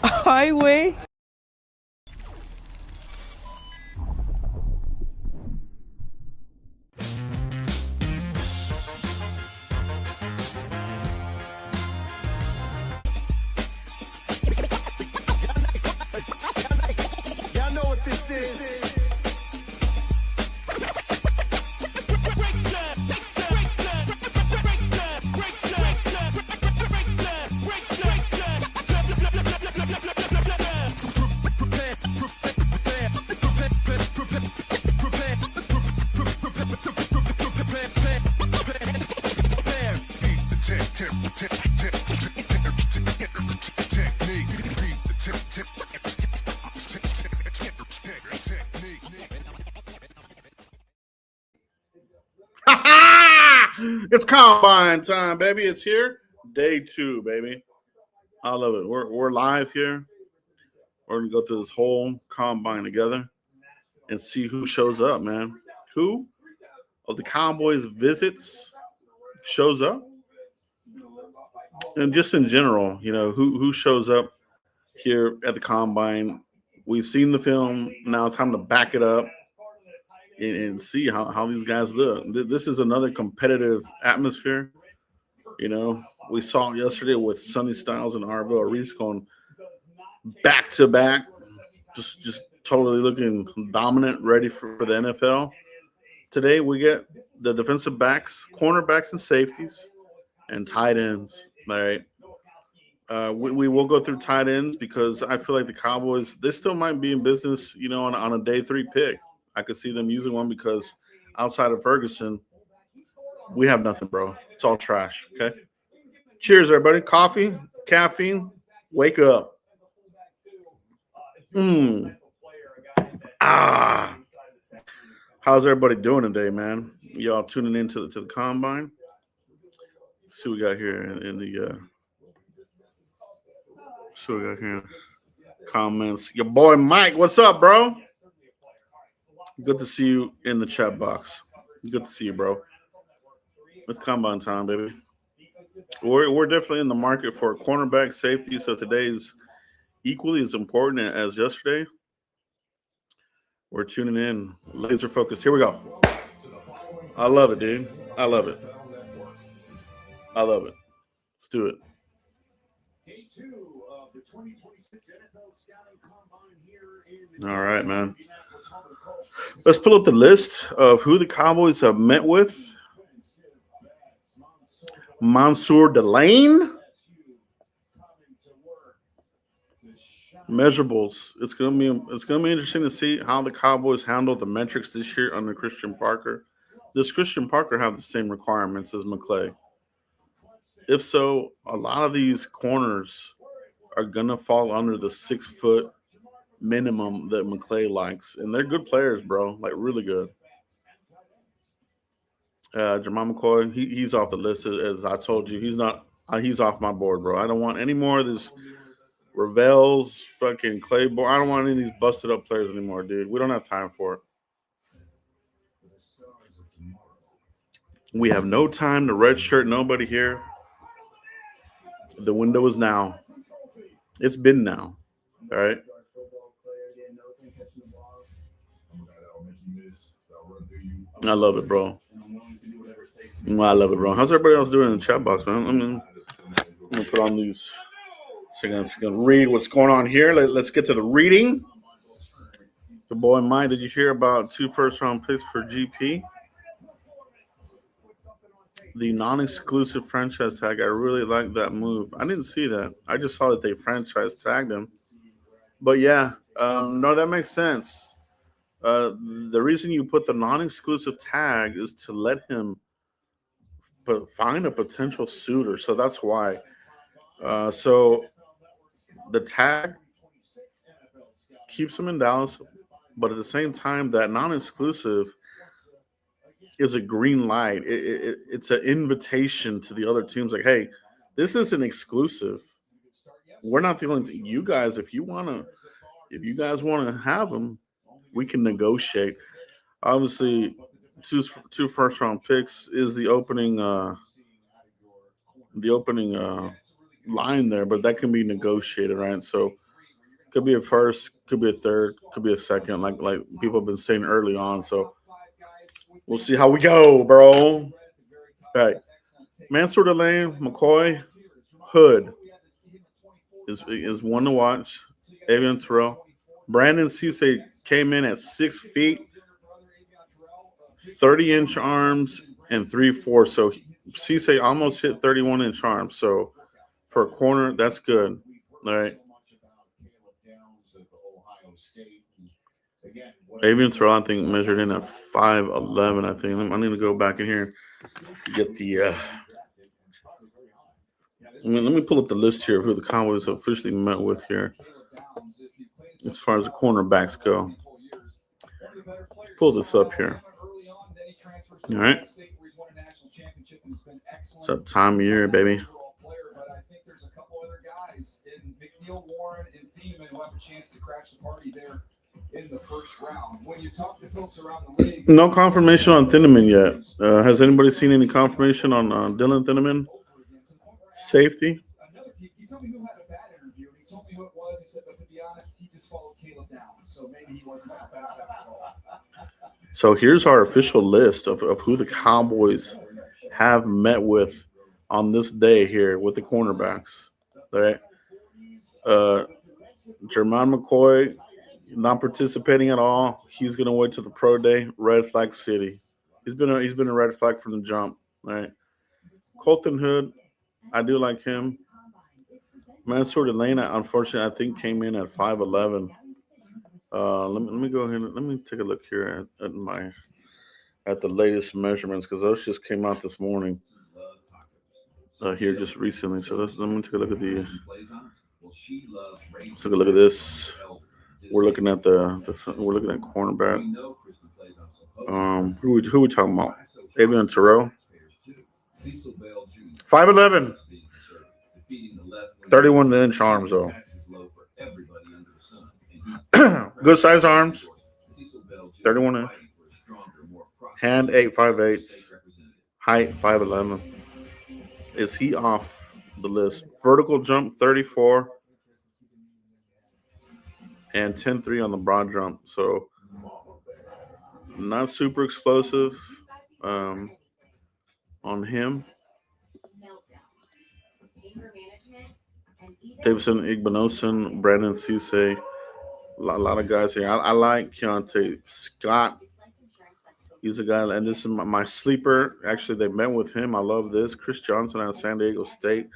Highway. Y'all know what this is. It's combine time, baby. It's here. Day 2, baby. I love it. We're live here. We're gonna go through this whole combine together and see who shows up, man. Who of the Cowboys visits shows up, and just in general, who shows up here at the combine. We've seen the film. Now it's time to back it up and see how these guys look. This is another competitive atmosphere. We saw it yesterday with Sonny Styles and Arvell Reese going back to back, just totally looking dominant, ready for the NFL. Today we get the defensive backs, cornerbacks, and safeties, and tight ends. All right. We will go through tight ends because I feel like the Cowboys, they still might be in business, on a day 3 pick. I could see them using one because outside of Ferguson, we have nothing, bro. It's all trash. Okay. Cheers, everybody. Coffee, caffeine, wake up. Ah. How's everybody doing today, man? Y'all tuning in to the combine? Let's see what we got here in the see what we got here. Comments. Your boy Mike, what's up, bro? Good to see you in the chat box. Good to see you, bro. It's combine time, baby. We're definitely in the market for a cornerback safety, so today's equally as important as yesterday. We're tuning in, laser focused. Here we go. I love it, dude. I love it. I love it. Let's do it. All right, man. Let's pull up the list of who the Cowboys have met with. Mansour Delane. Measurables. It's gonna be interesting to see how the Cowboys handle the metrics this year under Christian Parker. Does Christian Parker have the same requirements as McClay? If so, a lot of these corners are gonna fall under the 6-foot minimum that McClay likes, and they're good players, bro. Like really good. Jamal McCoy, he's off the list as I told you. He's not. He's off my board, bro. I don't want any more of this Ravel's, fucking Claiborne. I don't want any of these busted up players anymore, dude. We don't have time for it. We have no time to redshirt nobody here. The window is now. It's been now. All right. I love it, bro. I love it, bro. How's everybody else doing in the chat box, man? I'm gonna put on these. So I'm gonna read what's going on here. Let's get to the reading. The boy Mike, did you hear about 2 first-round picks for GP? The non-exclusive franchise tag. I really like that move. I didn't see that. I just saw that they franchise tagged him. But yeah, no, that makes sense. The reason you put the non-exclusive tag is to let him find a potential suitor. So that's why. So the tag keeps him in Dallas, but at the same time, that non-exclusive is a green light. It's an invitation to the other teams. Like, hey, this is an exclusive. We're not the only thing. You guys, if you guys want to have them, we can negotiate. Obviously, two first round picks is the opening line there, but that can be negotiated, right? So could be a first, could be a third, could be a second, like people have been saying early on. So we'll see how we go, bro. All right. Mansour Delane, McCoy, Hood is one to watch. Avian Terrell. Brandon Cisse came in at 6 feet, 30-inch arms, and 3'4". So Cisse almost hit 31-inch arms. So for a corner, that's good. All right. Avian Terrell, I think, measured in at 5'11". I think I need to go back in here and get the. Let me pull up the list here of who the Cowboys officially met with here, as far as the cornerbacks go. Pull this up here. All right. It's that time of year, baby. No confirmation on Thieneman yet. Has anybody seen any confirmation on Dylan Thieneman? Safety. So here's our official list of who the Cowboys have met with on this day here with the cornerbacks. All right. Jermon McCoy not participating at all. He's gonna wait till the pro day. Red flag city. He's been a red flag from the jump. All right. Colton Hood, I do like him. Mansour Delane, unfortunately, I think came in at 5'11". Let me go ahead and let me take a look here at the latest measurements, because those just came out this morning. Here just recently. So let me take a look at the. Let's take a look at this. We're looking at we're looking at cornerback. Who we talking about? Avian Terrell. 5'11". 31-inch arms though. Good size arms. 31-inch. Hand 8'5". Height 5'11". Is he off the list? Vertical jump 34. And 10-3 on the broad jump. So not super explosive on him. Davidson Igbinosun, Brandon Cisse, a lot of guys here. I like Keontae Scott. He's a guy, and this is my sleeper. Actually, they met with him. I love this. Chris Johnson out of San Diego State.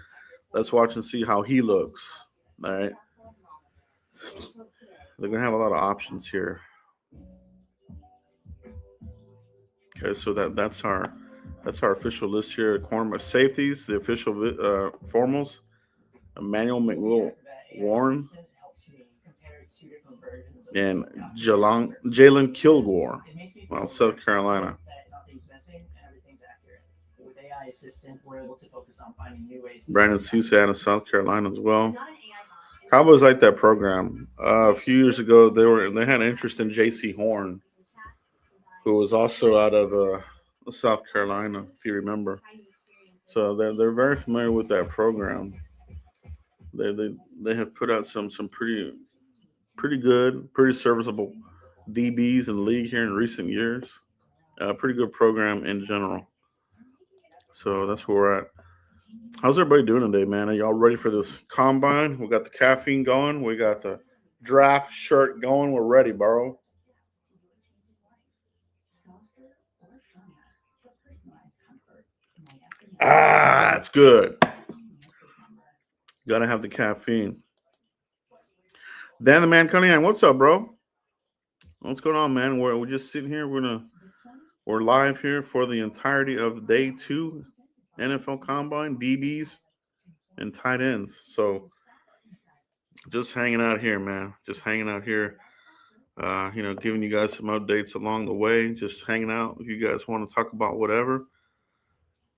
Let's watch and see how he looks. All right. They're going to have a lot of options here. Okay, so that's our official list here. Cornerback safeties, the official formals. Emmanuel McWill Warren and Jalen Kilgore, South Carolina. Brandon Cisse out of South Carolina as well. Cowboys like that program. A few years ago, they had interest in J.C. Horn, who was also out of South Carolina, if you remember. So they're very familiar with that program. They have put out some pretty good, pretty serviceable DBs in the league here in recent years. Pretty good program in general. So that's where we're at. How's everybody doing today, man? Are y'all ready for this combine? We got the caffeine going. We got the draft shirt going. We're ready, bro. It's good. Gotta have the caffeine. Dan the Man Cunningham, what's up, bro? What's going on, man? We're just sitting here. We're live here for the entirety of day 2 NFL Combine, DBs, and tight ends. So just hanging out here, man. Just hanging out here. Giving you guys some updates along the way. Just hanging out. If you guys want to talk about whatever,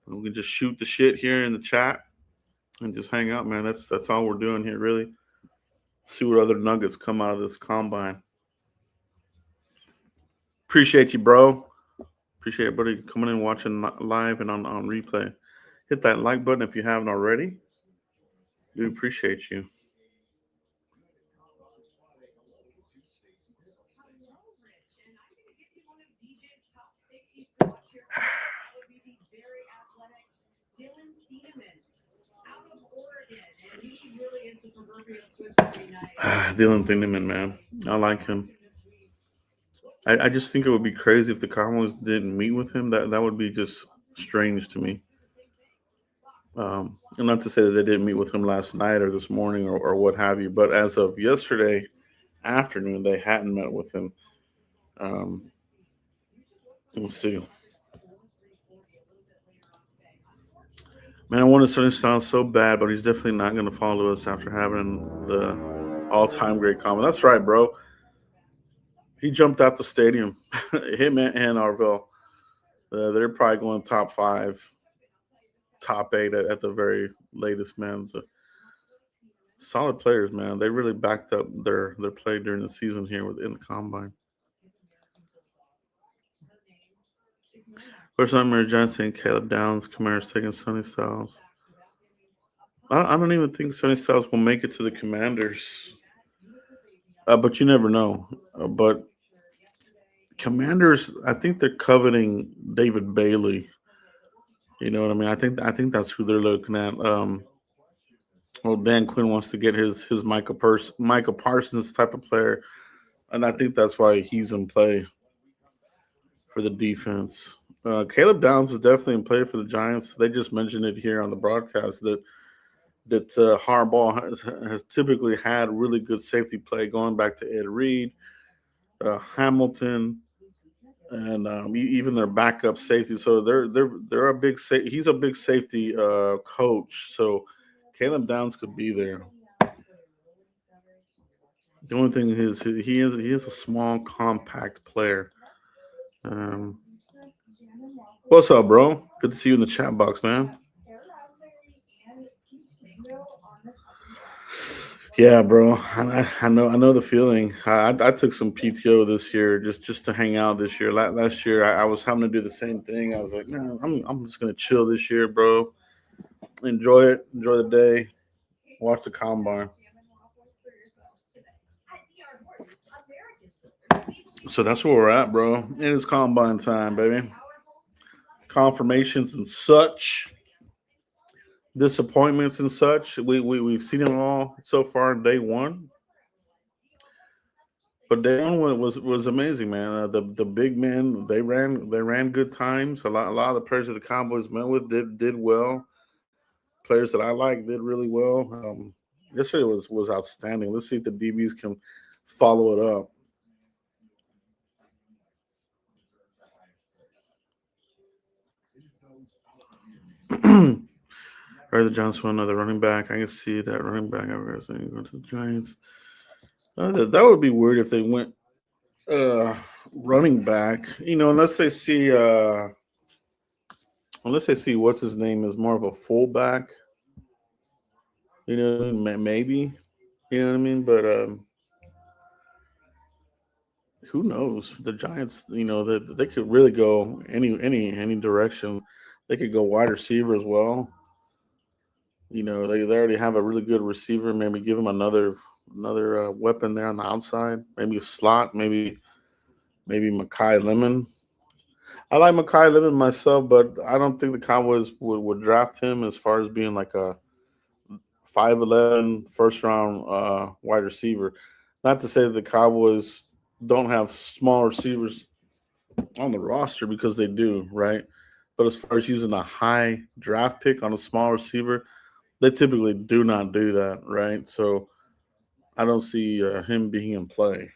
we can just shoot the shit here in the chat and just hang out, man. That's all we're doing here, really. See what other nuggets come out of this combine. Appreciate you, bro. Appreciate everybody coming in, watching live and on replay. Hit that like button if you haven't already. We appreciate you. Dylan Thieneman, man. I like him. I just think it would be crazy if the Cowboys didn't meet with him. That would be just strange to me. And not to say that they didn't meet with him last night or this morning or what have you, but as of yesterday afternoon, they hadn't met with him. Um, we'll see. Man, I wanted Sonny Styles so bad, but he's definitely not going to follow us after having the all-time great comment. That's right, bro. He jumped out the stadium. Him and Arvell. They're probably going top five, top eight at the very latest, man. So, solid players, man. They really backed up their play during the season here within the combine. First time Mary Johnson, Caleb Downs, Kamara's taking Sonny Styles. I don't even think Sonny Styles will make it to the Commanders, but you never know. But Commanders, I think they're coveting David Bailey. You know what I mean? I think that's who they're looking at. Well, Dan Quinn wants to get his Micah Parsons type of player, and I think that's why he's in play for the defense. Caleb Downs is definitely in play for the Giants. They just mentioned it here on the broadcast that Harbaugh has typically had really good safety play going back to Ed Reed, Hamilton, and even their backup safety. So they're a big he's a big safety coach. So Caleb Downs could be there. The only thing is he is a small, compact player. Um, what's up, bro? Good to see you in the chat box, man. Yeah, bro. I know the feeling. I took some PTO this year just to hang out this year. Last year I was having to do the same thing. I was like, man, I'm just gonna chill this year, bro. Enjoy the day, watch the combine. So that's where we're at, bro. It is combine time, baby. Confirmations and such, disappointments and such. We've seen it all so far in day one. But day one was amazing, man. The big men they ran good times. A lot of the players that the Cowboys met with did well. Players that I like did really well. Yesterday was outstanding. Let's see if the DBs can follow it up. Heard the Johnson, another running back. I can see that running back. I've heard saying going to the Giants. That would be weird if they went uh, running back. Unless they see what's his name is more of a fullback. You know, what I mean? Maybe. You know what I mean? But who knows? The Giants, they could really go any direction. They could go wide receiver as well. They already have a really good receiver. Maybe give him another weapon there on the outside. Maybe a slot. Maybe Makai Lemon. I like Makai Lemon myself, but I don't think the Cowboys would draft him as far as being like a 5'11" first round wide receiver. Not to say that the Cowboys don't have small receivers on the roster because they do, right? But as far as using a high draft pick on a small receiver, they typically do not do that, right? So I don't see him being in play.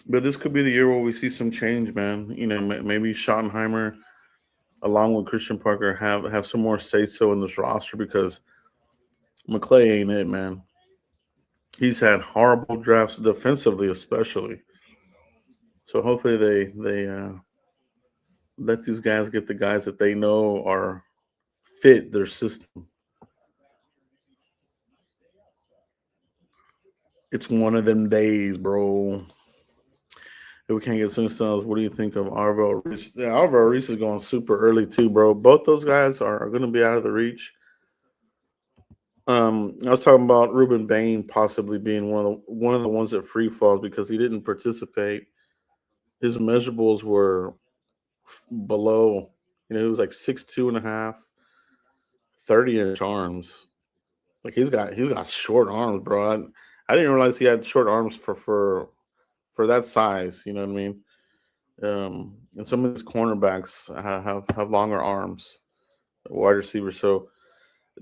But this could be the year where we see some change, man. Maybe Schottenheimer, along with Christian Parker, have some more say so in this roster because McClay ain't it, man. He's had horrible drafts defensively, especially. So hopefully they let these guys get the guys that they know are fit their system. It's one of them days, bro. If we can't get swing styles, what do you think of Arvo Reese? Yeah, Arvo Reese is going super early too, bro. Both those guys are going to be out of the reach. I was talking about Ruben Bain possibly being one of the ones that free falls because he didn't participate. His measurables were below. He was like 6'2" and a half, 30-inch arms. Like he's got short arms, bro. I didn't realize he had short arms for that size. You know what I mean? And some of these cornerbacks have longer arms, wide receivers. So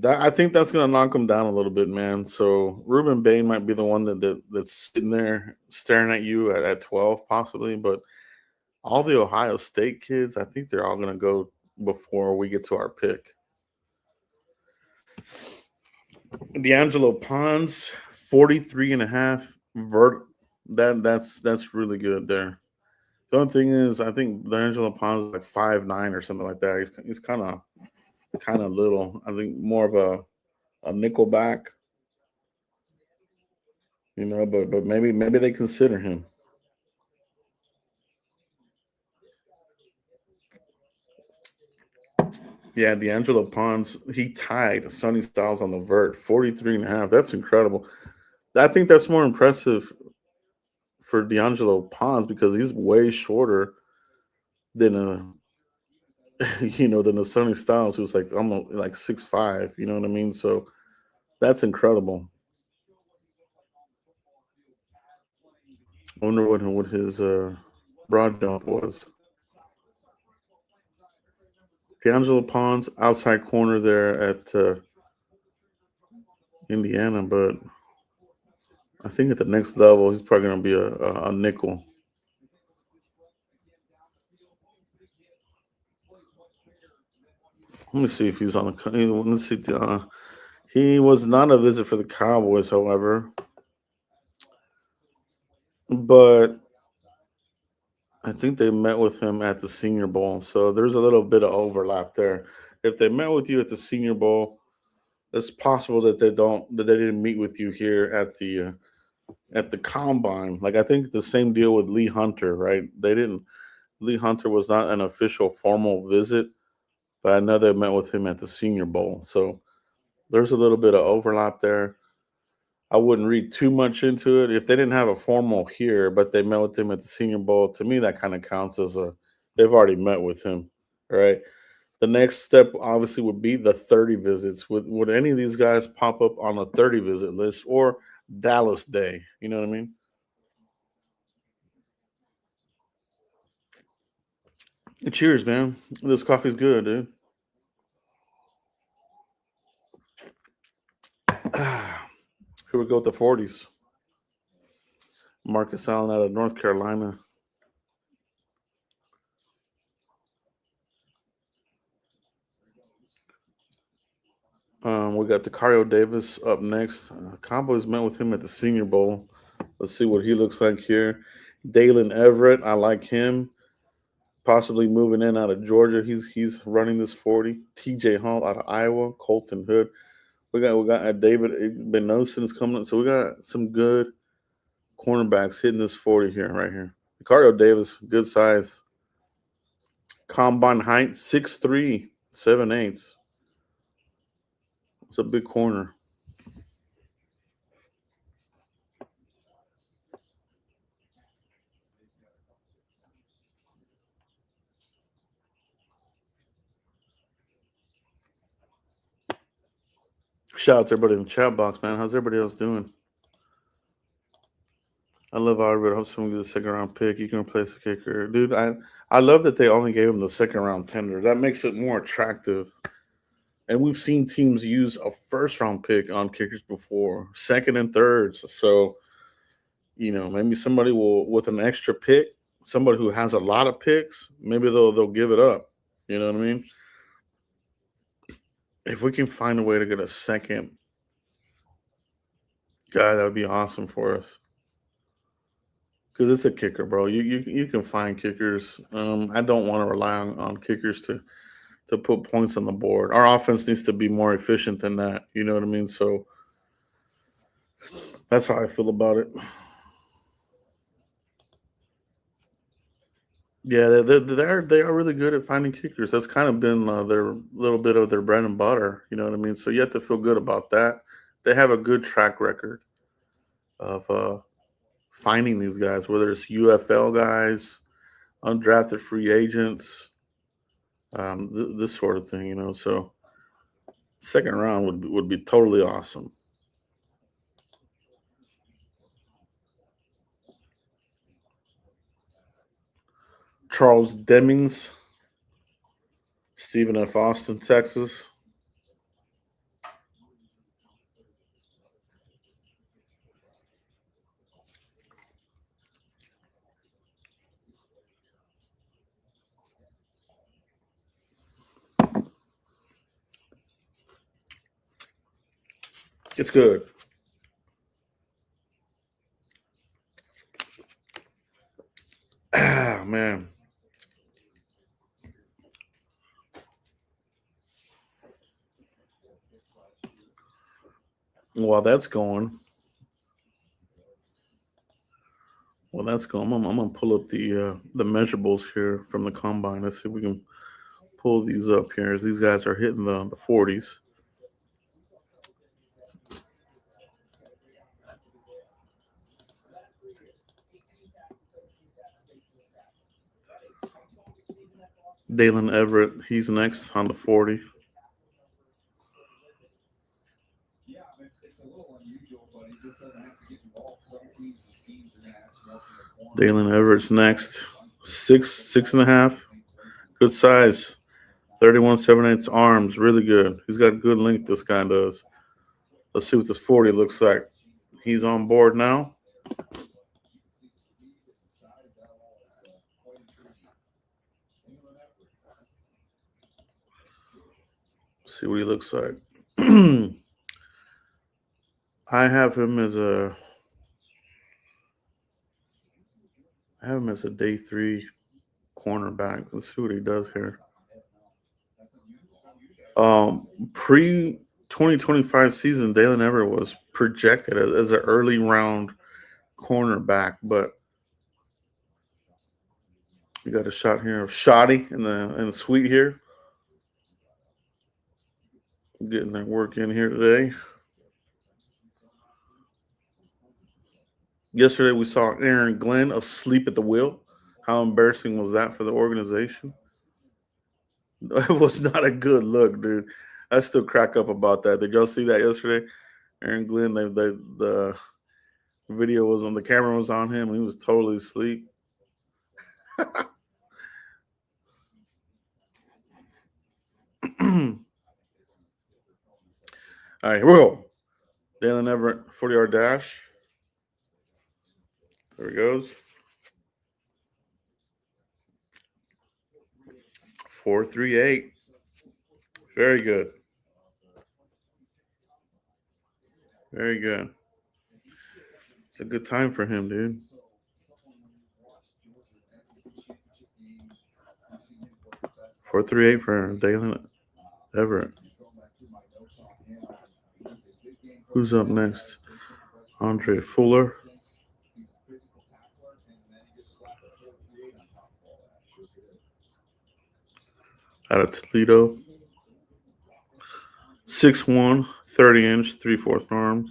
I think that's gonna knock him down a little bit, man. So Ruben Bain might be the one that's sitting there staring at you at 12, possibly. But all the Ohio State kids, I think they're all gonna go before we get to our pick. D'Angelo Pons, 43 and a half vert. That's really good there. The only thing is, I think D'Angelo Pons is like 5'9" or something like that. He's kind of little. I think more of a nickel back, but maybe they consider him. Yeah, D'Angelo Pons, he tied Sonny Styles on the vert, 43 and a half. That's incredible. I think that's more impressive for D'Angelo Pons because he's way shorter than than a Sonny Styles who's like almost like 6'5", you know what I mean? So that's incredible. I wonder what his broad jump was. D'Angelo Pons, outside corner there at Indiana, but I think at the next level, he's probably going to be a nickel. Let me see if he's on the. Let's see. He was not a visit for the Cowboys, however, but I think they met with him at the Senior Bowl. So there's a little bit of overlap there. If they met with you at the Senior Bowl, it's possible that they didn't meet with you here at the combine. Like I think the same deal with Lee Hunter, right? They didn't. Lee Hunter was not an official formal visit, but I know they met with him at the Senior Bowl. So there's a little bit of overlap there. I wouldn't read too much into it. If they didn't have a formal here, but they met with him at the Senior Bowl, to me that kind of counts as a they've already met with him, right? The next step obviously would be the 30 visits. Would any of these guys pop up on a 30 visit list or Dallas Day? You know what I mean? Cheers, man. This coffee's good, dude. Here we go with the 40s. Marcus Allen out of North Carolina. We got Decario Davis up next. Cowboys met with him at the Senior Bowl. Let's see what he looks like here. Dalen Everett, I like him. Possibly moving in out of Georgia. He's running this 40. TJ Hall out of Iowa. Colton Hood. We got David Benosin is coming up. So we got some good cornerbacks hitting this 40 here, right here. Decario Davis, good size. Combine height, 6'3", 7/8. It's a big corner. Shout out to everybody in the chat box, man. How's everybody else doing? I love Albert. I hope someone gets a second round pick. You can replace the kicker. Dude, I love that they only gave him the second round tender. That makes it more attractive. And we've seen teams use a first round pick on kickers before, second and thirds. So, maybe somebody will with an extra pick, somebody who has a lot of picks, maybe they'll give it up. You know what I mean? If we can find a way to get a second guy, that would be awesome for us. Because it's a kicker, bro. You can find kickers. I don't want to rely on kickers to put points on the board. Our offense needs to be more efficient than that. You know what I mean? So that's how I feel about it. Yeah, they are really good at finding kickers. That's kind of been their little bit of their bread and butter. You know what I mean? So you have to feel good about that. They have a good track record of finding these guys, whether it's UFL guys, undrafted free agents, this sort of thing. So second round would be totally awesome. Charles Demings, Stephen F. Austin, Texas. It's good. Ah, man. While that's going, I'm gonna pull up the measurables here from the combine. Let's see if we can pull these up here as these guys are hitting the 40s. Dalen Everett, he's next on the 40. Dalen Everett's next. Six and a half. Good size. 31 7/8 arms. Really good. He's got good length, this guy does. Let's see what this 40 looks like. He's on board now. See what he looks like. I have him as a day three cornerback. Let's see what he does here. Pre 2025 season, Dalen Everett was projected as an early round cornerback, but we got a shot here of Shoddy in the suite here. Getting that work in here today. Yesterday we saw Aaron Glenn asleep at the wheel. How embarrassing was that for the organization? It was not a good look, dude. I still crack up about that. Did y'all see that yesterday? Aaron Glenn, the video was on, the camera was on him, and he was totally asleep. All right, here we go. Dalen Everett, 40-yard dash. There he goes. 4.38. Very good. Very good. It's a good time for him, dude. 4.38 for Dalen Everett. Who's up next? Andre Fuller out of Toledo. 6'1", 30-inch, 3/4 arms,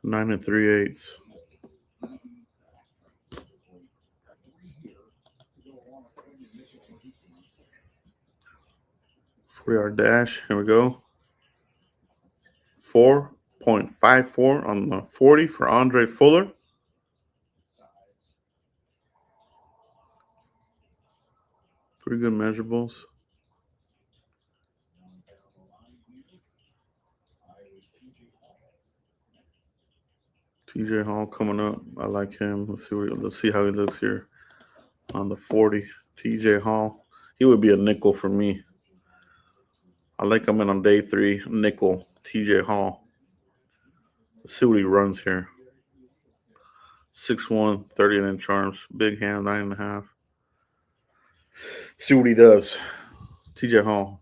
9 3/8. 40-yard dash. Here we go. 4.54 on the 40 for Andre Fuller. Pretty good measurables. TJ Hall coming up. I like him. Let's see how he looks here on the 40. TJ Hall. He would be a nickel for me. I like him in on day three. Nickel. TJ Hall. Let's see what he runs here. 6'1", 30-inch arms. Big hand, 9.5. See what he does. TJ Hall.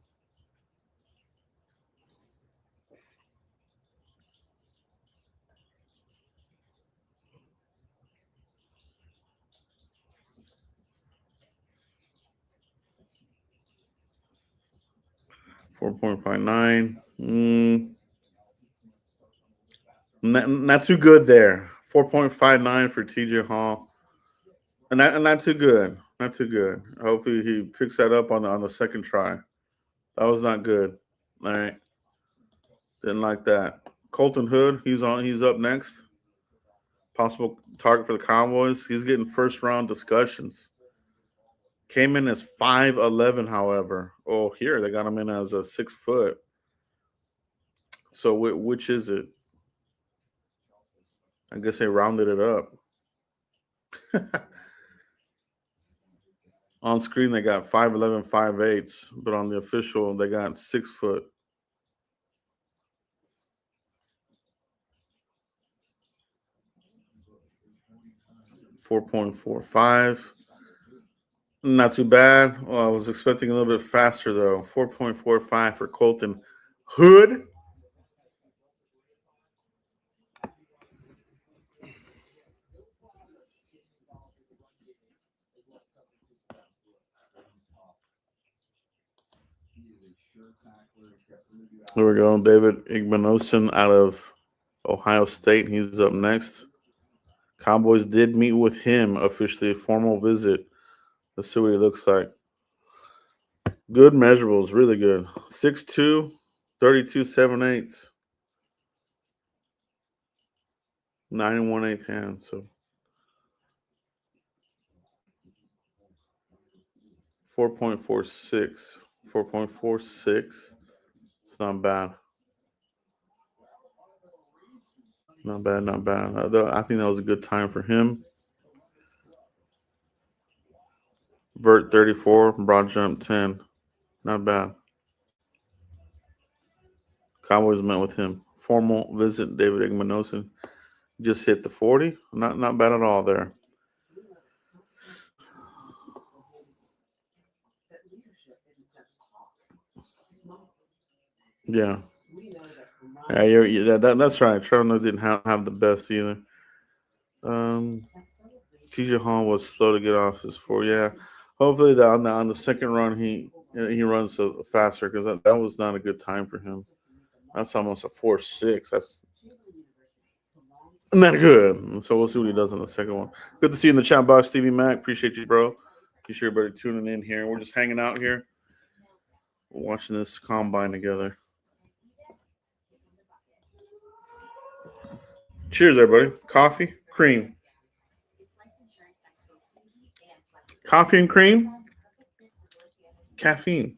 4.59. Not too good there. 4.59 for TJ Hall. And not too good. Not too good. Hopefully he picks that up on the second try. That was not good. All right. Didn't like that. Colton Hood, he's up next. Possible target for the Cowboys. He's getting first round discussions. Came in as 5'11", however. Oh, here they got him in as a 6 foot. So which is it? I guess they rounded it up. On screen they got 5'11", 5'8", but on the official they got 6 foot. 4.45. Not too bad. Well, I was expecting a little bit faster though. 4.45 for Colton Hood. Here we go. David Igmanosin out of Ohio State. He's up next. Cowboys did meet with him officially, a formal visit. Let's see what he looks like. Good measurables, really good. 6'2", 32 7/8, 9 1/8 hands. So 4.46. 4.46. It's not bad. Not bad, not bad. I think that was a good time for him. Vert 34, broad jump 10. Not bad. Cowboys met with him. Formal visit, David Igmanosin. Just hit the 40. Not bad at all there. Yeah. Yeah, that's right. Trevor didn't have the best either. TJ Hall was slow to get off his 4. Yeah. Hopefully on the second run he runs faster because that was not a good time for him. That's almost a 4.6. That's not good. So we'll see what he does on the second one. Good to see you in the chat box, Stevie Mac. Appreciate you, bro. Appreciate everybody tuning in here. We're just hanging out here, watching this combine together. Cheers, everybody. Coffee, cream. Coffee and cream. Caffeine.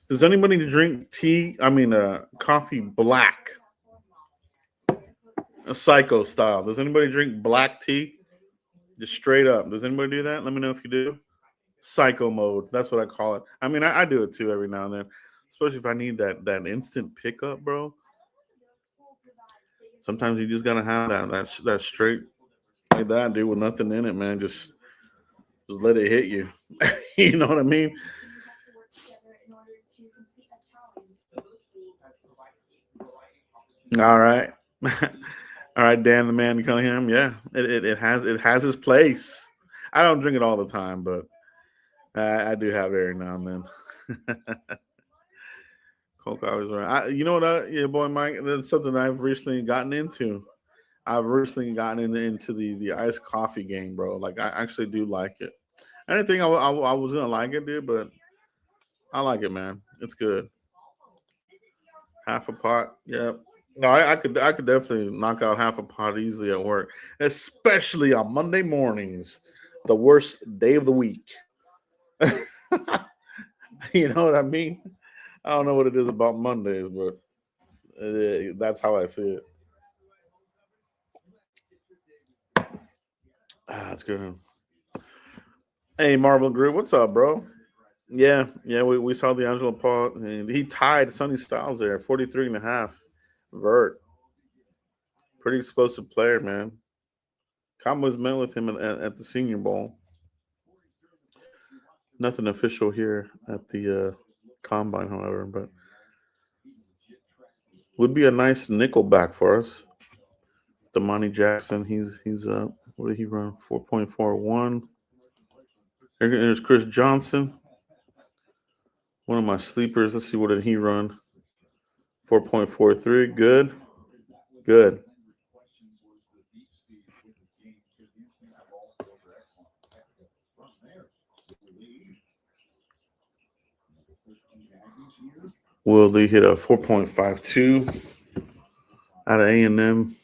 Does anybody drink tea? Coffee black, a psycho style. Does anybody drink black tea? Just straight up. Does anybody do that? Let me know if you do. Psycho mode. That's what I call it. I do it too every now and then, especially if I need that instant pickup, bro. Sometimes you just gotta have that straight like that, dude, with nothing in it, man. Just let it hit you. You know what I mean? All right. All right, Dan the man Cunningham. Yeah, it has its place. I don't drink it all the time, but I do have it every now and then. Coke always right. You know what? Yeah, boy, Mike. That's something I've recently gotten into. I've recently gotten into the iced coffee game, bro. Like I actually do like it. I didn't think I was gonna like it, dude, but I like it, man. It's good. Half a pot. Yep. No, I could definitely knock out half a pot easily at work, especially on Monday mornings, the worst day of the week. You know what I mean? I don't know what it is about Mondays, but that's how I see it. That's good. Hey, Marvel Group, what's up, bro? Yeah, we saw the Angelo Paul, and he tied Sonny Styles there, 43 and a half. Vert, pretty explosive player, man. Cowboys met with him at the Senior Bowl. Nothing official here at the combine, however, but would be a nice nickel back for us. Damani Jackson, he's what did he run? 4.41. There's Chris Johnson. One of my sleepers. Let's see, what did he run? 4.43. Good. Good. Will they hit a 4.52 out of A&M?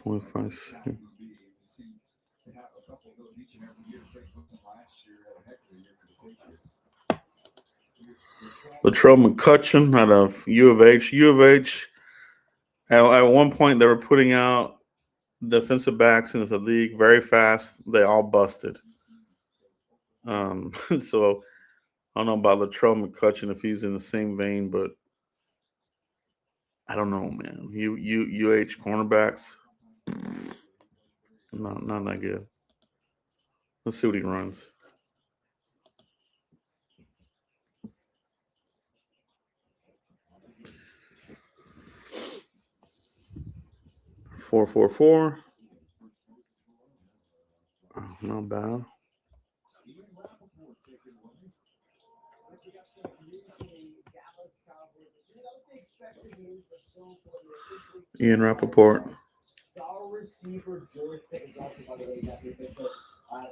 4.56. Latrell McCutcheon out of U of H. U of H, at one point, they were putting out defensive backs in the league very fast. They all busted. So I don't know about Latrell McCutcheon if he's in the same vein, but I don't know, man. UH cornerbacks, not that good. Let's see what he runs. 4.44. Oh, not bad. Ian Rappaport. Star receiver George Pickens also, by the way, got the official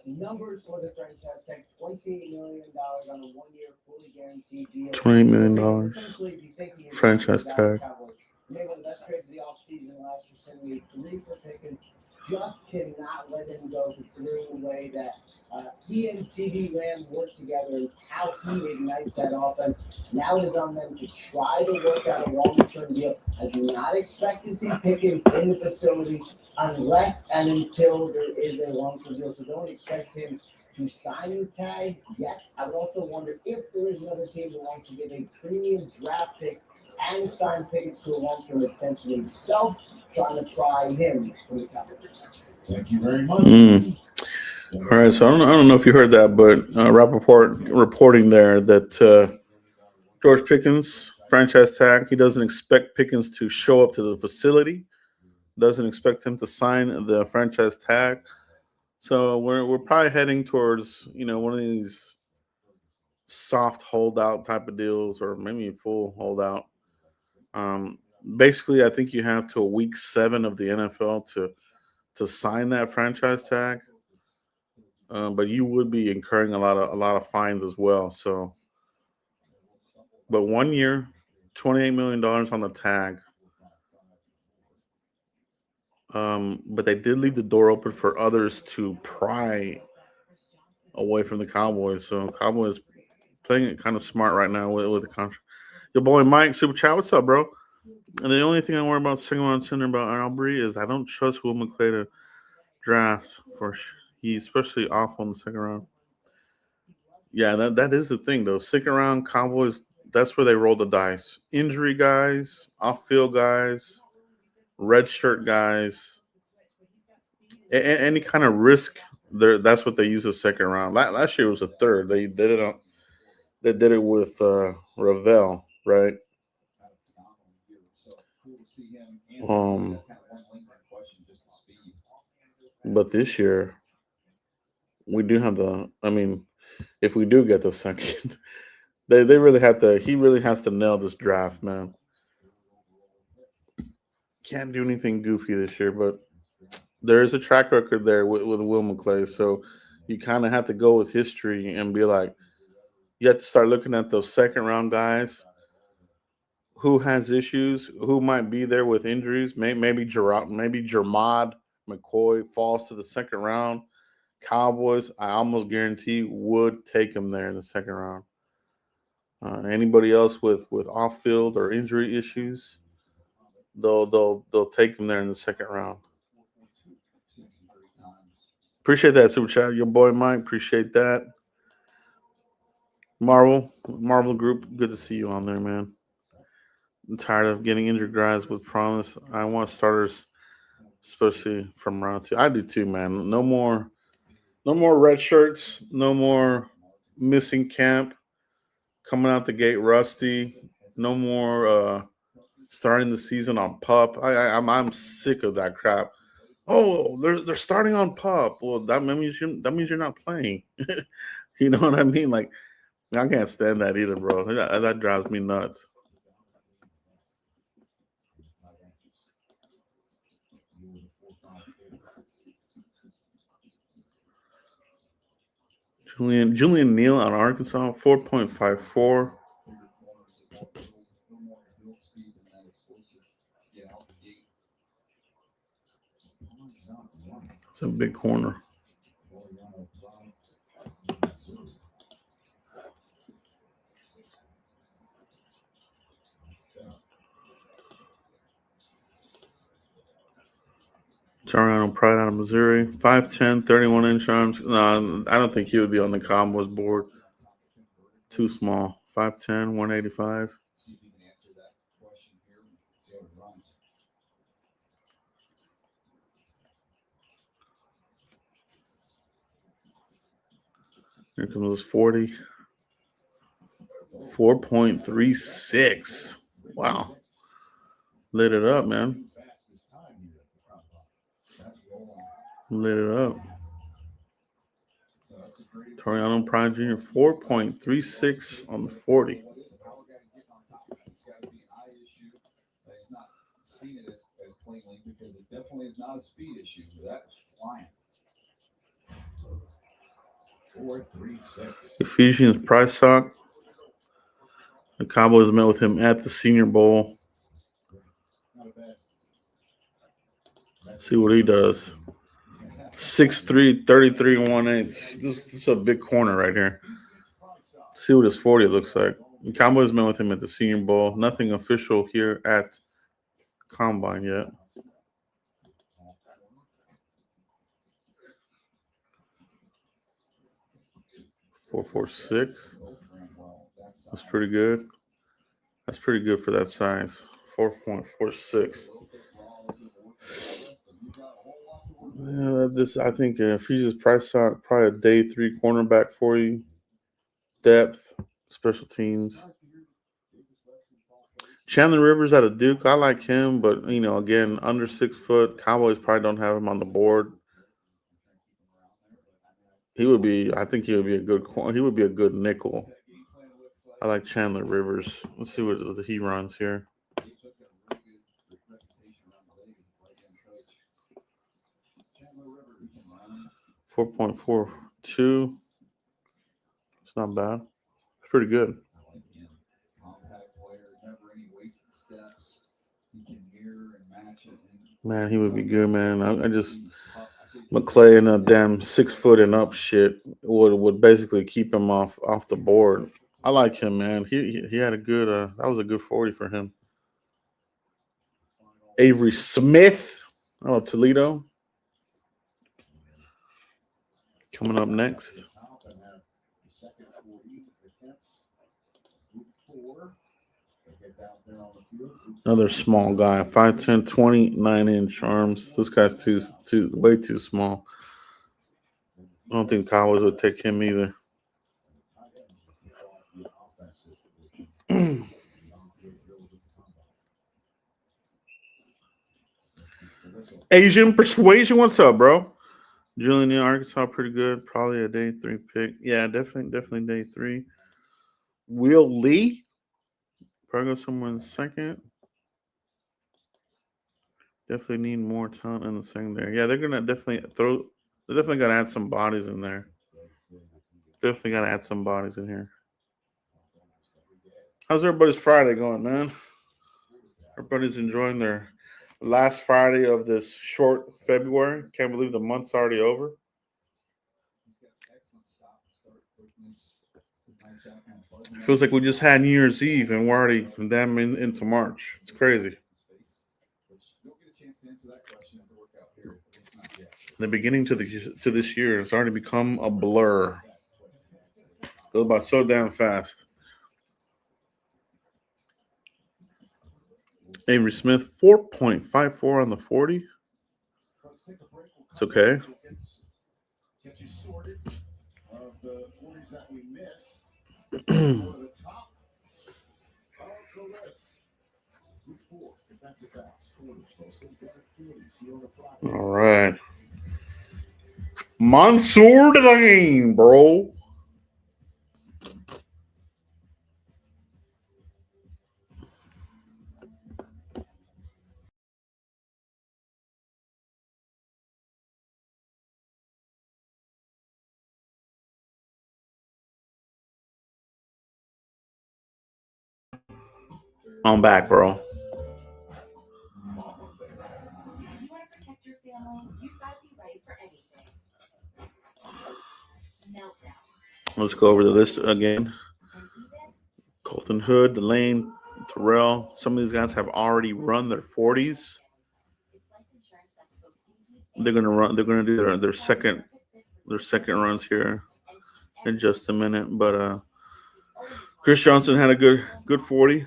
numbers for the franchise tag: $28 million on a 1-year fully guaranteed deal. $28 million. Essentially, if you think he Franchise tag. Cowboys made one of the best trades of the offseason last year, sending a 3 for Pickens. Just cannot let him go, considering the way that he and CD Lamb work together and how he ignites that offense. Now it is on them to try to work out a long-term deal. I do not expect to see Pickens in the facility unless and until there is a long-term deal. So don't expect him to sign the tag yet. I would also wonder if there is another team that wants to give a premium draft pick and sign Pickens to a long-term extension himself, trying to pry him from the Cowboys. Thank you very much. All right, so I don't know if you heard that, but Rappaport reporting there that George Pickens, franchise tag, he doesn't expect Pickens to show up to the facility, doesn't expect him to sign the franchise tag. So we're probably heading towards, one of these soft holdout type of deals, or maybe a full holdout. Basically, I think you have to week 7 of the NFL to sign that franchise tag. But you would be incurring a lot of fines as well. So, but 1 year, $28 million on the tag. But they did leave the door open for others to pry away from the Cowboys. So Cowboys playing it kind of smart right now with the contract. Your boy Mike Super Chat, what's up, bro? And the only thing I worry about second round center about Albury is I don't trust Will McClay to draft for he's especially awful in the second round. Yeah, that is the thing though. Second round Cowboys, that's where they roll the dice. Injury guys, off field guys, red shirt guys, any kind of risk. That's what they use the second round. Last year was a third. They did it. They did it with Ravel, right? But this year we do have the. I mean, if we do get the second, they really have to. He really has to nail this draft, man. Can't do anything goofy this year, but there is a track record there with Will McClay. So you kind of have to go with history and be like, you have to start looking at those second round guys who has issues, who might be there with injuries. Maybe Jermod McCoy falls to the second round. Cowboys, I almost guarantee, would take him there in the second round. Anybody else with off field or injury issues, they'll take him there in the second round. Appreciate that super chat, your boy Mike. Appreciate that. Marvel Group, good to see you on there, man. I'm tired of getting injured guys with promise. I want starters, especially from round 2. I do too, man. No more red shirts. No more missing camp. Coming out the gate rusty. No more starting the season on pup. I'm sick of that crap. Oh, they're starting on pup. Well, that means you're not playing. You know what I mean? Like I can't stand that either, bro. That drives me nuts. Julian Neal out of Arkansas, 4.54. It's a big corner. Tariano Pride out of Missouri, 5'10", 31-inch arms. No, I don't think he would be on the Cowboys board. Too small. 5'10", 185. Here comes this 40. 4.36. Wow. Lit it up, man. Lit it up. Toriano Prime Jr. 4.36 on the 40. Ephesians Price Sock. The Cowboys met with him at the Senior Bowl. See what he does. 6'3", 33 1/8. This is a big corner right here. See what his 40 looks like. The Cowboys met with him at the Senior Bowl. Nothing official here at Combine yet. .446. That's pretty good. That's pretty good for that size. 4.46. This I think if he just price out probably a day 3 cornerback for you. Depth, special teams. Chandler Rivers out of Duke, I like him, but again, under 6 foot. Cowboys probably don't have him on the board. I think he would be a good corner. He would be a good nickel. I like Chandler Rivers. Let's see what he runs here. 4.42. It's not bad. It's pretty good. Man, he would be good, man. I just McClay and a damn 6 foot and up shit would basically keep him off the board. I like him, man. He had a good that was a good 40 for him. Avery Smith out of Toledo. Coming up next. Another small guy, 5'10", 29-inch arms. This guy's way too small. I don't think Cowboys would take him either. Asian Persuasion, what's up, bro? Julian, Arkansas, pretty good. Probably a day 3 pick. Yeah, definitely day 3. Will Lee, probably go somewhere in the second. Definitely need more talent in the secondary. Yeah, they're gonna definitely gotta add some bodies in there. Definitely gotta add some bodies in here. How's everybody's Friday going, man? Everybody's enjoying their last Friday of this short February. Can't believe the month's already over. Feels like we just had New Year's Eve and we're already into March. It's crazy. The beginning to this year has already become a blur. Goes by so damn fast. Avery Smith, 4.54 on the 40. It's okay. All right. Mansoor Lane, bro. I'm back, bro. Let's go over the list again. Colton Hood, Delane, Terrell. Some of these guys have already run their 40s. They're gonna run. They're gonna do their second runs here in just a minute. But Chris Johnson had a good 40.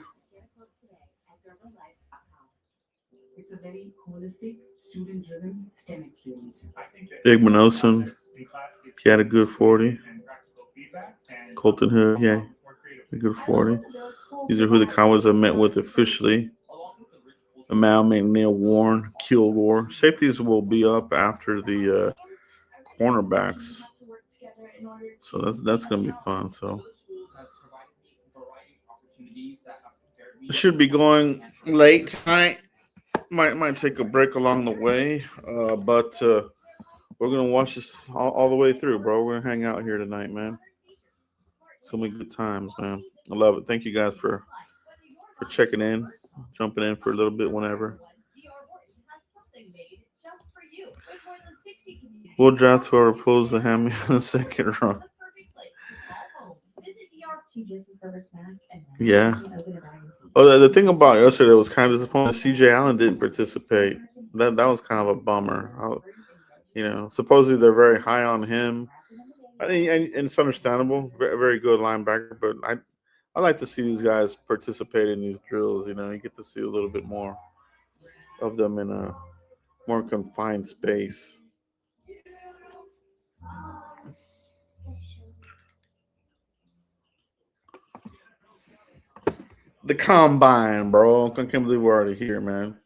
Big Manoson, he had a good 40. Colton Hood, yeah, a good 40. These are who the Cowboys have met with officially. Amal, McNeil, Warren, Kilgore. Safeties will be up after the cornerbacks. So that's going to be fun. So it should be going late tonight. Might take a break along the way, but we're gonna watch this all the way through, bro. We're gonna hang out here tonight, man. It's gonna be good times, man. I love it. Thank you guys for checking in, jumping in for a little bit whenever. We'll draft whoever pulls the hammy in the second round. Yeah. Oh, the thing about yesterday was kind of disappointing. CJ Allen didn't participate. That was kind of a bummer. Supposedly they're very high on him. I think, and it's understandable. Very, very good linebacker, but I like to see these guys participate in these drills. You get to see a little bit more of them in a more confined space. The combine, bro. I can't believe we're already here, man.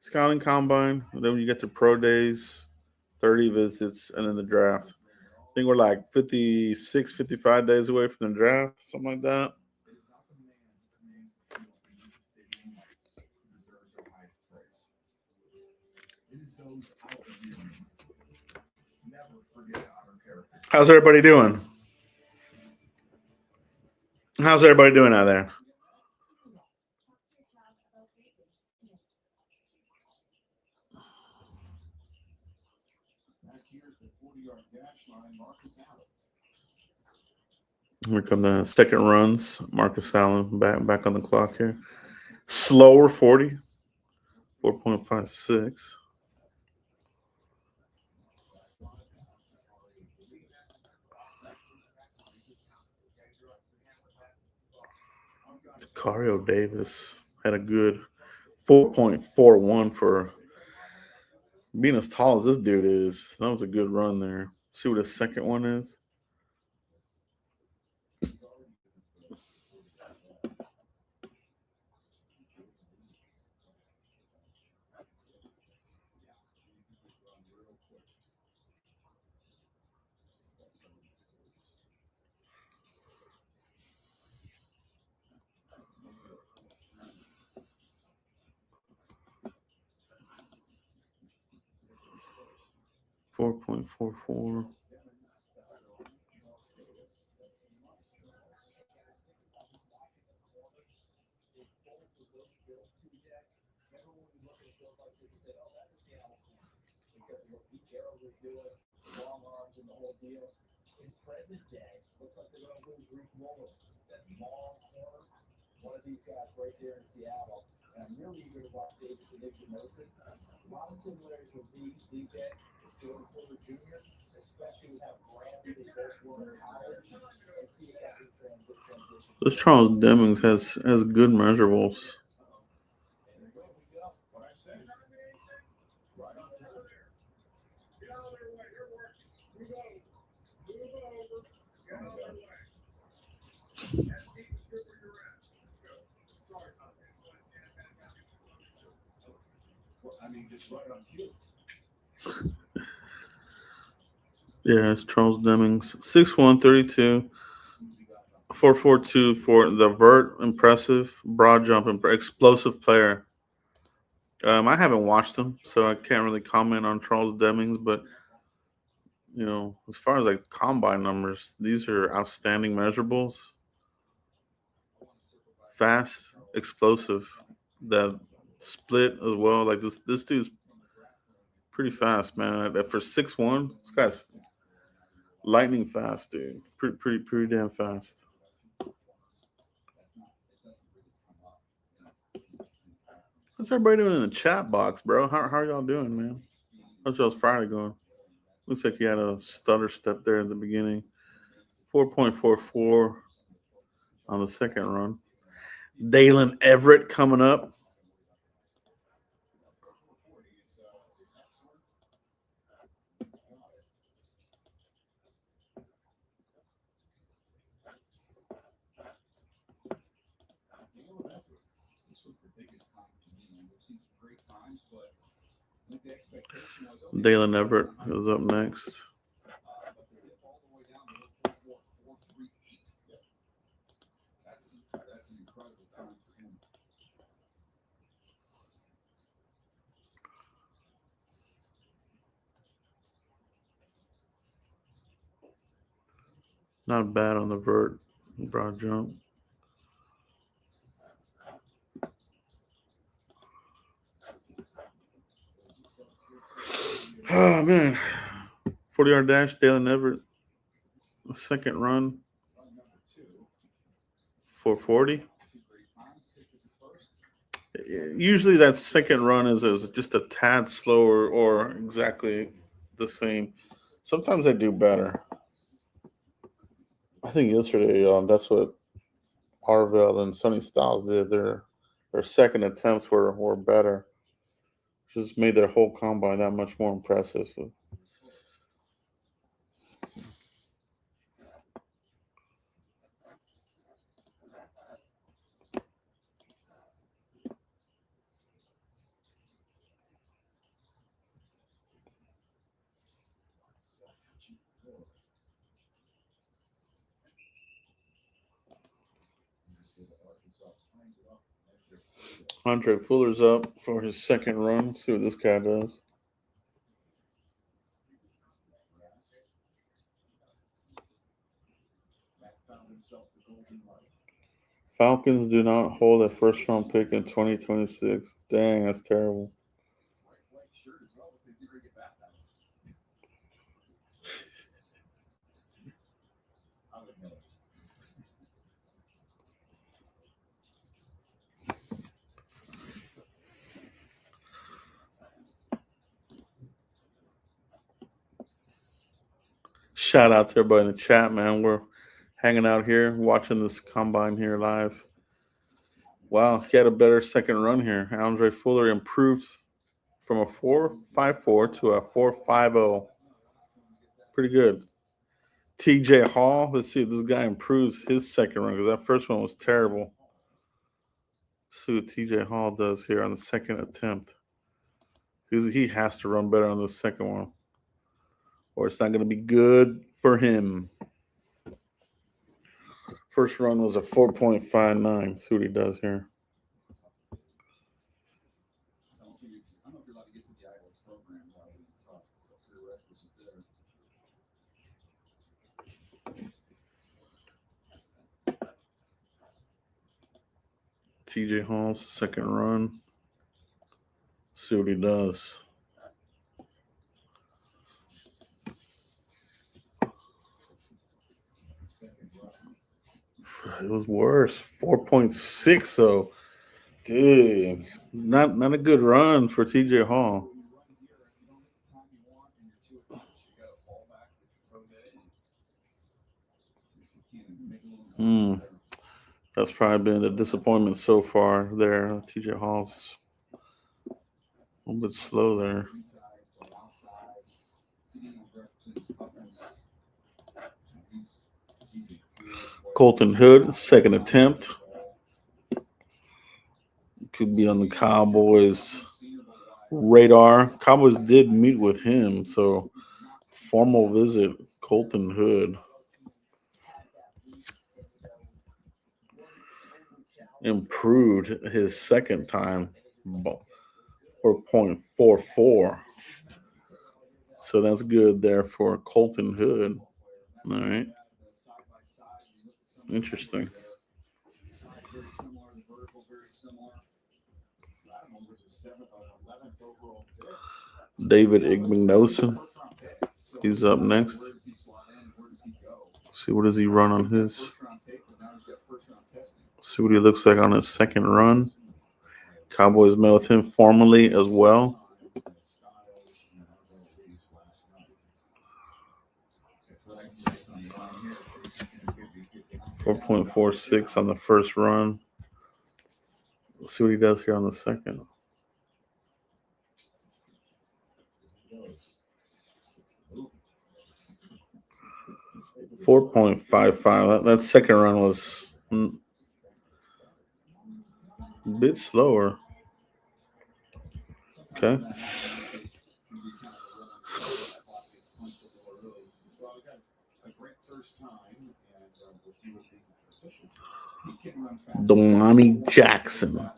Scouting combine. And then when you get to pro days, 30 visits, and then the draft. I think we're like 56, 55 days away from the draft, something like that. How's everybody doing? How's everybody doing out there? Here come the second runs. Marcus Allen back on the clock here. Slower 40, 4.56. Cario Davis had a good 4.41 for being as tall as this dude is. That was a good run there. See what the second one is. 4.44. This Charles Demings has good measurables. Yeah, it's Charles Demings. 6'1", 32, 4.42 for the vert, impressive, broad jump, explosive player. I haven't watched him, so I can't really comment on Charles Demings, but as far as like combine numbers, these are outstanding measurables. Fast, explosive, that split as well. Like this dude's pretty fast, man. That for 6'1", this guy's lightning fast, dude. Pretty damn fast. What's everybody doing in the chat box, bro? How are y'all doing, man? How's y'all's Friday going? Looks like you had a stutter step there at the beginning. 4.44 on the second run. Dalen Everett coming up. Dalen Everett is up next. Not bad on the vert, broad jump. Oh, man. 40-yard dash, Dalen Everett. Second run, 440. Usually that second run is just a tad slower or exactly the same. Sometimes I do better. I think yesterday that's what Harvell and Sonny Styles did. Their second attempts were better. Just made their whole combine that much more impressive. So. Andre Fuller's up for his second run. Let's see what this guy does. Falcons do not hold a first-round pick in 2026. Dang, that's terrible. Shout out to everybody in the chat, man. We're hanging out here, watching this combine here live. Wow, he had a better second run here. Andre Fuller improves from a 4.54 to a 4.50. Pretty good. TJ Hall, let's see if this guy improves his second run because that first one was terrible. Let's see what TJ Hall does here on the second attempt. He has to run better on the second one, or it's not going to be good for him. First run was a 4.59. See what he does here. TJ Hall's second run. See what he does. It was worse. 4.6. So, dang, not a good run for TJ Hall. That's probably been the disappointment so far there. TJ Hall's a little bit slow there. Colton Hood, second attempt. Could be on the Cowboys Radar. Cowboys did meet with him, so formal visit. Colton Hood improved his second time, 4.44. So that's good there for Colton Hood. All right. Interesting. David Igmignosa. He's up next. See what does he run on his. See what he looks like on his second run. Cowboys met with him formally as well. .46 on the first run. Let's see what he does here on the second. 4.55. That second run was a bit slower. Okay. Damani Jackson.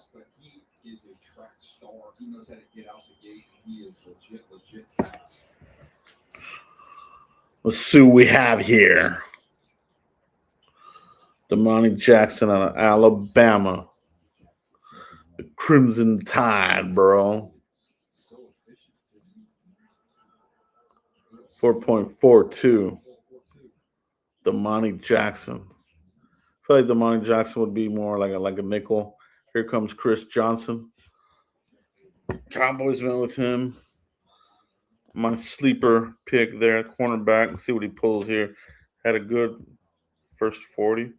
Let's see what we have here. Damani Jackson out of Alabama. The Crimson Tide, bro. 4.42. Damani Jackson. I feel like Damani Jackson would be more like a nickel. Here comes Chris Johnson. Cowboys went with him. My sleeper pick there, cornerback. Let's see what he pulls here. Had a good first 40.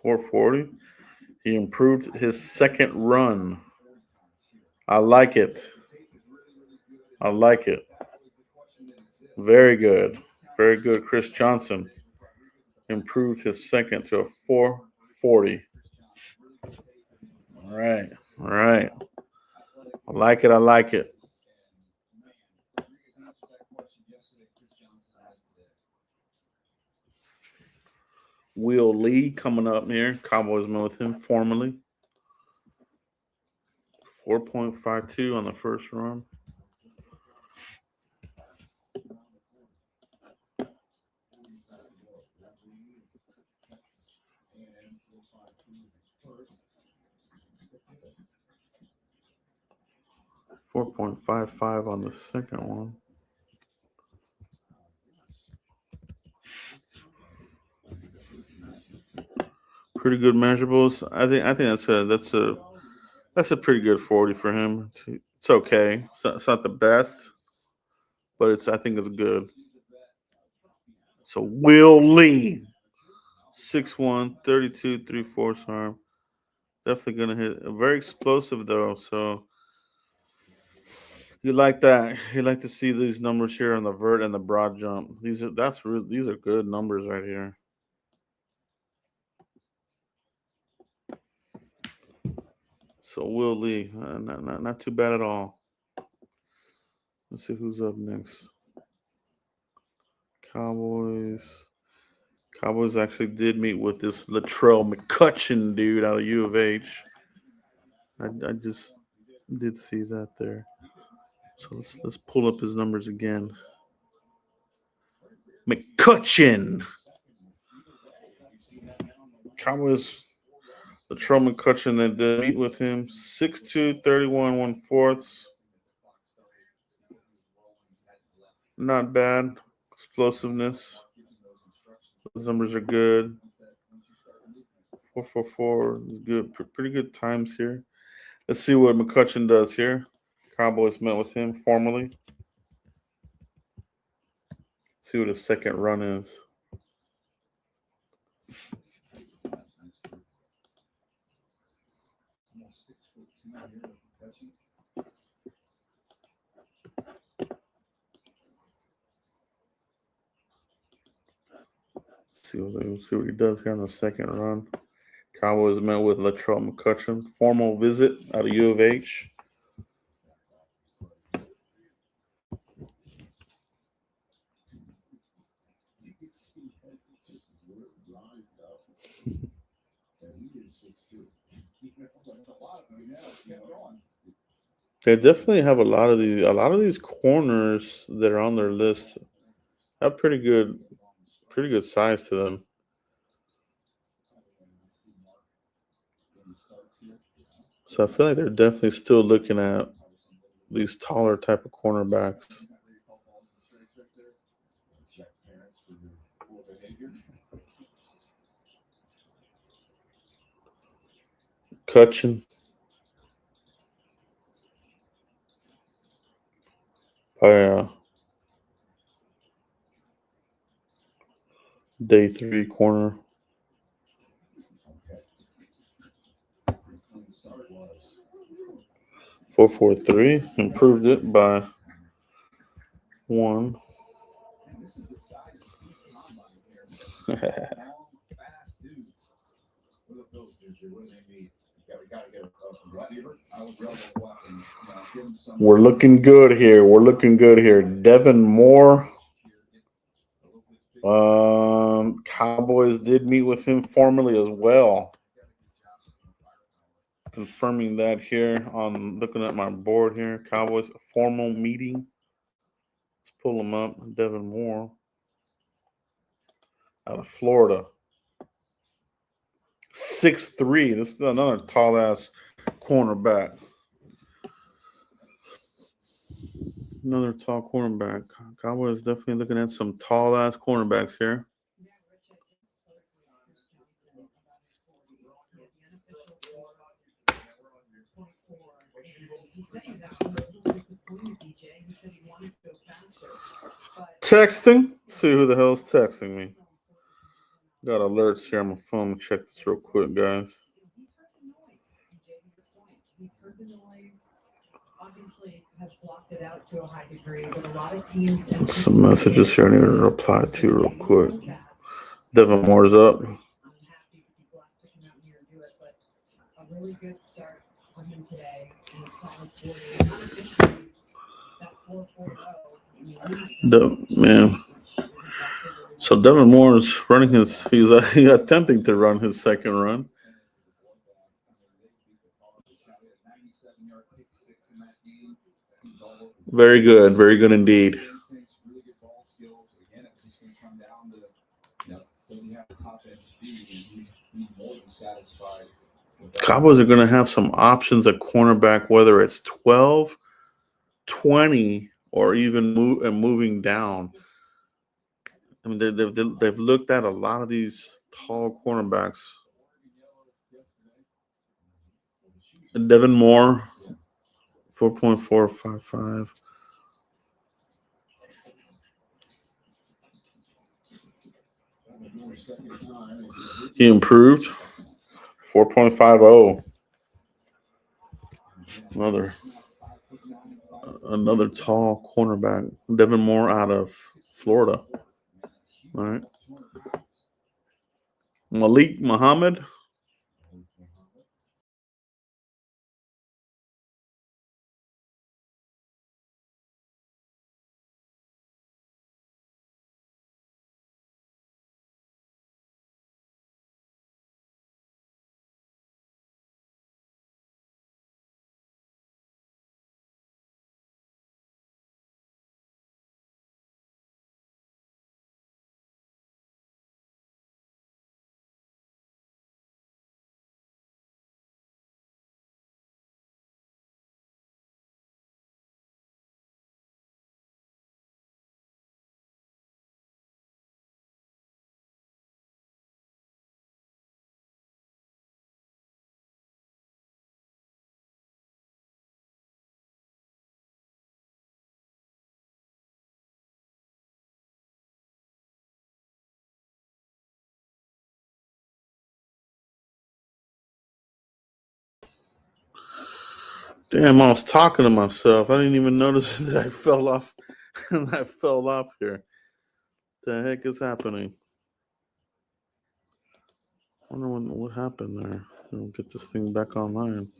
.440. He improved his second run. I like it. I like it. Very good. Very good. Chris Johnson improved his second to a 440. All right. All right. I like it. I like it. Will Lee coming up here. Cowboys met with him formally. 4.52 on the first run. .55 on the second one. Pretty good measurables. I think that's a pretty good 40 for him. It's okay. It's not the best, but I think it's good. So Will Lee, 6'1", 32, 3/4 arm. Definitely gonna hit. Very explosive though. So you like that. You like to see these numbers here on the vert and the broad jump. These are good numbers right here. So Will Lee, not too bad at all. Let's see who's up next. Cowboys. Cowboys actually did meet with this Latrell McCutcheon dude out of U of H. I just did see that there. So let's pull up his numbers again. McCutcheon. Cowboys, Latrell McCutcheon, that did meet with him. 6'2", 31, 1/4. Not bad. Explosiveness. Those numbers are good. 4.44 is good. Pretty good times here. Let's see what McCutcheon does here. Cowboys met with him formally. See what his second run is. see what he does here in the second run. Cowboys met with Latrell McCutcheon. Formal visit out of U of H. They definitely have a lot of these corners that are on their list have pretty good size to them. So I feel like they're definitely still looking at these taller type of cornerbacks. Cutchin. Oh yeah. Day 3 corner. 4.43. Improved it by 1. We're looking good here. Devin Moore. Cowboys did meet with him formally as well. Confirming that here on looking at my board here. Cowboys formal meeting. Let's pull him up. Devin Moore out of Florida. 6'3". This is another tall ass cornerback. Another tall cornerback. Cowboys definitely looking at some tall ass cornerbacks here. Texting. See who the hell's texting me. Got alerts here on my phone. Check this real quick, guys. Some messages here I need to reply to real quick. Devin Moore's up. Man. So Devin Moore is running he's attempting to run his second run. Very good indeed. Cowboys are going to have some options at cornerback, whether it's 12, 20, or even moving down. I mean, they've looked at a lot of these tall cornerbacks. Devin Moore, 4.455. He improved. 4.50. Another tall cornerback. Devin Moore out of Florida. All right. Malik Muhammad. Damn, I was talking to myself. I didn't even notice that I fell off. I fell off here. What the heck is happening? wonder what happened there. We'll get this thing back online.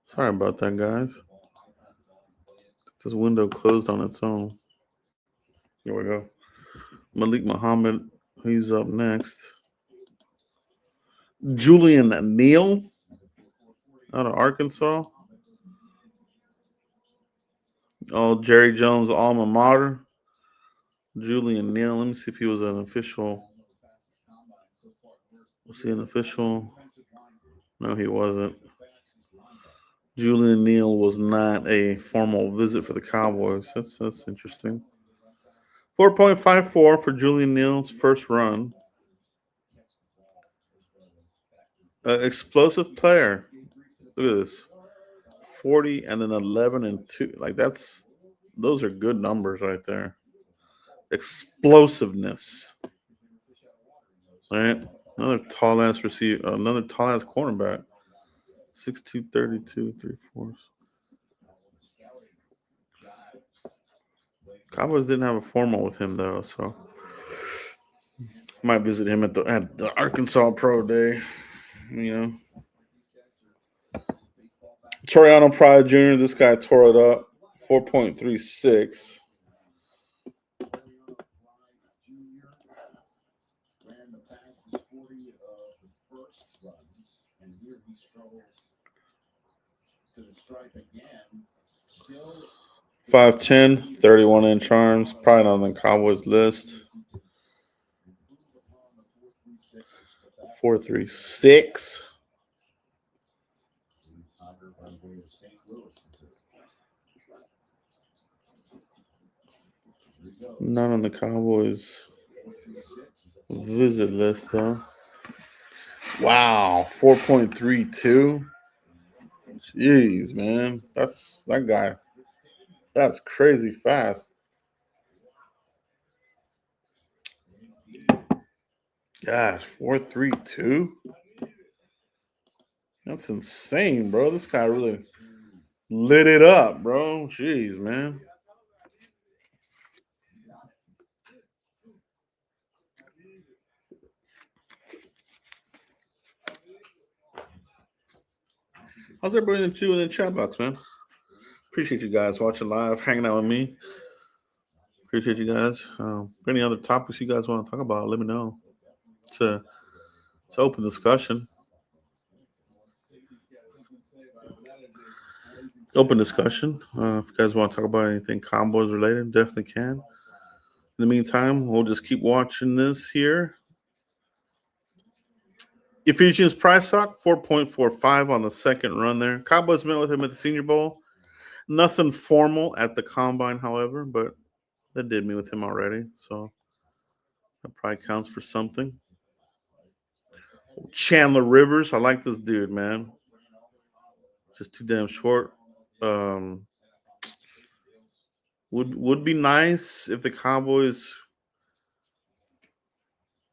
Sorry about that, guys. This window closed on its own. Here we go. Malik Muhammad, he's up next. Julian Neal out of Arkansas. Oh, Jerry Jones' alma mater. Julian Neal. Let me see if he was an official. Was he an official? No, he wasn't. Julian Neal was not a formal visit for the Cowboys. That's interesting. 4.54 for Julian Neal's first run. Explosive player. Look at this. 40 and then 11 and 2. Like those are good numbers right there. Explosiveness. All right. Another tall ass receiver, another tall ass cornerback. 6'2", 32, 3/4. Cowboys didn't have a formal with him though, so might visit him at the Arkansas Pro Day. You know. Toriano Pryor Jr., this guy tore it up. 4.36. Still 5'10", 31-inch arms. Probably not on the Cowboys list. 4.36. Not on the Cowboys visit list though. Wow, 4.32. Jeez, man, that guy. That's crazy fast. Gosh, 4.32. That's insane, bro. This guy really lit it up, bro. Jeez, man. How's everybody in the chat box, man? Appreciate you guys watching live, hanging out with me. Appreciate you guys. Any other topics you guys want to talk about, let me know. It's an open discussion. Open discussion. If you guys want to talk about anything Cowboys related, definitely can. In the meantime, we'll just keep watching this here. Ephesians Price Talk, 4.45 on the second run there. Cowboys met with him at the Senior Bowl. Nothing formal at the Combine, however, but they did meet with him already, so that probably counts for something. Chandler Rivers, I like this dude, man. Just too damn short. Would be nice if the Cowboys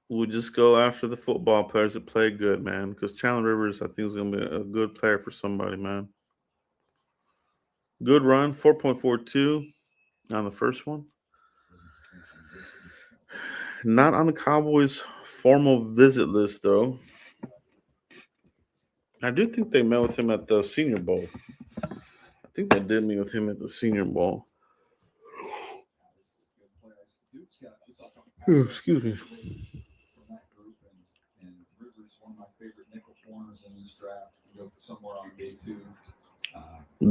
would just go after the football players that play good, man. Because Chandler Rivers, I think, is going to be a good player for somebody, man. Good run, 4.42 on the first one. Not on the Cowboys' formal visit list, though. I do think they met with him at the Senior Bowl. I think they did meet with him at the Senior Bowl. Oh, excuse me.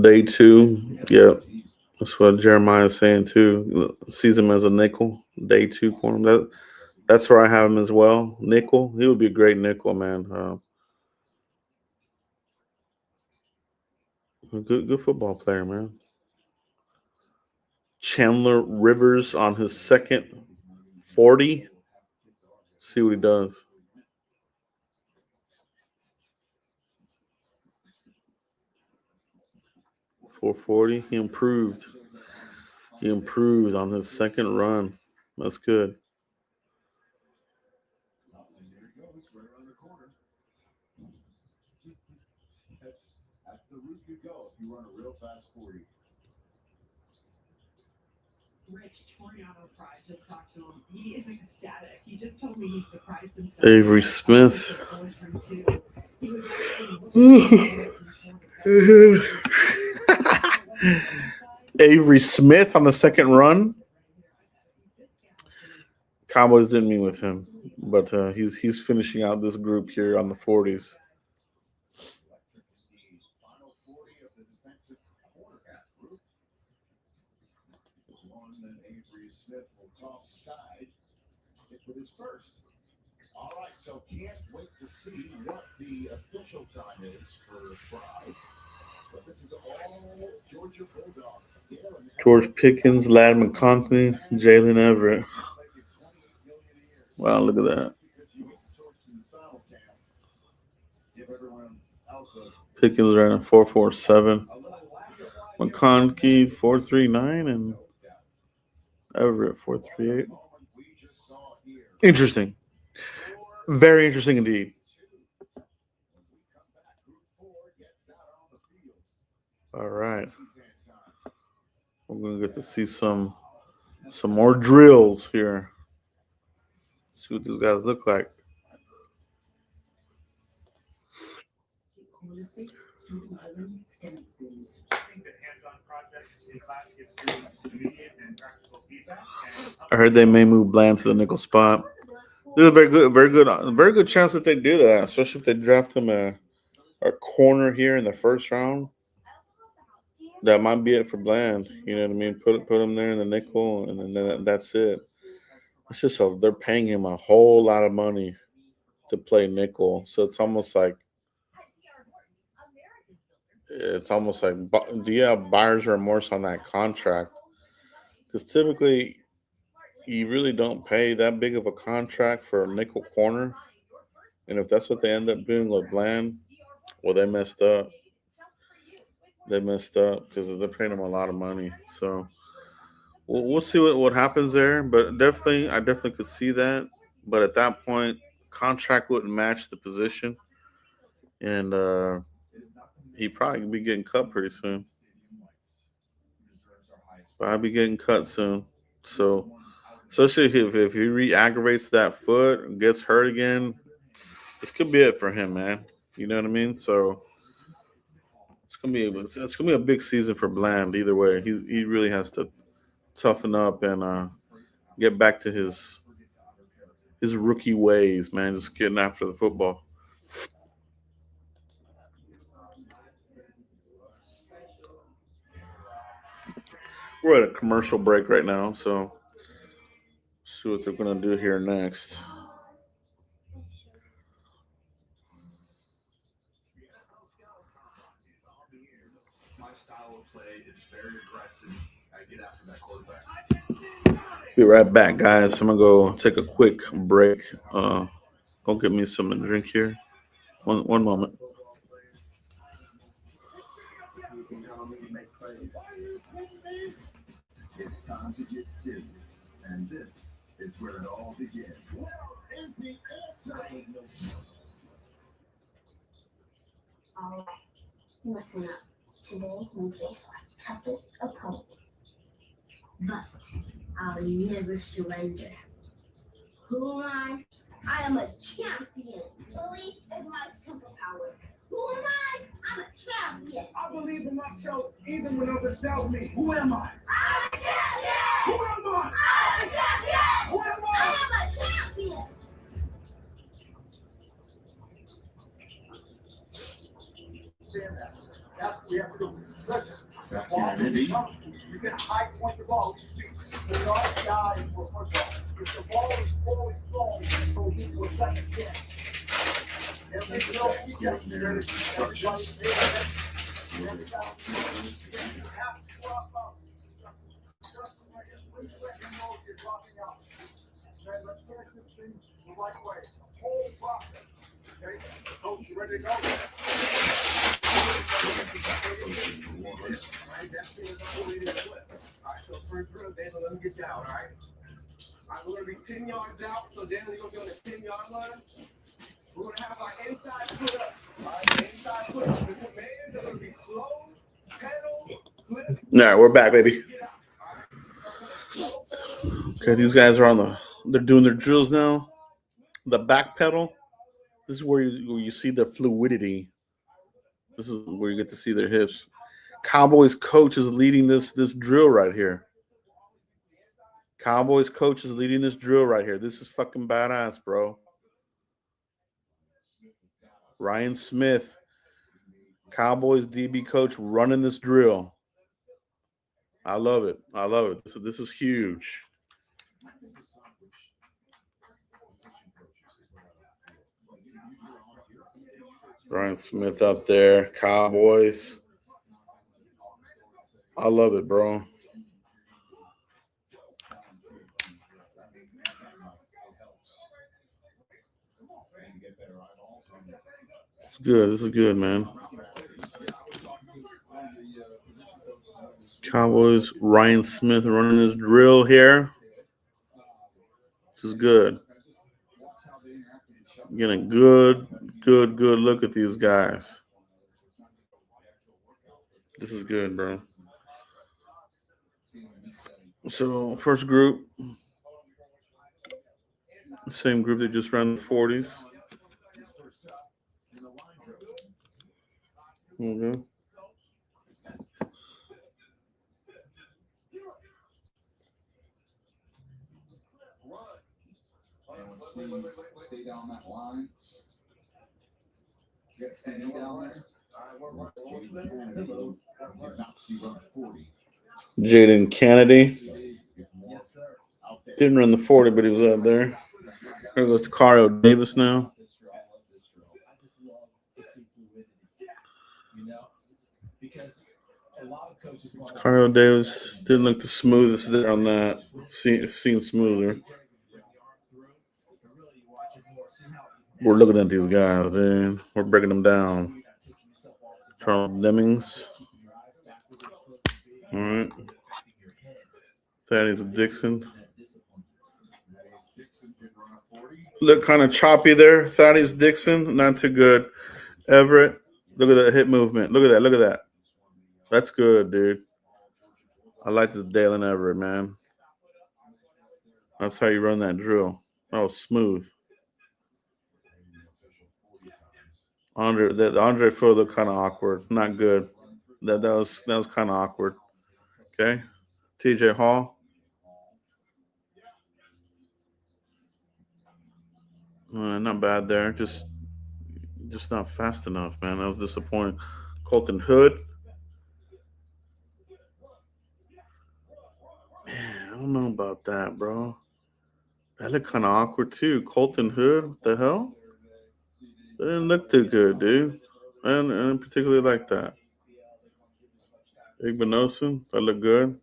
Day two, yeah. That's what Jeremiah is saying too. Sees him as a nickel, day two corner. That's where I have him as well. Nickel. He would be a great nickel, man. A good football player, man. Chandler Rivers on his second 40. See what he does. .440. He improved. He improved on his second run. That's good. Avery Smith. Avery Smith on the second run. Cowboys didn't mean with him, but he's finishing out this group here on the 40s. All right, so can't wait to see what the official time is for Friday. But this is all Georgia Bulldogs. George Pickens, Ladd McConkey, Jalen Everett. Wow, look at that. Pickens ran a 4.47. McConkey 4.39 and Everett 4.38. Interesting. Very interesting indeed. All right. We're going to get to see some more drills here. See what these guys look like. I heard they may move Bland to the nickel spot. There's a very good chance that they do that, especially if they draft him a corner here in the first round. That might be it for Bland. You know what I mean? Put him there in the nickel, and then that's it. It's just they're paying him a whole lot of money to play nickel, so it's almost like do you have buyer's remorse on that contract? Because typically, you really don't pay that big of a contract for a nickel corner, and if that's what they end up doing with Bland, well, they messed up. They messed up because they're paying him a lot of money. So we'll see what happens there. But I definitely could see that. But at that point, contract wouldn't match the position, and he'd probably be getting cut pretty soon. Probably be getting cut soon. So especially if he re-aggravates that foot and gets hurt again, this could be it for him, man. You know what I mean? So it's gonna be a big season for Bland. Either way, he really has to toughen up and get back to his rookie ways, man. Just getting after the football. We're at a commercial break right now, so see what they're gonna do here next. Be right back, guys. I'm gonna go take a quick break. Go get me something to drink here. One moment. It's time to get serious, and this is where it all begins. What is the answer? All right, listen up. Today we face our toughest opponent, but I'll never surrender. Who am I? I am a champion. Belief is my superpower. Who am I? I'm a champion. I believe in myself even when others doubt me. Who am I? I'm a champion. Who am I? I'm a champion. Who am I I? am a champion. That's what we have to do. Listen, you can high point the ball. We're not guys for football. If the ball is always thrown, so he will second chance. Every no let's finish this thing the right way. Whole process. Okay? Coach, you ready to go? Alright, so first drill, Daniel, let me get down, alright? Alright, we're gonna be 10 yards out, so Daniel, you're gonna be on the 10-yard line. We're gonna have our inside put up. Alright, inside put up. The commands are gonna be slow, pedal, flip. All right, we're back, baby. Get out. Alright? Okay, these guys are they're doing their drills now. The back pedal, this is where you see the fluidity. This is where you get to see their hips. Cowboys coach is leading this drill right here. Cowboys coach is leading this drill right here. This is fucking badass, bro. Ryan Smith, Cowboys DB coach, running this drill. I love it. I love it. This is huge. Ryan Smith up there, Cowboys. I love it, bro. It's good. This is good, man. Cowboys, Ryan Smith running his drill here. This is good. Getting a good look at these guys. This is good, bro. So, first group, same group that just ran the 40s. Okay. Stay down that line. Get Sandy down there. Jaden Kennedy. Didn't run the 40, but he was out there. There goes Cario Davis now. Cario Davis didn't look the smoothest there on that. Seemed smoother. We're looking at these guys, man. We're breaking them down. Charles Demings. All right. Thaddeus Dixon. Look kind of choppy there. Thaddeus Dixon, not too good. Everett, look at that hip movement. Look at that. Look at that. That's good, dude. I like this Dalen Everett, man. That's how you run that drill. That was smooth. Andre Phil looked kind of awkward. Not good. That was kind of awkward. Okay. TJ Hall. Not bad there. Just not fast enough, man. That was disappointing. Colton Hood. Man, I don't know about that, bro. That looked kind of awkward too. Colton Hood. What the hell? That didn't look too good, dude. And particularly like that. Igbenosun, that looked good.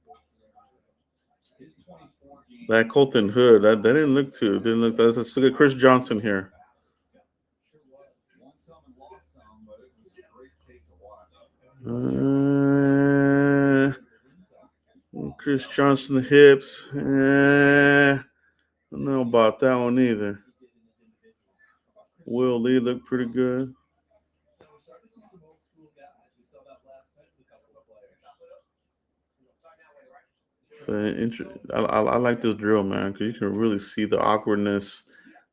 That Colton Hood, that didn't look too. Let's look at Chris Johnson here. Chris Johnson, the hips. I don't know about that one either. Will Lee looked pretty good. So I like this drill, man, because you can really see the awkwardness,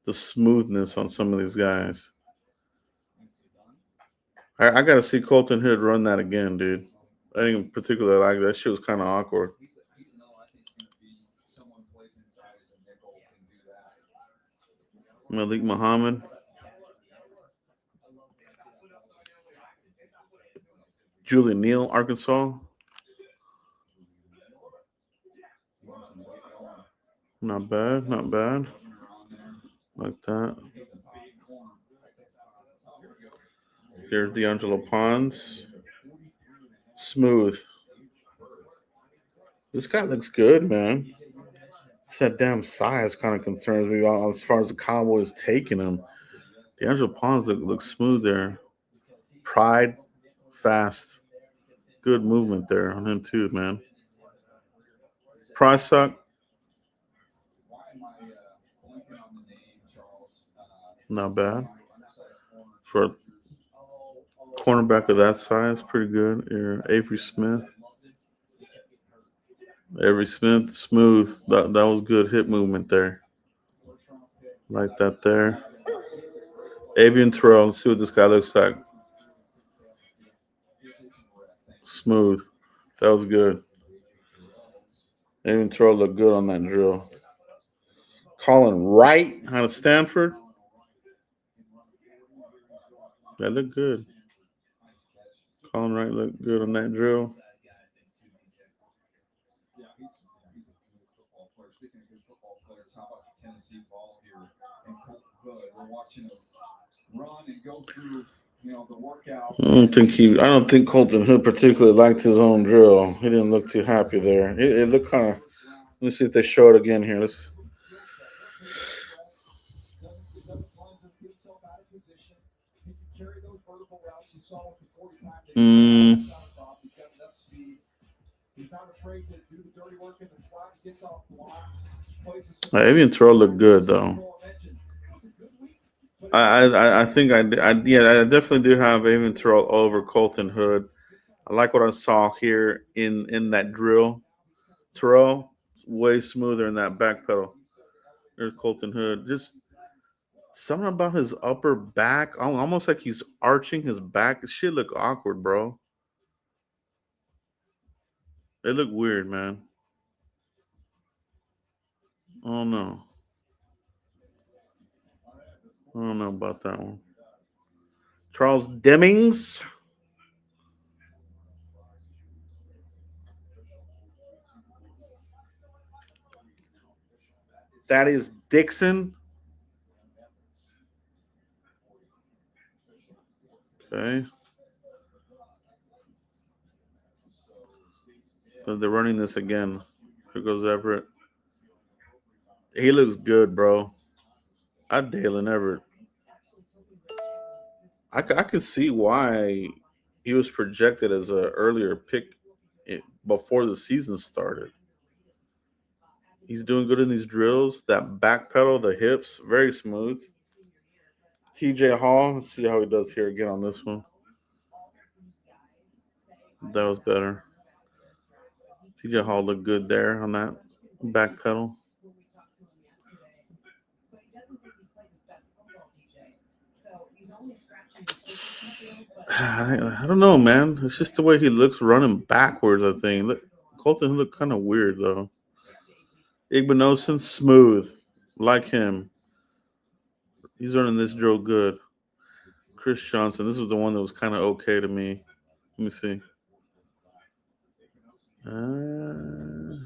the smoothness on some of these guys. I got to see Colton Hood run that again, dude. I didn't particularly like that. Shit was kind of awkward. Malik Muhammad. Julian Neal, Arkansas. Not bad, not bad. Like that. Here's D'Angelo Pons. Smooth. This guy looks good, man. It's that damn size kind of concerns me as far as the Cowboys taking him. D'Angelo Pons looks smooth there. Pride, fast. Good movement there on him too, man. Price suck. Not bad. For a cornerback of that size, pretty good. Here, Avery Smith. Avery Smith, smooth. That was good hip movement there. Like that there. Avian Terrell. Let's see what this guy looks like. Smooth. That was good. Avian Terrell looked good on that drill. Colin Wright out of Stanford. That looked good. Colin Wright looked good on that drill. I don't think Colton Hood particularly liked his own drill. He didn't look too happy there. It looked kind of. Let me see if they show it again here. Let's. Mm, Avian Throw looked good though. I think I definitely do have Avian Throw over Colton Hood. I like what I saw here in that drill. Terrell way smoother in that back pedal. There's Colton Hood. Just something about his upper back, almost like he's arching his back. Shit look awkward, bro. They look weird, man. Oh no. I don't know about that one. Charles Demings. Thaddeus Dixon. Okay. So they're running this again. Here goes Everett. He looks good, bro. Dalen Everett. I can see why he was projected as an earlier pick before the season started. He's doing good in these drills. That back pedal, the hips, very smooth. TJ Hall, let's see how he does here again on this one. That was better. TJ Hall looked good there on that back pedal. I don't know, man. It's just the way he looks running backwards, I think. Colton looked kind of weird, though. Igbenosin, smooth. Like him. He's running this drill good. Chris Johnson, this was the one that was kind of okay to me. Let me see.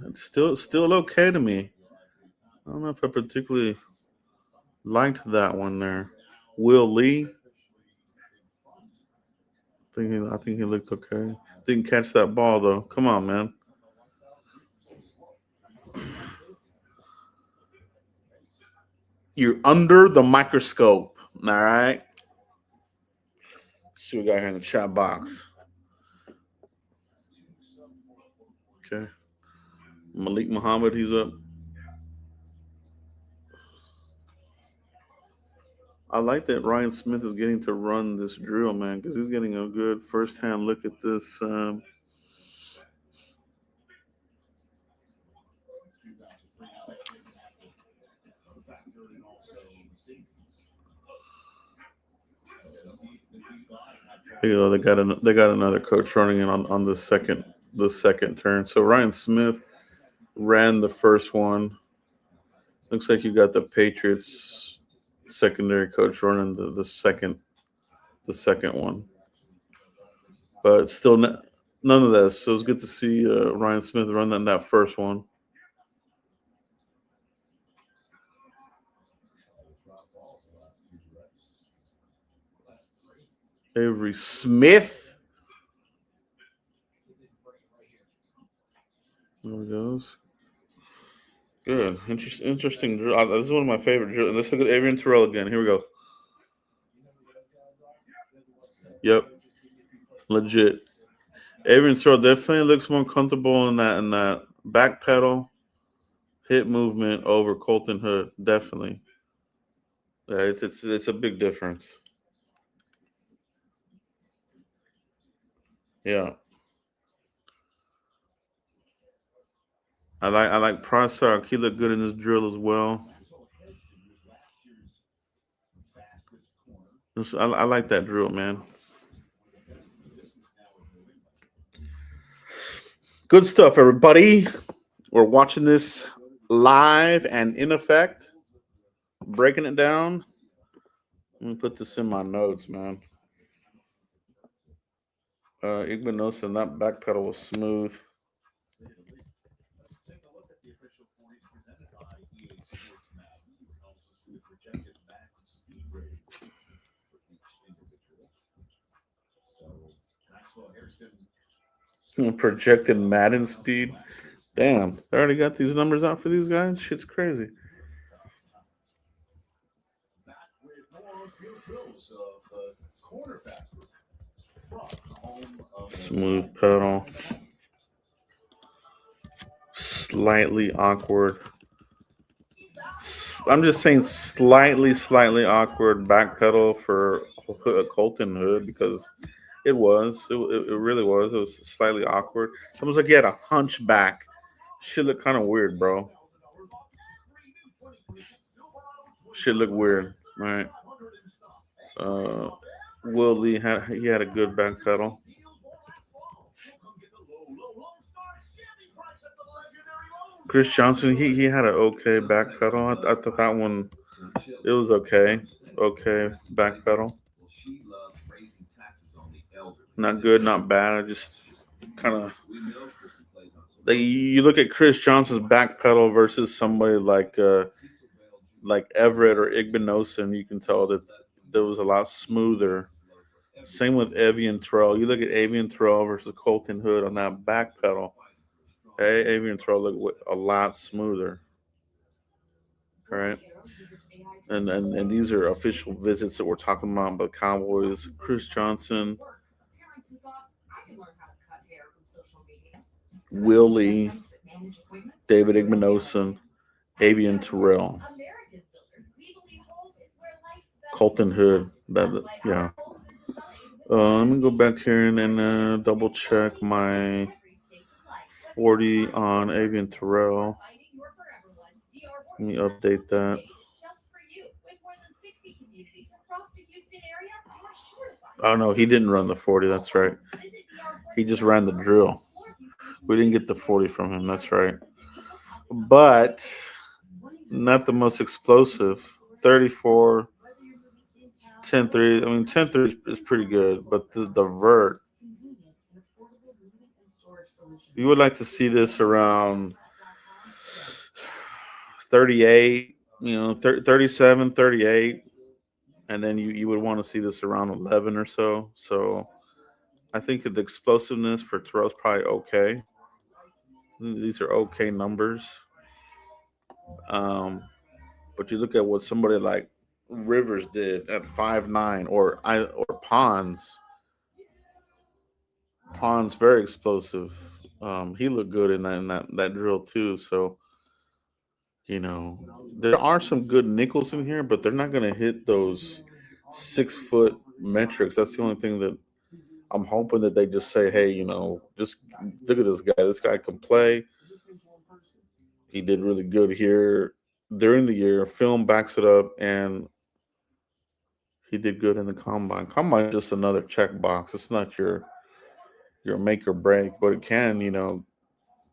It's still okay to me. I don't know if I particularly liked that one there. Will Lee. I think he looked okay. Didn't catch that ball though. Come on, man. You're under the microscope. All right. Let's see what we got here in the chat box. Okay. Malik Muhammad, he's up. I like that Ryan Smith is getting to run this drill, man, because he's getting a good first-hand look at this. They got another coach running in on the second turn. So Ryan Smith ran the first one. Looks like you got the Patriots secondary coach running the second one, but still none of that. So it's good to see Ryan Smith run that first one. Avery Smith. There it goes. Good. Interesting drill. This is one of my favorite drills. Let's look at Adrian Terrell again. Here we go. Yep. Legit. Adrian Terrell definitely looks more comfortable in that back pedal hip movement over Colton Hood. Definitely. Yeah, it's a big difference. Yeah. I like Prosoc. He looked good in this drill as well. I like that drill, man. Good stuff, everybody. We're watching this live and in effect, breaking it down. Let me put this in my notes, man. Igbenogson, that back pedal was smooth. Projected Madden speed. Damn, they already got these numbers out for these guys. Shit's crazy. Smooth pedal. Slightly awkward. I'm just saying slightly awkward back pedal for Colton Hood because it really was. It was slightly awkward. It was like he had a hunchback. Shit looked kind of weird, bro. Shit looked weird, right? Uh, Will Lee had a good back pedal. Chris Johnson he had an okay back pedal. I thought that one it was okay. Okay back pedal. Not good, not bad. I just kind of you look at Chris Johnson's back pedal versus somebody like Everett or Igbenogson, you can tell that there was a lot smoother. Same with Avian Terrell. You look at Avian Terrell versus Colton Hood on that back pedal. Hey, Avian Terrell looked a lot smoother. Right? And these are official visits that we're talking about by the Cowboys. Chris Johnson, Willie, David Igbenogson, Avian Terrell, Colton Hood. Yeah. Let me go back here and double check my 40 on Avian Terrell. Let me update that. Oh no, he didn't run the 40. That's right. He just ran the drill. We didn't get the 40 from him. That's right. But not the most explosive. 34, 10-3. I mean, 10-3 is pretty good, but the vert, you would like to see this around 38, 37, 38. And then you would want to see this around 11 or so. So I think the explosiveness for Terrell's probably okay. These are okay numbers. Um, but you look at what somebody like Rivers did at 5'9", or Pons. Pons very explosive. He looked good in that drill too. So there are some good nickels in here, but they're not going to hit those 6 foot metrics. That's the only thing that I'm hoping that they just say, hey, just look at this guy. This guy can play. He did really good here during the year. Film backs it up, and he did good in the combine. Combine is just another check box. It's not your make or break, but it can,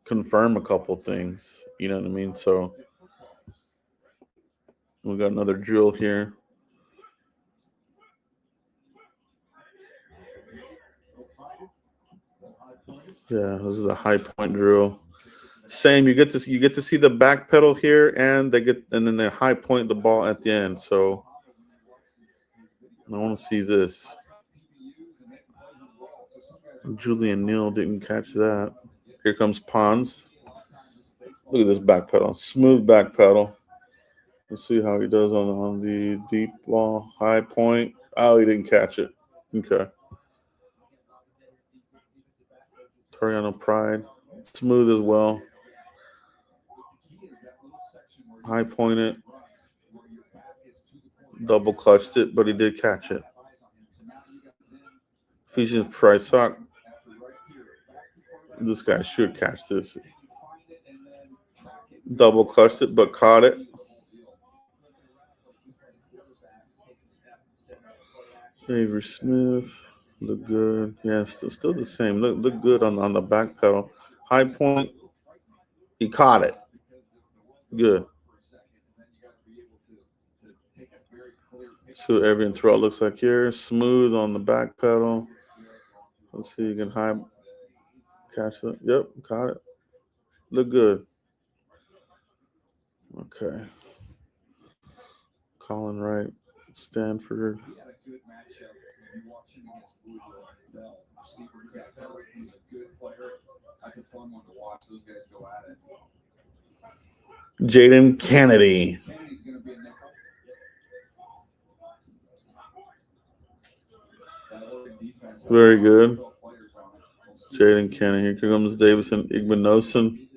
confirm a couple things. You know what I mean? So we got another drill here. Yeah, this is a high point drill. Same, you get to see the back pedal here, and then they high point the ball at the end. So I want to see this. Julian Neal didn't catch that. Here comes Pons. Look at this back pedal, smooth back pedal. Let's see how he does on the deep ball, high point. Oh, he didn't catch it. Okay. Toriano Pride, smooth as well. High pointed, double clutched it, but he did catch it. Ephesians Price Sock. This guy should catch this. Double clutched it, but caught it. Avery Smith. Look good. Yeah, still the same. Look good on the back pedal. High point. He caught it. Good. See what every throw looks like here. Smooth on the back pedal. Let's see, you can high catch it. Yep, caught it. Look good. Okay. Colin Wright, Stanford. Jaden Kennedy. Very good. Jaden Kennedy. Here comes Davison Igbinosun.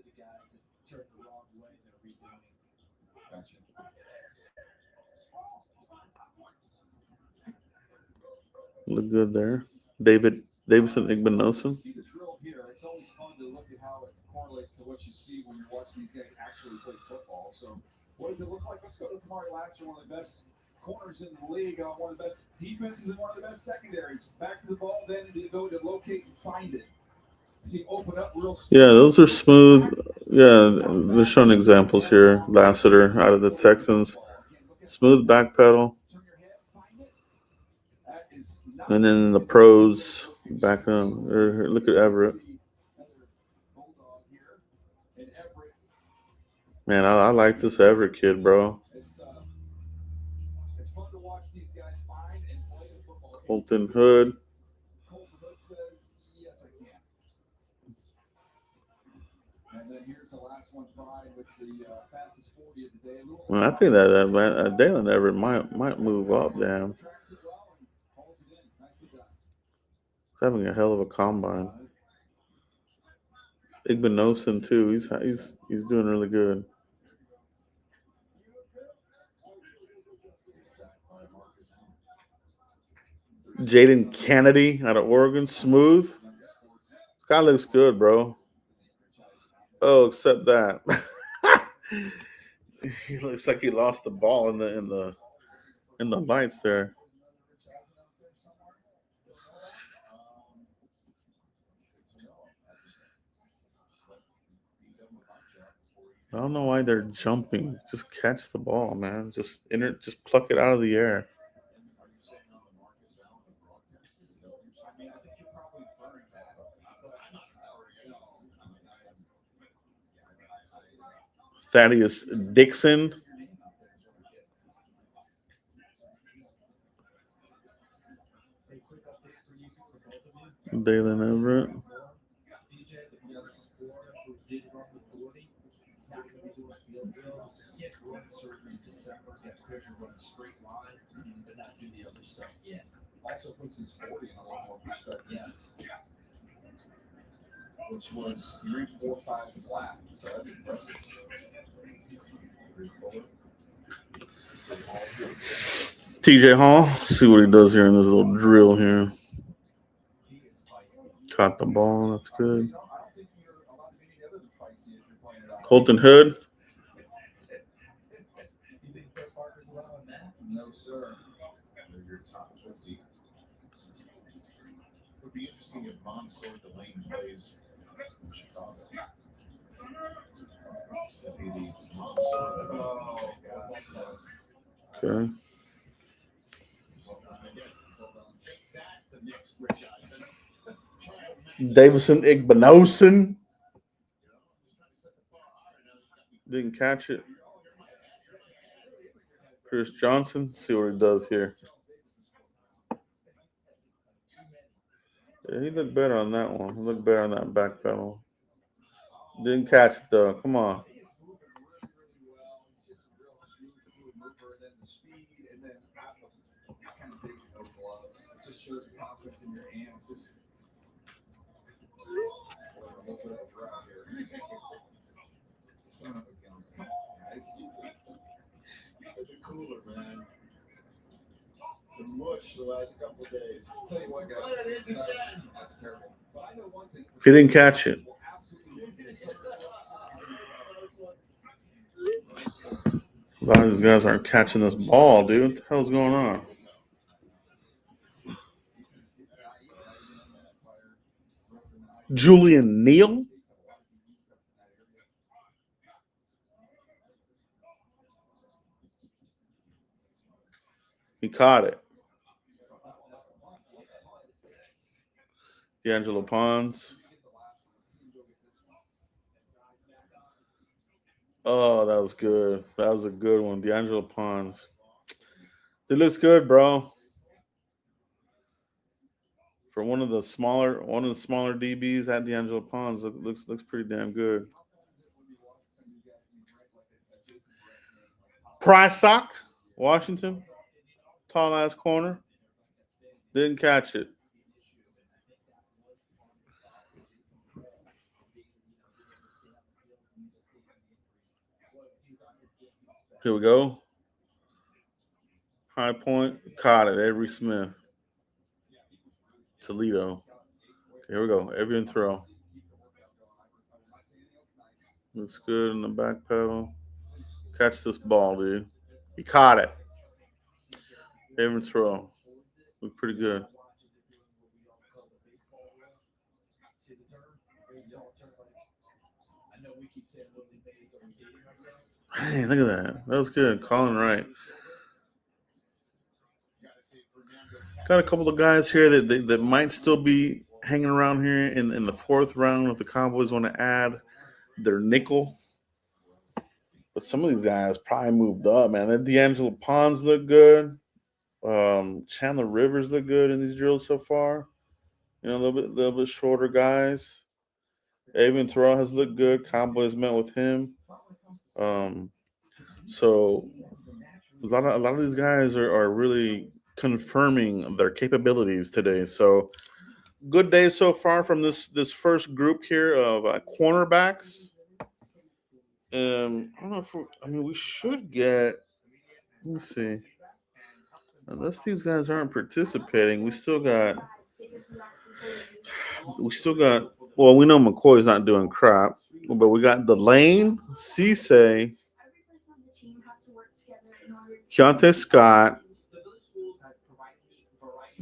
Look good there. Davison Igbinosun. It's always fun to look at how it correlates to what you see when you're watching these guys actually play football. So, what does it look like? Let's go to Kamari Lassiter, one of the best corners in the league, one of the best defenses, and one of the best secondaries. Back to the ball, then the ability to locate and find it. See, open up real. Yeah, those are smooth. Yeah, they're showing examples here. Lassiter out of the Texans. Smooth back pedal. And then the pros back on. Look at Everett. Man, I like this Everett kid, bro. Colton Hood. Well, I think that Dalen Everett might move up. Damn, he's having a hell of a combine. Igbinosun too. He's doing really good. Jaden Kennedy out of Oregon, smooth. This guy looks good, bro. Oh, except that he looks like he lost the ball in the lights there. I don't know why they're jumping. Just catch the ball, man. Just pluck it out of the air. Thaddeus Dixon. Dalen Everett. Also puts his 40 in a lot more perspective. Yes. Which was 3, 4, 5 flat. So that's impressive. TJ Hall. See what he does here in this little drill here. Caught the ball. That's good. Colton Hood. No, sir. Your top 50. It would be interesting if Monsoor Delane plays in Chicago. Okay. Davison Igbinosun. Didn't catch it. Chris Johnson. See what he does here. Yeah, he looked better on that one. He looked better on that back pedal. Didn't catch it though. Come on. Cooler, man. The mush the last couple of days. Tell you what, guys, that's terrible. But I know one thing. He didn't catch it. lot of these guys aren't catching this ball, dude. What the hell's going on? Julian Neal? He caught it. D'Angelo Pons. Oh, that was good. That was a good one. D'Angelo Pons. It looks good, bro. For one of the smaller DBs at D'Angelo Pons, looks pretty damn good. Prysock, Washington, tall ass corner, didn't catch it. Here we go. High point, caught it. Avery Smith, Toledo. Here we go. Evian throw. Looks good in the back pedal. Catch this ball, dude. He caught it. Evian throw. Look pretty good. Hey, look at that. That was good. Colin Wright. Got a couple of guys here that might still be hanging around here in the fourth round if the Cowboys want to add their nickel. But some of these guys probably moved up, man. That D'Angelo Pons look good. Chandler Rivers look good in these drills so far. You know, a little bit shorter guys. Avian Terrell has looked good. Cowboys met with him. So a lot of these guys are really confirming their capabilities today. So good day so far from this first group here of cornerbacks. I don't know if we should get. Let me see. Unless these guys aren't participating, we still got. Well, we know McCoy's not doing crap, but we got Delane, Cisse, Keontae Scott.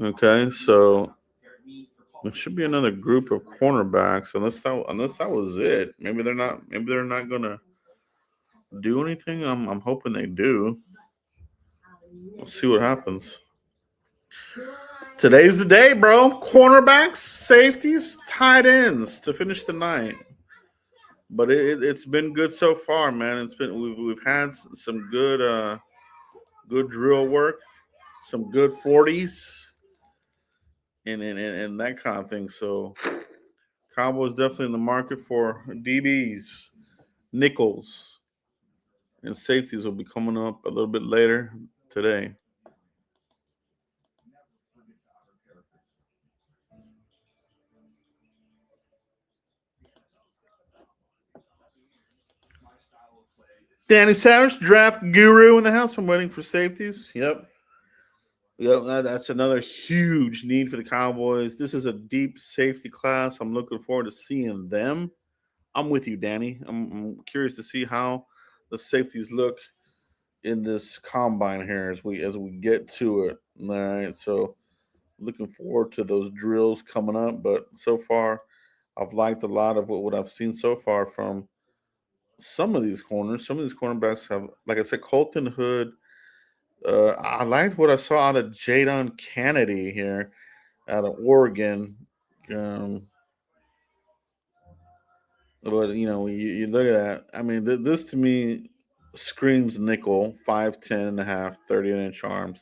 Okay, so there should be another group of cornerbacks, unless that was it. Maybe they're not gonna do anything. I'm hoping they do. We'll see what happens. Today's the day, bro. Cornerbacks, safeties, tight ends to finish the night. But it's been good so far, man. We've had some good drill work, some good 40s, and that kind of thing. So Cowboys definitely in the market for DBs, nickels, and safeties will be coming up a little bit later today. Danny Savage, draft guru in the house. I'm waiting for safeties. Yep, that's another huge need for the Cowboys. This is a deep safety class. I'm looking forward to seeing them. I'm with you, Danny. I'm curious to see how the safeties look in this combine here as we get to it. All right, so looking forward to those drills coming up. But so far, I've liked a lot of what I've seen so far from some of these corners. Some of these cornerbacks have, like I said, Colton Hood. I liked what I saw out of Jadon Kennedy here out of Oregon. But you look at that. I mean, this to me screams nickel, 5'10 and a half, 30-inch arms.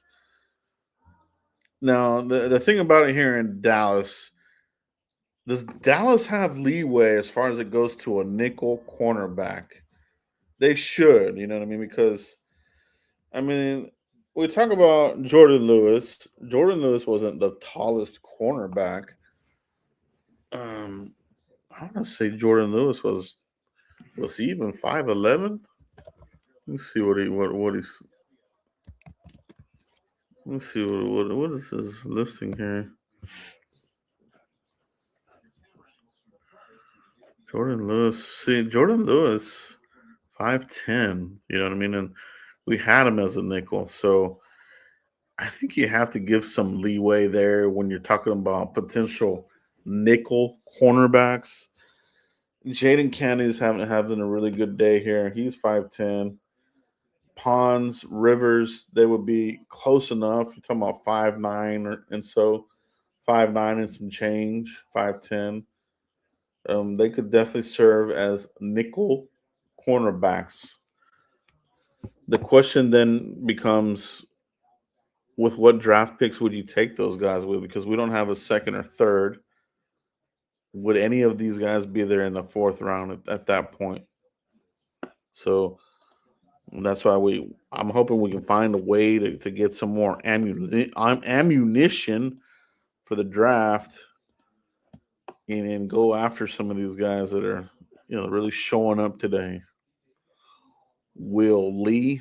Now, the thing about it here in Dallas, does Dallas have leeway as far as it goes to a nickel cornerback? They should, you know what I mean? Because, I mean, we talk about Jordan Lewis. Jordan Lewis wasn't the tallest cornerback. I want to say Jordan Lewis was he even 5'11"? Let me see what he's. Let me see what is his listing here. Jordan Lewis. See, Jordan Lewis, 5'10". You know what I mean? And we had him as a nickel. So I think you have to give some leeway there when you're talking about potential nickel cornerbacks. Jaden Kennedy's having a really good day here. He's 5'10". Pons, Rivers, they would be close enough. You're talking about 5'9", and so 5'9" and some change, 5'10". They could definitely serve as nickel cornerbacks. The question then becomes, with what draft picks would you take those guys with? Because we don't have a second or third. Would any of these guys be there in the fourth round at that point? So that's why I'm hoping we can find a way to get some more ammunition for the draft and go after some of these guys that are, really showing up today. Will Lee.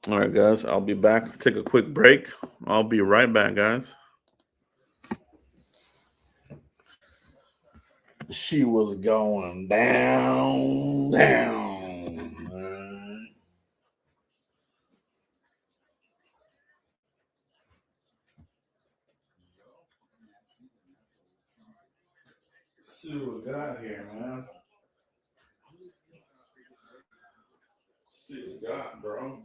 All right, guys, I'll be back. Take a quick break. I'll be right back, guys. She was going down. See what we got here, man. See what we got, bro.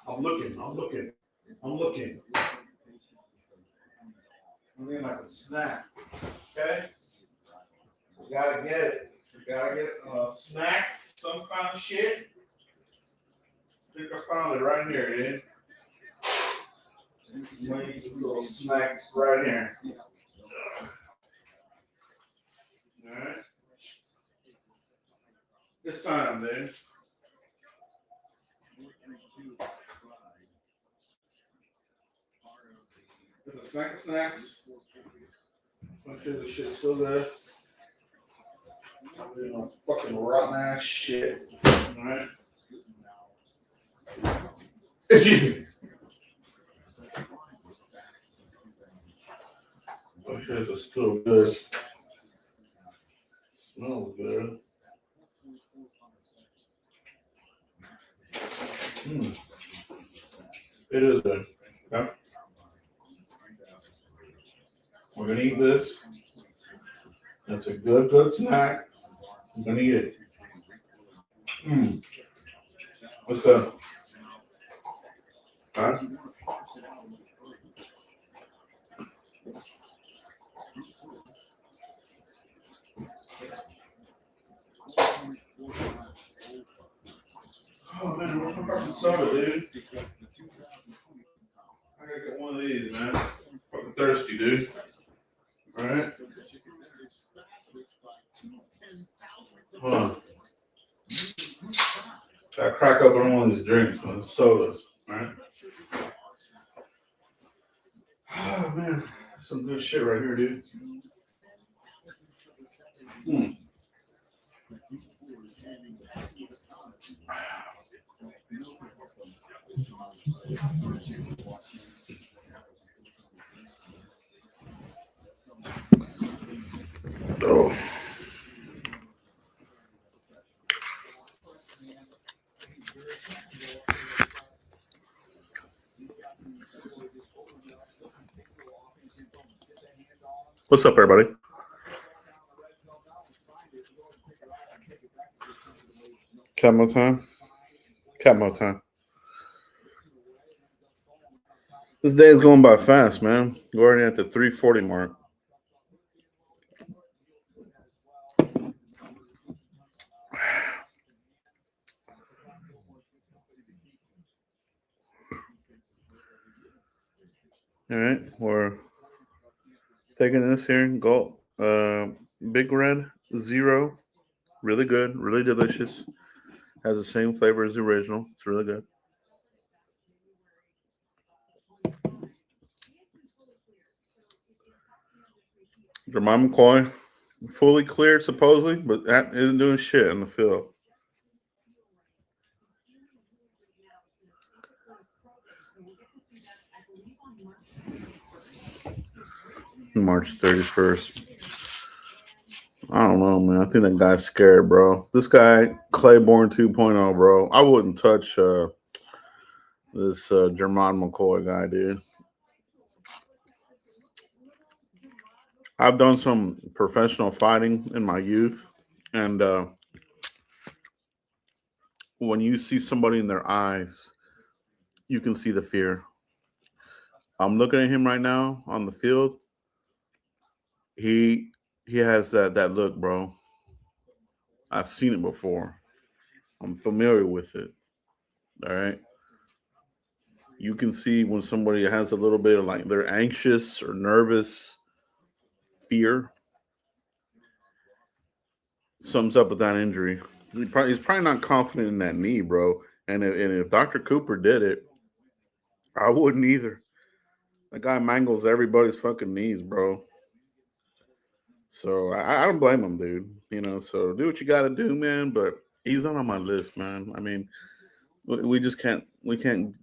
I'm looking. I mean, like a snack. Okay? You gotta get it. You gotta get a snack, some kind of shit. I think I found it right here, dude. You might eat this little snack right here. Alright. This time, dude. It's a snack of snacks. Make sure the shit's still good. Fucking rotten ass shit. Alright. Excuse me. Make sure it's still good. Smells good. It is good. Okay. We're gonna eat this. That's a good snack. I'm gonna eat it. What's that? Huh? Oh man, where's my fucking soda, dude? I gotta get one of these, man. I'm fucking thirsty, dude. Alright. Hold on. Gotta crack open one of these drinks, man. Sodas. Alright. Oh man, some good shit right here, dude. Oh. What's up, everybody? Camo time. This day is going by fast, man. We're already at the 3:40 mark. All right, we're taking this here. Go, Big Red Zero, really good, really delicious. Has the same flavor as the original. It's really good. Jermon McCoy, fully cleared supposedly, but that isn't doing shit in the field. March 31st. I don't know, man. I think that guy's scared, bro. This guy, Claiborne 2.0, bro. I wouldn't touch this Jermon McCoy guy, dude. I've done some professional fighting in my youth, and when you see somebody in their eyes, you can see the fear. I'm looking at him right now on the field. He he has that look, bro. I've seen it before. I'm familiar with it. All right. You can see when somebody has a little bit of like they're anxious or nervous, fear sums up with that injury. He's probably not confident in that knee, bro. And if Dr. Cooper did it, I wouldn't either. That guy mangles everybody's fucking knees, bro. So I don't blame him, dude. So do what you got to do, man. But he's not on my list, man. I mean, we just can't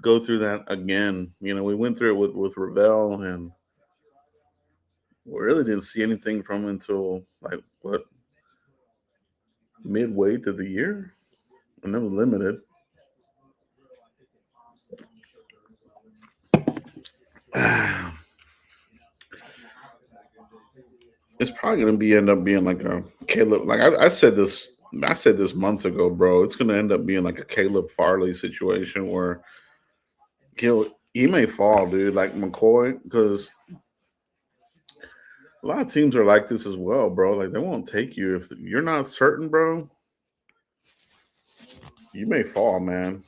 go through that again. We went through it with Ravel, and we really didn't see anything from him until like what midway through the year, and it was limited. It's probably gonna end up being like a Caleb. Like I said this. I said this months ago, bro. It's gonna end up being like a Caleb Farley situation where he may fall, dude, like McCoy, because a lot of teams are like this as well, bro. Like they won't take you if you're not certain, bro. You may fall, man.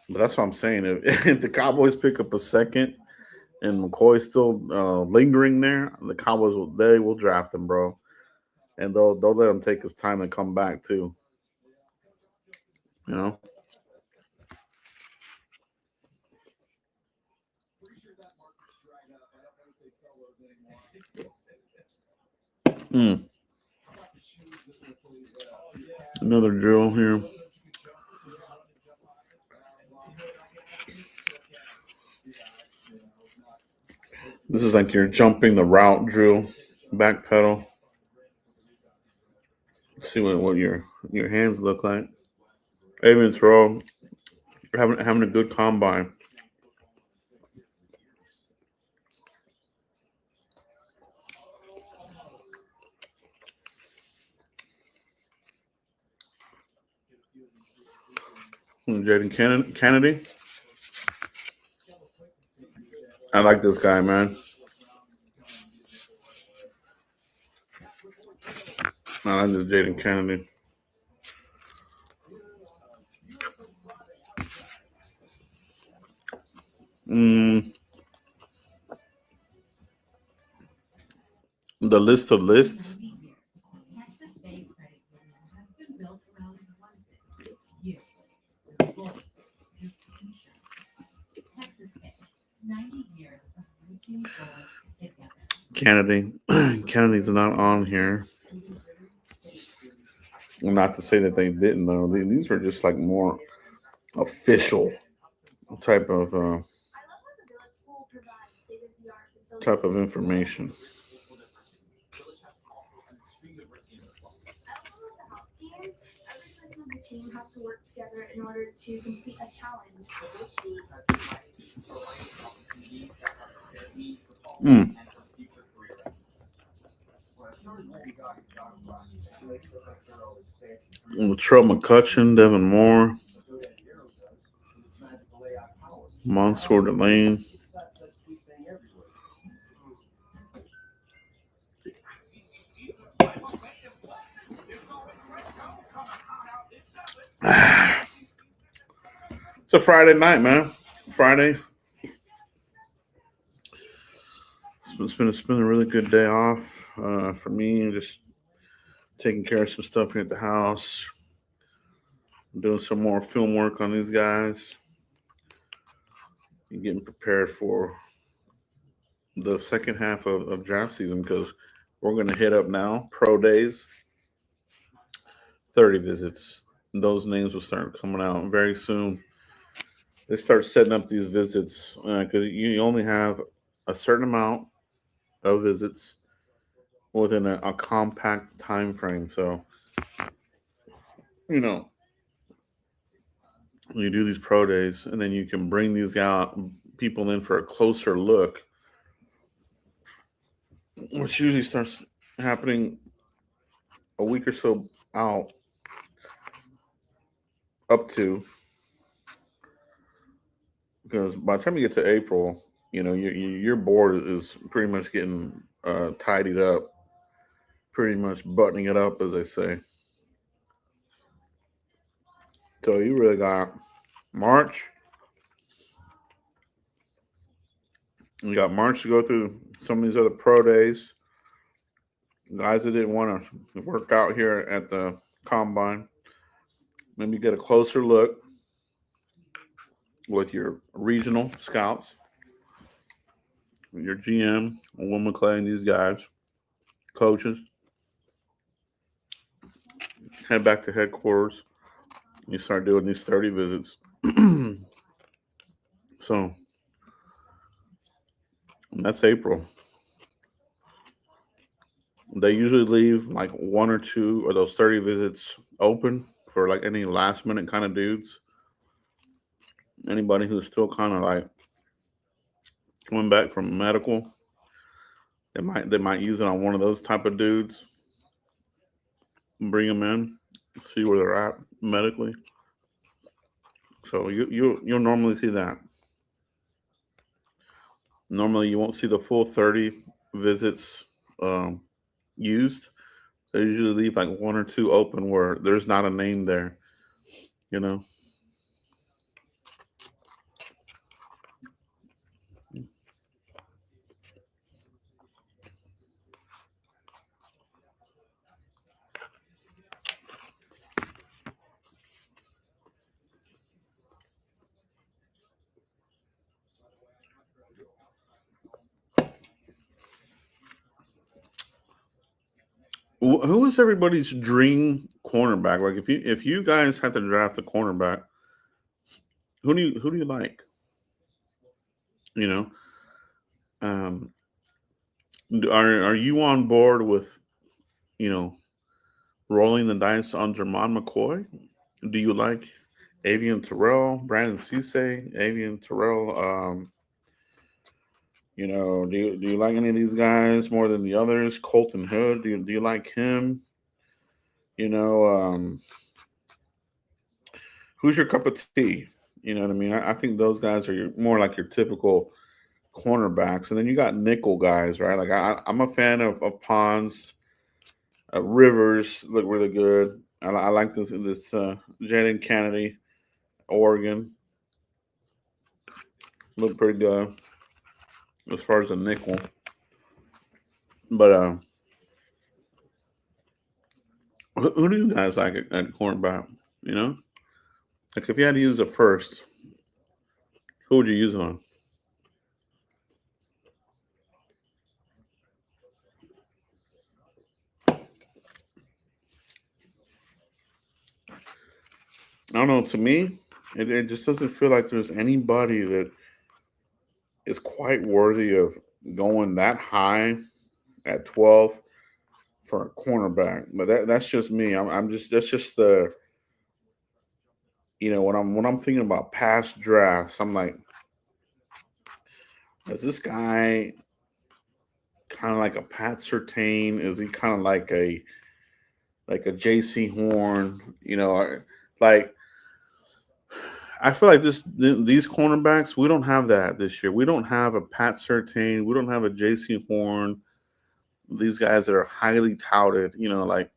But that's what I'm saying. If the Cowboys pick up a second and McCoy's still lingering there, the Cowboys will draft him, bro, and they'll let him take his time and come back too. You know. Mm. Another drill here. This is like you're jumping the route drill, back pedal. See what your hands look like. Even throw, having a good combine. Jaden Kennedy. I like this guy, man. I like this Jaden Kennedy. Mm, the list of lists. Kennedy. Kennedy's not on here. Well, not to say that they didn't, though. These were just like more official type of information. Mm. Latrell McCutcheon, Devin Moore, Mansour Delane. It's a Friday night, man. Friday. It's been a really good day off for me. Just taking care of some stuff here at the house. Doing some more film work on these guys. And getting prepared for the second half of draft season because we're going to hit up now pro days, 30 visits. Those names will start coming out very soon. They start setting up these visits because you only have a certain amount of visits within a compact time frame. So, you know, you do these pro days and then you can bring these out people in for a closer look, which usually starts happening a week or so out up to, because by the time you get to April, your board is pretty much getting tidied up, pretty much buttoning it up, as they say. So you really got March. You got March to go through some of these other pro days. Guys that didn't want to work out here at the combine, maybe get a closer look with your regional scouts, your GM, Will McClay, and these guys, coaches. Head back to headquarters. You start doing these 30 visits. So that's April. They usually leave like one or two of those 30 visits open for like any last minute kind of dudes. Anybody who's still kind of like coming back from medical, they might use it on one of those type of dudes. Bring them in, see where they're at medically. So you'll normally see that. Normally you won't see the full 30 visits um, used. They usually leave like one or two open where there's not a name there, you know. Who is everybody's dream cornerback? Like if you guys had to draft a cornerback, who do you like? You know, um, are you on board with you know rolling the dice on Jermon McCoy? Do you like Avian Terrell, Brandon Cisse, Avian Terrell? Do you like any of these guys more than the others? Colton Hood, do you like him? You know, who's your cup of tea? You know what I mean? I think those guys are more like your typical cornerbacks, and then you got nickel guys, right? Like I'm a fan of Pons. Rivers look really good. I like this Jaden Kennedy, Oregon, look pretty good as far as a nickel. But who do you guys like at cornerback? You know, like if you had to use a first, who would you use it on? I don't know. To me, it just doesn't feel like there's anybody that is quite worthy of going that high at 12 for a cornerback. But that's just me. I'm just that's just the when I'm thinking about past drafts, I'm like, is this guy kind of like a Pat Surtain? Is he kind of like a J.C. Horn? Like I feel like these cornerbacks, we don't have that this year. We don't have a Pat Surtain. We don't have a J.C. Horn. These guys that are highly touted, like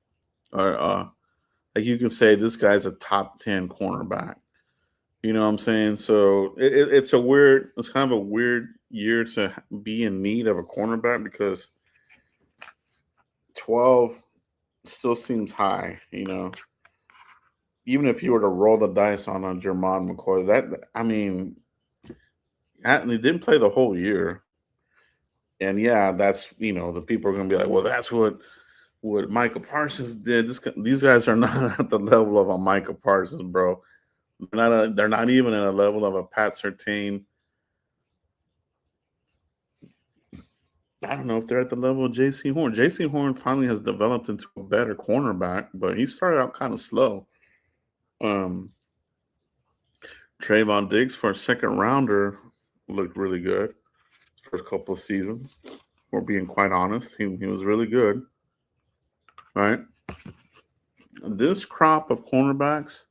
you can say this guy's a top 10 cornerback. You know what I'm saying? So it's kind of a weird year to be in need of a cornerback because 12 still seems high, Even if you were to roll the dice on a Jermon McCoy, that I mean, he didn't play the whole year. And yeah, that's the people are gonna be like, well, that's what Michael Parsons did. These guys are not at the level of a Michael Parsons, bro. They're not even at a level of a Pat Surtain. I don't know if they're at the level of J.C. Horn. J.C. Horn finally has developed into a better cornerback, but he started out kind of slow. Um, Trayvon Diggs for a second rounder looked really good first couple of seasons. For being quite honest, he was really good. Right. This crop of cornerbacks,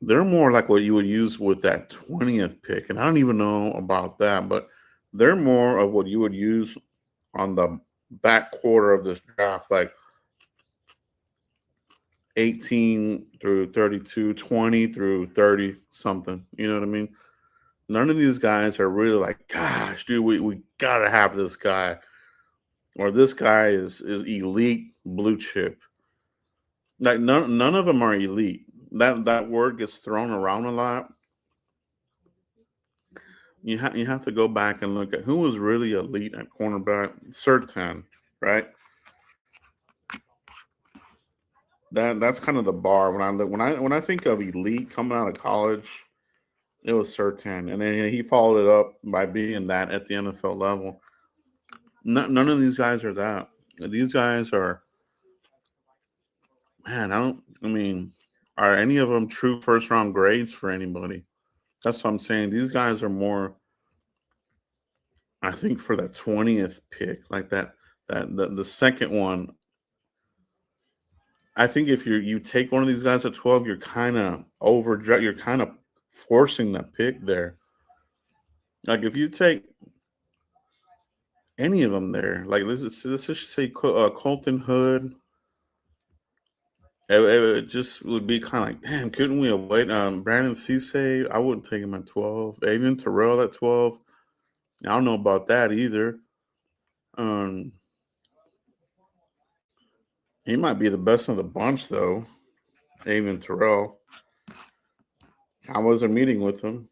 they're more like what you would use with that 20th pick, and I don't even know about that, but they're more of what you would use on the back quarter of this draft, like 18 through 32, 20 through 30 something. You know what I mean? None of these guys are really like, gosh, dude, we gotta have this guy. Or this guy is elite blue chip. Like none of them are elite. That word gets thrown around a lot. You have to go back and look at who was really elite at cornerback. Sertan, right? That's kind of the bar when I look when I think of elite coming out of college. It was Sertan, and then he followed it up by being that at the NFL level. None of these guys are that. These guys are, man. I mean, are any of them true first round grades for anybody? That's what I'm saying. These guys are more, I think, for that 20th pick, like the second one. I think if you take one of these guys at 12, you're kind of you're kind of forcing that pick there. Like if you take any of them there, like let's just say Colton Hood, it just would be kind of like, damn, couldn't we avoid Brandon Cisse? I wouldn't take him at 12. Even Terrell at 12. I don't know about that either. Um, he might be the best of the bunch though. Even Terrell. I wasn't meeting with him,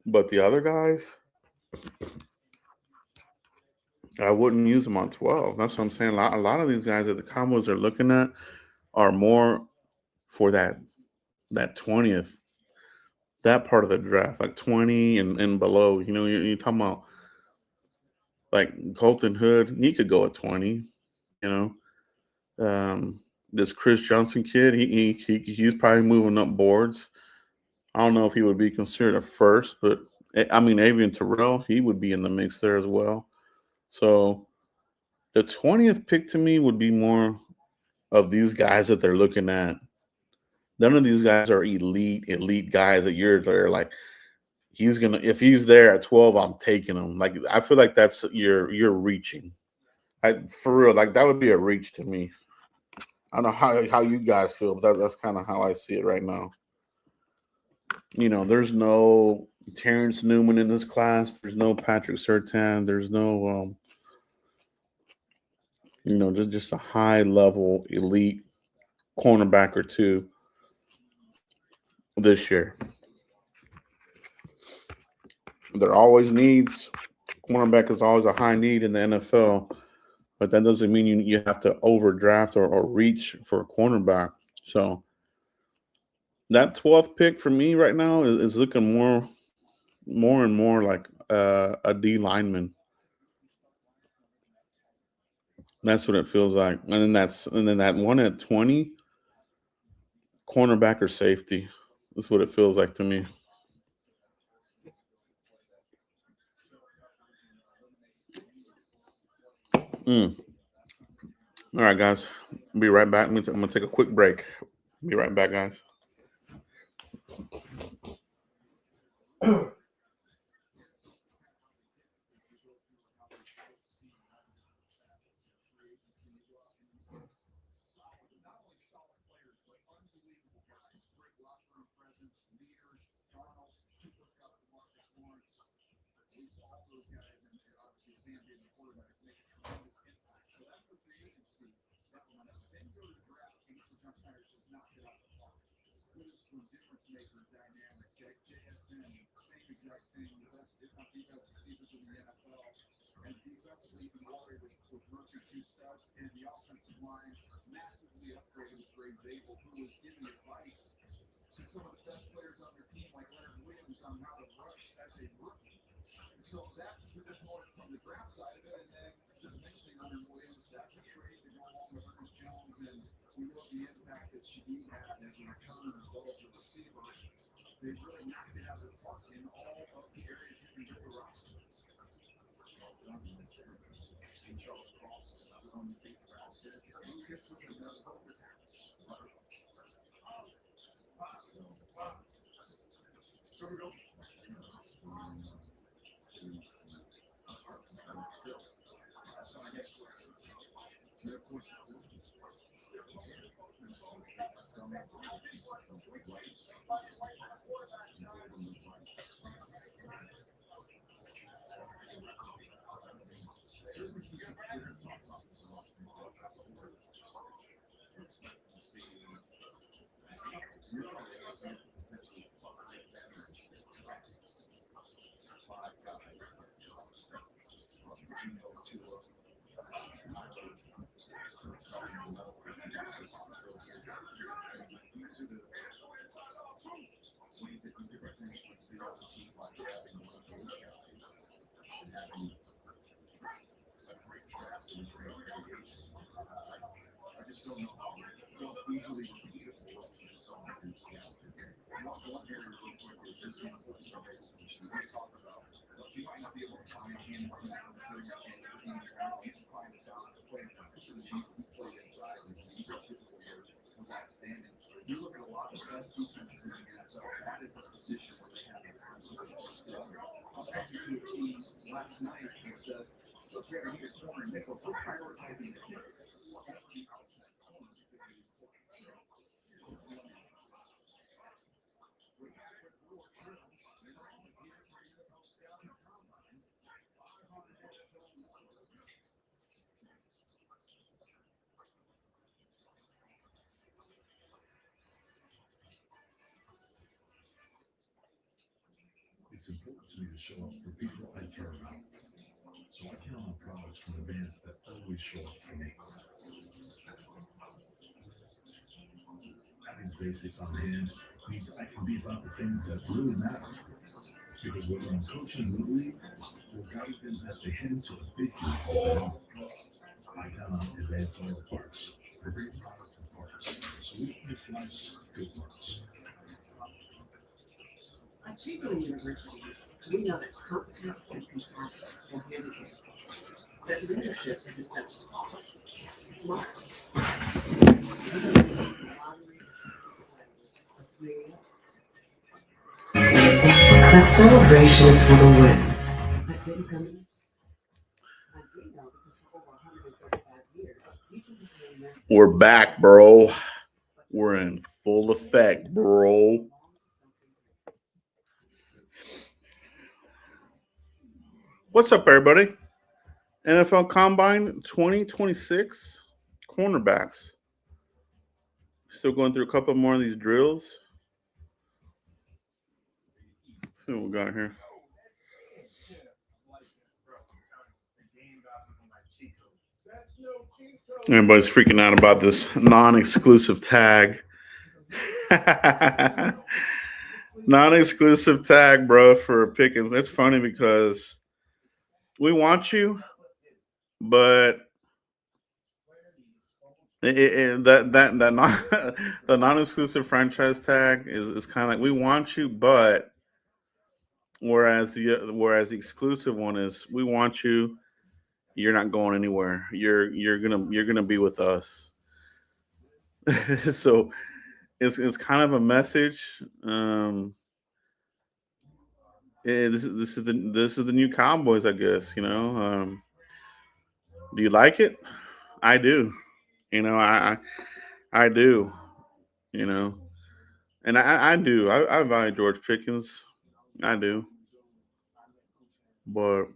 but the other guys, I wouldn't use them on 12. That's what I'm saying. A lot of these guys that the Cowboys are looking at are more for that 20th, that part of the draft, like 20 and below. You're talking about like Colton Hood, he could go at 20. You um, this Chris Johnson kid, he's probably moving up boards. I don't know if he would be considered a first, but I mean, Avian Terrell, he would be in the mix there as well. So the 20th pick to me would be more of these guys that they're looking at. None of these guys are elite guys that you're there like he's gonna if he's there at 12, I'm taking him. Like I feel like that's you're reaching. For real, like that would be a reach to me. I don't know how you guys feel, but that's kind of how I see it right now. There's no Terrence Newman in this class. There's no Patrick Surtain. There's no just a high level elite cornerback or two this year. There always needs cornerback is always a high need in the NFL, but that doesn't mean you have to overdraft or reach for a cornerback. So that 12th pick for me right now is looking more and more like a D lineman. That's what it feels like. And then that one at 20, cornerback or safety. That's what it feels like to me. Mm. All right, guys. Be right back. I'm gonna take a quick break. Be right back, guys. even more with Mercer two studs and the offensive line massively upgraded with Greg Zabel, who was giving advice to some of the best players on their team, like Leonard Williams, on how to rush as a rookie. And so that's the component from the draft side of it. And then just mentioning Leonard Williams, that's a trade to go along with Ernest Jones. And we know the impact that Shaheed had as a returner as well as a receiver. They've really knocked it out of the park in all of the areas you can build a roster. Charles Cross, another one you think about. Lucas was another perfect. Here we go. You look at a lot of the best defenses in the NFL, that is a position where they have a I was talking to a team last night that said, look, we need a corner nickel, so prioritizing the outside corner because it is important. It's important to me to show up for people I care about. So I count on products from Advance that always show up for me. Having basics on hand means I can be about the things that really matter. Because whether I'm coaching Little League or guiding them as they head into a big league opening, I count on Advance Auto Parts for great products and parts. So we make life's good parts. At Chico University, we know that competence and compassion go hand in hand. That leadership isn't just policy, it's life. That celebration is for the wins that didn't come easy. And we know because for over 135 years, people have been We're back, bro. We're in full effect, bro. What's up, everybody? NFL Combine 2026 cornerbacks. Still going through a couple more of these drills. Let's see what we got here. Everybody's freaking out about this non-exclusive tag. Non-exclusive tag, bro, for Pickens. It's funny because we want you, but the non-exclusive franchise tag is kind of like we want you, but whereas the exclusive one is we want you, you're not going anywhere. You're gonna be with us. So it's kind of a message. This is the new Cowboys, I guess. You know, do you like it? I do. You know, I do. You know, and I do. I value George Pickens. I do, but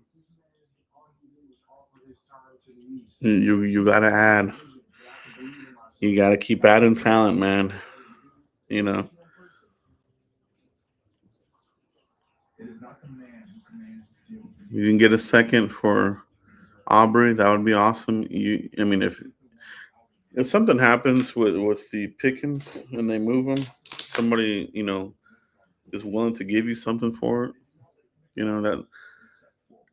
you gotta add. You gotta keep adding talent, man. You know. You can get a second for Aubrey, that would be awesome. I mean, if something happens with the Pickens and they move them, somebody is willing to give you something for it. That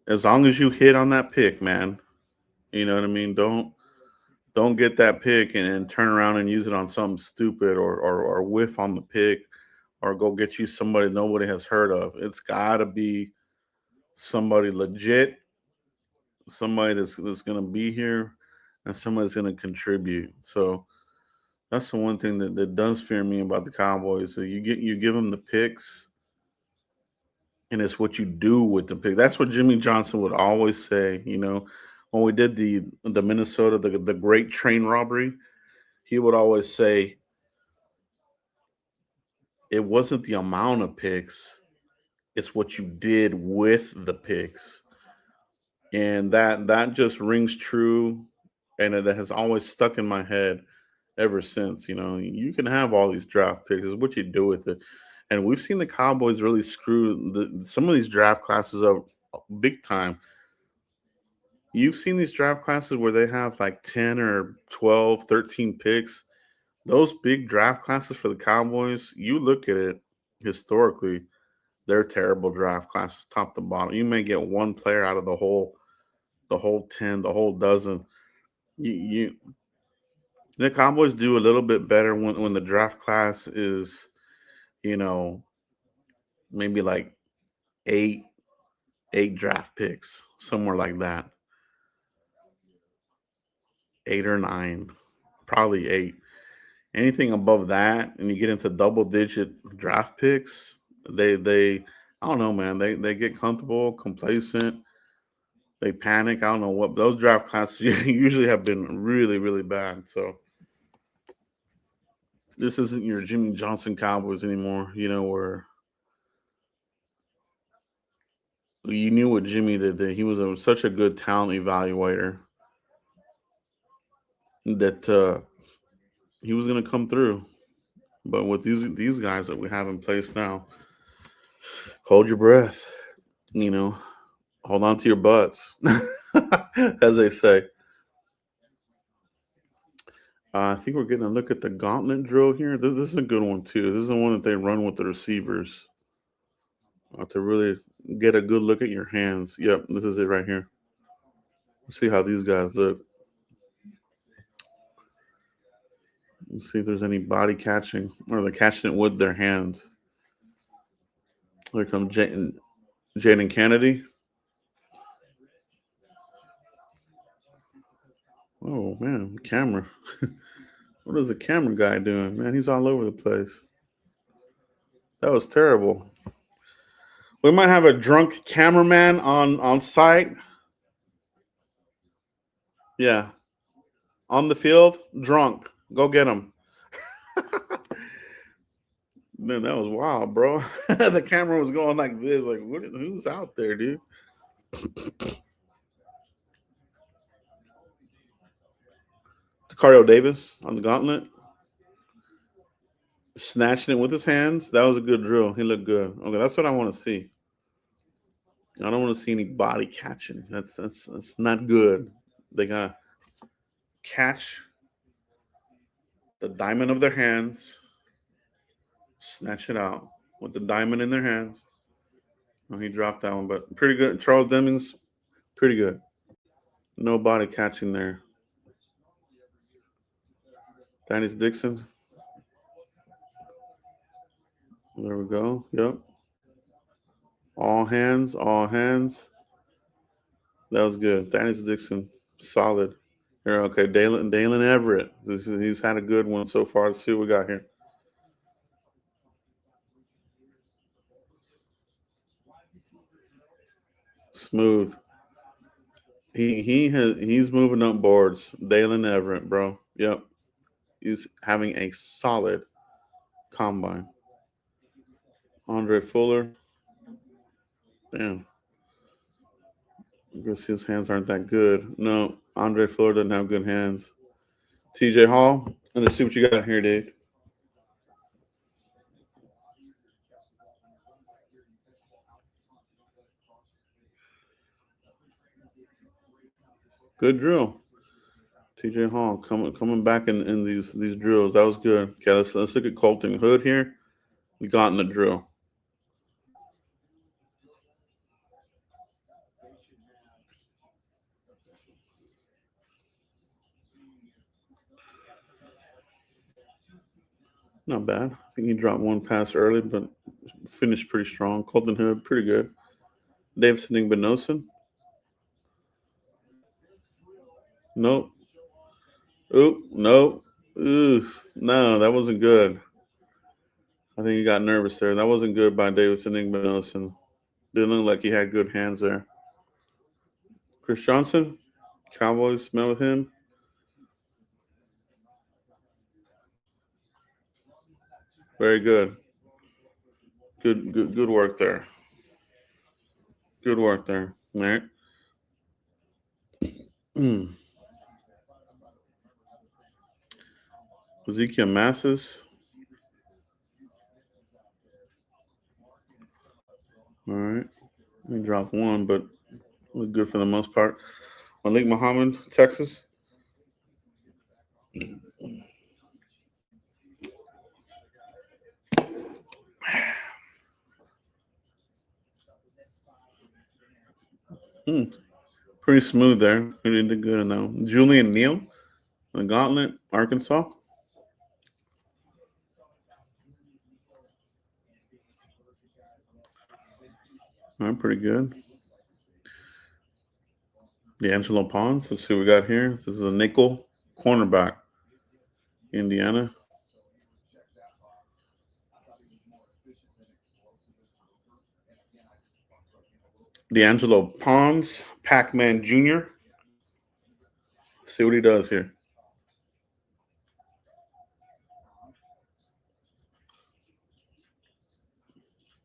as long as you hit on that pick, man. You know what I mean. Don't get that pick and turn around and use it on something stupid or whiff on the pick or go get you somebody nobody has heard of. It's got to be somebody legit, somebody that's going to be here, and somebody that's going to contribute. So that's the one thing that does fear me about the Cowboys. So you give them the picks, and it's what you do with the pick. That's what Jimmy Johnson would always say. When we did the Minnesota the Great Train Robbery, he would always say it wasn't the amount of picks, it's what you did with the picks. And that just rings true, and that has always stuck in my head ever since. You can have all these draft picks, it's what you do with it. And we've seen the Cowboys really screw some of these draft classes up big time. You've seen these draft classes where they have like 10 or 12, 13 picks. Those big draft classes for the Cowboys, you look at it historically, they're terrible draft classes, top to bottom. You may get one player out of the whole 10, the whole dozen. You the Cowboys do a little bit better when the draft class is, you know, maybe like eight eight draft picks, somewhere like that. 8 or 9, probably 8. Anything above that, and you get into double digit draft picks, they I don't know, man. They get comfortable, complacent. They panic. I don't know what those draft classes usually have been really, really bad. So this isn't your Jimmy Johnson Cowboys anymore. Where you knew with Jimmy that he was such a good talent evaluator that he was going to come through. But with these guys that we have in place now, hold your breath. You know, hold on to your butts, as they say. I think we're getting a look at the gauntlet drill here. This is a good one too. This is the one that they run with the receivers to really get a good look at your hands. Yep, this is it right here. Let's see how these guys look. Let's see if there's any body catching or they're catching it with their hands. Here comes Jaden Kennedy. Oh man, camera. What is the camera guy doing? Man, he's all over the place. That was terrible. We might have a drunk cameraman on site. Yeah, on the field, drunk. Go get him. Man, that was wild, bro. The camera was going like this. Like, who's out there, dude? Cardio Davis on the gauntlet, snatching it with his hands. That was a good drill. He looked good. Okay, that's what I want to see. I don't want to see any body catching. That's not good. They gotta catch the diamond of their hands, snatch it out with the diamond in their hands. Oh, he dropped that one, but pretty good. Charles Demings, pretty good. No body catching there. Dennis Dixon. There we go. Yep. All hands, all hands. That was good. Dennis Dixon, solid. Here, okay. Dalen Everett. He's had a good one so far. Let's see what we got here. Smooth. He's moving up boards. Dalen Everett, bro. Yep. He's having a solid combine. Andre Fuller. Damn. I guess his hands aren't that good. No, Andre Fuller doesn't have good hands. TJ Hall. Let's see what you got here, dude. Good drill. TJ Hall coming back in these drills. That was good. Okay, let's look at Colton Hood here. We got in the drill. Not bad. I think he dropped one pass early, but finished pretty strong. Colton Hood, pretty good. Davidson Igbinosun. Nope. Oop, nope. Ooh, no, that wasn't good. I think he got nervous there. That wasn't good by Davidson Igbinosun. Didn't look like he had good hands there. Chris Johnson, Cowboys, met with him. Very good. Good work there. Good work there. All right. Ezekiel Masses. All right. He dropped one, but was good for the most part. Malik Muhammad, Texas. Pretty smooth there. He did good in that one. Julian Neal, the Gauntlet, Arkansas. All right, pretty good. D'Angelo Pons. Let's see what we got here. This is a nickel cornerback, Indiana. D'Angelo Pons, Pac-Man Jr. Let's see what he does here.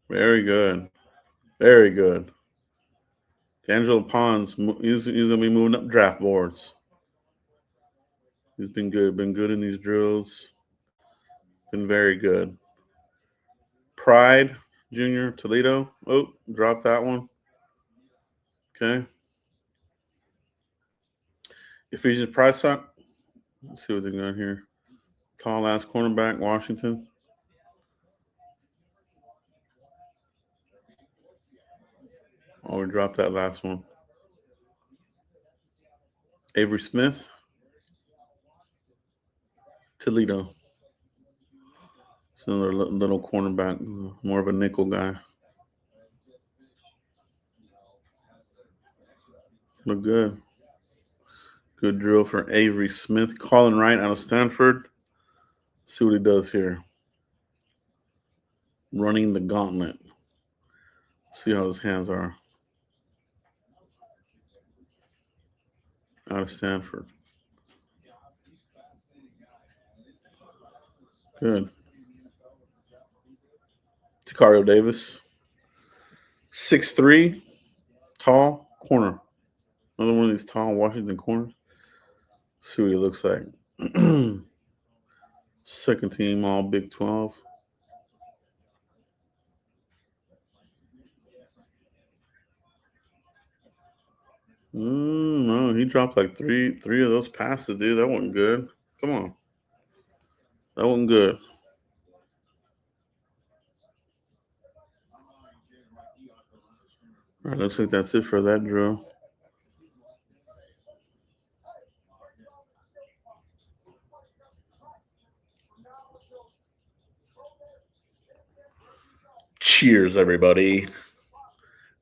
Very good. Very good. D'Angelo Pons, he's going to be moving up draft boards. He's been good. Been good in these drills. Been very good. Pride Jr. Toledo. Oh, dropped that one. Okay. Ephesians Pride Sock. Let's see what they got here. Tall ass cornerback, Washington. Oh, we dropped that last one. Avery Smith. Toledo. It's another little cornerback, more of a nickel guy. Look good. Good drill for Avery Smith. Colin Wright out of Stanford. See what he does here. Running the gauntlet. See how his hands are. Out of Stanford. Good. Sicario Davis. 6'3", tall corner. Another one of these tall Washington corners. See what he looks like. Second team all Big 12. No, he dropped like three of those passes, dude. That wasn't good. Come on. That wasn't good. All right, looks like that's it for that drill. Cheers, everybody.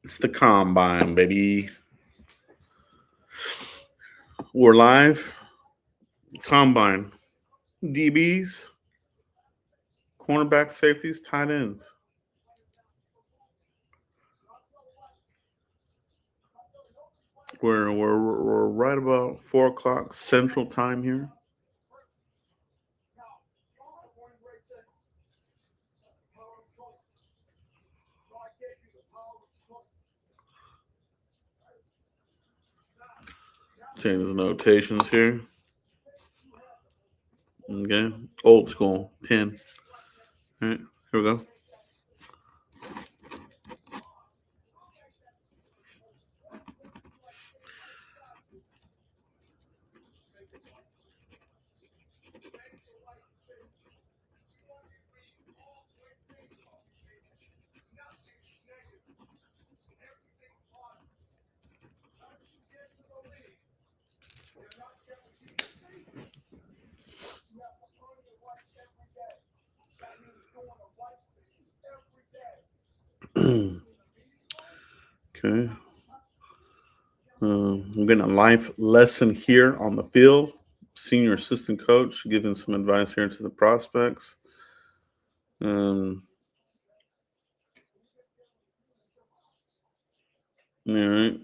It's the Combine, baby. We're live. Combine. DBs, cornerback, safeties, tight ends. We're right about 4 o'clock Central Time here. Change his notations here. Okay, old school pen. All right, here we go. Okay. I'm getting a life lesson here on the field. Senior assistant coach giving some advice here to the prospects. Um, all right.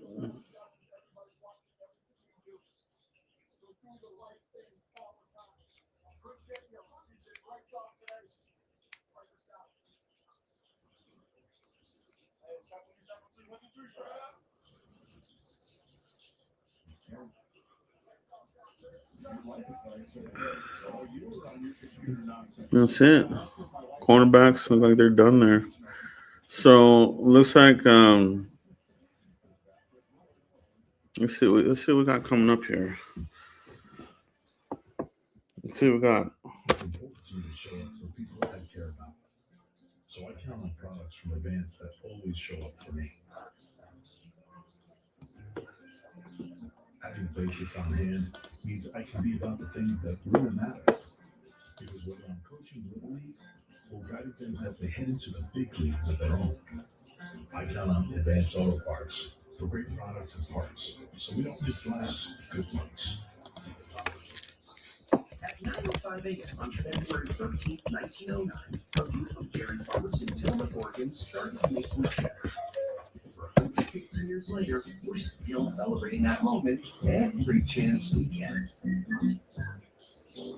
That's it. Cornerbacks look like they're done there. So looks like let's see what we got coming up here. Let's see what we got. It's important to me to show up for people I care about. So I count on products from Advance that always show up for me. Having basics on hand means I can be about the things that really matter. Because whether I'm coaching Little League or guiding them as they head into the big leagues of their own, I count on Advance Auto Parts for great products and parts, so we don't miss last good ones. At 9:05 a.m. on February 13th, 1909, a group of dairy farmers in Tillamook, Oregon started making cheddar. Over 150 years later, we're still celebrating that moment every chance we get.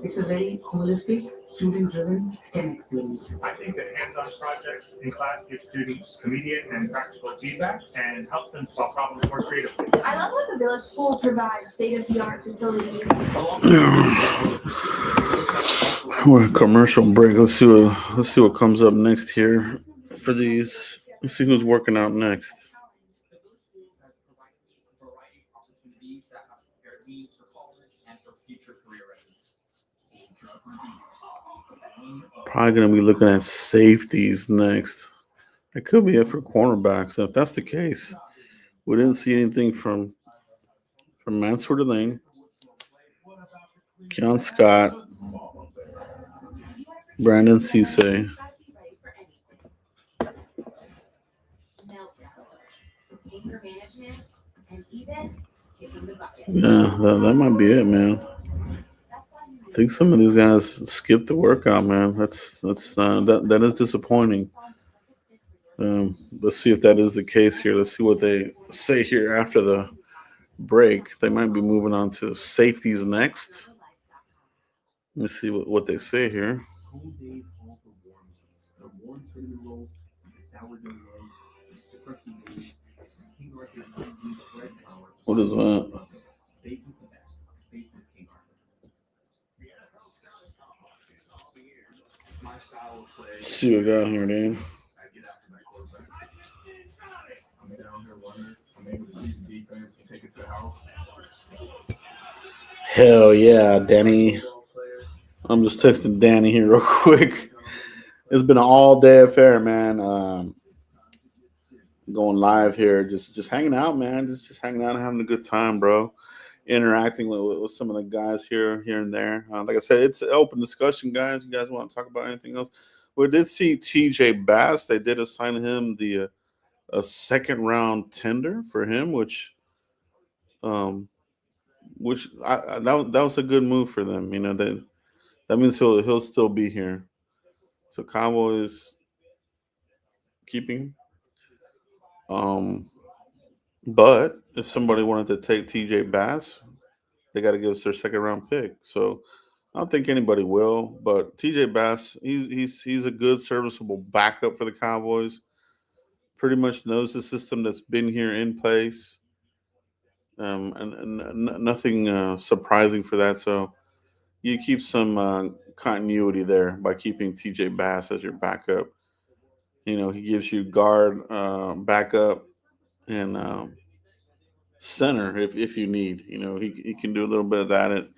It's a very holistic, student-driven STEM experience. I think that hands-on projects in class give students immediate and practical feedback and help them solve problems more creatively. I love what the village school provides state-of-the-art facilities. We're a commercial break. Let's see what comes up next here for these. Let's see who's working out next. Probably going to be looking at safeties next. That could be it for cornerbacks. If that's the case, we didn't see anything from Mansfield Lane, Keon Scott, Brandon Cisse. Yeah, that might be it, man. I think some of these guys skipped the workout, man. That is disappointing. Let's see if that is the case here. Let's see what they say here after the break. They might be moving on to safeties next. Let me see what they say here. Cold days call for warm meals. The warm cinnamon rolls, the sourdough loaves, the crusty news, King Arthur's unused bread flour. What is that? Baked with the best. Baked with King Arthur. Let's see what we got here, Dan. I'm down here wondering. I'm able to see the defense and take it to the house. Hell yeah, Danny. I'm just texting Danny here real quick. It's been an all-day affair, man. Going live here, just hanging out, man. Just hanging out and having a good time, bro. Interacting with some of the guys here and there. Like I said, it's an open discussion, guys. You guys want to talk about anything else? We did see TJ Bass. They did assign him a second round tender for him, which that was a good move for them. You know, that means he'll still be here. So Cowboys keeping him. But if somebody wanted to take TJ Bass, they got to give us their second round pick. So I don't think anybody will. But TJ Bass, he's a good serviceable backup for the Cowboys. Pretty much knows the system that's been here in place. And nothing surprising for that. So you keep some continuity there by keeping TJ Bass as your backup. You know, he gives you guard, backup, and center if you need. You know, he can do a little bit of that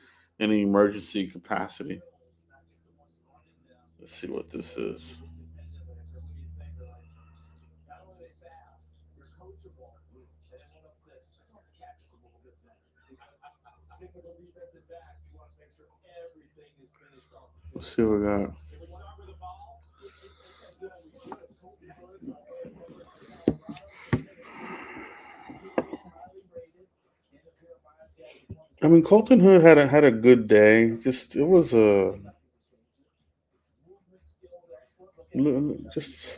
any emergency capacity. Let's see what this is. Let's see what we got. I mean, Colton Hood had a good day. Just it was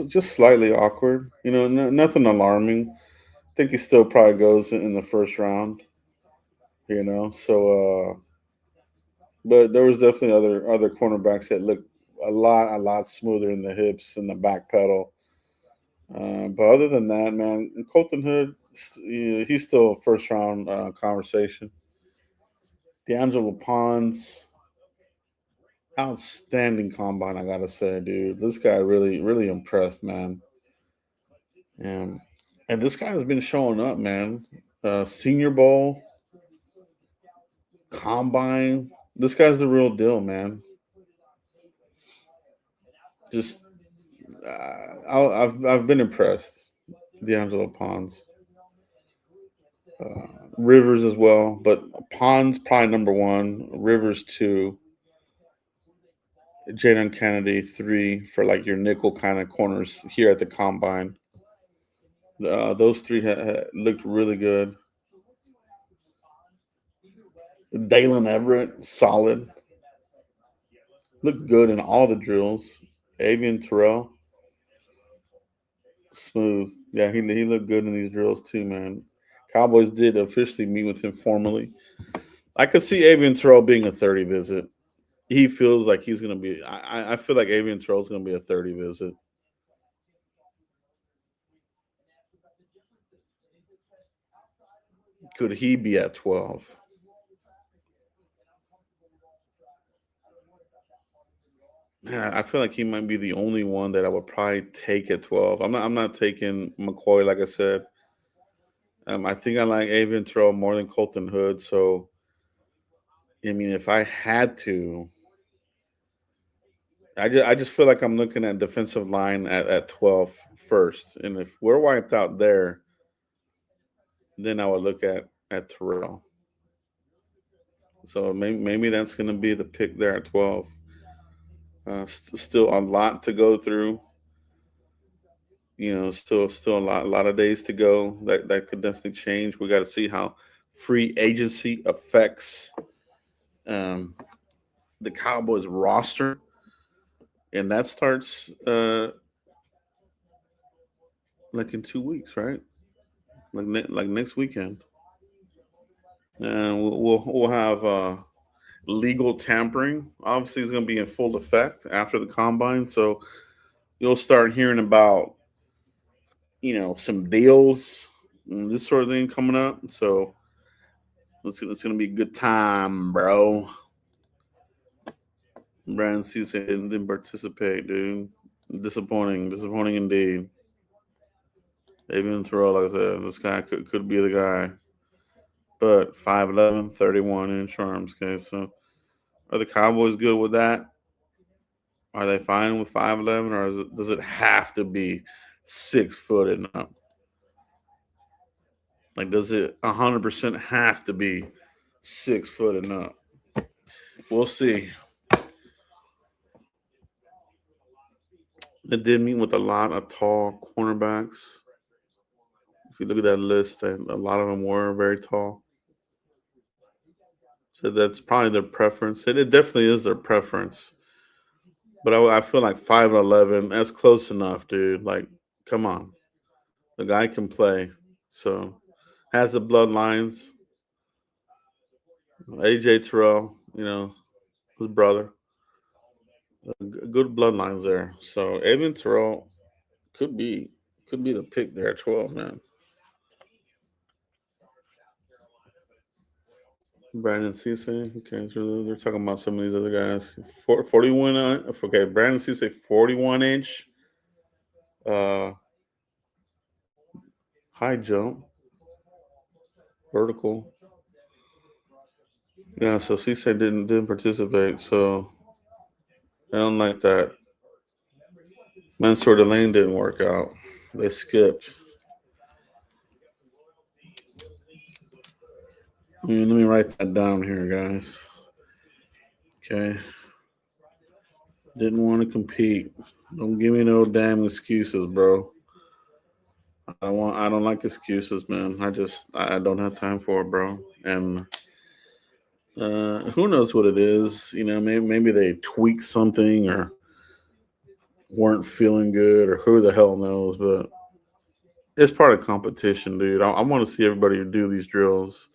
just slightly awkward. Nothing alarming. I think he still probably goes in the first round. So but there was definitely other cornerbacks that looked a lot smoother in the hips and the back pedal. But other than that, man, Colton Hood, yeah, he's still a first round conversation. D'Angelo Pons, outstanding combine, I gotta say, dude. This guy really impressed, man. And this guy has been showing up, man. Senior Bowl, combine. This guy's the real deal, man. Just I've been impressed. D'Angelo Pons, Rivers as well, but Pons probably number one. Rivers two. Jalen Kennedy three for like your nickel kind of corners here at the combine. Those three looked really good. Dalen Everett solid, looked good in all the drills. Avian Terrell smooth. Yeah, he looked good in these drills too, man. Cowboys did officially meet with him formally. I could see Avian Terrell being a 30 visit. He feels like he's going to be. I feel like Avian Terrell is going to be a 30 visit. Could he be at 12? Man, I feel like he might be the only one that I would probably take at 12. I'm not taking McCoy, like I said. I think I like Avian Terrell more than Colton Hood. So, I mean, if I had to, I just feel like I'm looking at defensive line at 12 first. And if we're wiped out there, then I would look at Terrell. So maybe that's going to be the pick there at 12. Still a lot to go through. Still a lot of days to go. That could definitely change. We got to see how free agency affects um, the Cowboys roster, and that starts like in 2 weeks, right? Like next weekend, and we'll have legal tampering. Obviously, is going to be in full effect after the combine, so you'll start hearing about some deals and this sort of thing coming up. So it's gonna be a good time, bro. Brandon Susie didn't participate, dude. Disappointing indeed. Avian Terrell, like I said, this guy could be the guy. But 5'11", 31-inch arms. Okay, so are the Cowboys good with that? Are they fine with 5'11", or does it have to be 6 foot and up? Like, does it 100% have to be 6 foot and up? We'll see. It did meet with a lot of tall cornerbacks. If you look at that list, and a lot of them were very tall. So that's probably their preference. And it definitely is their preference. But I feel like 5'11", that's close enough, dude. Like, come on. The guy can play. So, has the bloodlines. AJ Terrell, his brother. Good bloodlines there. So, Avian Terrell could be the pick there at 12, man. Brandon Cisse. Okay, so they're talking about some of these other guys. 41. Okay, Brandon Cisse, 41-inch. Uh, high jump, vertical. Yeah, so Cisse didn't participate, so I don't like that. Mansour Lane didn't work out. They skipped. Let me write that down here, guys. Okay. Didn't want to compete. Don't give me no damn excuses, bro. I don't like excuses, man. I don't have time for it, bro. And who knows what it is? Maybe they tweaked something or weren't feeling good, or who the hell knows. But it's part of competition, dude. I want to see everybody do these drills.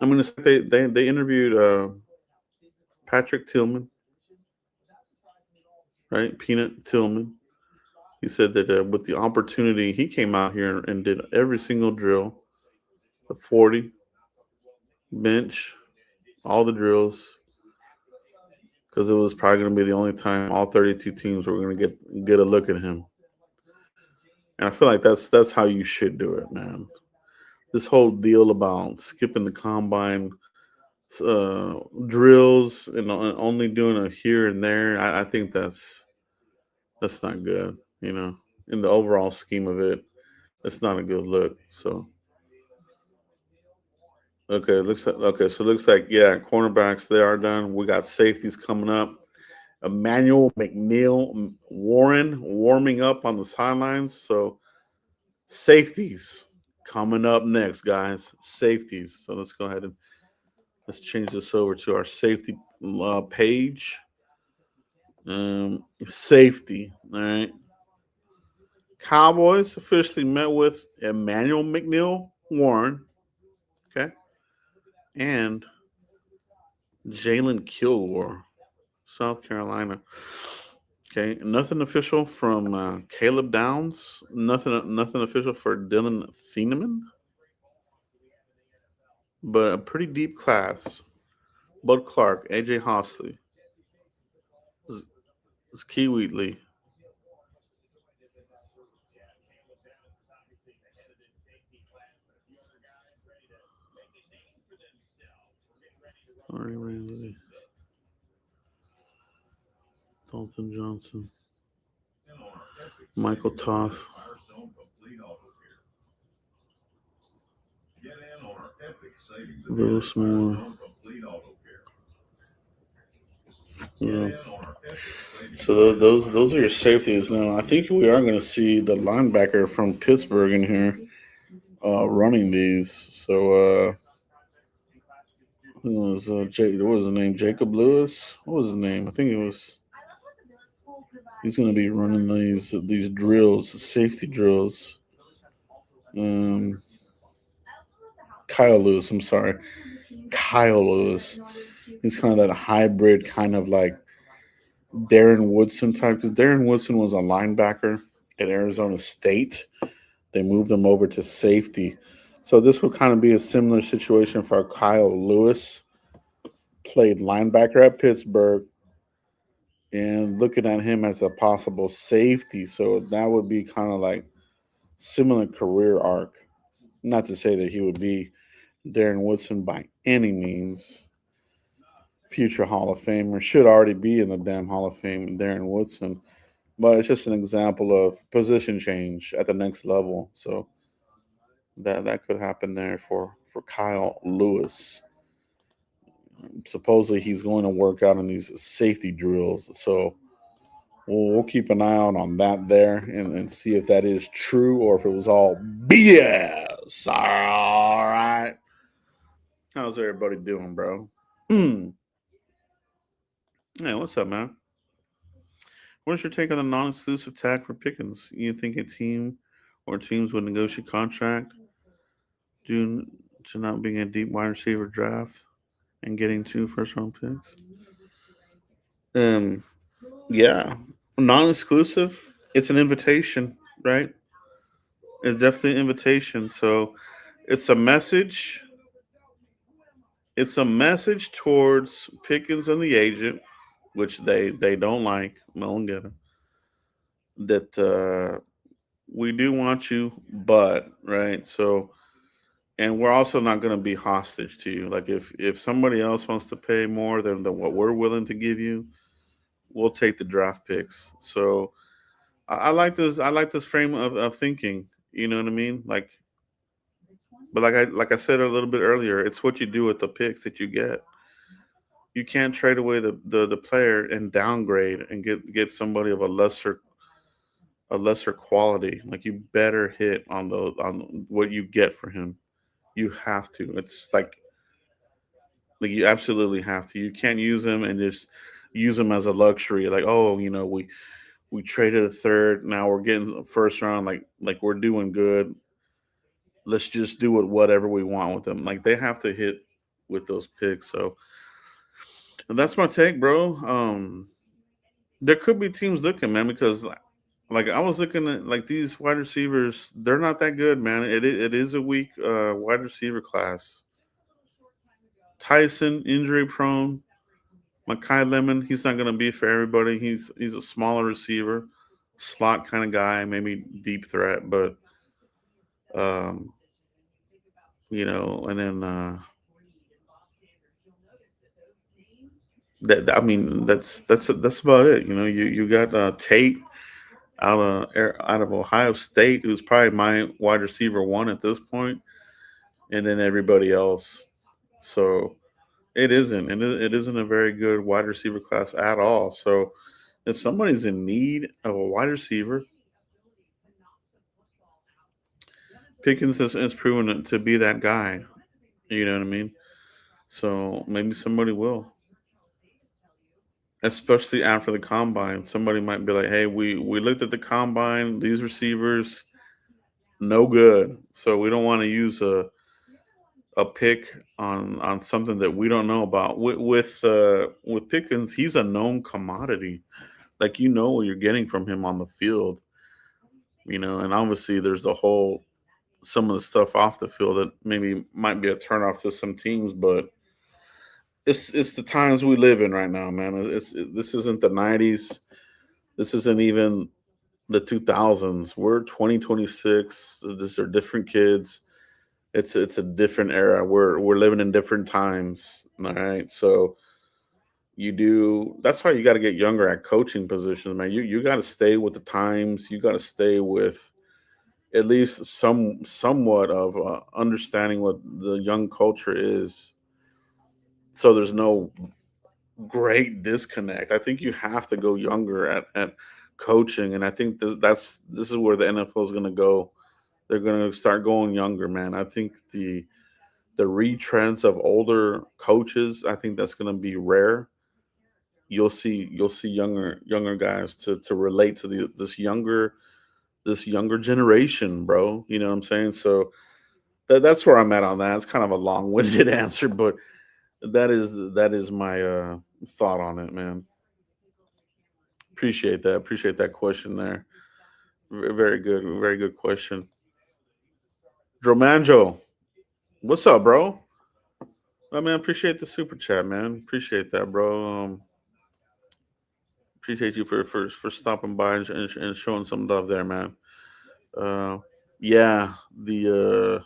I mean, it's like they interviewed Patrick Tillman, right? Peanut Tillman. He said that with the opportunity, he came out here and did every single drill, the 40, bench, all the drills, because it was probably going to be the only time all 32 teams were going to get a look at him. And I feel like that's how you should do it, man. This whole deal about skipping the combine drills and only doing a here and there, I think that's not good. In the overall scheme of it, it's not a good look. So so it looks like yeah, cornerbacks they are done. We got safeties coming up. Emmanuel McNeil Warren warming up on the sidelines. So safeties coming up next, guys. Safeties. So let's go ahead and let's change this over to our safety page. Safety. All right. Cowboys officially met with Emmanuel McNeil Warren. Okay. And Jalen Kilgore, South Carolina. Okay, nothing official from Caleb Downs. Nothing official for Dylan Thieneman, but a pretty deep class. Bud Clark, AJ Hosley, Ski Wheatley. Ari Ramsey, Dalton Johnson, Michael Toff. Lewis Moore. Yeah. So those are your safeties. Now I think we are going to see the linebacker from Pittsburgh in here running these. So who was what was his name? Jacob Lewis. What was his name? I think it was. He's going to be running these drills, safety drills. Um, Kyle Lewis. I'm sorry, Kyle Lewis. He's kind of that hybrid, kind of like Darren Woodson type, because Darren Woodson was a linebacker at Arizona State. They moved him over to safety. So this would kind of be a similar situation for Kyle Lewis. Played linebacker at Pittsburgh, and looking at him as a possible safety. So that would be kind of like similar career arc. Not to say that he would be Darren Woodson by any means. Future Hall of Famer, should already be in the damn Hall of Fame, Darren Woodson. But it's just an example of position change at the next level. So that could happen there for Kyle Lewis. Supposedly he's going to work out in these safety drills. So we'll keep an eye out on that there and see if that is true or if it was all BS. All right. How's everybody doing, bro? Hey, what's up, man? What's your take on the non-exclusive tag for Pickens? You think a team or teams would negotiate contract due to not being a deep wide receiver draft and getting 2 first-round picks? Um, yeah, non-exclusive. It's an invitation, right? It's definitely an invitation. So it's a message. It's a message towards Pickens and the agent, which they don't like. Mel and get it. That we do want you, but right. So and we're also not going to be hostage to you. Like if somebody else wants to pay more than what we're willing to give you, we'll take the draft picks. So I like this. I like this frame of thinking. You know what I mean? But like I said a little bit earlier, it's what you do with the picks that you get. You can't trade away the player and downgrade and get somebody of a lesser quality. Like you better hit on what you get for him. You have to. It's like you absolutely have to. You can't use him and just use him as a luxury. Like, oh, we traded a third. Now we're getting a first round. Like we're doing good. Let's just do whatever we want with them. Like they have to hit with those picks. So and that's my take, bro. There could be teams looking, man, because like I was looking at like these wide receivers. They're not that good, man. It is a weak wide receiver class. Tyson injury prone. Makai Lemon, he's not going to be for everybody. He's a smaller receiver, slot kind of guy, maybe deep threat, but um, and then I mean that's about it. You got Tate out of Ohio State, who's probably my wide receiver one at this point, and then everybody else. So it isn't a very good wide receiver class at all. So if somebody's in need of a wide receiver, Pickens has proven it to be that guy. You know what I mean? So maybe somebody will, especially after the combine. Somebody might be like, "Hey, we looked at the combine. These receivers, no good. So we don't want to use a pick on something that we don't know about." With Pickens, he's a known commodity. Like what you're getting from him on the field. And obviously there's the whole some of the stuff off the field that maybe might be a turnoff to some teams, but it's the times we live in right now, man. This isn't the '90s. This isn't even the 2000s. We're 2026. These are different kids. It's a different era. We're living in different times. All right, so you do. That's why you got to get younger at coaching positions, man. You got to stay with the times. You got to stay with at least somewhat of understanding what the young culture is. So there's no great disconnect. I think you have to go younger at coaching, and I think this is where the NFL is going to go. They're going to start going younger, man. I think the retreads of older coaches, I think that's going to be rare. You'll see younger guys to relate to this younger generation, bro. You know what I'm saying? So that's where I'm at on that. It's kind of a long-winded answer, but that is my thought on it, man. Appreciate that. Appreciate that question there. Very good. Very good question. Dromanjo, what's up, bro? I mean, appreciate the super chat, man. Appreciate that, bro. Appreciate you for stopping by and showing some love there, man. Uh, yeah, yeah.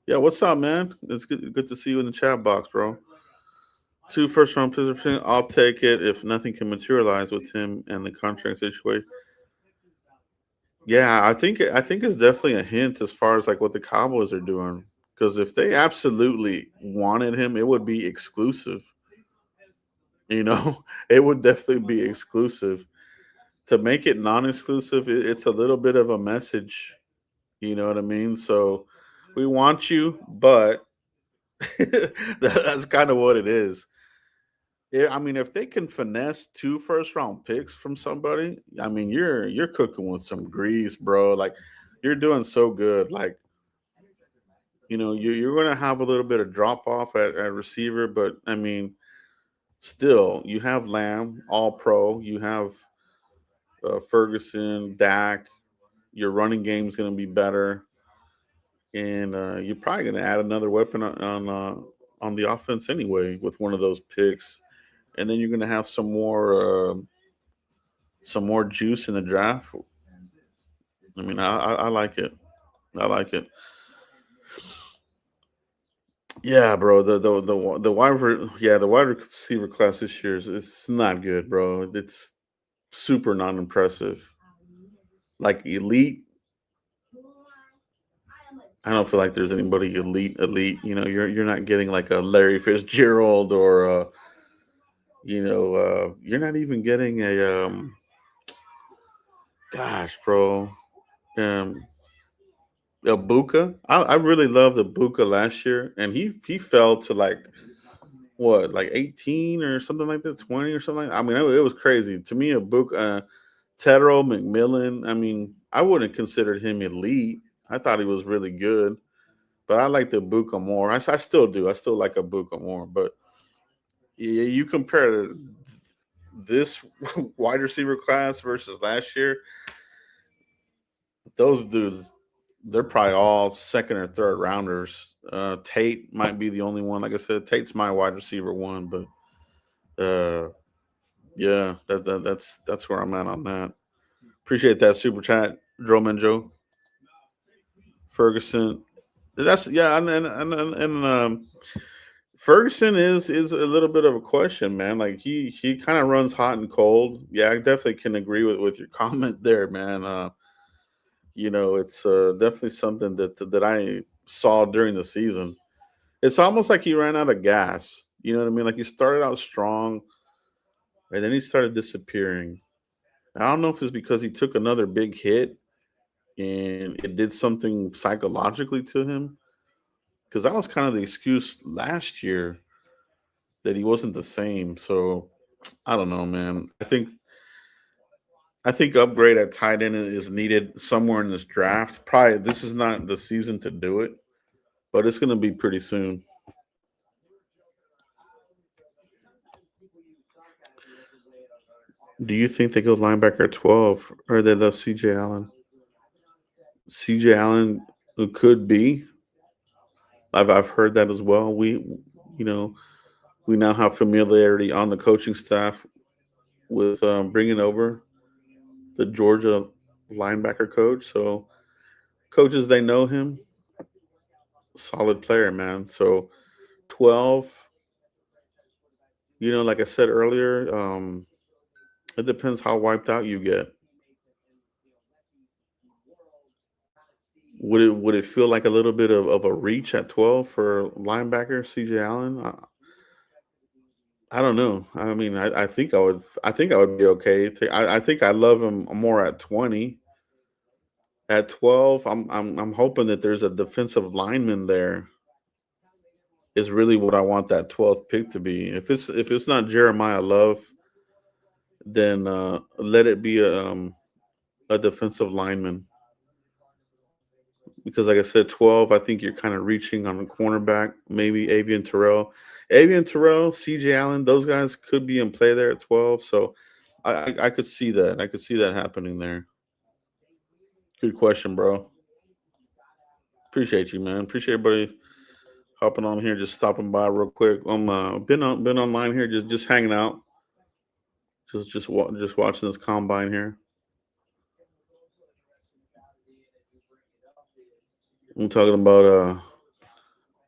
What's up, man? It's good to see you in the chat box, bro. Two first round position, I'll take it if nothing can materialize with him and the contract situation. Yeah, I think it's definitely a hint as far as like what the Cowboys are doing. Because if they absolutely wanted him, it would be exclusive. It would definitely be exclusive. To make it non-exclusive, it's a little bit of a message. You know what I mean? So we want you, but that's kind of what it is. Yeah, I mean, if they can finesse two first round picks from somebody, I mean, you're cooking with some grease, bro. Like you're doing so good. Like you're going to have a little bit of drop off at receiver, but I mean, still, you have Lamb, All Pro. You have Ferguson, Dak. Your running game is going to be better, and you're probably going to add another weapon on the offense anyway with one of those picks, and then you're going to have some more juice in the draft. I mean, I like it. I like it. Yeah, bro. The wide receiver class this year is it's not good, bro. It's super non impressive. Like elite, I don't feel like there's anybody elite. You're not getting like a Larry Fitzgerald or you're not even getting gosh, bro, um, a Buka. I really loved the Buka last year, and he fell to like what, like 18 or something like that, 20 or something. I mean, it was crazy to me. A Buka, Tedro McMillan. I mean, I wouldn't consider him elite. I thought he was really good, but I like the Buka more. I still do. I still like a Buka more, but yeah, you compare this wide receiver class versus last year, those dudes, they're probably all second or third rounders. Tate might be the only one. Like I said, Tate's my wide receiver one, but yeah, that's where I'm at on that. Appreciate that super chat, Droman Joe Ferguson. That's yeah, and Ferguson is a little bit of a question, man. Like he kind of runs hot and cold. Yeah, I definitely can agree with your comment there, man. It's definitely something that I saw during the season. It's almost like he ran out of gas. You know what I mean? Like he started out strong, and then he started disappearing. I don't know if it's because he took another big hit and it did something psychologically to him. Because that was kind of the excuse last year that he wasn't the same. So I don't know, man. I think upgrade at tight end is needed somewhere in this draft. Probably this is not the season to do it, but it's going to be pretty soon. Do you think they go linebacker at 12 or they love CJ Allen? CJ Allen could be. I've heard that as well. You know we now have familiarity on the coaching staff with bringing over the Georgia linebacker coach. So coaches they know him, solid player, man. So 12. Like I said earlier, it depends how wiped out you get. Would it feel like a little bit of a reach at 12 for linebacker CJ Allen? I don't know. I mean, I think I would. I think I would be okay. I think I love him more at 20. At 12, I'm hoping that there's a defensive lineman there. Is really what I want that 12th pick to be. If it's not Jeremiah Love, then let it be a defensive lineman. Because like I said, 12, I think you're kind of reaching on a cornerback, maybe Avian Terrell, CJ Allen, those guys could be in play there at 12. So I could see that. I could see that happening there. Good question, bro. Appreciate you, man. Appreciate everybody hopping on here, just stopping by real quick. I'm been online here, just hanging out, just watching this combine here. I'm talking about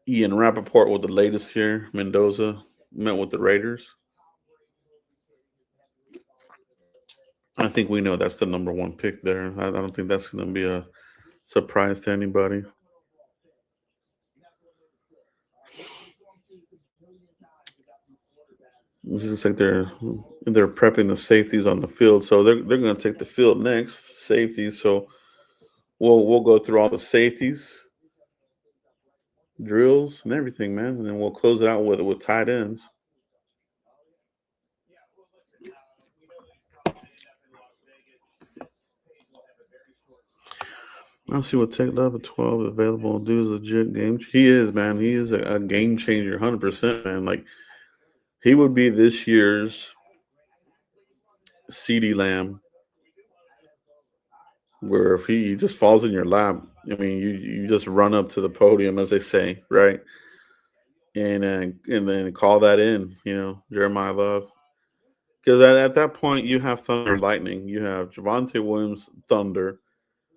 Ian Rappaport with the latest here. Mendoza met with the Raiders. I think we know that's the number one pick there. I don't think that's going to be a surprise to anybody. It looks like they're prepping the safeties on the field, so they're going to take the field next, safeties. So we'll go through all the safeties, drills, and everything, man, and then we'll close it out with tight ends. I'll see what Tech Love at 12 available. Dude's legit game. He is, man. He is a game changer, 100%, man. Like he would be this year's CD Lamb, where if he just falls in your lap, I mean, you just run up to the podium, as they say, right? And then call that in, Jeremiah Love. Because at that point, you have Thunder and Lightning. You have Javante Williams, Thunder.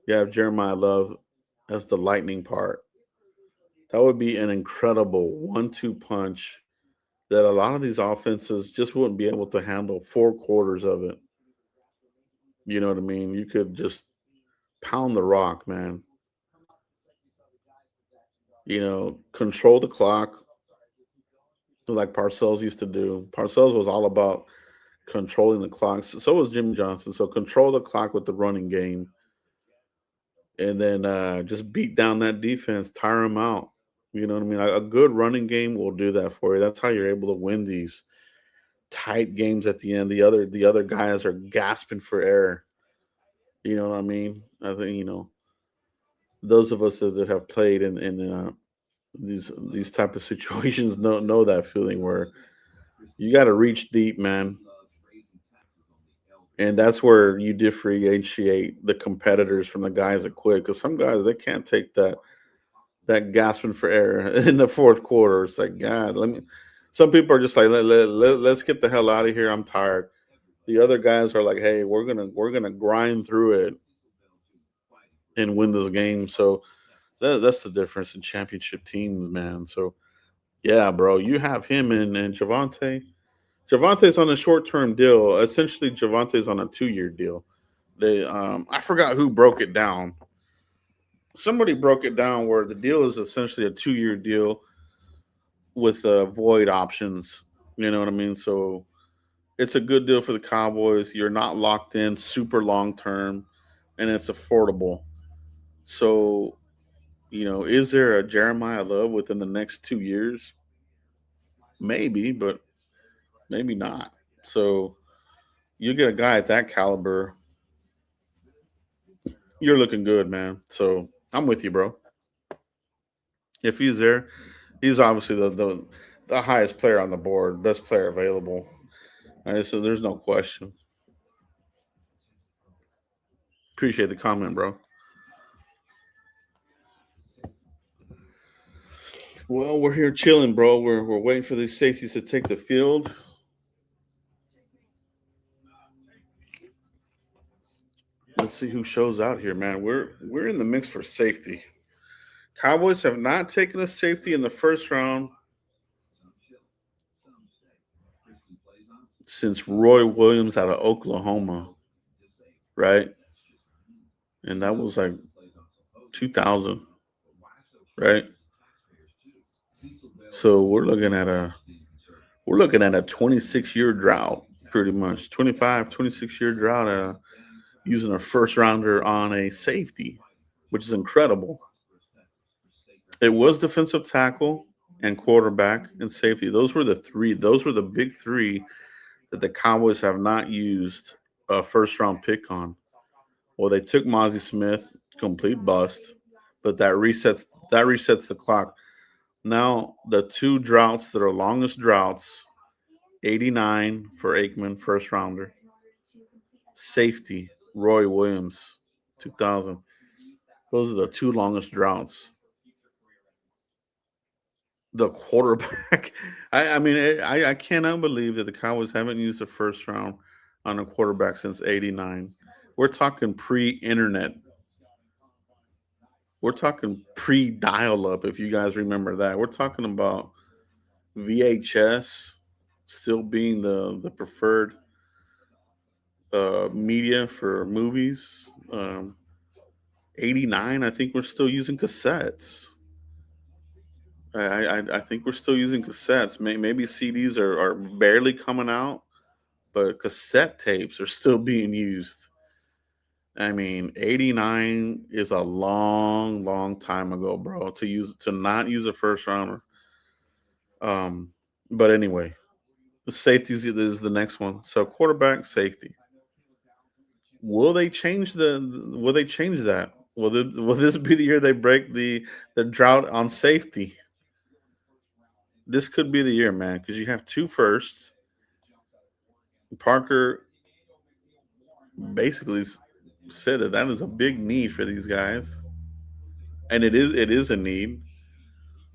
You have Jeremiah Love as the Lightning part. That would be an incredible 1-2 punch that a lot of these offenses just wouldn't be able to handle 4 quarters of it. You know what I mean? You could just pound the rock, man. Control the clock like Parcells used to do. Parcells was all about controlling the clock. So was Jimmy Johnson. So control the clock with the running game, and then just beat down that defense, tire them out. You know what I mean? A good running game will do that for you. That's how you're able to win these tight games at the end. The other guys are gasping for air. You know what I mean? I think those of us that have played in these type of situations know that feeling where you got to reach deep, man, and that's where you differentiate the competitors from the guys that quit. Because some guys they can't take that gasping for air in the fourth quarter. It's like God, let me. Some people are just like let's get the hell out of here. I'm tired. The other guys are like, hey, we're gonna grind through it and win this game. So that's the difference in championship teams, man. So yeah, bro, you have him and Javante. Javante's on a short term deal. Essentially, Javante's on a 2 year deal. I forgot who broke it down. Somebody broke it down where the deal is essentially a 2 year deal with void options. You know what I mean? So it's a good deal for the Cowboys. You're not locked in super long term, and it's affordable. So is there a Jeremiah Love within the next 2 years? Maybe, but maybe not. So you get a guy at that caliber, you're looking good, man. So I'm with you, bro. If he's there, he's obviously the highest player on the board, best player available. So there's no question. Appreciate the comment, bro. Well, we're here chilling, bro. We're waiting for these safeties to take the field. Let's see who shows out here, man. We're in the mix for safety. Cowboys have not taken a safety in the first round since Roy Williams out of Oklahoma, right? And that was like 2000, right? So we're looking at a 26-year drought, pretty much 25, 26-year drought, using a first rounder on a safety, which is incredible. It was defensive tackle and quarterback and safety. Those were the three. Those were the big three that the Cowboys have not used a first round pick on. Well, they took Mozzie Smith, complete bust, but that resets the clock. Now the two droughts that are longest droughts, 89 for Aikman, first rounder, safety, Roy Williams, 2000. Those are the two longest droughts. The quarterback, I mean, I cannot believe that the Cowboys haven't used a first round on a quarterback since '89. We're talking pre-internet. We're talking pre-dial-up. If you guys remember that, we're talking about VHS still being the preferred media for movies. '89, I think we're still using cassettes. I think we're still using cassettes. Maybe CDs are barely coming out, but cassette tapes are still being used. I mean, '89 is a long, long time ago, bro. To not use a first rounder. Um, but anyway, the safeties is the next one. So quarterback safety. Will they change that? Will this be the year they break the drought on safety? This could be the year, man, because you have two firsts. Parker basically said that is a big need for these guys, and it is a need.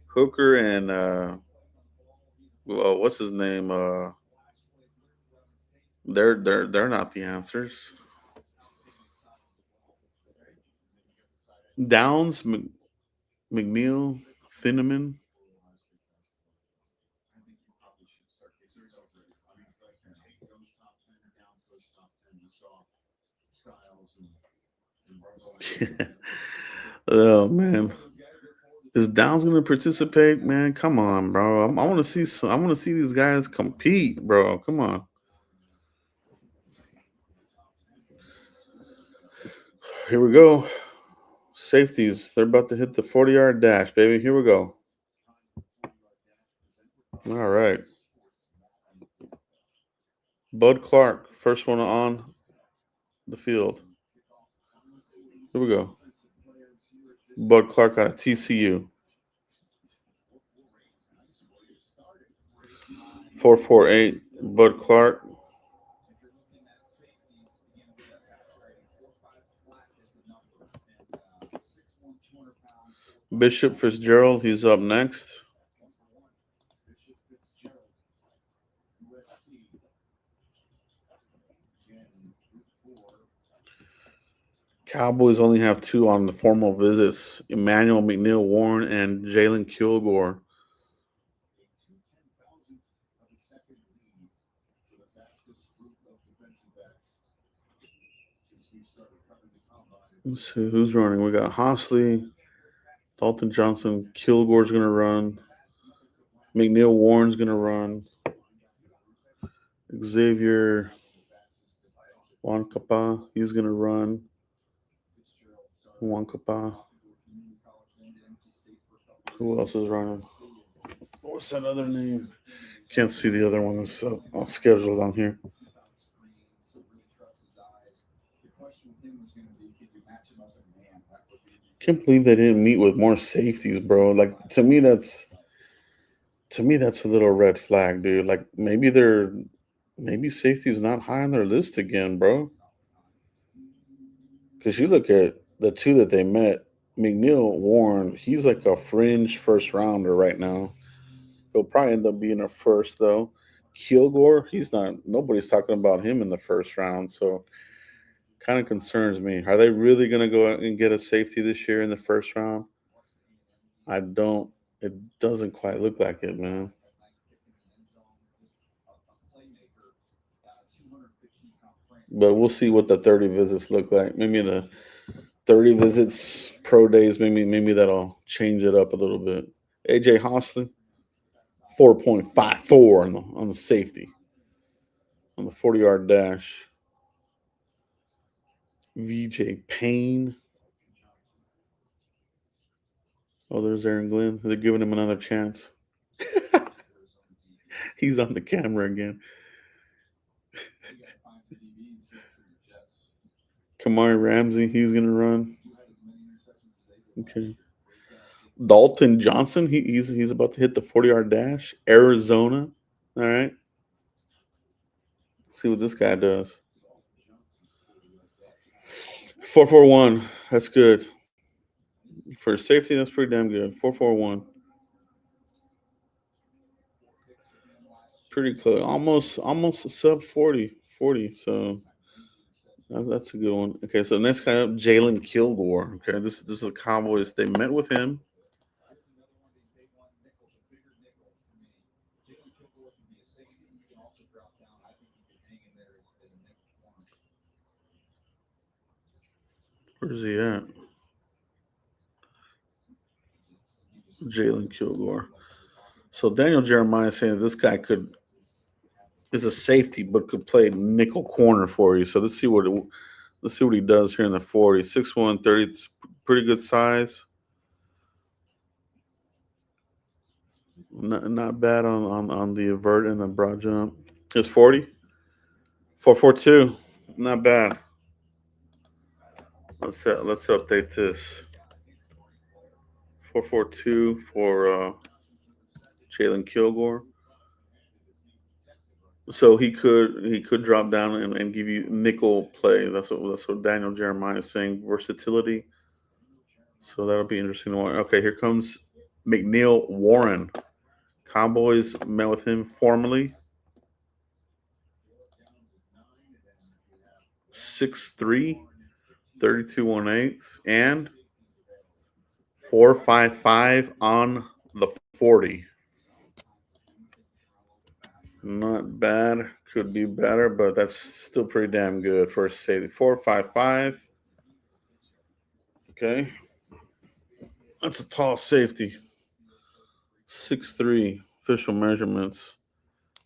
Hooker and well, what's his name? They're not the answers. Downs, McNeil, Cinnamon. Oh man, is Downs gonna participate? Man, come on, bro. I want to see. I want to see these guys compete, bro. Come on. Here we go. Safeties. They're about to hit the 40-yard dash, baby. Here we go. All right. Bud Clark, first one on the field. Here we go. Bud Clark out of TCU. 448. Bud Clark. Bishop Fitzgerald, he's up next. Cowboys only have two on the formal visits: Emmanuel McNeil Warren and Jalen Kilgore. Let's see who's running. We got Hosley, Dalton Johnson, Kilgore's going to run. McNeil Warren's going to run. Xavier Wankapa, he's going to run. Wankapa. Who else is running? What's that other name? Can't see the other one that's on schedule on here. Can't believe they didn't meet with more safeties, bro. Like to me that's a little red flag, dude. Like maybe safety's not high on their list again, bro. Because you look at the two that they met, McNeil Warren, he's like a fringe first rounder right now. He'll probably end up being a first though. Kilgore, he's not. Nobody's talking about him in the first round, so kind of concerns me. Are they really going to go out and get a safety this year in the first round? I don't. It doesn't quite look like it, man. But we'll see what the 30 visits look like. Maybe the 30 visits pro days, maybe that'll change it up a little bit. AJ Hosley, 4.54 on the safety on the 40-yard dash. VJ Payne. Oh, there's Aaron Glenn. They're giving him another chance. He's on the camera again. Kamari Ramsey, he's going to run. Okay. Dalton Johnson, he's about to hit the 40-yard dash. Arizona. All right. See what this guy does. 4.41. That's good. For safety, that's pretty damn good. 4.41. Pretty close. Almost a sub 40. So that's a good one. Okay, so next guy up, Jalen Kilgore. Okay, this is the Cowboys. They met with him. Where's he at? Jalen Kilgore. So Daniel Jeremiah is saying this guy is a safety, but could play nickel corner for you. So let's see what he does here in the 40. 6'1", 30. It's pretty good size. Not bad on the avert and the broad jump. It's 40. 4.42. Not bad. Let's update this. 4.42 for Jalen Kilgore. So he could drop down and give you nickel play. That's what Daniel Jeremiah is saying. Versatility. So that'll be interesting to watch. Okay, here comes McNeil Warren. Cowboys met with him formally. 6'3", 32 1/8, and 4.55 on the 40. Not bad. Could be better, but that's still pretty damn good for a safety. 4.55. Okay. That's a tall safety. 6'3", official measurements.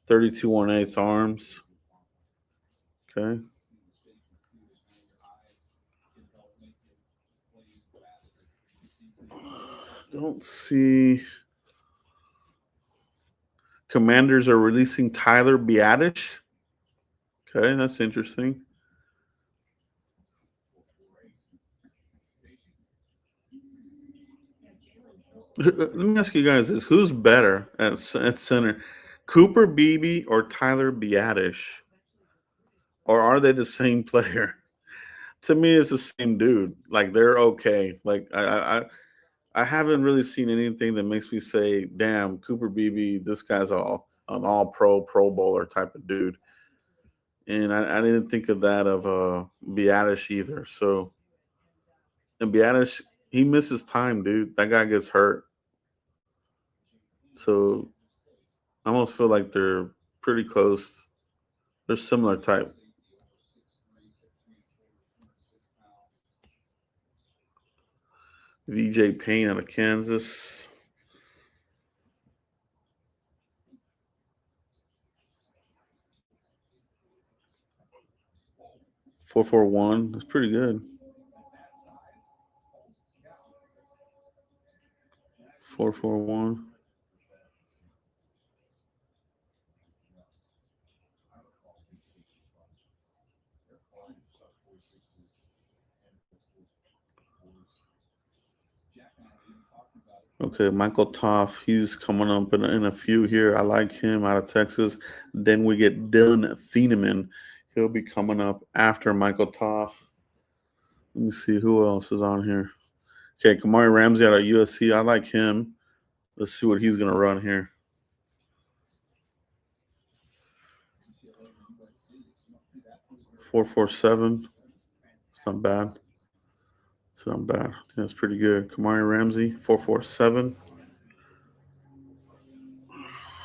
32 1/8 arms. Okay. Don't see. Commanders are releasing Tyler Biadasz. Okay, that's interesting. Let me ask you guys this: who's better at center, Cooper Beebe or Tyler Biadasz, or are they the same player? To me, it's the same dude. Like they're okay. Like I haven't really seen anything that makes me say, "Damn, Cooper Beebe, this guy's an all Pro Bowler type of dude." And I didn't think of that of Biadasz either. So, and Biadasz, he misses time, dude. That guy gets hurt. So I almost feel like they're pretty close. They're similar type. VJ Payne out of Kansas. .441. That's pretty good. 441. Okay, Michael Toff, he's coming up in a few here. I like him out of Texas. Then we get Dylan Thieneman. He'll be coming up after Michael Toff. Let me see who else is on here. Okay, Kamari Ramsey out of USC. I like him. Let's see what he's going to run here. .447. It's not bad. It's not bad. I think that's pretty good. Kamari Ramsey, 447.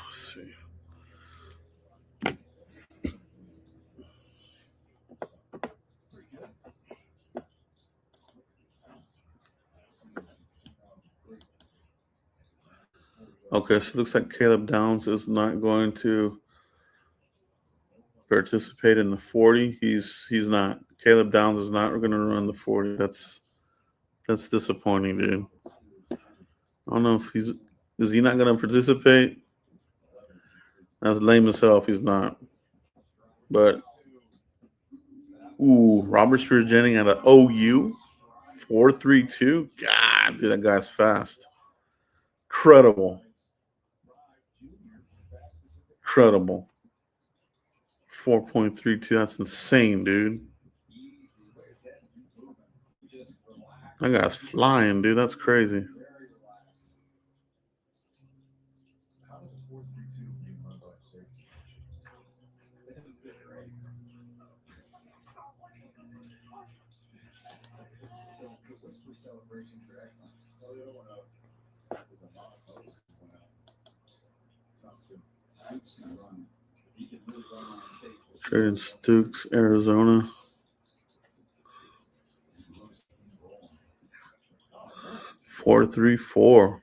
Let's see. Okay, so it looks like Caleb Downs is not going to participate in the 40. He's not. Caleb Downs is not going to run the 40. That's disappointing, dude. I don't know if is he not going to participate? That's lame as hell if he's not. But Robert Spears Jennings out of OU, 4.32. God, dude, that guy's fast. Incredible. 4.32. That's insane, dude. That guy's flying, dude. That's crazy. Trading Stukes, Arizona. .434.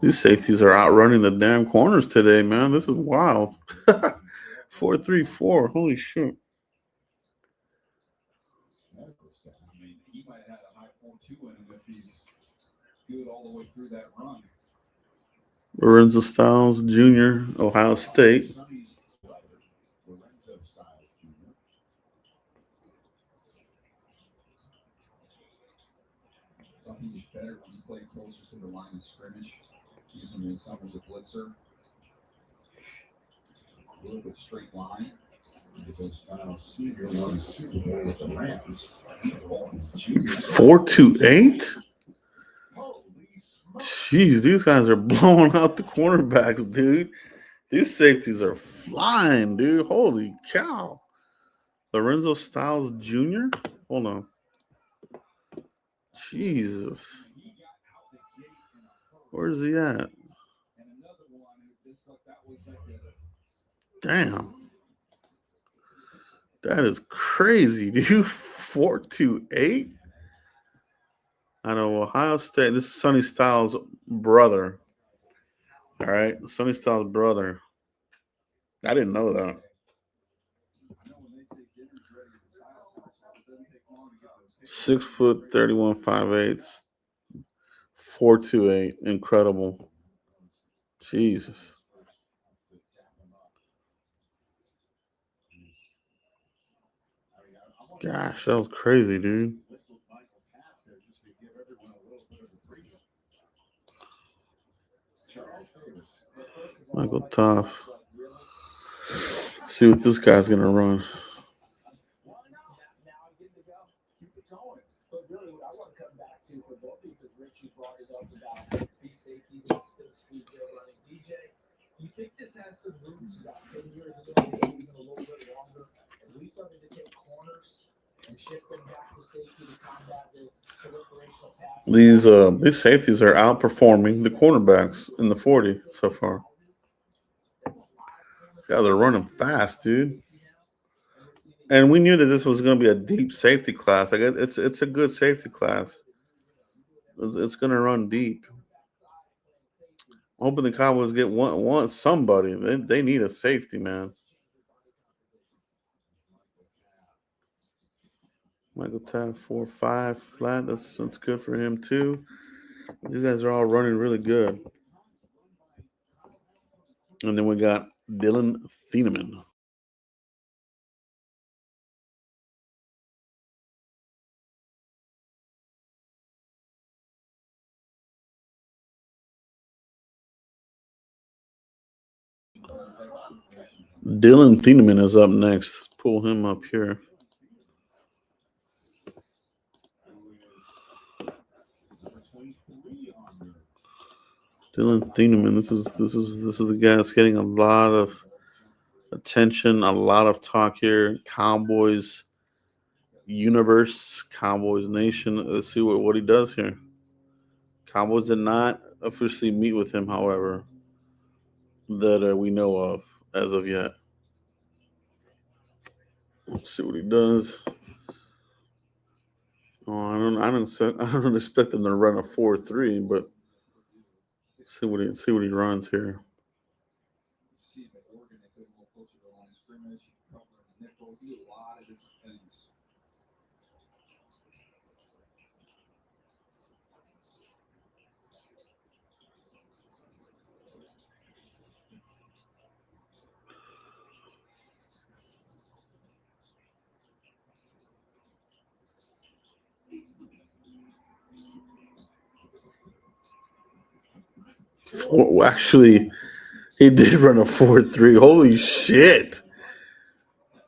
These safeties are outrunning the damn corners today, man. This is wild. 4.34. Holy shit. He might have had a high 4.2 in him if he's good all the way through that run. Lorenzo Styles Jr., Ohio State. I think he's better when you play closer to the line of scrimmage, using his some as a blitzer. A little bit straight line. Because Styles Sr. won the Super Bowl with the Rams. 4.28? Jeez, these guys are blowing out the cornerbacks, dude. These safeties are flying, dude. Holy cow. Lorenzo Styles Jr.? Hold on. Jesus. Where's he at? Damn. That is crazy, dude. 428? Out of Ohio State. This is Sonny Styles' brother. All right. Sonny Styles' brother. I didn't know that. 6', 31, 5'8", 428. Incredible. Jesus. Gosh, that was crazy, dude. Michael Tough. See what this guy's gonna run. But really, what I want to come back to for both of you, because Rich, you brought it up about these safeties and the still speeds they're running. DJ, you think this has some roots about 10 years ago, maybe even a little bit longer, as we started to take corners and shift them back to safety to combat the proliferation of passes? These safeties are outperforming the cornerbacks in the 40 so far. Guys are running fast, dude. And we knew that this was going to be a deep safety class. Like it's a good safety class. It's going to run deep. I'm hoping the Cowboys get one somebody. They need a safety, man. Michael Tabb 4.5 flat. That's good for him too. These guys are all running really good. And then we got Dylan Thieneman. Dylan Thieneman is up next. Pull him up here. Dylan Thieneman. This is the guy that's getting a lot of attention, a lot of talk here. Cowboys universe, Cowboys nation. Let's see what he does here. Cowboys did not officially meet with him, however, that we know of as of yet. Let's see what he does. Oh, I don't expect him to run a 4.3, but see what he runs here. Well, actually, he did run a 4.3. Holy shit.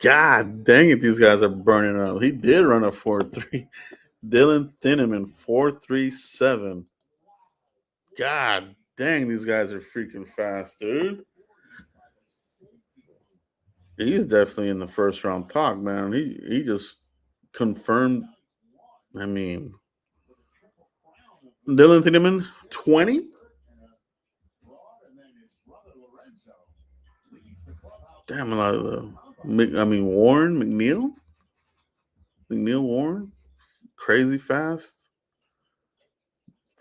God dang it, these guys are burning up. He did run a 4.3. Dylan Thieneman, 4.37. God dang, these guys are freaking fast, dude. He's definitely in the first round talk, man. He just confirmed. I mean, Dylan Thieneman, 20? Damn, a lot of Warren, McNeil Warren, crazy fast.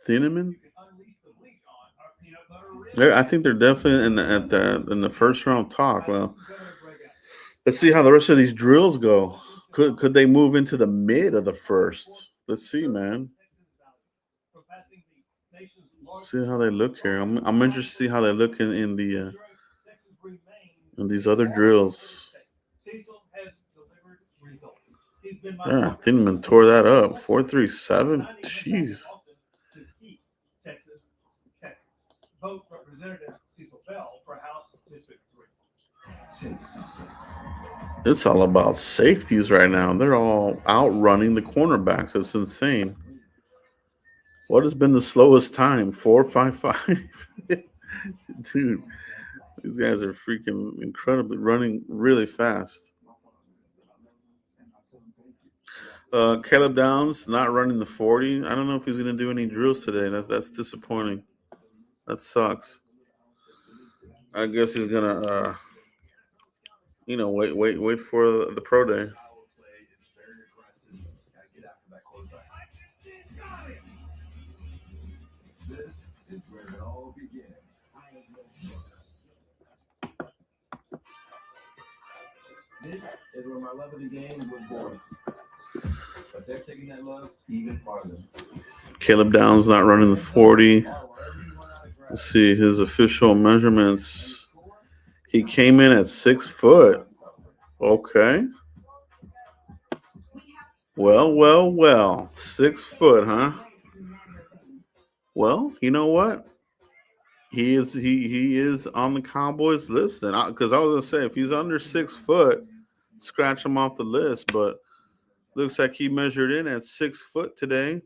Thieneman. I think they're definitely in the first round talk. Well, let's see how the rest of these drills go. Could they move into the mid of the first? Let's see, man. See how they look here. I'm interested to see how they look in these other drills. Yeah, Thieneman tore that up. 4.37. Jeez. It's all about safeties right now. They're all outrunning the cornerbacks. It's insane. What has been the slowest time? 4.55. Dude, these guys are freaking incredibly running really fast. Caleb Downs not running the 40. I don't know if he's going to do any drills today. That's disappointing. That sucks. I guess he's going to, wait for the pro day. This is where it all begins. This is where my love of the game was born. But they're taking that love even farther. Caleb Downs not running the 40. Let's see his official measurements. He came in at 6 foot. Okay. Well. 6 foot, huh? Well, you know what? He is on the Cowboys list then. Because I was gonna say if he's under 6 foot, scratch him off the list. But looks like he measured in at 6 foot today.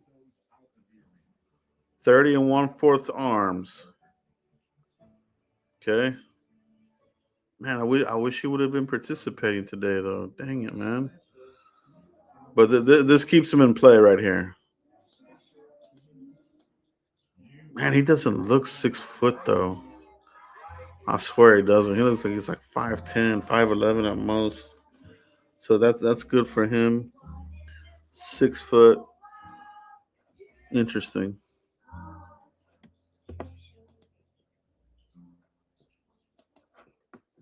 30 1/4 arms. Okay. Man, I wish he would have been participating today, though. Dang it, man. But this keeps him in play right here. Man, he doesn't look 6 foot, though. I swear he doesn't. He looks like he's like 5'10", 5'11" at most. So that's good for him. 6 foot. Interesting.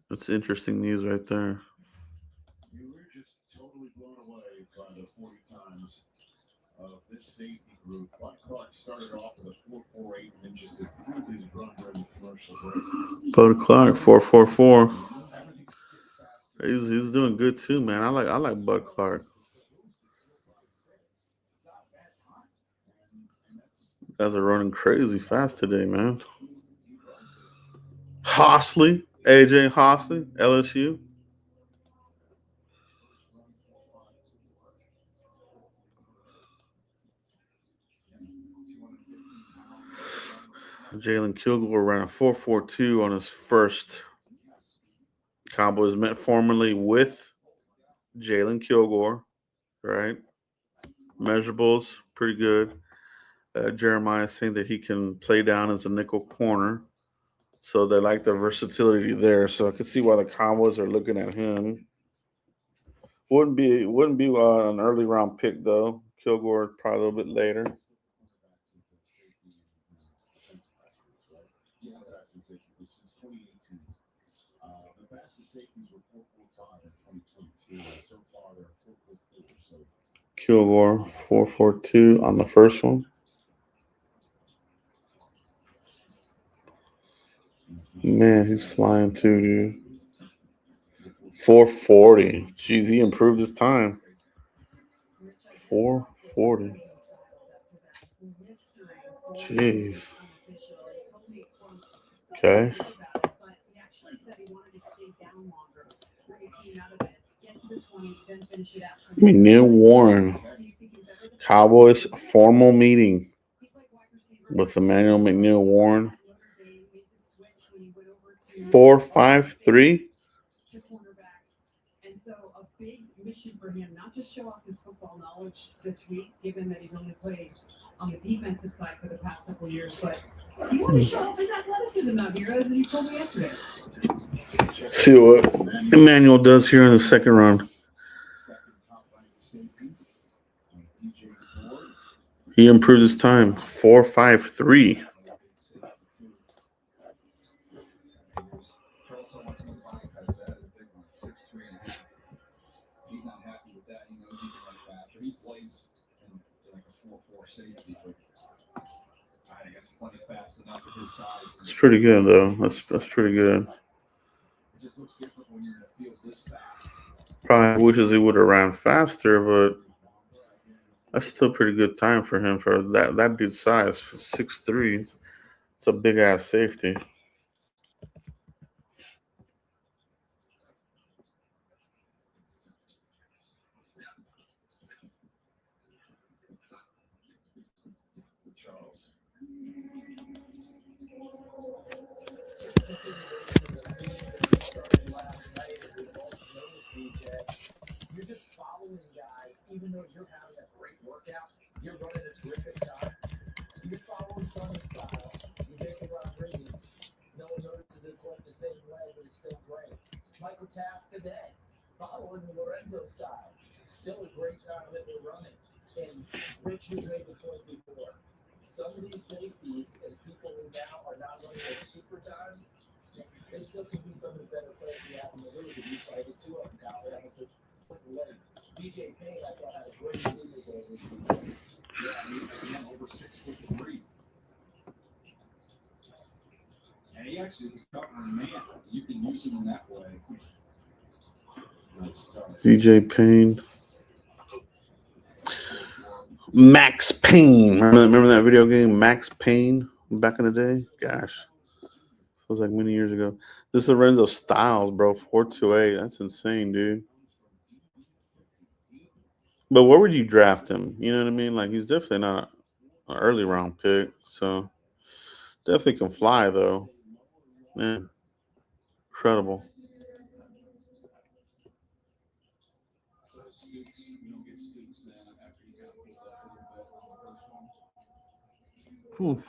That's interesting news right there. You were just totally blown away by the 40 times of this safety group. Clark started off with a 4.48 and then just improved his run during the commercial break. Bud Clark 4.44. He's doing good too, man. I like Bud Clark. Guys are running crazy fast today, man. AJ Hosley, LSU. Jalen Kilgore ran a 4.42 on his first. Cowboys met formally with Jalen Kilgore, right? Measurables, pretty good. Jeremiah saying that he can play down as a nickel corner. So they like the versatility there. So I can see why the Cowboys are looking at him. Wouldn't be an early round pick though. Kilgore probably a little bit later. Kilgore 4.42 on the first one. Man, he's flying too, dude. 4.40. Jeez, he improved his time. 4.40. Jeez. Okay. McNeil Warren. Cowboys formal meeting with Emmanuel McNeil Warren. 4.53. And so a big mission for him, not just show off his football knowledge this week, given that he's only played on the defensive side for the past couple of years, but he wanted to show off his athleticism out here, as he told me yesterday. See what Emmanuel does here in the second round. He improved his time. 4.53. It's pretty good though. That's pretty good. Probably wishes he would have ran faster, but that's still pretty good time for him for that dude's size. For 6'3", it's a big ass safety. You're just following guys, even though you're having a You're running a terrific time. You're following Sonny style. You're making Rodriguez. No one notices it quite the same way, but it's still great. Michael Taft today, following Lorenzo style. Still a great time that they're running. And Rich, you made the point before. Some of these safeties and people who now are not running their super times, they still can be some of the better players we have in the league. And you cited two of them now. That was a quick late. DJ Payne, I thought, had a great Senior Bowl this weekend. Yeah, I mean, again, over 6'3". And he actually was covering man. You can use him in that way. Nice stuff. DJ Payne. Max Payne. Remember that video game, Max Payne, back in the day? Gosh. Feels like many years ago. This is Lorenzo Styles, bro. 428. That's insane, dude. But where would you draft him? You know what I mean? Like, he's definitely not an early round pick. So, definitely can fly, though. Man, incredible. So students, you don't get students then after you got pulled up a little bit on the first one. Whew.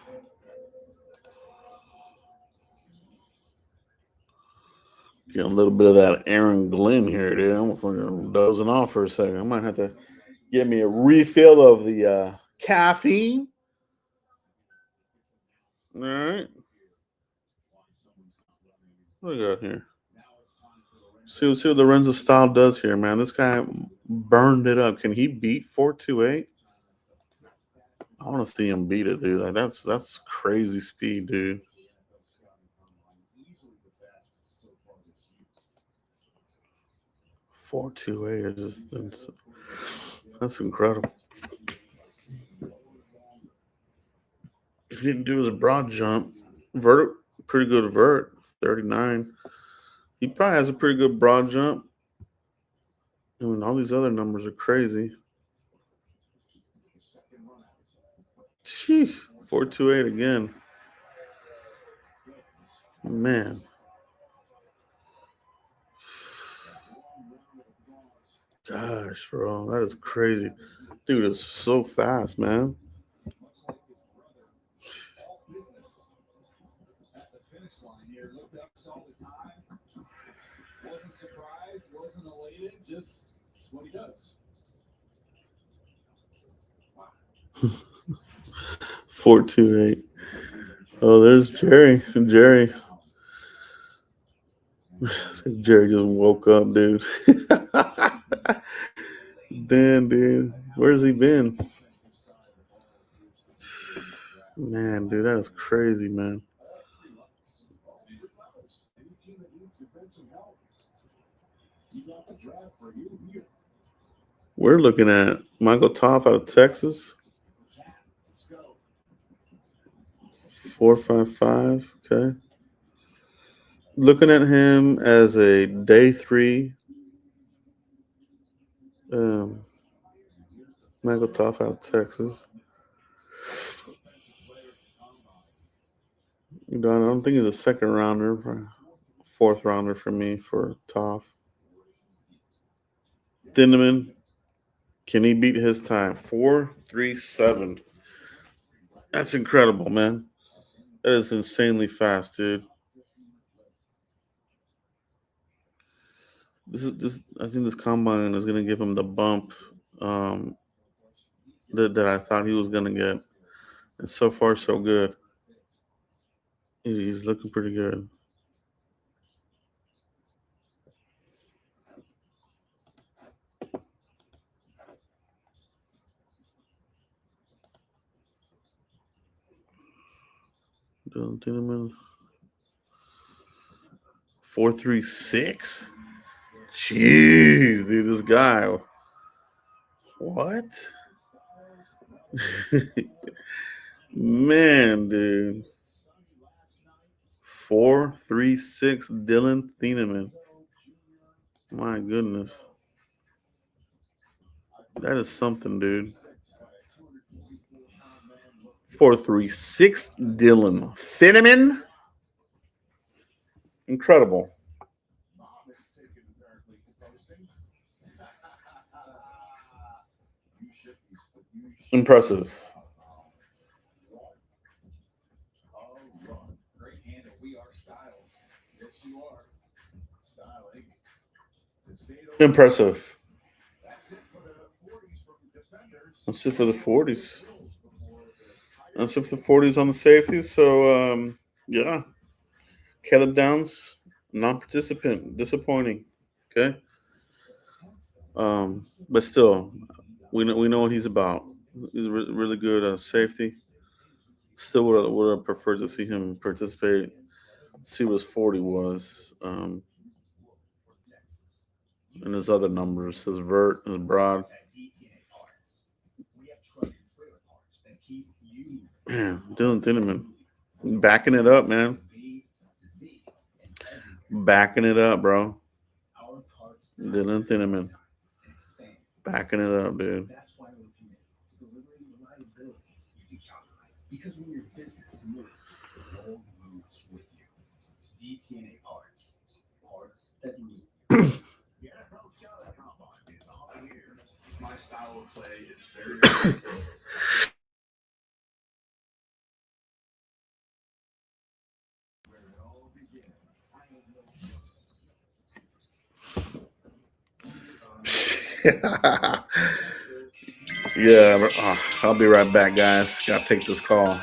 Getting a little bit of that Aaron Glenn here, dude. I'm fucking dozing off for a second. I might have to get me a refill of the caffeine. All right. What do we got here? See what Lorenzo Style does here, man. This guy burned it up. Can he beat 428? I want to see him beat it, dude. Like that's crazy speed, dude. 428 is just that's incredible. He didn't do his broad jump. Pretty good vert, 39. He probably has a pretty good broad jump. I mean, all these other numbers are crazy. Sheesh, 428 again. Man. Gosh, bro, that is crazy. Dude, it's so fast, man. At the finish line here, looked up, saw the time. Wasn't surprised, wasn't elated, just it's what he does. 428. Oh, there's Jerry. Jerry. Jerry just woke up, dude. Damn, dude. Where's he been? Man, dude, that is crazy, man. We're looking at Michael Toff out of Texas. 4.55. Okay. Looking at him as a day 3. Michael Toff out of Texas. I don't think he's a second rounder, 4th rounder for me for Toff. Thieneman, can he beat his time? 4.37. That's incredible, man. That is insanely fast, dude. I think this combine is gonna give him the bump that I thought he was gonna get. And so far, so good. He's looking pretty good. Dylan Thieneman. 4.36. Jeez, dude, this guy. What? Man, dude. 4.36 Dylan Thieneman. My goodness. That is something, dude. 4.36 Dylan Thieneman. Incredible. Impressive. Great handle. We are Styles. Yes, you are. Styling. Impressive. That's it for the 40s from the defenders. That's it for the 40s. That's it for the 40s on the safeties. So, yeah. Caleb Downs, non-participant. Disappointing. Okay. But still, we know what he's about. He's a really good safety. Still would have preferred to see him participate. See what his 40 was. And his other numbers, his vert, his broad. Man, Dylan Tinneman. Backing it up, man. Backing it up, bro. Dylan Tinneman. Backing it up, dude. That's why we're committed to delivering reliability you can count on. Because when your business moves, the world moves with you. DTNA parts. Parts that move. The NFL Scouting Combine is on the air. My style of play is very aggressive. Where it all begins. Yeah, I'll be right back, guys. Gotta take this call.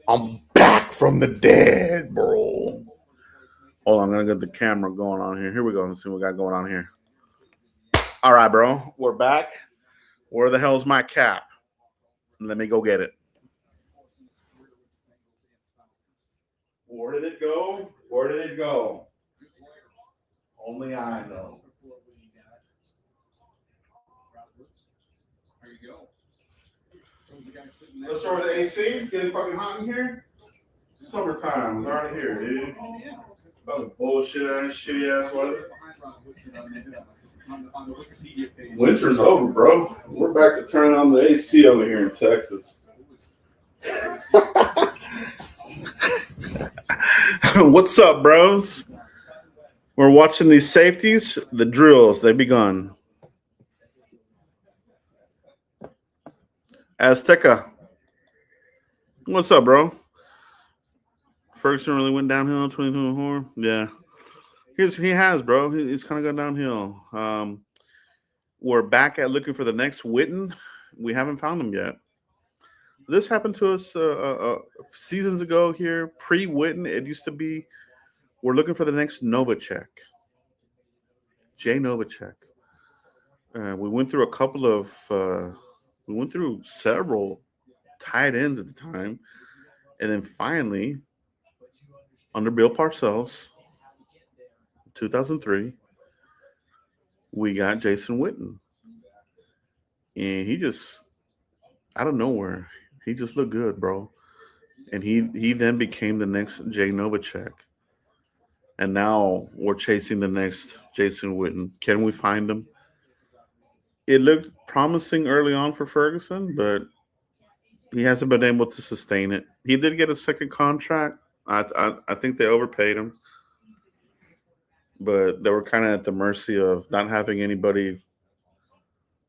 I'm back from the dead, bro. Hold on, I'm gonna get the camera going on here. Here we go. Let's see what we got going on here. All right, bro. We're back. Where the hell's my cap? Let me go get it. Where did it go? Where did it go? Only I know. There you go. So the guy sitting there. Let's start with the AC. It's getting fucking hot in here. Summertime. We're already here, dude. Fucking bullshit ass, shitty ass weather. Winter's over, bro. We're back to turning on the AC over here in Texas. What's up, bros? We're watching these safeties. The drills, they begun. Azteca. What's up, bro? Ferguson really went downhill in 2024. Yeah. He has, bro. He's kind of gone downhill. We're back at looking for the next Witten. We haven't found him yet. This happened to us seasons ago here. Pre-Witten, it used to be we're looking for the next Novacek. Jay Novacek. We went through we went through several tight ends at the time. And then finally, under Bill Parcells, 2003, we got Jason Witten. And he just, out of nowhere, he just looked good, bro. And he then became the next Jay Novacek. And now we're chasing the next Jason Witten. Can we find him? It looked promising early on for Ferguson, but he hasn't been able to sustain it. He did get a second contract. I think they overpaid him. But they were kind of at the mercy of not having anybody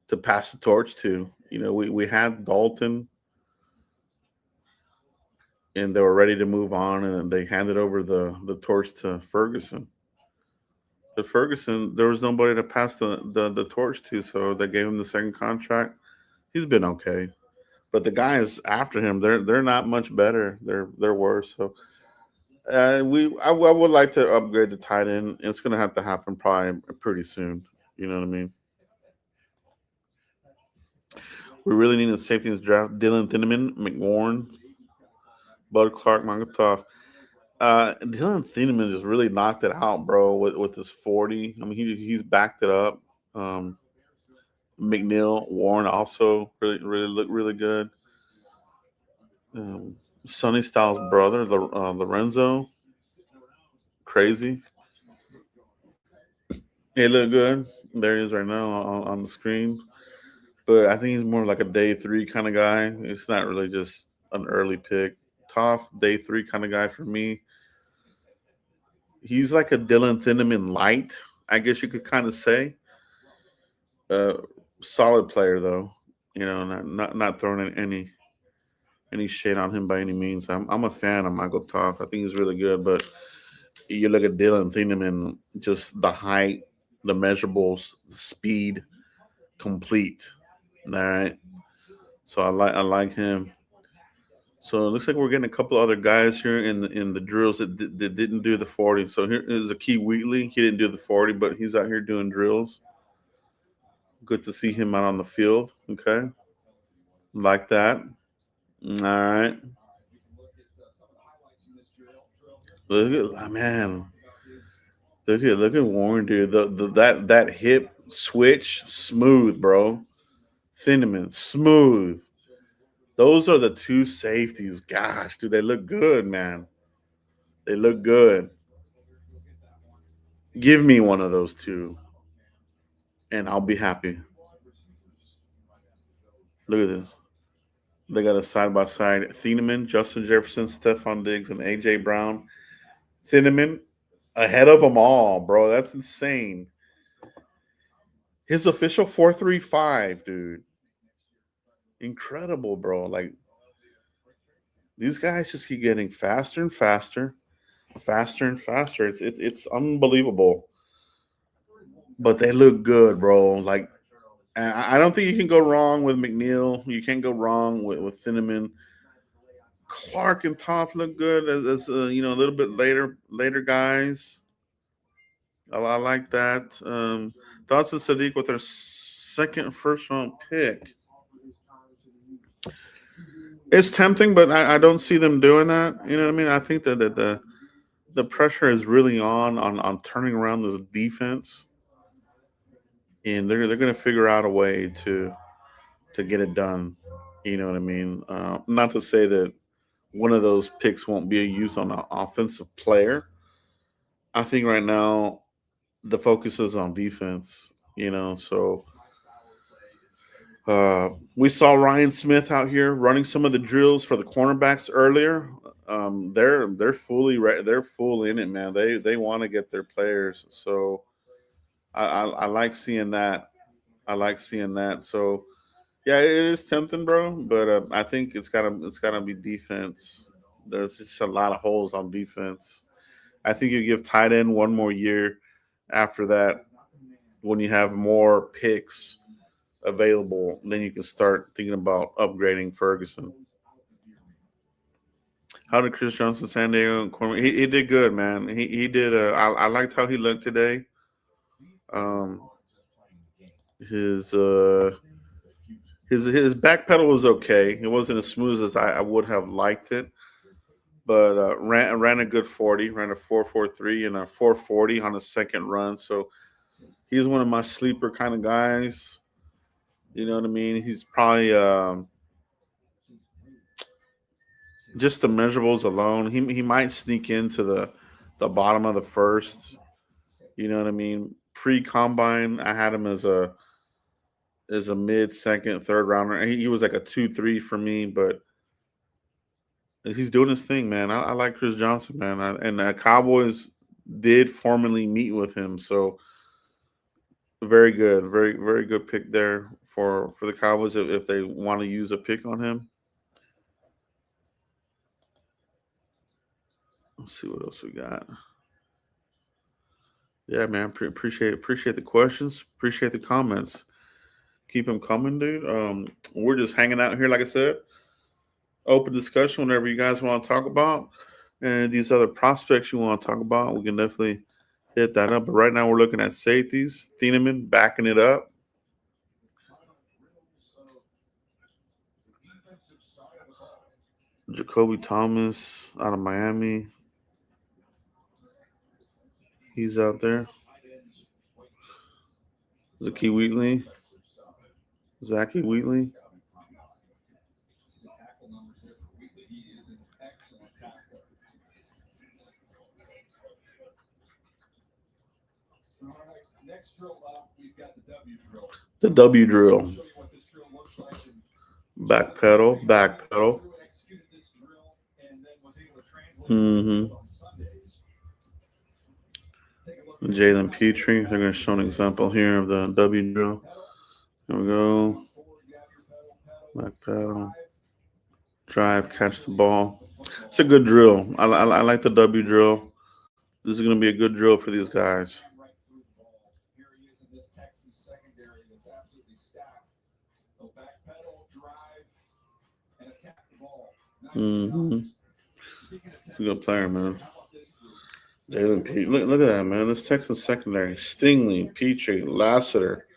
to pass the torch to. You know, we had Dalton, and they were ready to move on, and they handed over the torch to Ferguson. But Ferguson, there was nobody to pass the torch to, so they gave him the second contract. He's been okay, but the guys after him, they're not much better. They're worse. So I would like to upgrade the tight end. It's going to have to happen probably pretty soon. You know what I mean? We really need a safety in this draft. Dylan Thieneman, McWarren, Bud Clark, Mongotoff. Dylan Thieneman just really knocked it out, bro, with his 40. I mean, he's backed it up. McNeil, Warren also really looked really good. Sonny Styles' brother, Lorenzo, crazy. He looked good. There he is right now on the screen. But I think he's more like a day 3 kind of guy. It's not really just an early pick. Tough day 3 kind of guy for me. He's like a Dylan Thieneman light, I guess you could kind of say. Solid player though. You know, not throwing any shade on him by any means. I'm a fan of Michael Toff. I think he's really good, but you look at Dylan Thieneman, just the height, the measurables, the speed, complete. All right. So I like him. So it looks like we're getting a couple other guys here in the drills that didn't do the 40. So here is Akeem Wheatley. He didn't do the 40, but he's out here doing drills. Good to see him out on the field. Okay. Like that. All right. Look at man. Look at Warren, dude. That hip switch, smooth, bro. Thieneman, smooth. Those are the two safeties. Gosh, dude, they look good, man. They look good. Give me one of those two, and I'll be happy. Look at this. They got a side-by-side. Thieneman, Justin Jefferson, Stephon Diggs, and A.J. Brown. Thieneman ahead of them all, bro. That's insane. His official 4.35, dude. Incredible, bro. Like, these guys just keep getting faster and faster, faster and faster. It's unbelievable. But they look good, bro. Like, I don't think you can go wrong with McNeil. You can't go wrong with Thieneman. Clark and Toth look good as a little bit later guys. I like that. Thoughts of Sadiq with their second first round pick. It's tempting, but I don't see them doing that. You know what I mean? I think that the pressure is really on turning around this defense, and they're going to figure out a way to get it done. You know what I mean? Not to say that one of those picks won't be used on an offensive player. I think right now the focus is on defense. So we saw Ryan Smith out here running some of the drills for the cornerbacks earlier. They're fully they're full in it, man. They want to get their players. So I like seeing that. I like seeing that. So yeah, it is tempting, bro. But I think it's gotta be defense. There's just a lot of holes on defense. I think you give tight end one more year after that when you have more picks available, then you can start thinking about upgrading Ferguson. How did Chris Johnson, San Diego, he did good, man. He did. I liked how he looked today. Um, his his back pedal was okay. It wasn't as smooth as I would have liked it, but ran a good 40, ran a 4.43 and a 4.40 on his second run. So he's one of my sleeper kind of guys. You know what I mean? He's probably just the measurables alone. He might sneak into the bottom of the first. You know what I mean? Pre combine, I had him as a mid second, third rounder. He was like a 2-3 for me, but he's doing his thing, man. I like Chris Johnson, man. And the Cowboys did formally meet with him, so very good, very good pick there for the Cowboys if they want to use a pick on him. Let's see what else we got. Yeah, man. Appreciate the questions. Appreciate the comments. Keep them coming, dude. We're just hanging out here, like I said. Open discussion whenever you guys want to talk about, and these other prospects you want to talk about, we can definitely hit that up. But right now, we're looking at safeties. Thieneman backing it up. Jacoby Thomas out of Miami. He's out there. Zachy Wheatley. Next drill up, we've got the W drill. The W drill. I'll show you what this drill looks like. Back pedal. Executed this drill and then was able to translate it on Sundays. Take a look at Jalen Petrie. They're going to show an example here of the W drill. There we go. Back pedal. Drive, catch the ball. It's a good drill. I like the W drill. This is going to be a good drill for these guys. Here he is in this Texas secondary that's absolutely stacked. So back pedal, drive, and attack the ball. He's a good player, man. Jalen Petrie. Look at that, man. This Texas secondary. Stingley, Petrie, Lassiter,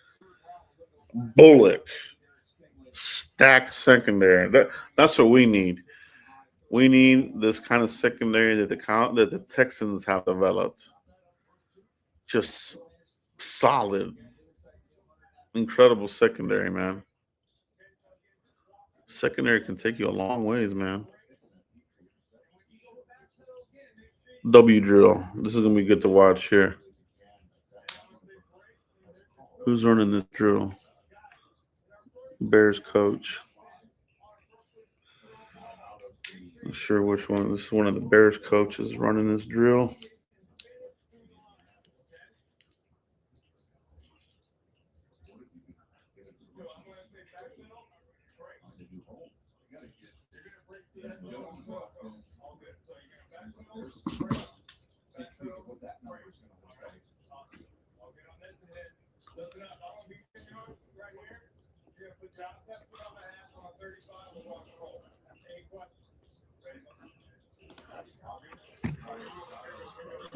Bullock. Stacked secondary. That's what we need. We need this kind of secondary that the Texans have developed. Just solid, incredible secondary, man. Secondary can take you a long ways, man. W drill. This is gonna be good to watch here. Who's running this drill? Bears coach. Not sure which one. This is one of the Bears coaches running this drill.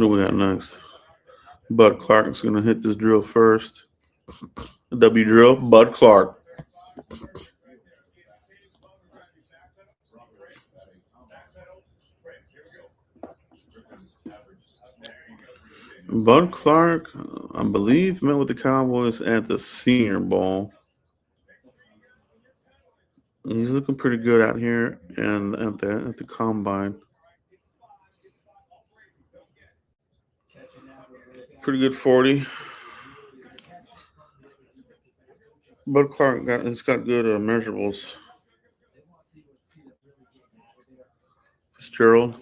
Who do we got next? Bud Clark's going to hit this drill first. W drill, Bud Clark. Bud Clark, I believe, met with the Cowboys at the Senior Bowl. He's looking pretty good out here and at the combine. Pretty good 40. Bud Clark it's got good measurables. Fitzgerald.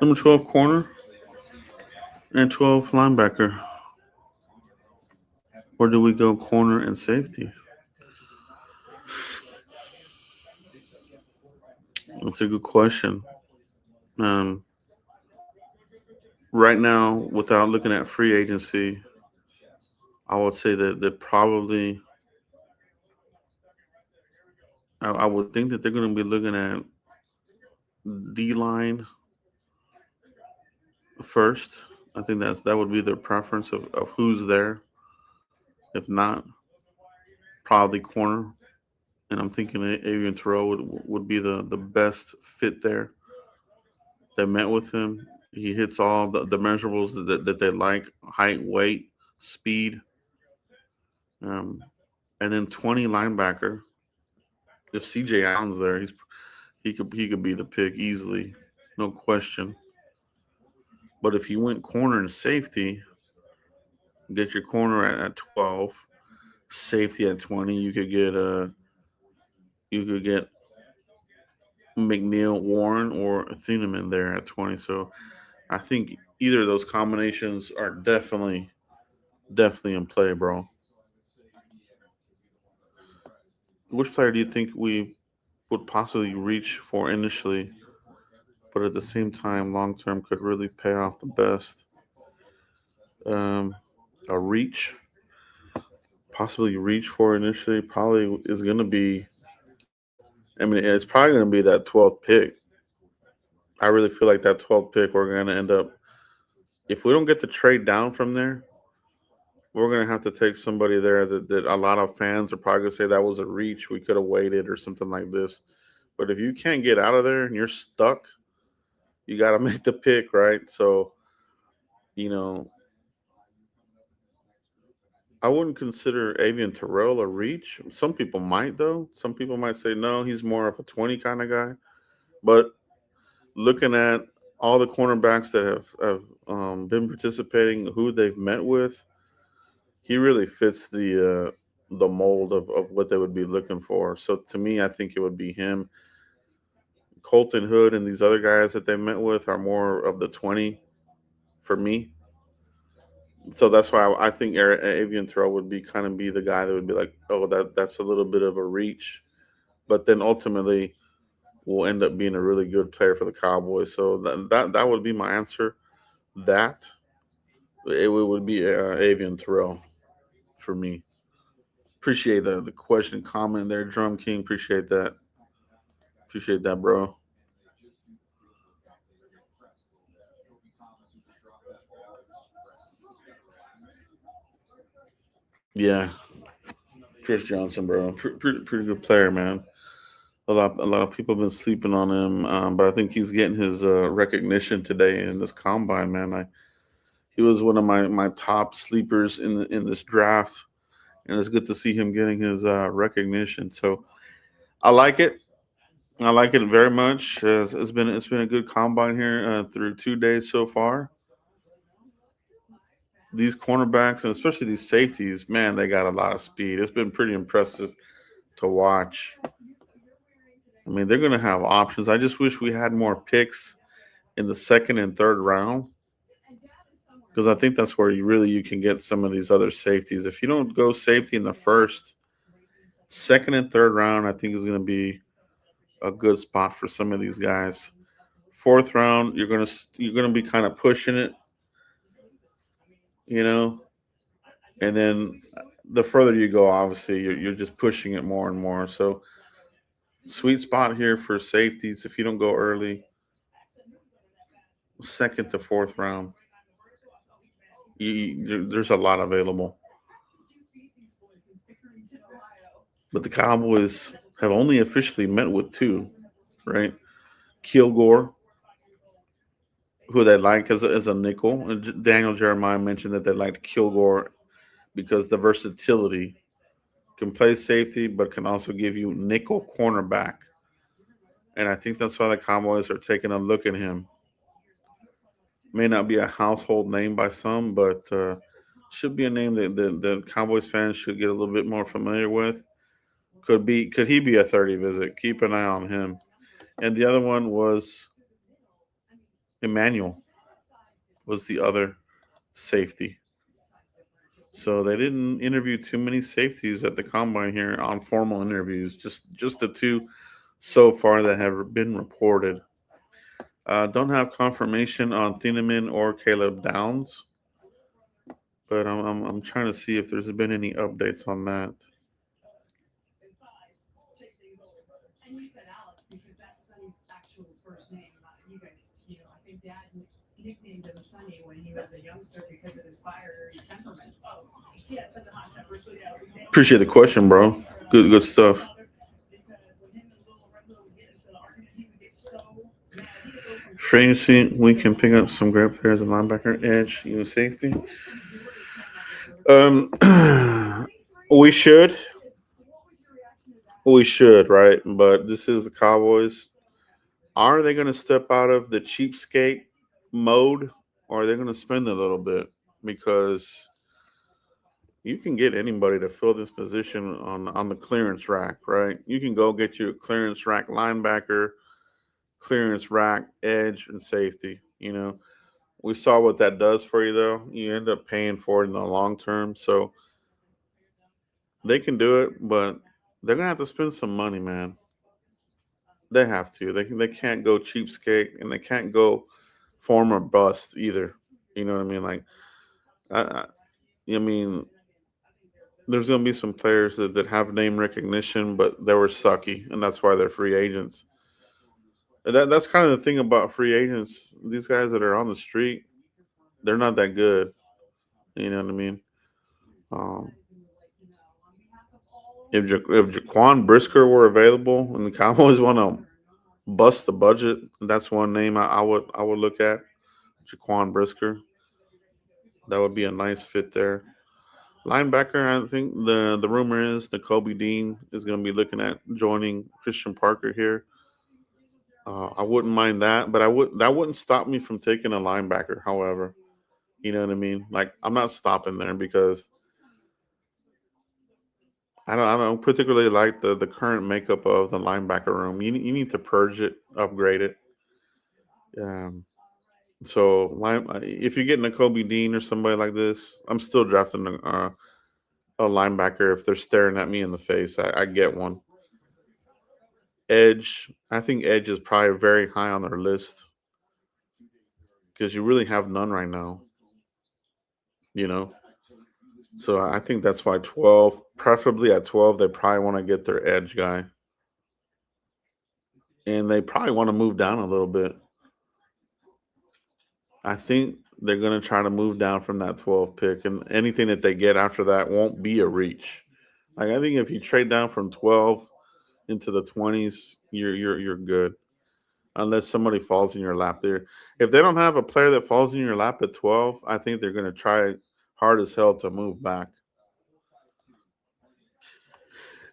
Number 12 corner and 12 linebacker. Or do we go corner and safety? That's a good question. Right now, without looking at free agency, I would say that probably I would think that they're going to be looking at D line first. I think that would be their preference of who's there. If not, probably corner. And I'm thinking that Adrian Terrell would be the best fit there. They met with him. He hits all the measurables that they like: height, weight, speed. And then 20 linebacker. If CJ Allen's there, he could be the pick easily, no question. But if you went corner and safety, get your corner at 12, safety at 20. You could get McNeil, Warren, or Thieneman there at 20. So I think either of those combinations are definitely in play, bro. Which player do you think we would possibly reach for initially, but at the same time, long term could really pay off the best? A reach, possibly reach for initially, probably is going to be. I mean, it's probably going to be that 12th pick. I really feel like that 12th pick, we're going to end up, if we don't get the trade down from there, we're going to have to take somebody there that a lot of fans are probably going to say that was a reach. We could have waited or something like this. But if you can't get out of there and you're stuck, you got to make the pick, right? So, I wouldn't consider Avian Terrell a reach. Some people might, though. Some people might say, no, he's more of a 20 kind of guy. But looking at all the cornerbacks that have been participating, who they've met with, he really fits the mold of what they would be looking for. So to me, I think it would be him. Colton Hood and these other guys that they met with are more of the 20 for me. So that's why I think Avian Terrell would be the guy that would be like, oh, that's a little bit of a reach, but then ultimately will end up being a really good player for the Cowboys. So that would be my answer. That it would be Avian Terrell for me. Appreciate the question, comment there, Drum King. Appreciate that. Appreciate that, bro. Yeah, Chris Johnson, bro, pretty good player, man. A lot of people have been sleeping on him, but I think he's getting his recognition today in this combine, man. He was one of my top sleepers in this draft, and it's good to see him getting his recognition. So I like it. I like it very much. It's been a good combine here through 2 days so far. These cornerbacks and especially these safeties, man, they got a lot of speed. It's been pretty impressive to watch. I mean, they're going to have options. I just wish we had more picks in the second and third round because I think that's where you can get some of these other safeties. If you don't go safety in the first, second and third round, I think is going to be a good spot for some of these guys. Fourth round, you're gonna be kind of pushing it, you know. And then the further you go, obviously, you're just pushing it more and more. So, sweet spot here for safeties if you don't go early, second to fourth round. There's a lot available. But the Cowboys have only officially met with two, right? Kilgore, who they like as a nickel. And Daniel Jeremiah mentioned that they liked Kilgore because the versatility can play safety, but can also give you nickel cornerback. And I think that's why the Cowboys are taking a look at him. May not be a household name by some, but should be a name that the Cowboys fans should get a little bit more familiar with. Could he be a 30 visit? Keep an eye on him. And the other one was Emmanuel was the other safety. So they didn't interview too many safeties at the combine here on formal interviews. Just the two so far that have been reported. Don't have confirmation on Thieneman or Caleb Downs, but I'm trying to see if there's been any updates on that. And you said Alex because that's Sonny's actual first name. You guys, I think Dad nicknamed him Sonny when he was a youngster because of his fiery temperament. Oh, yeah, but the hot temper. So yeah. Appreciate the question, bro. Good stuff. Fantasy, we can pick up some great players and linebacker, edge, even safety. We should. We should, right? But this is the Cowboys. Are they going to step out of the cheapskate mode, or are they going to spend a little bit? Because you can get anybody to fill this position on the clearance rack, right? You can go get you a clearance rack linebacker, clearance rack, edge, and safety. We saw what that does for you, though. You end up paying for it in the long term. So they can do it, but they're gonna have to spend some money, man. They have to. They can't go cheapskate, and they can't go form or bust either. You know what I mean? Like, I, I, I mean, there's gonna be some players that have name recognition, but they were sucky, and that's why they're free agents. And that's kind of the thing about free agents. These guys that are on the street, they're not that good. You know what I mean? Um, if Jaquan Brisker were available and the Cowboys want to bust the budget, that's one name I would look at. Jaquan Brisker. That would be a nice fit there. Linebacker, I think the rumor is Kobe Dean is going to be looking at joining Christian Parker here. I wouldn't mind that, but that wouldn't stop me from taking a linebacker. However, you know what I mean. Like I'm not stopping there because I don't particularly like the current makeup of the linebacker room. You need to purge it, upgrade it. Um, so if you're getting a Kobe Dean or somebody like this, I'm still drafting a linebacker if they're staring at me in the face. I get one. Edge, I think edge is probably very high on their list because you really have none right now. You know, so I think that's why 12, preferably at 12, they probably want to get their edge guy, and they probably want to move down a little bit. I think they're going to try to move down from that 12 pick, and anything that they get after that won't be a reach. Like I think if you trade down from 12 into the 20s, you're good. Unless somebody falls in your lap there. If they don't have a player that falls in your lap at 12, I think they're going to try hard as hell to move back.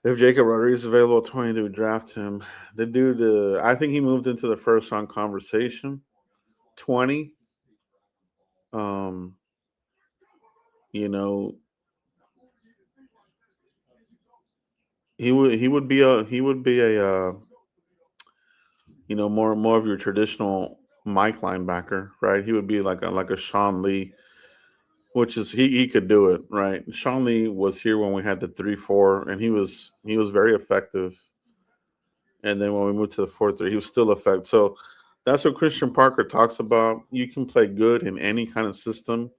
If Jacob Rodriguez is available at 20, they would draft him. The dude, I think he moved into the first round conversation. 20. Um, you know, he would be a more of your traditional Mike linebacker, right? He would be like a Sean Lee, which is he could do it, right? Sean Lee was here when we had the 3-4, and he was very effective. And then when we moved to the 4-3, he was still effective. So that's what Christian Parker talks about. You can play good in any kind of system.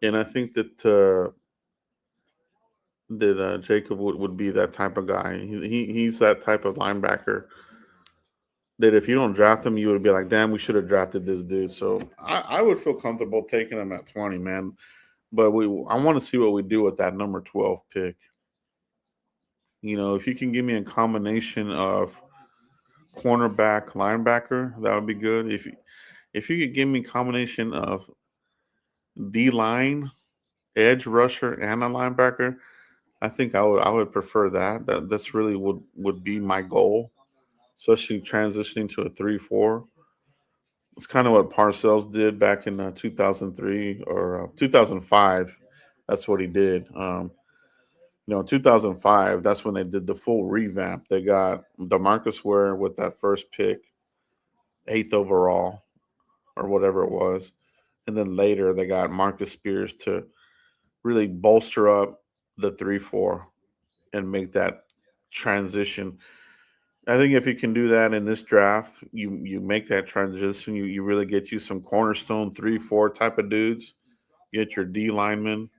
And I think that Jacob would be that type of guy. He's that type of linebacker that if you don't draft him, you would be like, damn, we should have drafted this dude. So I would feel comfortable taking him at 20, man. But I want to see what we do with that number 12 pick. You know, if you can give me a combination of cornerback, linebacker, that would be good. If you could give me a combination of D line, edge rusher, and a linebacker, I think I would prefer that. That's really would be my goal, especially transitioning to a 3-4. It's kind of what Parcells did back in 2003 or 2005. That's what he did. In 2005, that's when they did the full revamp. They got DeMarcus Ware with that first pick, eighth overall, or whatever it was. And then later they got Marcus Spears to really bolster up the 3-4 and make that transition. I think if you can do that in this draft, you make that transition, you really get you some cornerstone 3-4 type of dudes, get your D linemen,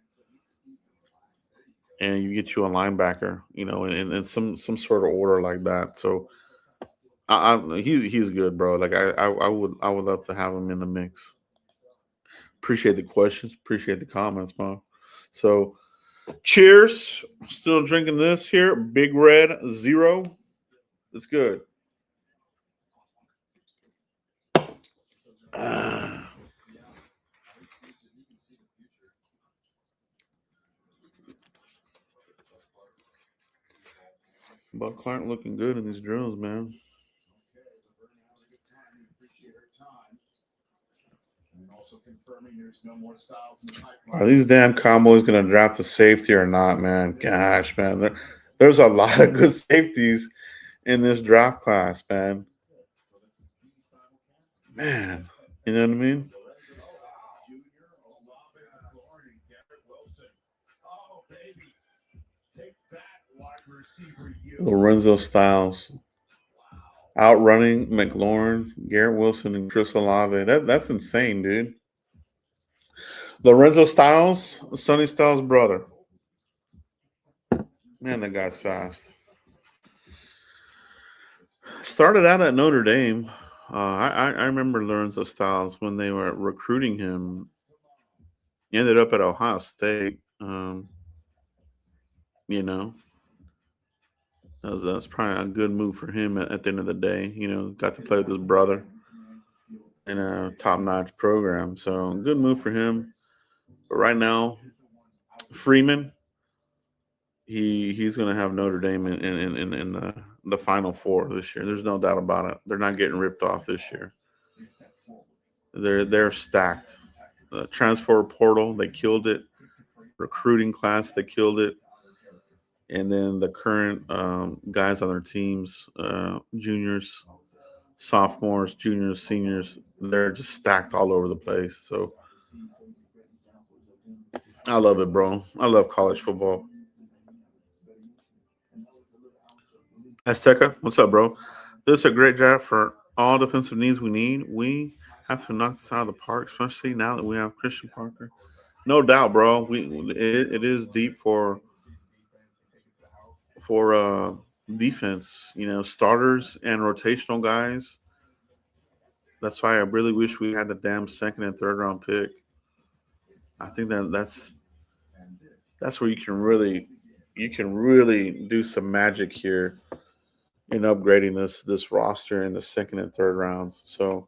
and you get you a linebacker, in some sort of order like that. So he's good, bro. Like I would love to have him in the mix. Appreciate the questions, appreciate the comments, man. So cheers. Still drinking this here, Big Red Zero. It's good. Ah. Buck Clark looking good in these drills, man. Are these damn Cowboys gonna draft a safety or not, man? Gosh, man, there's a lot of good safeties in this draft class, man. Man, you know what I mean? Lorenzo Styles outrunning McLaurin, Garrett Wilson, and Chris Olave. That's insane, dude. Lorenzo Styles, Sonny Styles' brother. Man, that guy's fast. Started out at Notre Dame. I remember Lorenzo Styles when they were recruiting him. He ended up at Ohio State. You know, that was probably a good move for him at the end of the day. Got to play with his brother in a top-notch program. So good move for him. But right now, Freeman, he's going to have Notre Dame in the Final Four this year. There's no doubt about it. They're not getting ripped off this year. They're stacked. Transfer portal, they killed it. Recruiting class, they killed it. And then the current guys on their teams, juniors, sophomores, juniors, seniors, they're just stacked all over the place. So I love it, bro. I love college football. Azteca, what's up, bro? This is a great draft for all defensive needs we need. We have to knock this out of the park, especially now that we have Christian Parker. No doubt, bro. It is deep for defense. Starters and rotational guys. That's why I really wish we had the damn second and third round pick. I think that's where you can really do some magic here in upgrading this roster in the second and third rounds. So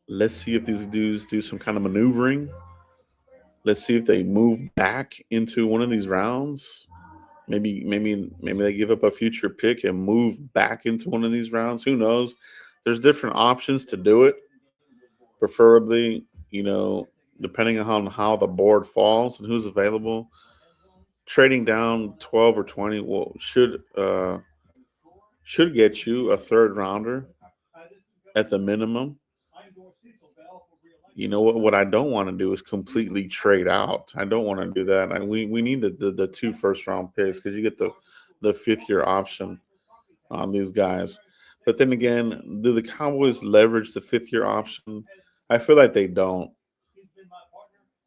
let's see if these dudes do some kind of maneuvering. Let's see if they move back into one of these rounds. Maybe they give up a future pick and move back into one of these rounds. Who knows? There's different options to do it. Preferably, depending on how the board falls and who's available. Trading down 12 or 20 should get you a third rounder at the minimum. What I don't want to do is completely trade out. I don't want to do that. We need the two first round picks because you get the fifth year option on these guys. But then again, do the Cowboys leverage the fifth year option? I feel like they don't.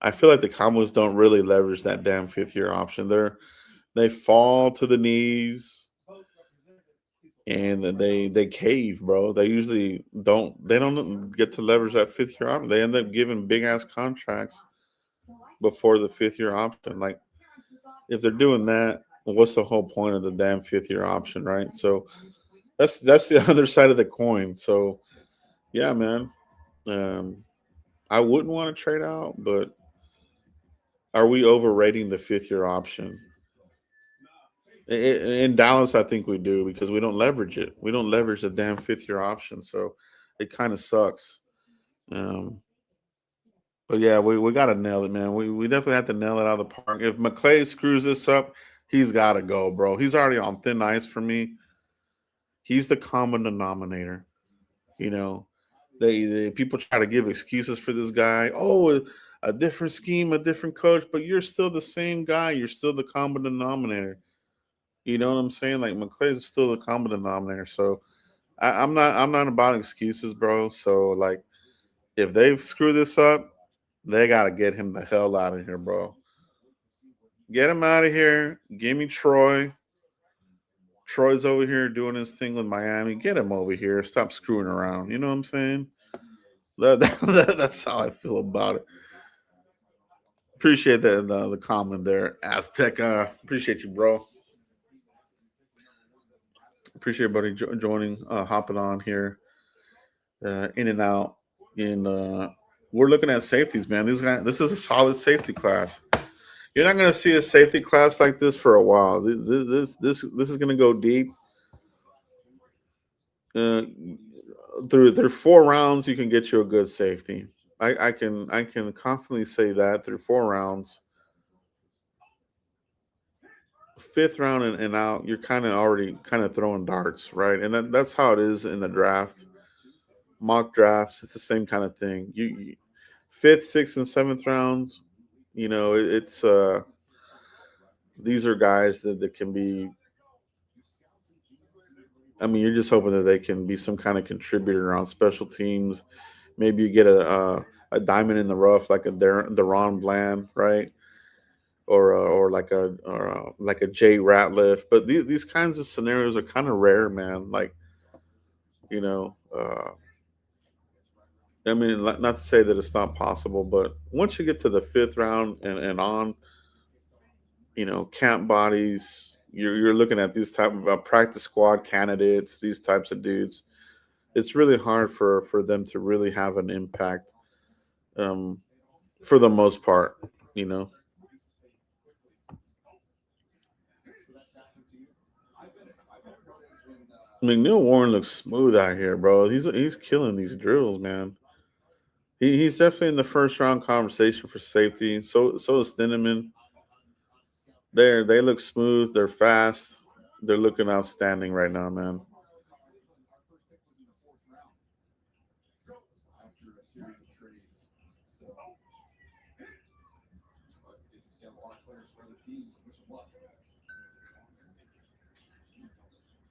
I feel like the Cowboys don't really leverage that damn 5th-year option. They fall to the knees and they cave, bro. They usually don't get to leverage that 5th-year option. They end up giving big ass contracts before the 5th-year option. Like if they're doing that, what's the whole point of the damn 5th-year option, right? So that's the other side of the coin. So yeah, man. Um, I wouldn't want to trade out, but are we overrating the 5th-year option? In Dallas, I think we do because we don't leverage it. We don't leverage the damn 5th-year option, so it kind of sucks. Um, but yeah, we got to nail it, man. We definitely have to nail it out of the park. If McClay screws this up, he's got to go, bro. He's already on thin ice for me. He's the common denominator. You know, they people try to give excuses for this guy. Oh, a different scheme, a different coach, but you're still the same guy. You're still the common denominator. You know what I'm saying? Like McClay is still the common denominator. So I'm not about excuses, bro. So like if they screw this up, they gotta get him the hell out of here, bro. Get him out of here. Give me Troy. Troy's over here doing his thing with Miami. Get him over here. Stop screwing around. You know what I'm saying? That's how I feel about it. Appreciate the comment there, Aztec. Appreciate you, bro. Appreciate everybody joining, hopping on here, in and out. In We're looking at safeties, man. This is a solid safety class. You're not going to see a safety class like this for a while. This is going to go deep. Uh, through 4 rounds, you can get you a good safety. I can confidently say that through 4 rounds. 5th round and out, you're kind of already kind of throwing darts, right? And that's how it is in the draft, mock drafts. It's the same kind of thing. You 5th, 6th, and 7th rounds. You know, it's these are guys that can be. I mean, you're just hoping that they can be some kind of contributor on special teams. Maybe you get a diamond in the rough like a Deron Bland, right? Or like a Jay Ratliff. But these kinds of scenarios are kind of rare, man. Like you know, I mean, not to say that it's not possible, but once you get to the 5th round and on, camp bodies, you're looking at these type of practice squad candidates, these types of dudes. It's really hard for them to really have an impact, um, for the most part. You know, I mean, Neil Warren looks smooth out here, bro. He's killing these drills, man. He's definitely in the 1st round conversation for safety. So is Thineman. They look smooth. They're fast. They're looking outstanding right now, man.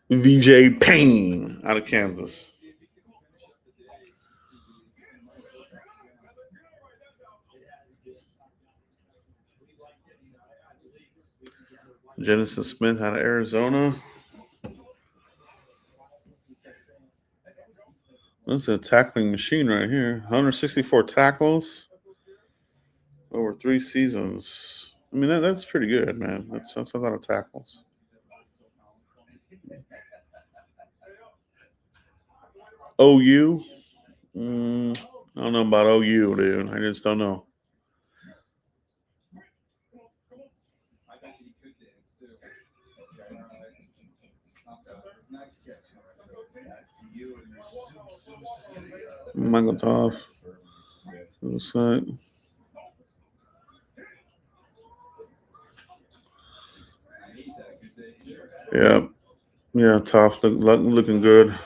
VJ Payne out of Kansas. Jennison Smith out of Arizona. That's a tackling machine right here. 164 tackles over 3 seasons. I mean, that's pretty good, man. That's a lot of tackles. OU? I don't know about OU, dude. I just don't know. Michael Toff. Looks like. Yeah, Toff looking good.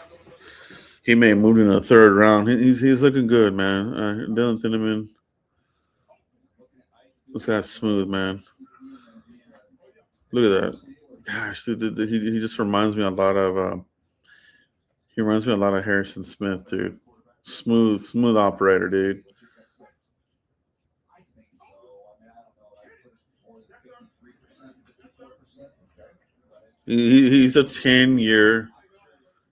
He may have moved in the 3rd round. He's looking good, man. Dylan Thineman. This guy's smooth, man. Look at that. Gosh, dude, he just reminds me a lot of. He reminds me a lot of Harrison Smith, dude. Smooth operator, dude. He's a 10-year.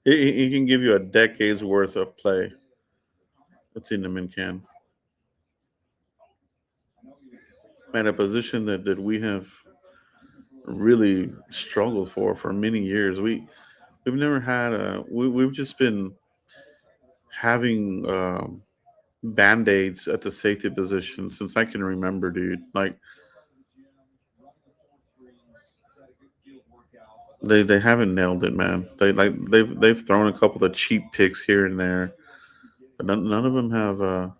He can give you a decade's worth of play. That's in him and can. At a position that we have really struggled for many years. We've never had we've just been having band-aids at the safety position since I can remember, dude. Like they haven't nailed it, man. They've thrown a couple of cheap picks here and there, but none of them have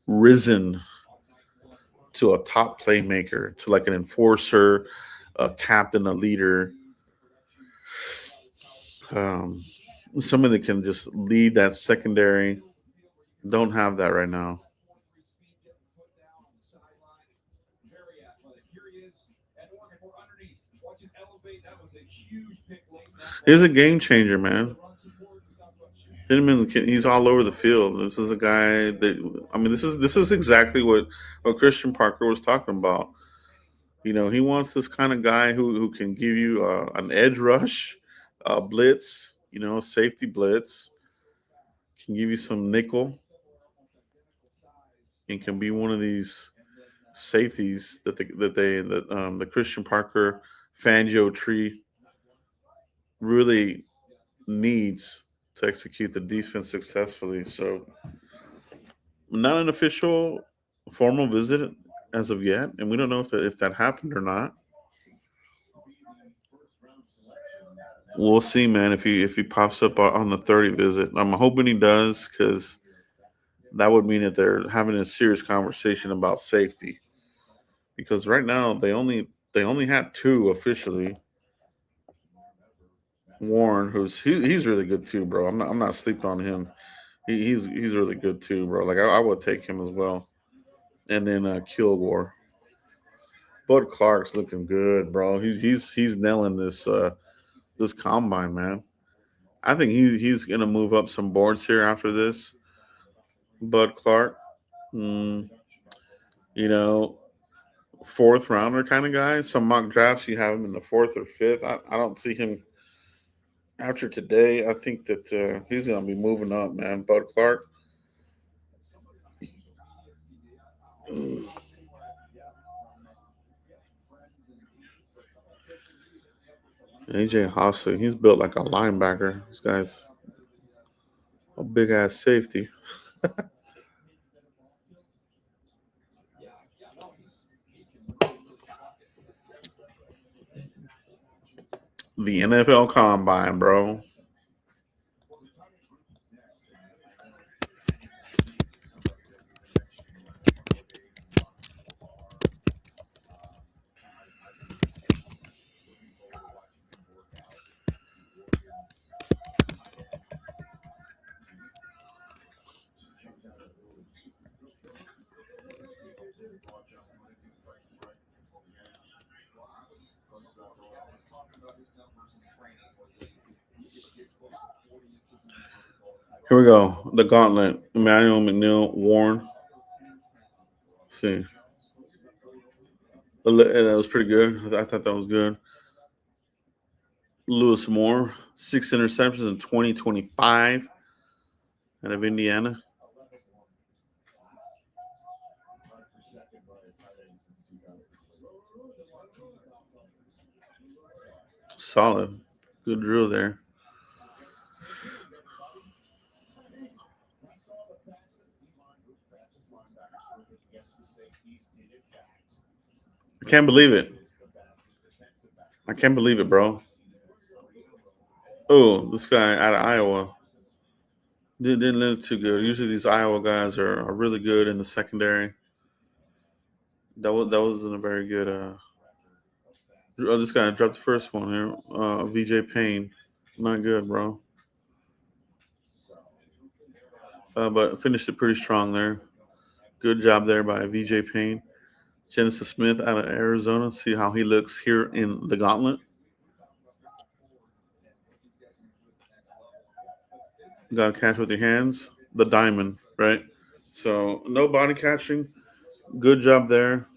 risen to a top playmaker, to like an enforcer, a captain, a leader, um, somebody that can just lead that secondary. Don't have that right now. He's a game changer, man. Tinman, he's all over the field. This is a guy that I mean, this is exactly what Christian Parker was talking about. You know, he wants this kind of guy who can give you an edge rush, blitz, safety blitz, can give you some nickel, and can be one of these safeties that the Christian Parker Fangio tree really needs to execute the defense successfully. So, not an official formal visit as of yet, and we don't know if that happened or not. We'll see, man. If he pops up on the 30 visit, I'm hoping he does because that would mean that they're having a serious conversation about safety. Because right now they only had two officially. Warren, he's really good too, bro. I'm not sleeping on him. He's really good too, bro. Like I would take him as well. And then Kilgore. Bud Clark's looking good, bro. He's nailing this combine, man. I think he's gonna move up some boards here after this. Bud Clark, mm, you know, fourth rounder kind of guy. Some mock drafts you have him in the fourth or fifth. I don't see him after today. I think that he's gonna be moving up, man. Bud Clark. AJ Hossley, he's built like a linebacker. This guy's a big ass safety. The NFL Combine, bro. Here we go. The gauntlet. Emmanuel McNeil, Warren. Let's see. That was pretty good. I thought that was good. Lewis Moore, 6 interceptions in 2025 out of Indiana. Solid. Good drill there. I can't believe it. I can't believe it, bro. Oh, this guy out of Iowa didn't look too good. Usually these Iowa guys are really good in the secondary. That wasn't a very good. Oh, this guy dropped the first one here. VJ Payne, not good, bro. But finished it pretty strong there. Good job there by VJ Payne. Genesis Smith out of Arizona. See how he looks here in the gauntlet. Got to catch with your hands. The diamond, right? So no body catching. Good job there.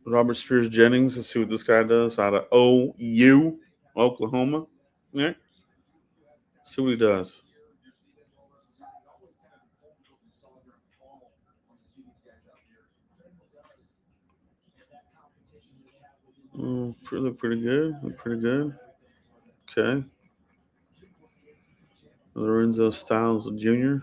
Robert Spears Jennings. Let's see what this guy does out of OU, Oklahoma. Yeah. See what he does. Look pretty good. Look pretty good. Okay. Lorenzo Styles Jr.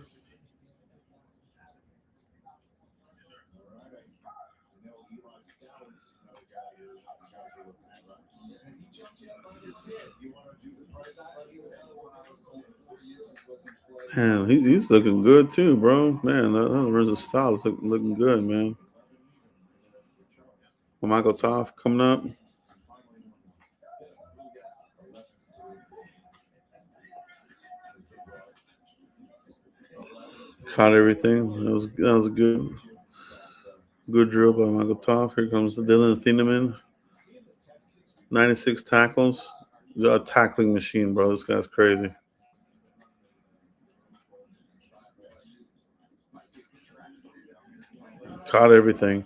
Man, he's looking good too, bro. Man, that Lorenzo Styles looking good, man. Michael Toff coming up. Caught everything. That was a good drill by Michael Toff. Here comes Dylan Thieneman. 96 tackles. He's a tackling machine, bro. This guy's crazy. Caught everything.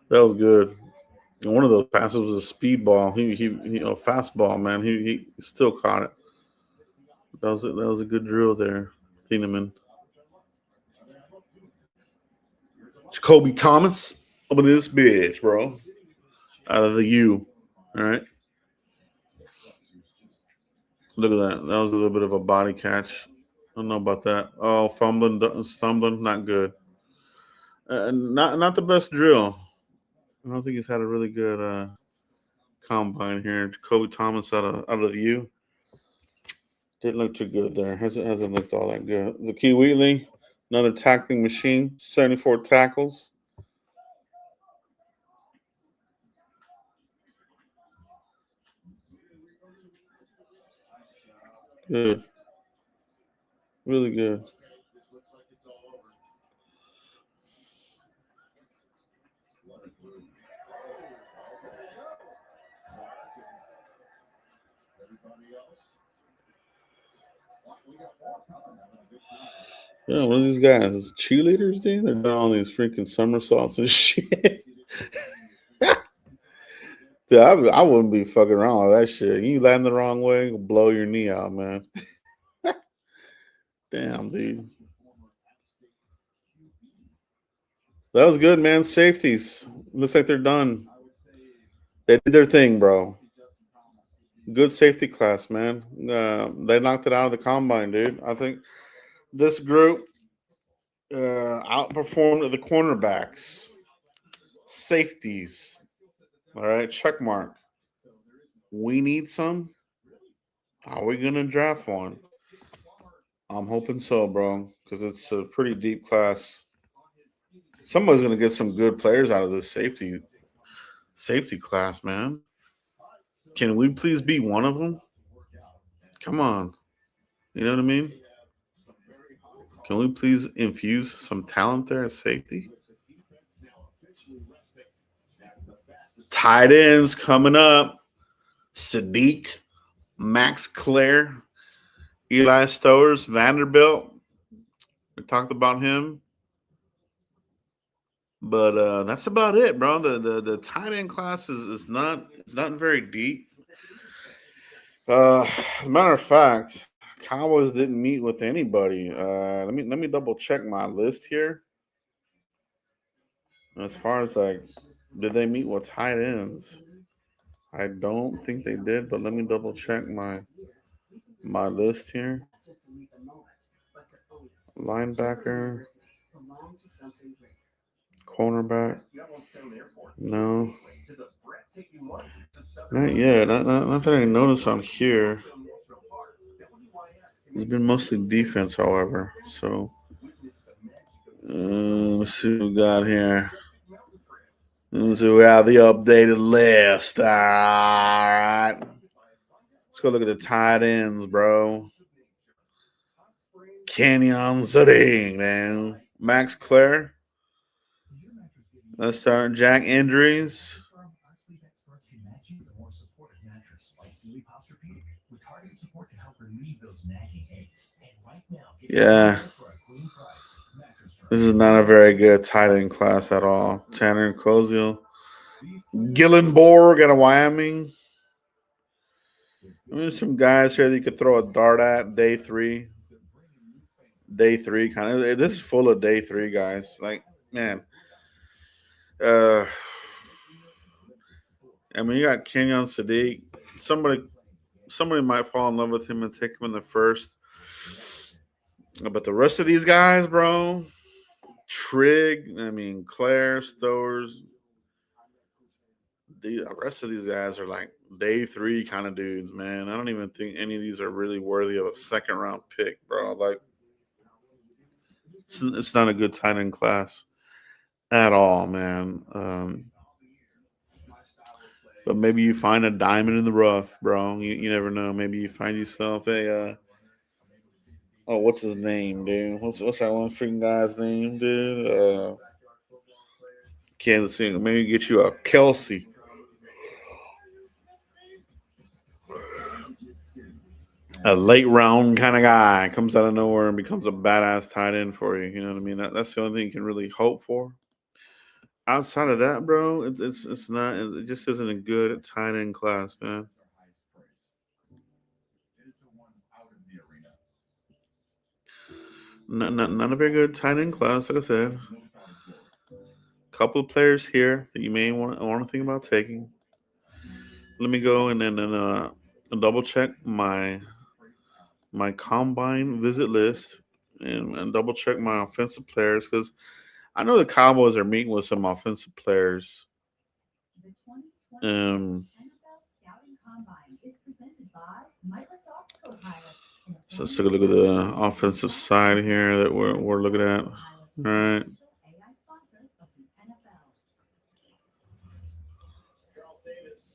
That was good. And one of those passes was a speed ball. He fastball, man. He still caught it. That was a good drill there, Thieneman. Jacoby Thomas. Open this bitch, bro. Out of the U. All right. Look at that. That was a little bit of a body catch. I don't know about that. Oh, stumbling, not good. Not the best drill. I don't think he's had a really good combine here. Jacoby Thomas out of the U. Didn't look too good there. Hasn't looked all that good. Zakee Wheatley, another tackling machine. 74 tackles. Good. Really good. Yeah, one of these guys, cheerleaders, dude. They're doing all these freaking somersaults and shit. Dude, I wouldn't be fucking around with that shit. You land the wrong way, it'll blow your knee out, man. Damn, dude. That was good, man. Safeties. Looks like they're done. They did their thing, bro. Good safety class, man. They knocked it out of the combine, dude. I think this group outperformed the cornerbacks. Safeties. All right, check mark. We need some. Are we gonna draft one? I'm hoping so, bro, because it's a pretty deep class. Somebody's gonna get some good players out of this safety class, man. Can we please be one of them? Come on, you know what I mean? Can we please infuse some talent there at safety? Tight ends coming up. Sadiq, Max Clare, Eli Stowers, Vanderbilt. We talked about him. But that's about it, bro. The tight end class is not very deep. As a matter of fact, Cowboys didn't meet with anybody. Let me double check my list here. As far as like, did they meet with tight ends? I don't think they did, but let me double check my list here. Linebacker, cornerback. No, not yet. Not that I noticed on here. It's been mostly defense, however. So let's see what we got here. Let's see, we have the updated list. All right. Let's go look at the tight ends, bro. Kenyon Sadiq, man. Max Clare. Let's start. Jack Injuries. Yeah. This is not a very good tight end class at all. Tanner Koziel, Gillenborg out of Wyoming. I mean, there's some guys here that you could throw a dart at day three. Day three kind of. This is full of day three guys. Like, man. Uh, I mean, you got Kenyon Sadiq. Somebody might fall in love with him and take him in the first. But the rest of these guys, bro, Trig, I mean, Claire, Stowers, the rest of these guys are like day three kind of dudes, man. I don't even think any of these are really worthy of a second round pick, bro. Like, it's not a good tight end class at all, man. But maybe you find a diamond in the rough, bro. You never know. Maybe you find yourself a oh, what's his name, dude? What's that one freaking guy's name, dude? Kansas City. Maybe get you a Kelsey. A late round kind of guy comes out of nowhere and becomes a badass tight end for you. You know what I mean? That's the only thing you can really hope for. Outside of that, bro, it's not. It just isn't a good tight end class, man. Not a very good tight end class, like I said. Couple of players here that you may want to think about taking. Let me go and then double check my combine visit list and double check my offensive players because I know the Cowboys are meeting with some offensive players. So let's take a look at the offensive side here that we're looking at. All right.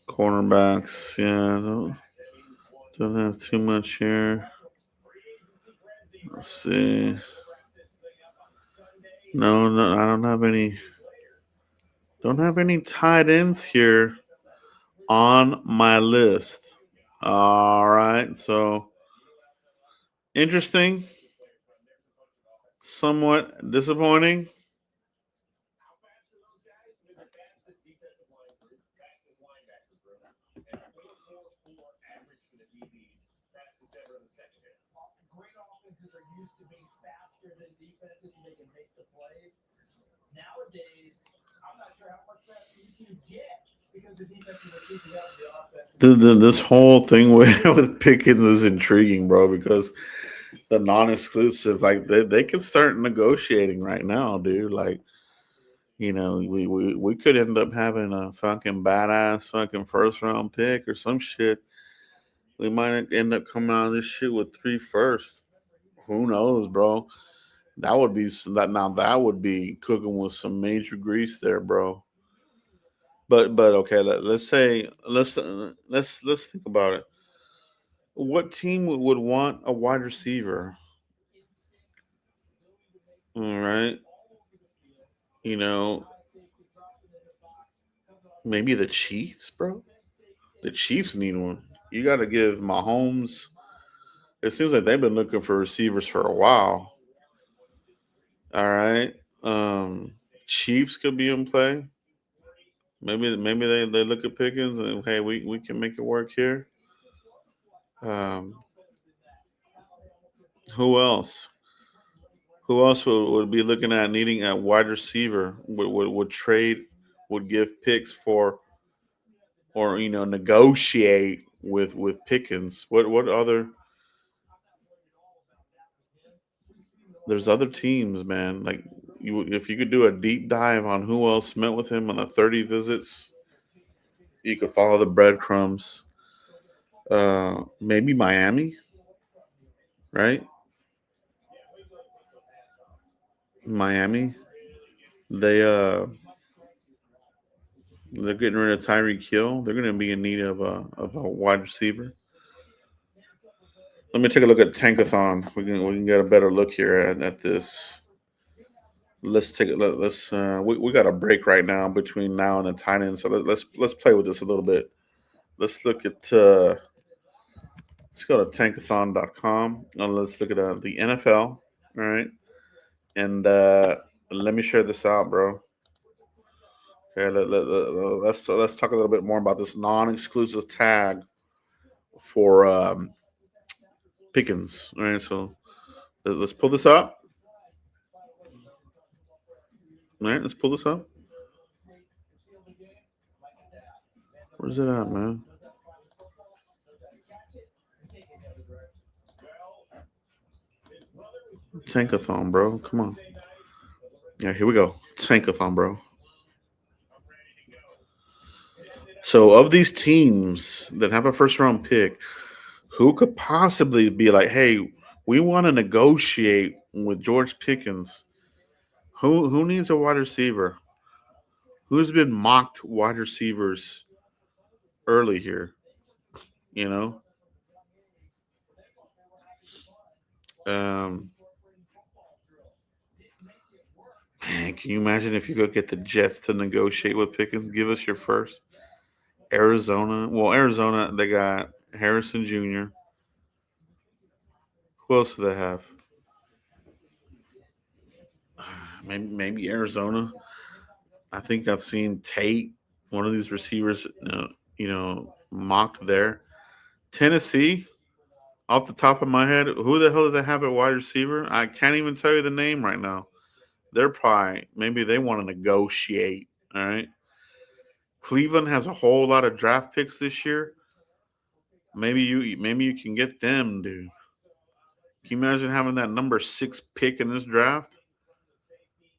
Cornerbacks, yeah, don't have too much here. Let's see. No, I don't have any. Don't have any tight ends here on my list. All right, so interesting, somewhat disappointing. This whole thing with Pickens is intriguing, bro, because the non-exclusive, like they can start negotiating right now, dude. Like, we could end up having a fucking badass fucking first round pick or some shit. We might end up coming out of this shit with 3 first. Who knows, bro? That would be that now. That would be cooking with some major grease there, bro. But okay, let's say let's think about it. What team would want a wide receiver? All right, you know, maybe the Chiefs, bro. The Chiefs need one. You got to give Mahomes. It seems like they've been looking for receivers for a while. All right, Chiefs could be in play. Maybe they look at Pickens and hey, we can make it work here. Um, who else? Who else would be looking at needing a wide receiver? Would trade would give picks for or negotiate with Pickens? What other? There's other teams, man. Like if you could do a deep dive on who else met with him on the 30 visits, you could follow the breadcrumbs. Maybe Miami, right? Miami. They they're getting rid of Tyreek Hill. They're going to be in need of a wide receiver. Let me take a look at Tankathon. We can get a better look here at this. Let's take it. Let's we got a break right now between now and the tight end. So let's play with this a little bit. Let's look at let's go to tankathon.com and let's look at the NFL. All right. And let me share this out, bro. Okay, let's talk a little bit more about this non-exclusive tag for Pickens. All right, so let's pull this up. All right, let's pull this up. Where's it at, man? Tankathon, bro. Come on. Yeah, here we go. Tankathon, bro. So, of these teams that have a first round pick, who could possibly be like, hey, we want to negotiate with George Pickens? Who needs a wide receiver? Who's been mocked wide receivers early here? You know, um, man, can you imagine if you go get the Jets to negotiate with Pickens? Give us your first. Arizona. Well, Arizona, they got Harrison Jr. Who else do they have? Maybe Arizona. I think I've seen Tate, one of these receivers, mocked there. Tennessee, off the top of my head, who the hell do they have at wide receiver? I can't even tell you the name right now. They're probably maybe they want to negotiate. All right. Cleveland has a whole lot of draft picks this year. Maybe you can get them, dude. Can you imagine having that number 6 pick in this draft?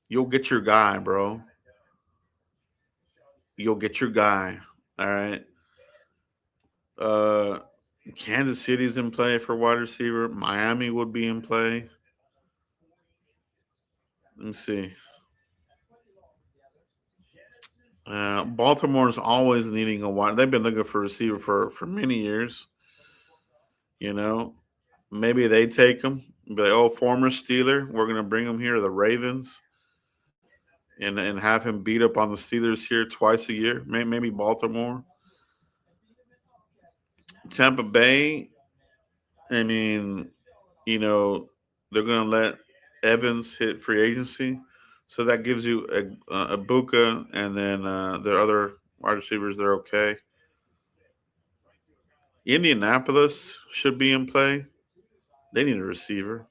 You'll get your guy, bro. You'll get your guy. All right. Uh, Kansas City's in play for wide receiver. Miami would be in play. Let me see. Baltimore's always needing a wide. They've been looking for a receiver for many years. You know, maybe they take him. Be like, oh, former Steeler, we're gonna bring him here to the Ravens, and have him beat up on the Steelers here twice a year. Maybe Baltimore, Tampa Bay. I mean, you know, they're going to let Evans hit free agency. So that gives you a Buka, and then their other wide receivers, they're okay. Indianapolis should be in play. They need a receiver.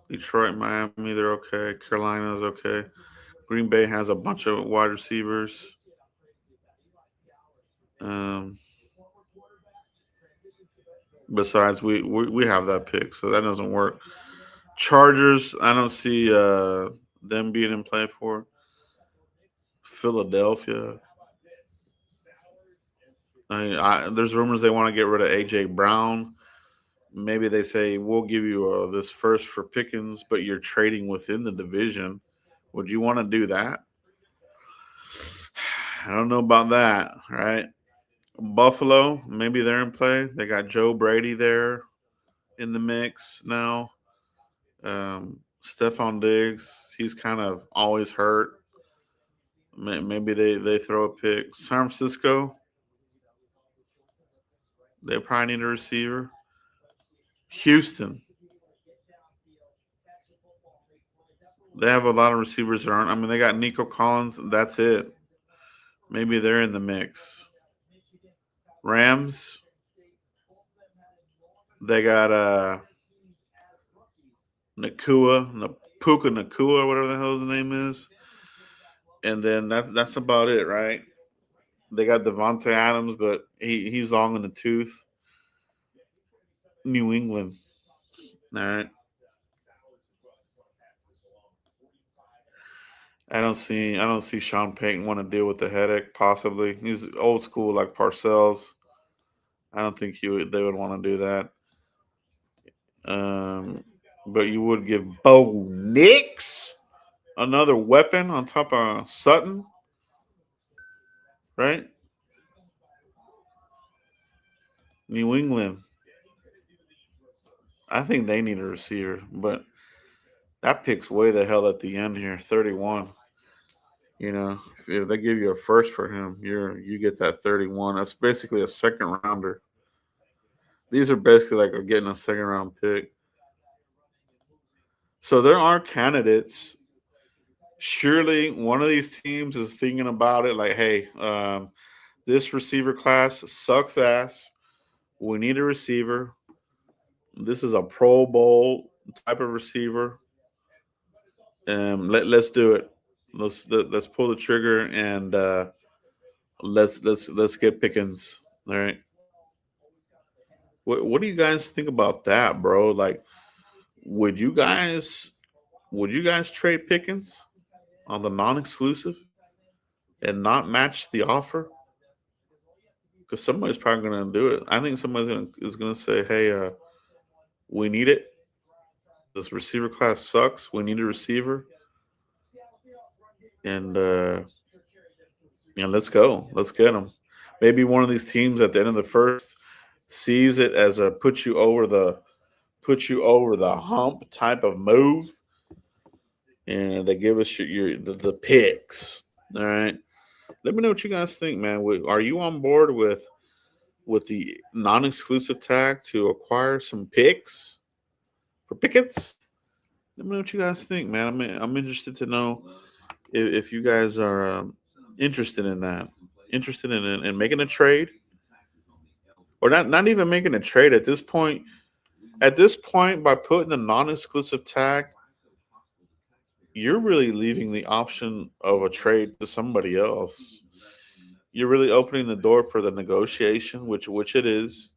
Detroit, Miami, they're okay. Carolina's okay. Green Bay has a bunch of wide receivers. Um, Besides, we have that pick, so that doesn't work. Chargers, I don't see them being in play for. Philadelphia, there's rumors they want to get rid of AJ Brown. Maybe they say we'll give you this first for Pickens, but you're trading within the division. Would you want to do that? I don't know about that. Right? Buffalo, maybe they're in play. They got Joe Brady there in the mix now. Stephon Diggs, he's kind of always hurt. Maybe they throw a pick. San Francisco, they probably need a receiver. Houston, they have a lot of receivers that aren't. I mean, they got Nico Collins. That's it. Maybe they're in the mix. Rams, they got Nakua, Puka Nakua, whatever the hell his name is. And then that's about it, right? They got Devontae Adams, but he's long in the tooth. New England. All right. I don't see Sean Payton want to deal with the headache. Possibly, he's old school like Parcells. I don't think they would want to do that. Um, but you would give Bo Nix another weapon on top of Sutton, right? New England. I think they need a receiver, but that pick's way the hell at the end here, 31. You know, if they give you a first for him, you get that 31. That's basically a second rounder. These are basically like getting a second round pick. So there are candidates. Surely one of these teams is thinking about it like, hey, this receiver class sucks ass. We need a receiver. This is a Pro Bowl type of receiver. Let's do it. Let's pull the trigger and let's get Pickens. All right. What do you guys think about that, bro? Like, would you guys trade Pickens on the non-exclusive and not match the offer? Because somebody's probably going to do it. I think is gonna say, "Hey, we need it. This receiver class sucks. We need a receiver, and let's go. Let's get him." Maybe one of these teams at the end of the first sees it as a put you over the hump type of move, and they give us the picks. All right. Let me know what you guys think, man. Are you on board with the non-exclusive tag to acquire some picks for Pickens? Let me know what you guys think, man. I'm interested to know if you guys are interested in that, interested in making a trade, or not even making a trade at this point. At this point, by putting the non-exclusive tag, you're really leaving the option of a trade to somebody else. You're really opening the door for the negotiation, which it is,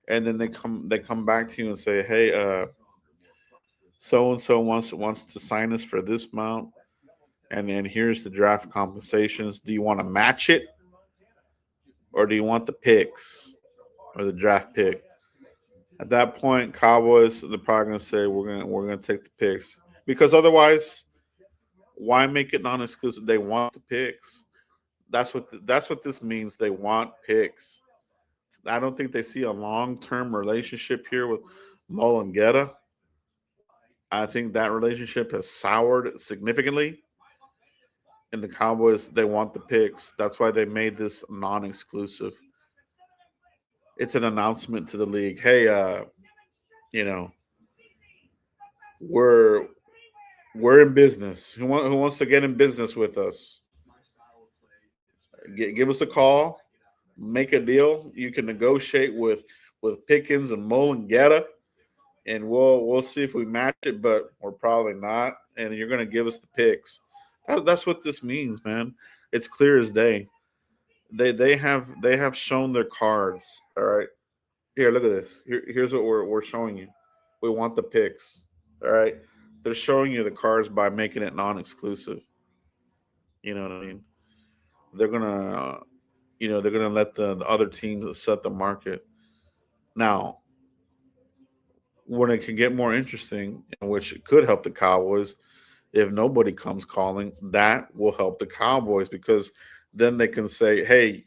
and then they come back to you and say, "Hey, so and so wants to sign us for this amount, and then here's the draft compensations. Do you want to match it, or do you want the picks or the draft pick?" At that point, Cowboys they're probably gonna say we're gonna take the picks because otherwise, why make it non-exclusive? They want the picks. That's what this means. They want picks. I don't think they see a long-term relationship here with Molengetta. I think that relationship has soured significantly. And the Cowboys, they want the picks. That's why they made this non-exclusive. It's an announcement to the league. Hey, you know, we're we're in business. Who wants to get in business with us? Give us a call. Make a deal. You can negotiate with Pickens and Molengetta, and we'll see if we match it, but we're probably not. And you're going to give us the picks. That's what this means, man. It's clear as day. They have shown their cards. All right, here, look at this. Here's what we're showing you. We want the picks. All right, they're showing you the cards by making it non-exclusive. You know what I mean? They're gonna, they're gonna let the other teams set the market. Now, when it can get more interesting, and which could help the Cowboys, if nobody comes calling, that will help the Cowboys because then they can say, "Hey,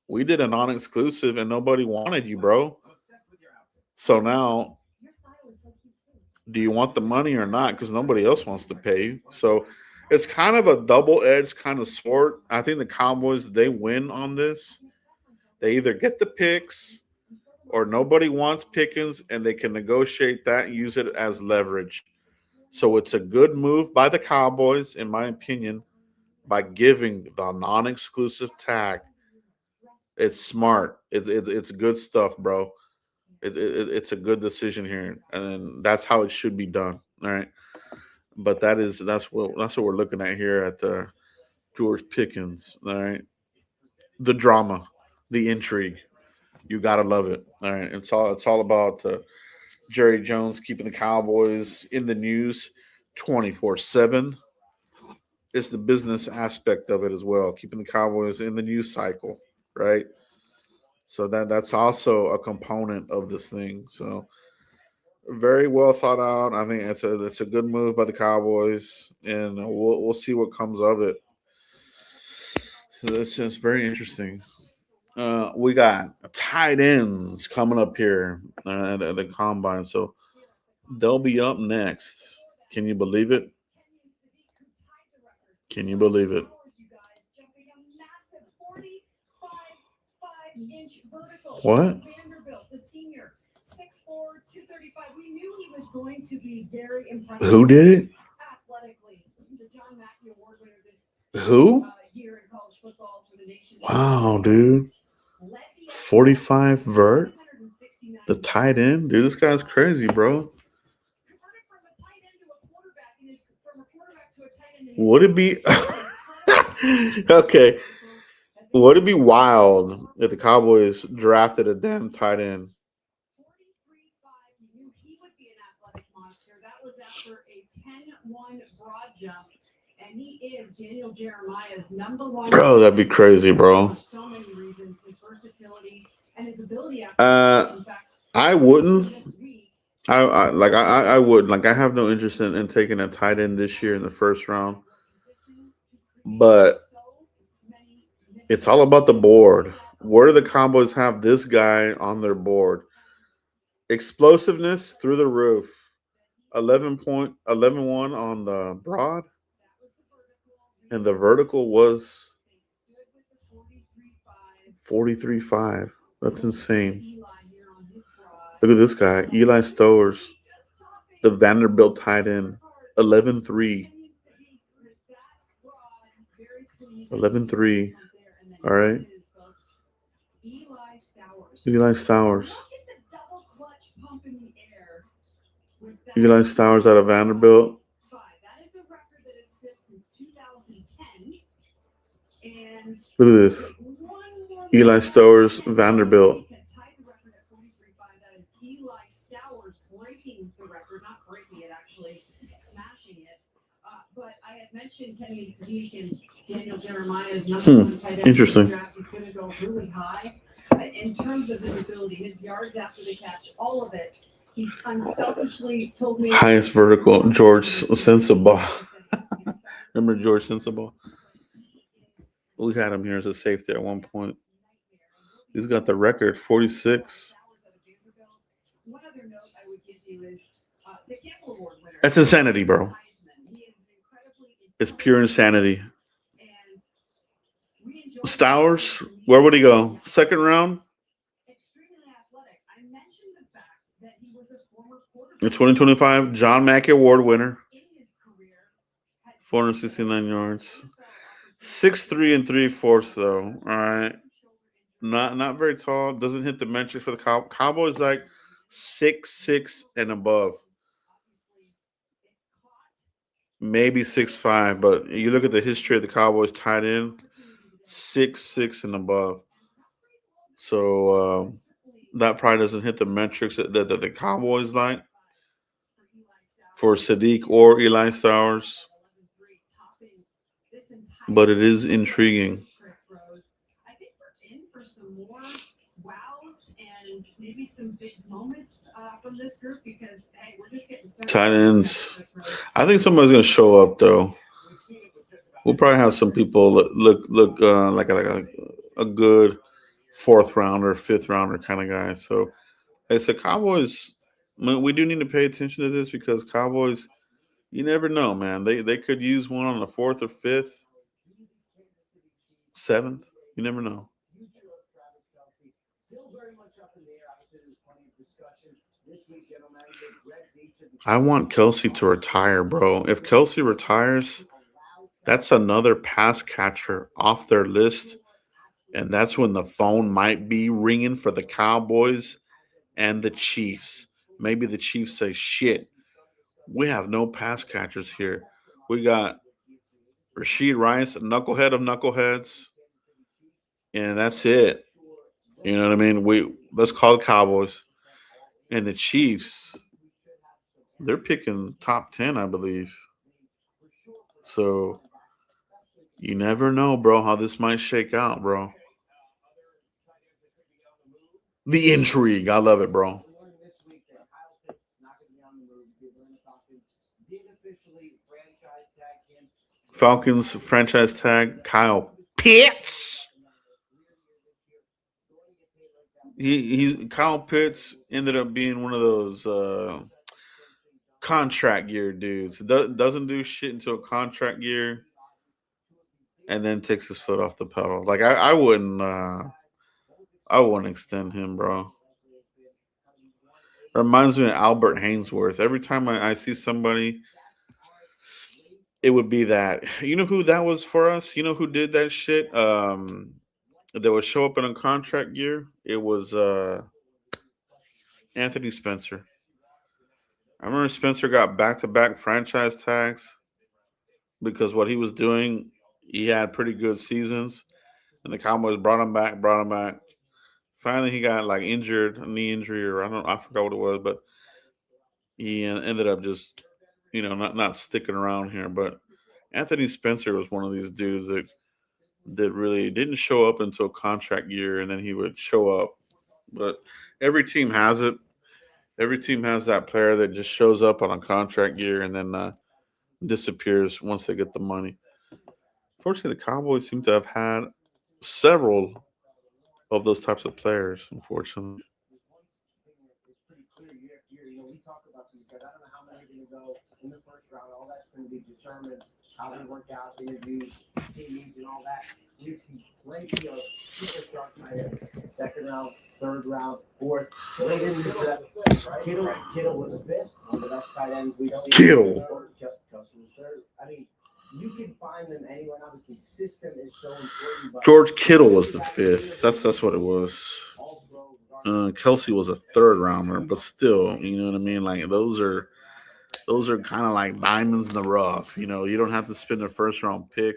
we did a non-exclusive and nobody wanted you, bro. So now, do you want the money or not? Because nobody else wants to pay you." So it's kind of a double-edged kind of sword. I think the Cowboys they win on this. They either get the picks or nobody wants Pickens and they can negotiate that and use it as leverage. So it's a good move by the Cowboys, in my opinion, by giving the non-exclusive tag. It's smart. It's good stuff, bro. It's a good decision here, and that's how it should be done. All right, but that's what we're looking at here at the George Pickens. All right, the drama, the intrigue. You gotta love it. All right, it's all about Jerry Jones keeping the Cowboys in the news 24/7. It's the business aspect of it as well, keeping the Cowboys in the news cycle, right? So that's also a component of this thing. So very well thought out. I think it's a good move by the Cowboys, and we'll see what comes of it. It's just very interesting. We got tight ends coming up here at the combine, so they'll be up next. Can you believe it? Can you believe it? What? 6'4", 235. We knew he was going to be very impressive. Who did it? Athletically, the John Mackey Award winner this Who? year in college football for the nation. Wow, dude. 45 vert. The tight end, dude. This guy's crazy, bro. Would it be okay? Would it be wild if the Cowboys drafted a damn tight end? 43.5, you knew he would be an athletic monster. That was after a 10-1 broad jump. And he is Daniel Jeremiah's #1. Bro, that'd be crazy, bro. For so many reasons, his versatility and his ability. I wouldn't. I would. Like, I have no interest in taking a tight end this year in the first round. But it's all about the board. Where do the Cowboys have this guy on their board? Explosiveness through the roof. 11.1 on the broad. And the vertical was 43.5. That's insane. Look at this guy, Eli Stowers, the Vanderbilt tight end, 11.3. 11.3. All right. Eli Stowers. Eli Stowers out of Vanderbilt. Look at this. Eli Stowers, Vanderbilt. But I had mentioned Kenny Sadiq and Daniel Jeremiah's #1 tight end. Interesting. He's going to go really high. In terms of his ability, his yards after the catch, all of it. He's unselfishly told me. Highest vertical, George Sensabaugh. Remember George Sensabaugh? We had him here as a safety at one point. He's got the record, 46. One other note I would give you is the Campbell Award winner. That's insanity, bro. It's pure insanity. Stowers, where would he go? Second round? In 2025, John Mackey Award winner. 469 yards. 6'3" and 3/4 though. All right. Not very tall. Doesn't hit the metric for the Cowboys, like 6'6" and above. Maybe 6'5", but you look at the history of the Cowboys tight end, 6'6" and above. So that probably doesn't hit the metrics that the Cowboys like for Sadiq or Eli Stowers. But it is intriguing. I think we're in for some more wows and maybe some big moments from this group because hey, we're just getting started. Tight ends. I think somebody's gonna show up though. We'll probably have some people look like a good fourth rounder, fifth rounder kind of guy. So hey, so Cowboys, we do need to pay attention to this because Cowboys, you never know, man. They could use one on the fourth or fifth, seventh. You never know. I want Kelsey to retire, bro. If Kelsey retires, that's another pass catcher off their list. And that's when the phone might be ringing for the Cowboys and the Chiefs. Maybe the Chiefs say, shit, we have no pass catchers here. We got Rashid Rice, a knucklehead of knuckleheads. And that's it. You know what I mean? Let's call the Cowboys. And the Chiefs, they're picking top 10, I believe. So you never know, bro, how this might shake out, bro. The intrigue. I love it, bro. Falcons franchise tag Kyle Pitts. Kyle Pitts ended up being one of those contract year dudes. Doesn't do shit until a contract year, and then takes his foot off the pedal. Like I wouldn't extend him, bro. Reminds me of Albert Hainsworth. Every time I see somebody, it would be that. You know who that was for us? You know who did that shit? That would show up in a contract year. It was Anthony Spencer. I remember Spencer got back to back franchise tags because what he was doing, he had pretty good seasons, and the Cowboys brought him back. Finally, he got like injured, a knee injury, or I forgot what it was, but he ended up just, not sticking around here. But Anthony Spencer was one of these dudes that really didn't show up until contract year, and then he would show up. But every team has it. Every team has that player that just shows up on a contract year and then disappears once they get the money. Fortunately, the Cowboys seem to have had several of those types of players. Unfortunately, It's pretty clear we talk about these guys. I don't know how many are going to go in the first round. All that's going to be determined how they work out, interviews, team needs, and all that. We've seen plenty of superstar tight ends. Second round, third round, fourth. Late in the draft, Kittle was a fifth. One of the best tight ends we've seen. Kittle. Kelsey was third. I mean, you can find them anywhere. Obviously, system is so important. But George Kittle was the fifth. That's what it was. Kelsey was a third rounder, but still, you know what I mean. Like those are kind of like diamonds in the rough. You don't have to spend a first round pick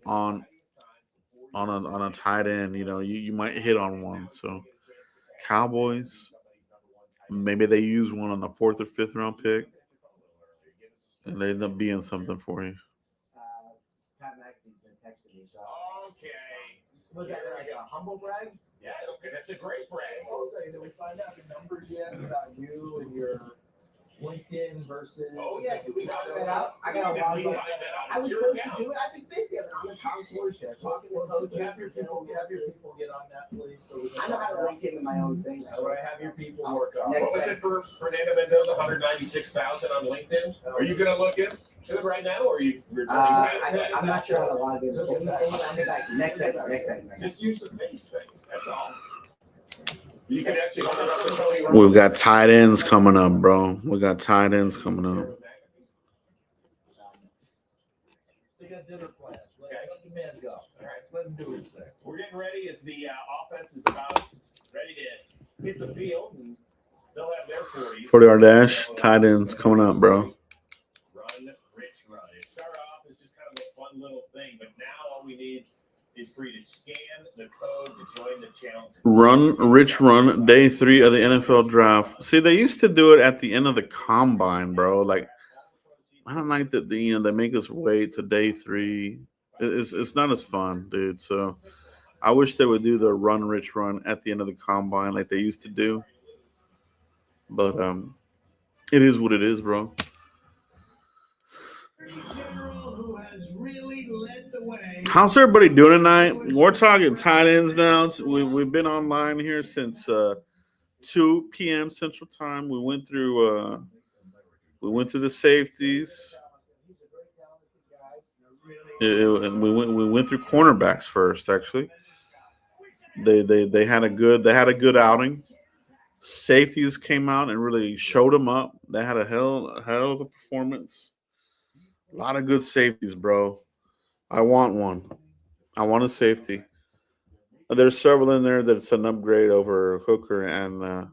on a tight end. You might hit on one. So Cowboys, maybe they use one on the fourth or fifth round pick, and they end up being something for you. Pat McAfee's been texting me. So Okay. was that like a humble brag? Yeah, okay, that's a great brag. Also, did we find out the numbers yet about you and your LinkedIn versus? Oh, Yeah, can we knock that out? I got a lot of. I was supposed to do it. I've been busy. I've been on the concourse here, talking to coaches. Have your people get on that, please. So we can I know how to link into my own thing. All right, have your people work on What it. was it for Fernando Mendoza, 196,000 on LinkedIn? Are you going to look into it right now, or are you returning past that? I'm not sure how to log in. Next segment. Just use the face thing. That's all. You can actually hold it up to Tony Romo. We've got tight ends coming up, bro. We got tight ends coming up. They got dinner plans. Let the man go. All right, let him do his thing. We're getting ready as the offense is about ready to hit the field, and they'll have their 40s. 40-yard dash, tight ends coming up, bro. Run, Rich, run. It started off as just kind of a fun little thing, but now all we need is for you to scan the code to join the challenge. Run, Rich, run. Day 3 of the NFL draft. See, they used to do it at the end of the combine, bro. Like, I don't like that. They make us wait to day 3. It's not as fun, dude. So, I wish they would do the run, Rich, run at the end of the combine like they used to do. But it is what it is, bro. How's everybody doing tonight? We're talking tight ends now. We've been online here since 2 p.m. Central Time. We went through the safeties. And we went through cornerbacks first. Actually, they had a good outing. Safeties came out and really showed them up. They had a hell of a performance. A lot of good safeties, bro. I want one. I want a safety. There's several in there that's an upgrade over Hooker and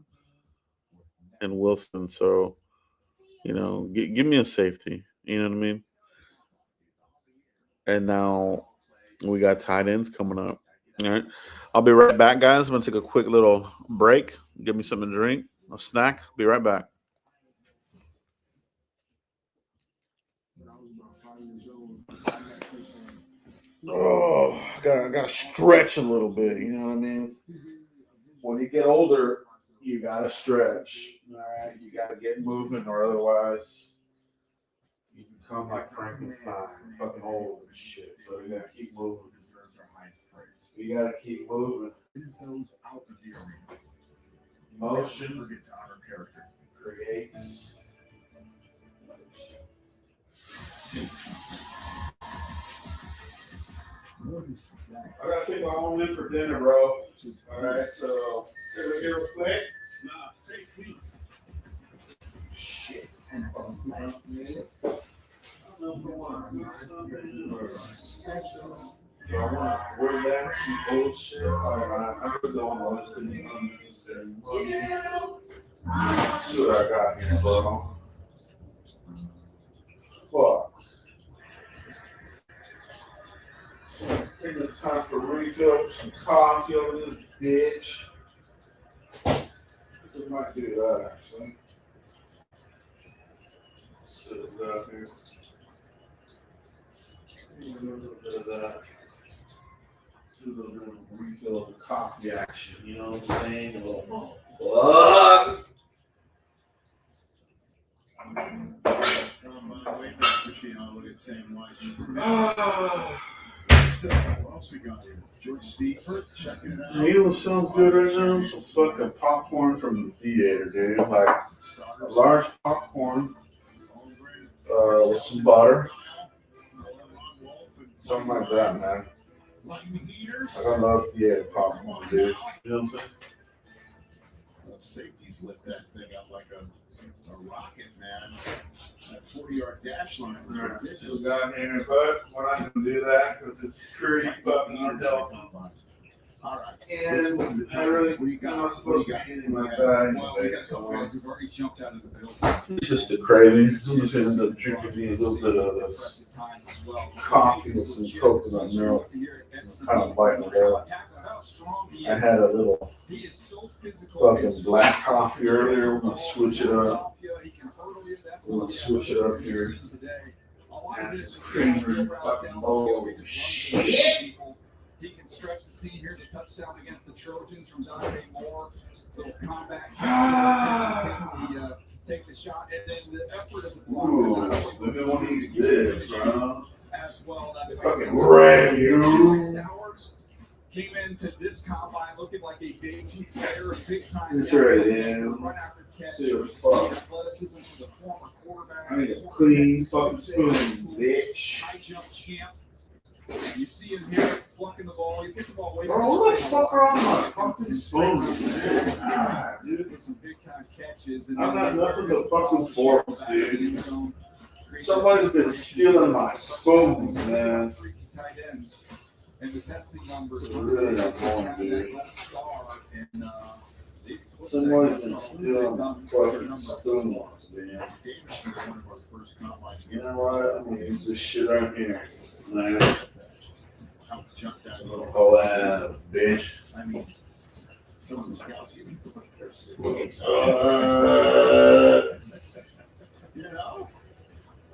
Wilson. So, give me a safety. You know what I mean? And now we got tight ends coming up. All right. I'll be right back, guys. I'm going to take a quick little break. Give me something to drink, a snack. Be right back. Oh, I gotta stretch a little bit. You know what I mean? When you get older, you gotta stretch. All right, you gotta get moving, or otherwise you become like Frankenstein, fucking old and shit. So you gotta keep moving. You gotta keep moving. Motion creates. I gotta take my own in for dinner, bro. All right, so take a here real quick. Do I want to avoid that bullshit? I really don't want this to be unnecessary money. See what I got here, bro. Fuck. I think it's time for refill, some coffee over this bitch. We might do that actually. Sit it down here. Do a little bit of that. Do a little bit of refill of the coffee action. You know what I'm saying? A little You know what sounds good right now? Some fucking popcorn from the theater, dude. Like a large popcorn with some butter. Something like that, man. I love theater popcorn, dude. You know what I'm saying? Safeties lit that thing up like a rocket, man. That 40-yard dash line. Alright, so we got here, but we're not gonna do that because it's pretty fucking unhealthy. All right. And I really, I'm not supposed to be eating like that anyway, so We've already jumped out of the building. it's just a craving. I'm just gonna end up drinking me a little bit of this coffee with some coconut milk. Kind of biting it out. I had a little fucking black coffee earlier. We're gonna switch it up. We're gonna switch it up here. And some creamer fucking bowl of shit. He can stretch the scene here. The touchdown against the Trojans from Dante Moore. Little combat. Take the shot, and then the effort is applied. Ooh, we don't need this, bro. As well. It's fucking brand new. Came into this combine looking like a big cheese player, a big time. It's right in. Right after the catch. See the fuck. Athleticism for the former quarterback. I need a clean fucking spoon, bitch. High jump champ. You see him here plucking the ball. He gets the ball away. Bro, what the fuck are on my fucking spoon? God, dude. With some big time catches. I got nothing but fucking forks, dude. Somebody's been stealing my spoons, man. And the testing numbers It's really annoying, dude. Somebody's been stealing my fucking spoons, man. You know what? I'm gonna use this shit right here. Man. Little ass bitch. I mean, some of the scouts even put their you know?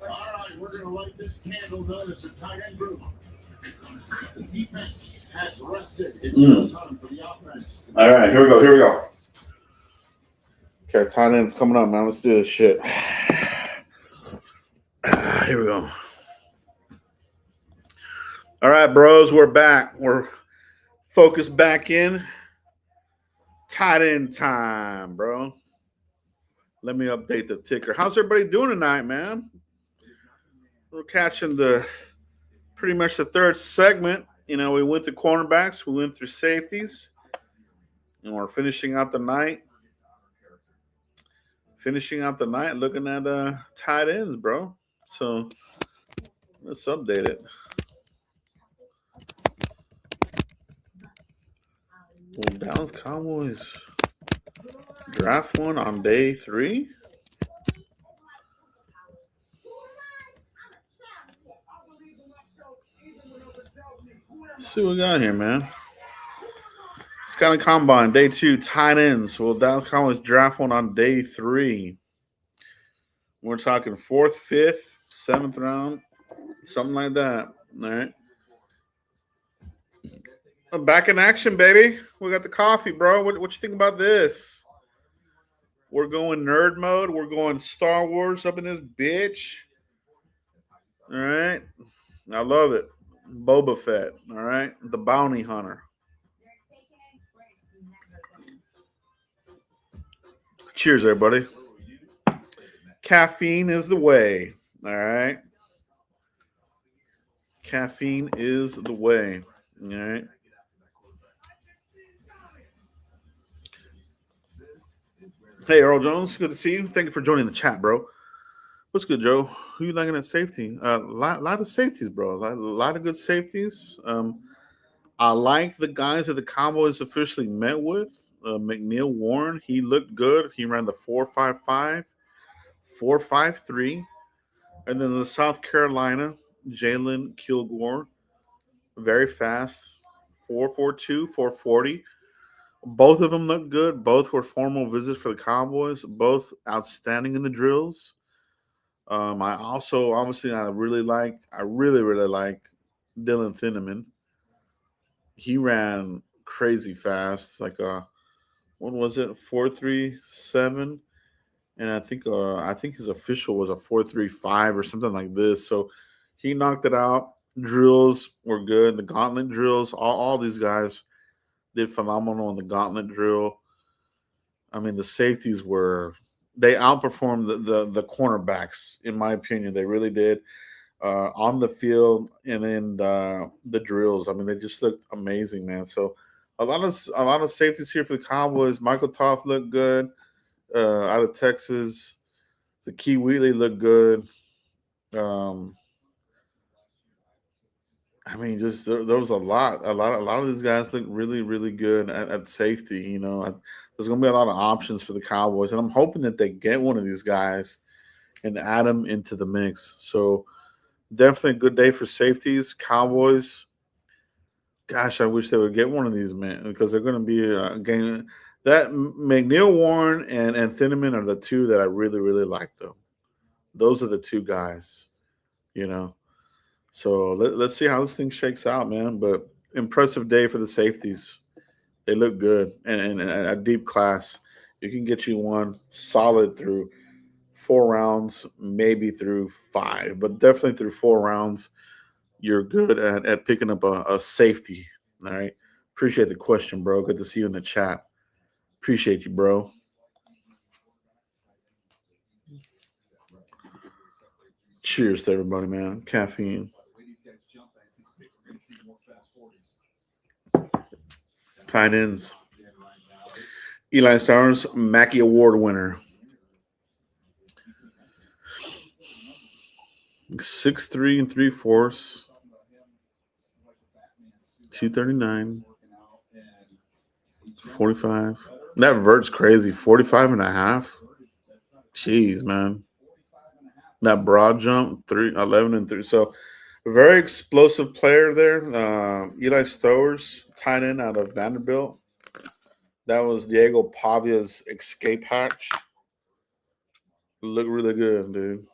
All right, we're going to light this candle known as the tight end group. The defense has rested. It's time for the offense. All right, here we go. Okay, tight end's coming up, man. Let's do this shit. Here we go. All right, bros, we're back. We're focused back in. Tight end time, bro. Let me update the ticker. How's everybody doing tonight, man? We're catching pretty much the third segment. You know, we went through cornerbacks, we went through safeties, and we're finishing out the night. Looking at tight ends, bro. So let's update it. Well, Dallas Cowboys draft one on day 3. Let's see what we got here, man. Scouting Combine, day 2, tight ends. Well, Dallas Cowboys draft one on day 3. We're talking 4th, 5th, 7th round, something like that. All right. Back in action, baby. We got the coffee, bro. What you think about this? We're going nerd mode. We're going Star Wars up in this bitch. All right. I love it. Boba Fett. All right. The bounty hunter. Cheers, everybody. Caffeine is the way. All right. Caffeine is the way. All right. Hey, Earl Jones, good to see you. Thank you for joining the chat, bro. What's good, Joe? Who you liking at safety? Lot of safeties, bro. Lot of good safeties. I like the guys that the Cowboys officially met with. McNeil Warren, he looked good. He ran the 4.55, 4.53, and then the South Carolina, Jalen Kilgore, very fast, 4.42, 4.40. Both of them looked good. Both were formal visits for the Cowboys. Both outstanding in the drills. I also obviously I really like Dylan Thieneman. He ran crazy fast, like what was it, 4.37, and I think his official was a 4.35 or something like this. So he knocked it out. Drills were good. The gauntlet drills, all these guys did phenomenal in the gauntlet drill. I mean, the safeties were they outperformed the cornerbacks in my opinion. They really did on the field and in the drills. I mean, they just looked amazing, man. So a lot of safeties here for the Cowboys. Michael Toth looked good out of Texas. The Key Wheatley looked good. Um, I mean, just there was a lot of these guys look really, really good at safety. There's going to be a lot of options for the Cowboys, and I'm hoping that they get one of these guys and add them into the mix. So definitely a good day for safeties. Cowboys. Gosh, I wish they would get one of these men because they're going to be a game. That McNeil Warren and Thinneman are the two that I really, really like, though. Those are the two guys, you know. So let's see how this thing shakes out, man. But impressive day for the safeties. They look good and a deep class. You can get you one solid through 4 rounds, maybe through five, but definitely through 4 rounds. You're good at picking up a safety. All right. Appreciate the question, bro. Good to see you in the chat. Appreciate you, bro. Cheers to everybody, man. Caffeine. Tight ends. Eli Stars, Mackey Award winner. 6'3" and 3/4. 239. 45. That vert's crazy. 45 and a half. Jeez, man. That broad jump, 11 and 3. So, a very explosive player there. Eli Stowers, tight end out of Vanderbilt. That was Diego Pavia's escape hatch. Look really good, dude.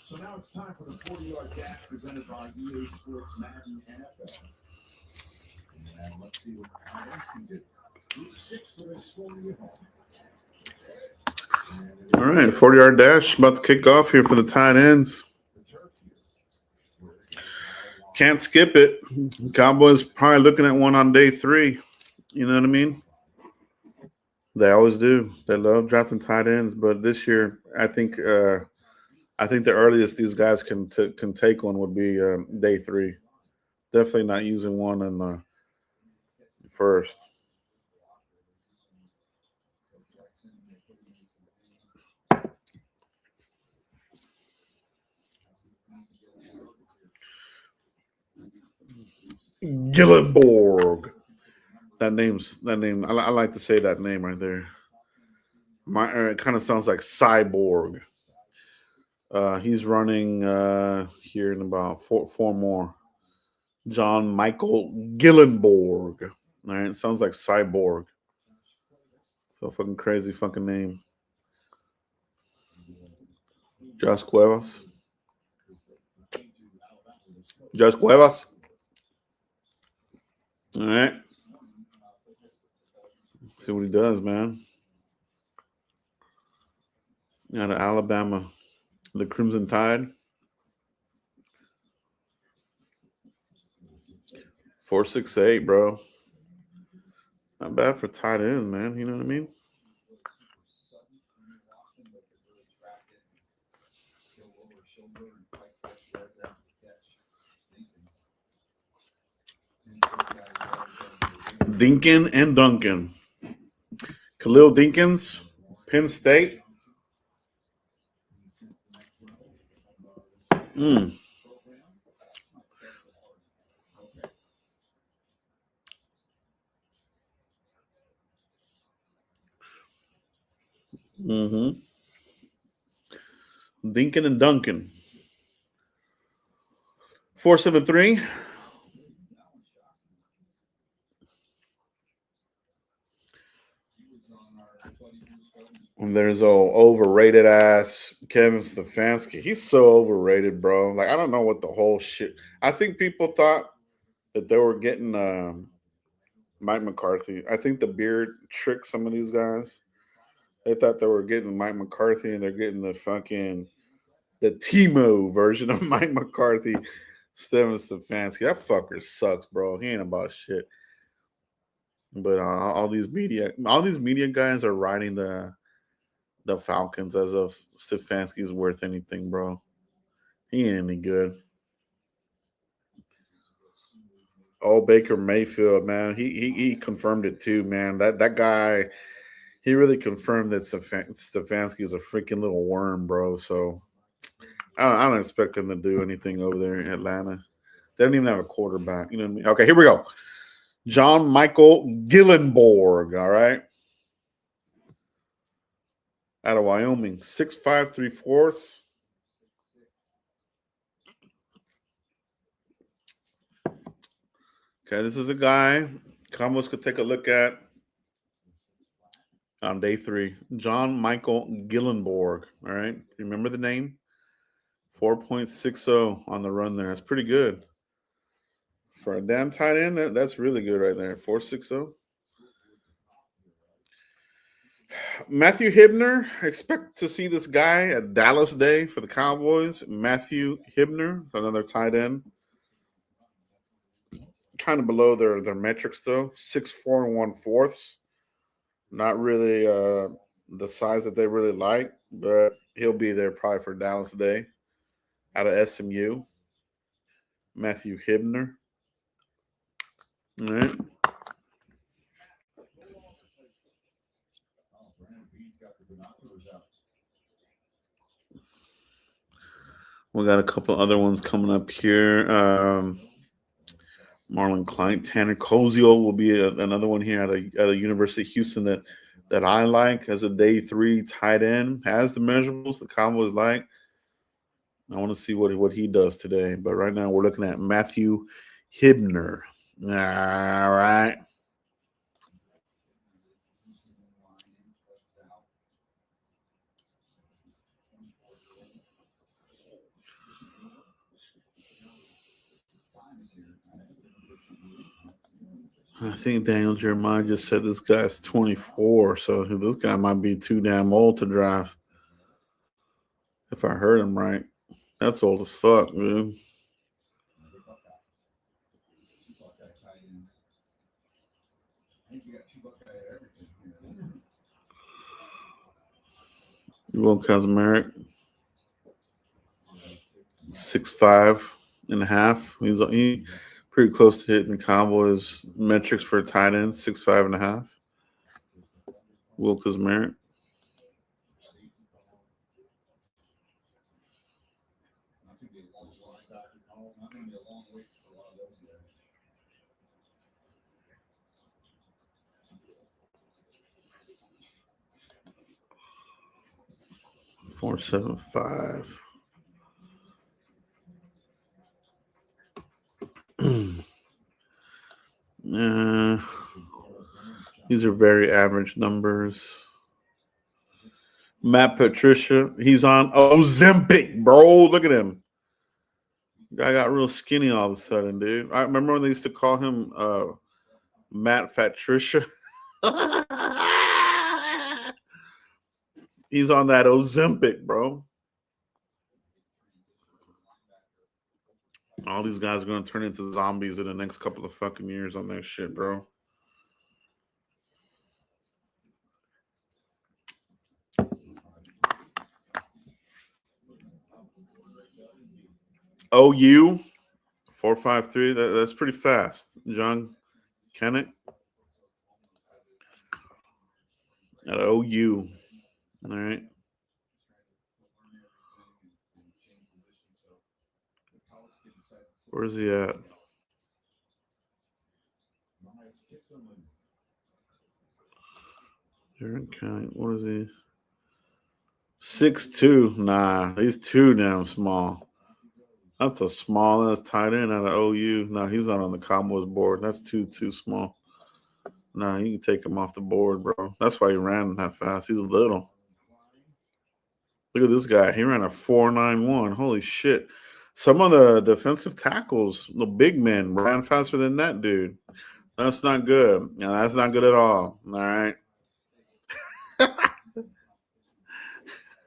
So now it's time for the 40-yard dash presented by EA Sports Madden NFL. And let's see what the Cowboys can do. Group 6 for their scoring at home. All right, 40-yard dash about to kick off here for the tight ends. Can't skip it. Cowboys probably looking at one on day 3. You know what I mean? They always do. They love drafting tight ends, but this year, I think the earliest these guys can take one would be day 3. Definitely not using one in the first. Gillenborg. That name. I like to say that name right there. It kind of sounds like cyborg. He's running here in about four more. John Michael Gillenborg. All right, sounds like cyborg. So fucking crazy fucking name. Josh Cuevas. Josh Cuevas. All right. See what he does, man. Out of Alabama, the Crimson Tide. 4.68, bro. Not bad for tight end, man. You know what I mean? Dinkin and Duncan. Khalil Dinkins, Penn State. Mm. Mm-hmm. Dinkin and Duncan. 4.73. And there's a overrated ass Kevin Stefanski. He's so overrated, bro. Like, I don't know what the whole shit. I think people thought that they were getting Mike McCarthy. I think the beard tricked some of these guys. They thought they were getting Mike McCarthy, and they're getting the Timo version of Mike McCarthy, Kevin Stefanski. That fucker sucks, bro. He ain't about shit. But all these media guys are riding the Falcons as if Stefanski's worth anything, bro. He ain't any good. Oh, Baker Mayfield, man. He confirmed it too, man. That guy, he really confirmed that Stefanski is a freaking little worm, bro. So I don't expect him to do anything over there in Atlanta. They don't even have a quarterback. You know what I mean? Okay, here we go. John Michael Gillenborg, all right? Out of Wyoming, 6'5", 3/4. Okay, this is a guy Cowboys could take a look at on day 3. John Michael Gillenborg, all right? Remember the name? 4.60 on the run there. That's pretty good. For a damn tight end, that's really good right there. 4.60. Matthew Hibner, expect to see this guy at Dallas Day for the Cowboys. Matthew Hibner, another tight end. Kind of below their metrics, though. 6'4" and 1/4. Not really the size that they really like, but he'll be there probably for Dallas Day out of SMU. Matthew Hibner. All right. We got a couple other ones coming up here. Marlon Klein, Tanner Koziol will be another one here at a University of Houston that I like as a day 3 tight end. Has the measurables the Cowboys like. I want to see what he does today. But right now we're looking at Matthew Hibner. All right. I think Daniel Jeremiah just said this guy's 24, so this guy might be too damn old to draft. If I heard him right. That's old as fuck, dude. Will Kazmarek, 6'5.5". He's pretty close to hitting the Cowboys metrics for a tight end, 6'5.5". Will Kazmarek. $4.75. These are very average numbers. Matt Patricia, he's on Ozempic, bro. Look at him. Guy got real skinny all of a sudden, dude. I remember when they used to call him Matt Patricia. He's on that Ozempic, bro. All these guys are going to turn into zombies in the next couple of fucking years on that shit, bro. OU 453. That's pretty fast, John Kennett at OU. All right. Where's he at? Jared Kennett. What is he? 6'2". Nah, he's too damn small. That's a small ass tight end out of OU. No, he's not on the Cowboys board. That's too small. Nah, you can take him off the board, bro. That's why he ran that fast. He's little. Look at this guy. He ran a 4.91. Holy shit. Some of the defensive tackles, the big men, ran faster than that dude. That's not good. Yeah, that's not good at all. All right.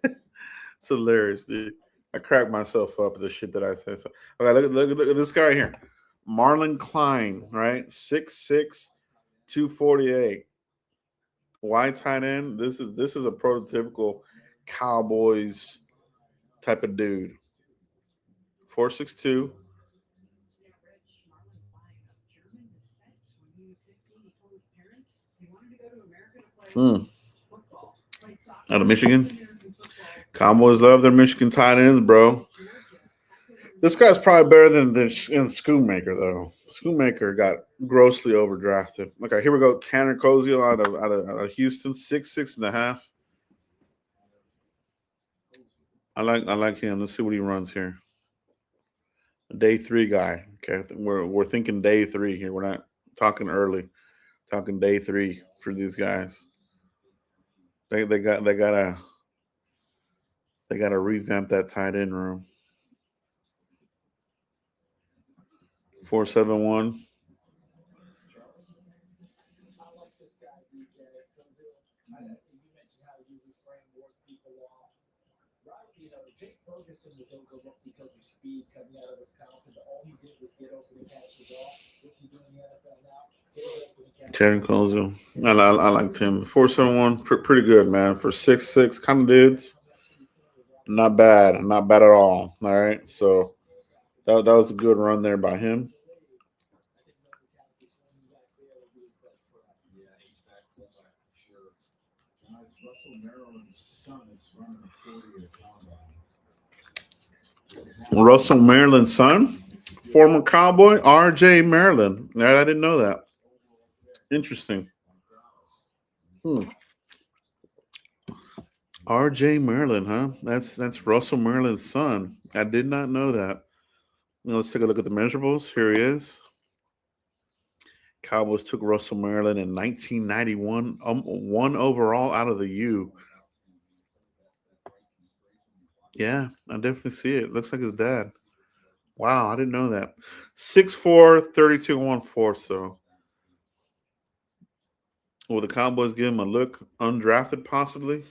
It's hilarious, dude. I crack myself up at the shit that I say. So, okay, look at this guy right here. Marlon Klein, right? 6'6", 248. Wide tight end. This is a prototypical Cowboys type of dude. 4'6". Out of Michigan. Cowboys love their Michigan tight ends, bro. This guy's probably better than Schoonmaker, though. Schoonmaker got grossly overdrafted. Okay, here we go. Tanner Koziel out of Houston, 6'6.5". I like him. Let's see what he runs here. Day 3 guy. Okay, we're thinking day 3 here. We're not talking early. Talking day 3 for these guys. They gotta revamp that tight end room. 471. Jake Ferguson was overlooked because of speed coming out of Wisconsin, but all he did was get open and catch the ball. What's he doing in the NFL now? Get open and catch Kevin Kozo. I liked him. 471, pretty good, man. For 6'6", kind of dudes. Not bad. Not bad at all. All right. So that was a good run there by him. Russell Maryland's son, former Cowboy, R.J. Maryland. I didn't know that. Interesting. R.J. Maryland, huh? That's Russell Maryland's son. I did not know that. Now let's take a look at the measurables. Here he is. Cowboys took Russell Maryland in 1991, 1 overall out of the U. Yeah, I definitely see it. Looks like his dad. Wow, I didn't know that. 6'4", 32 1/4. So will the Cowboys give him a look undrafted possibly?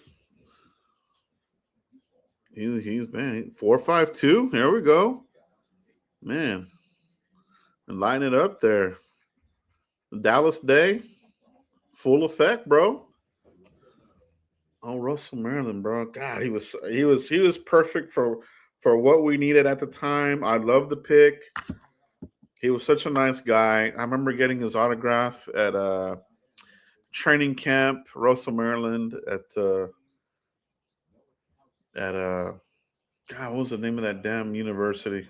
He's man 4.52. There we go. Man. And line it up there. Dallas Day. Full effect, bro. Oh, Russell Maryland, bro. God, he was perfect for what we needed at the time. I love the pick. He was such a nice guy. I remember getting his autograph at training camp, Russell Maryland at God, what was the name of that damn university?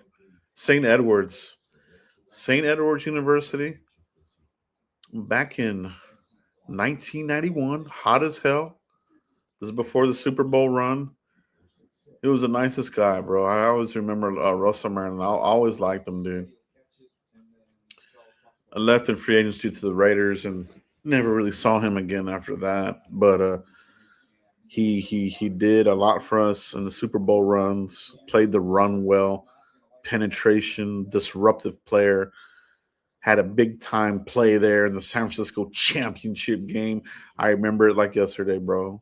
St. Edward's University. Back in 1991, hot as hell. This is before the Super Bowl run. He was the nicest guy, bro. I always remember Russell Maryland. I always liked him, dude. I left in free agency to the Raiders and never really saw him again after that. But he did a lot for us in the Super Bowl runs. Played the run well, penetration, disruptive player. Had a big time play there in the San Francisco championship game. I remember it like yesterday, bro.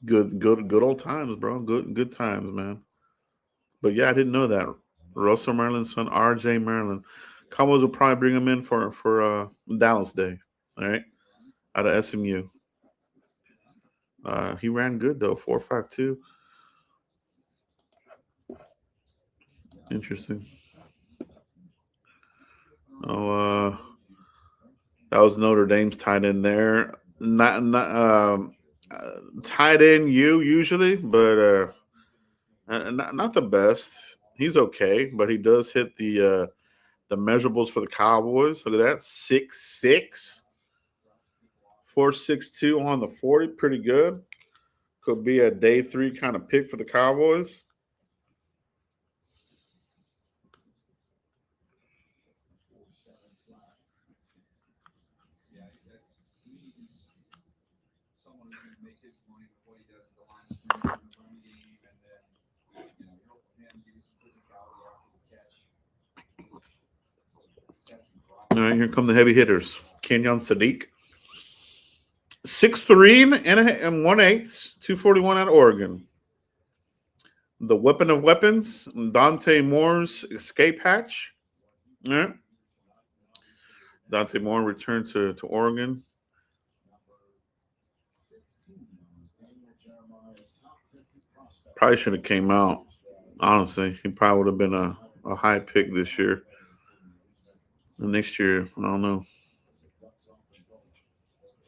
Good old times, bro. Good times, man. But yeah, I didn't know that. Russell Maryland's son, R.J. Maryland. Cowboys will probably bring him in for Dallas Day. All right, out of SMU. He ran good though, 4.52. Interesting. Oh, that was Notre Dame's tight end there. Not tight end you usually, but not the best. He's okay, but he does hit the measurables for the Cowboys. Look at that, 6'6", 4.62 on the 40, pretty good. Could be a day 3 kind of pick for the Cowboys. Yeah, that's to me, he's someone who's going to make his money with what he does at the line of scrimmage in the run game, and then you're hoping him give you some physicality after the catch. Set some drop. All right, here come the heavy hitters. Kenyon Sadiq, 6'3" and 1/8, 241 out of Oregon. The weapon of weapons, Dante Moore's escape hatch. All right. Dante Moore returned to Oregon. Probably should have came out. Honestly, he probably would have been a high pick this year. And next year, I don't know.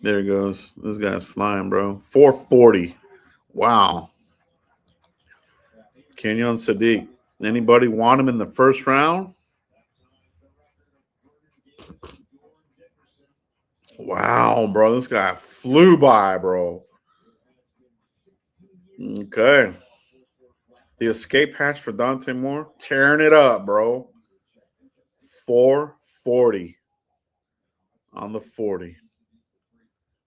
There he goes. This guy's flying, bro. 440. Wow. Kenyon Sadiq. Anybody want him in the first round? Wow, bro. This guy flew by, bro. Okay. The escape hatch for Dante Moore. Tearing it up, bro. 440 on the 40.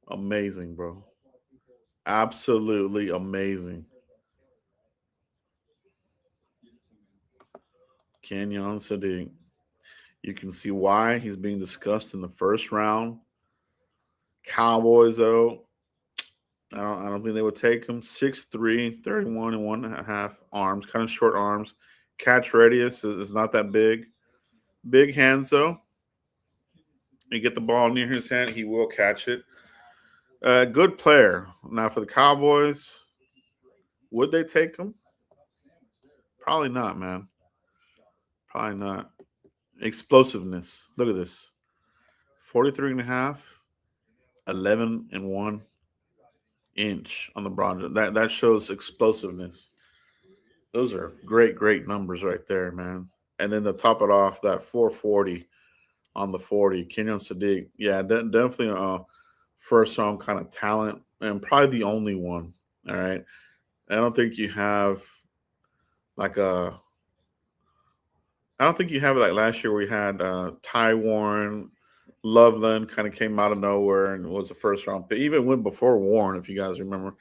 Amazing, bro. Absolutely amazing. Kenyon Sadiq. You can see why he's being discussed in the first round. Cowboys, though, I don't think they would take him. 6'3", 31 and 1.5 arms, kind of short arms. Catch radius is not that big. Big hands, though. You get the ball near his hand, he will catch it. Good player. Now, for the Cowboys, would they take him? Probably not, man. Probably not. Explosiveness. Look at this. 43 and a half, 11 and 1 inch on the broad. That shows explosiveness. Those are great numbers right there, man. And then to top it off, that 440 on the 40, Kenyon Sadiq. Yeah, definitely a first round kind of talent, and probably the only one. All right. I don't think you have like a. I don't think you have it like last year. We had Ty Warren, Loveland kind of came out of nowhere and was a first round pick. Even went before Warren, if you guys remember,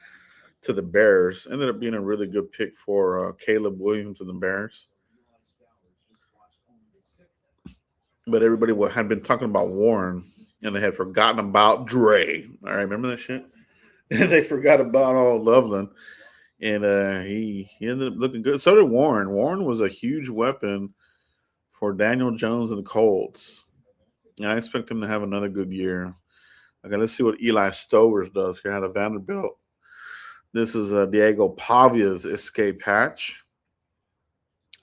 to the Bears. Ended up being a really good pick for Caleb Williams and the Bears. But everybody had been talking about Warren, and they had forgotten about Dre. All right, remember that shit? And they forgot about all Loveland. And he ended up looking good. So did Warren. Warren was a huge weapon for Daniel Jones and the Colts. And I expect him to have another good year. Okay, let's see what Eli Stowers does here out of Vanderbilt. This is Diego Pavia's escape hatch.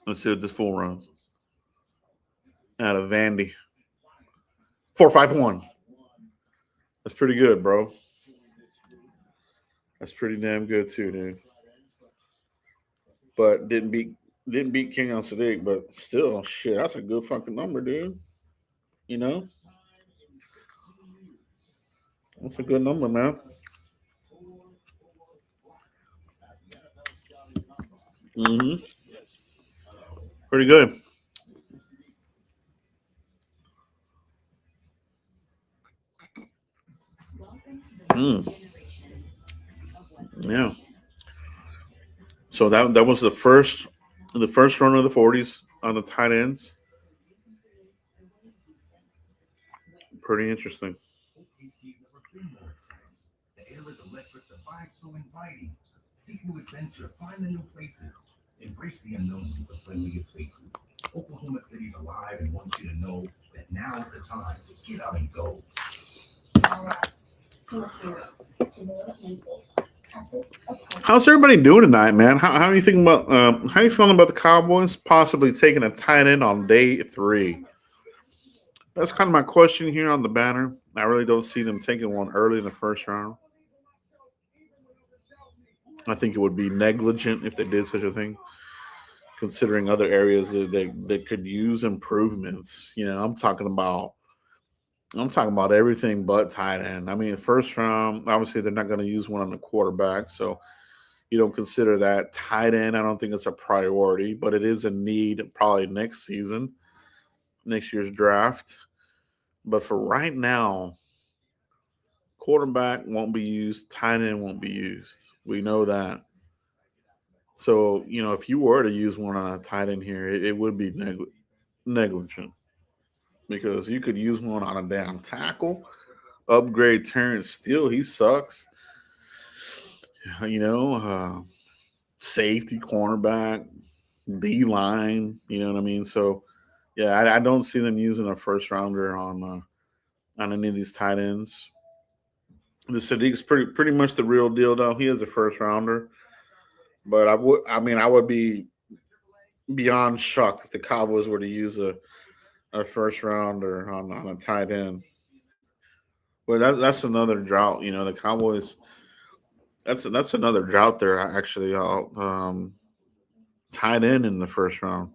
Let's see what this fool runs. Out of Vandy. 4.51. That's pretty good, bro. That's pretty damn good too, dude. But didn't beat Kenyon Sadiq, but still, shit, that's a good fucking number, dude. You know? That's a good number, man. Mm-hmm. Pretty good. Yeah. So that was the first run of the 40s on the tight ends. Pretty interesting. The air is electric, the vibe so inviting. Seek new adventure, find the new places. Embrace the unknown with the friendliest faces. Oklahoma City's alive and wants you to know that now's the time to get out and go. All right. Listen up. Today we face our toughest opponent. How's everybody doing tonight, man? How are you thinking about? How are you feeling about the Cowboys possibly taking a tight end on day 3? That's kind of my question here on the banner. I really don't see them taking one early in the first round. I think it would be negligent if they did such a thing, considering other areas that could use improvements. I'm talking about everything but tight end. I mean, first round, obviously they're not going to use one on the quarterback, so you don't consider that tight end. I don't think it's a priority, but it is a need probably next season, next year's draft. But for right now, quarterback won't be used, tight end won't be used. We know that. So, if you were to use one on a tight end here, it would be negligent because you could use one on a damn tackle, upgrade Terrence Steele. He sucks. You know, safety, cornerback, D line. You know what I mean? So, yeah, I don't see them using a first rounder on any of these tight ends. The Sadiq's pretty much the real deal, though. He is a first rounder, but I would be beyond shocked if the Cowboys were to use a first rounder on a tight end. But that's another drought. The Cowboys. That's another drought there. Actually, tight end in the first round.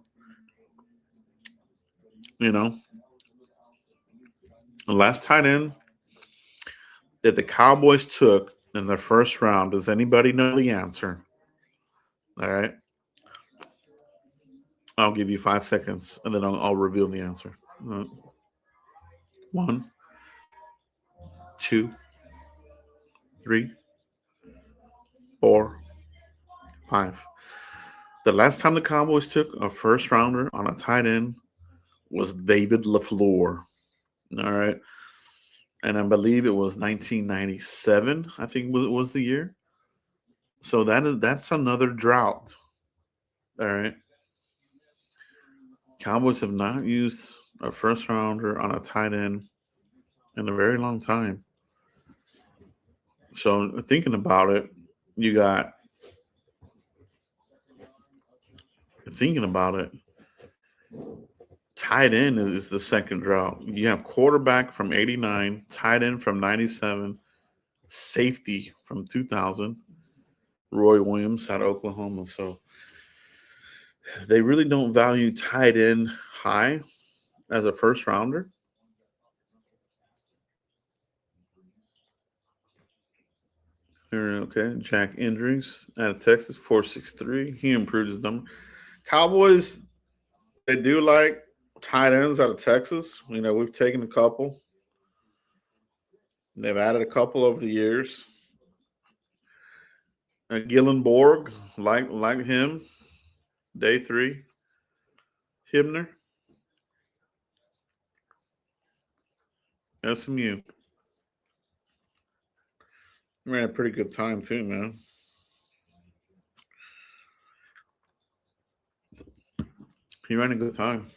You know, the last tight end that the Cowboys took in the first round. Does anybody know the answer? All right. I'll give you 5 seconds, and then I'll reveal the answer. 1, 2, 3, 4, 5. The last time the Cowboys took a first rounder on a tight end was David LaFleur. All right. And I believe it was 1997, I think was the year. So that's another drought. All right. Cowboys have not used a first rounder on a tight end in a very long time. So thinking about it, you got thinking about it, tight end is the second drought. You have quarterback from 89, tight end from 97, safety from 2000, Roy Williams out of Oklahoma. So they really don't value tight end high as a first rounder. Okay, Jack Injuries out of Texas, 463. He improved his number. Cowboys, they do like tight ends out of Texas. We've taken a couple. They've added a couple over the years. Gillenborg, like him. Day 3. Hibner. SMU. Ran a pretty good time too, man. He ran a good time.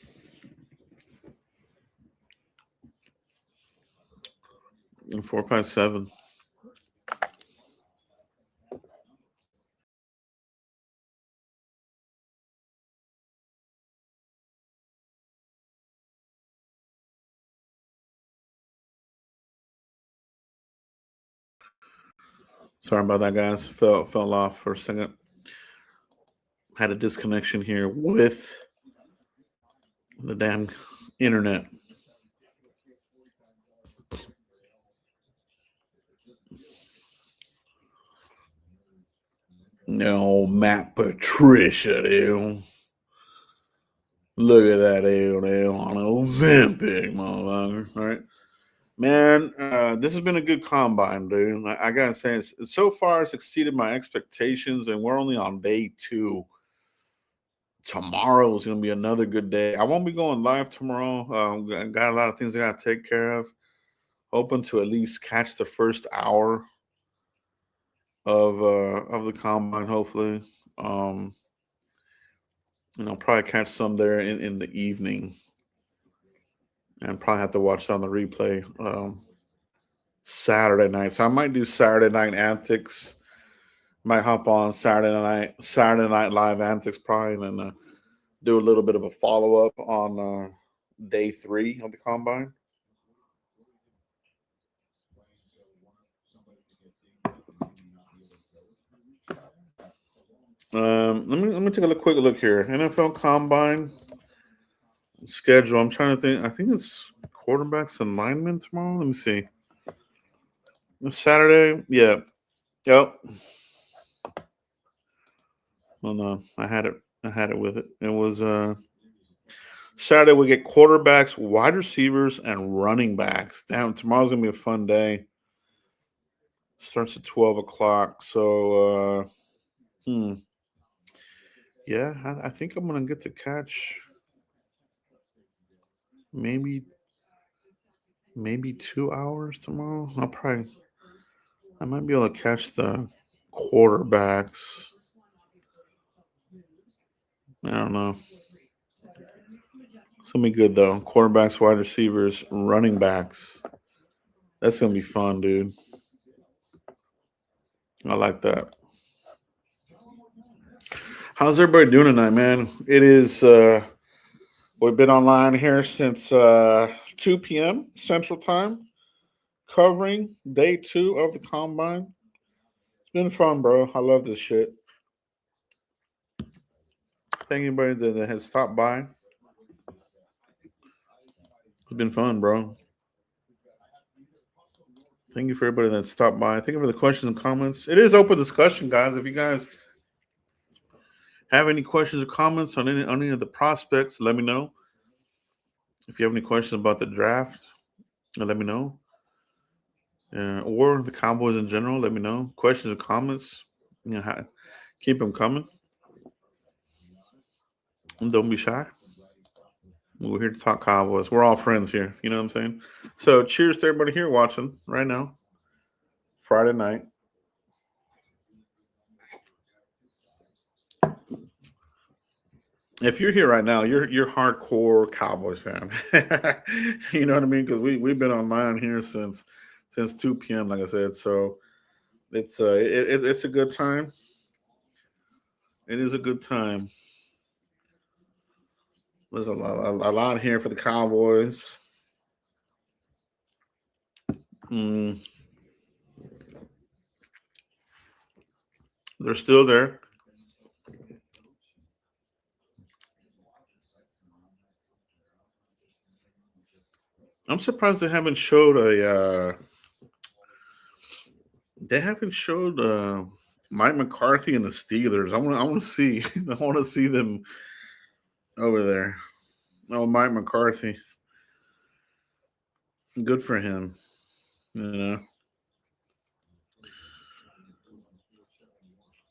And 4.57. Sorry about that, guys. Fell off for a second. Had a disconnection here with the damn internet. No, Matt Patricia, dude. Look at that, dude, on Ozempic, motherfucker. All right. Man, this has been a good combine, dude. I gotta say, so far it's exceeded my expectations, and we're only on day 2. Tomorrow is gonna be another good day. I won't be going live tomorrow. I got a lot of things I gotta take care of. Hoping to at least catch the first hour of the combine, hopefully. And I'll probably catch some there in the evening. And probably have to watch it on the replay Saturday night. So I might do Saturday night antics. Might hop on Saturday night live antics probably, and then do a little bit of a follow up on day 3 of the combine. Let me take a quick look here. NFL Combine schedule. I'm trying to think. I think it's quarterbacks and linemen tomorrow. Let me see. It's Saturday. Yeah. Yep. Well, no, I had it. I had it with it. It was Saturday. We get quarterbacks, wide receivers, and running backs. Damn, tomorrow's gonna be a fun day. Starts at 12 o'clock. So, yeah, I think I'm gonna get to catch maybe 2 hours tomorrow. I might be able to catch the quarterbacks. I don't know. It's gonna be good though. Quarterbacks, wide receivers, running backs. That's gonna be fun, dude. I like that. How's everybody doing tonight, man? It is we've been online here since 2 p.m. Central Time, covering day 2 of the combine. It's been fun, bro. I love this shit. Thank anybody that has stopped by. It's been fun, bro. Thank you for everybody that stopped by. Thank you for the questions and comments. It is open discussion, guys. If you guys have any questions or comments on any of the prospects, let me know. If you have any questions about the draft, let me know. Or the Cowboys in general, let me know. Questions or comments, keep them coming. And don't be shy. We're here to talk Cowboys. We're all friends here. You know what I'm saying? So cheers to everybody here watching right now. Friday night. If you're here right now, you're hardcore Cowboys fan. You know what I mean? Because we've been online here since 2 p.m. Like I said, so it's it's a good time. It is a good time. There's a lot here for the Cowboys. They're still there. I'm surprised they haven't showed Mike McCarthy and the Steelers. I want to see I want to see them over there. Oh, Mike McCarthy. Good for him. You know.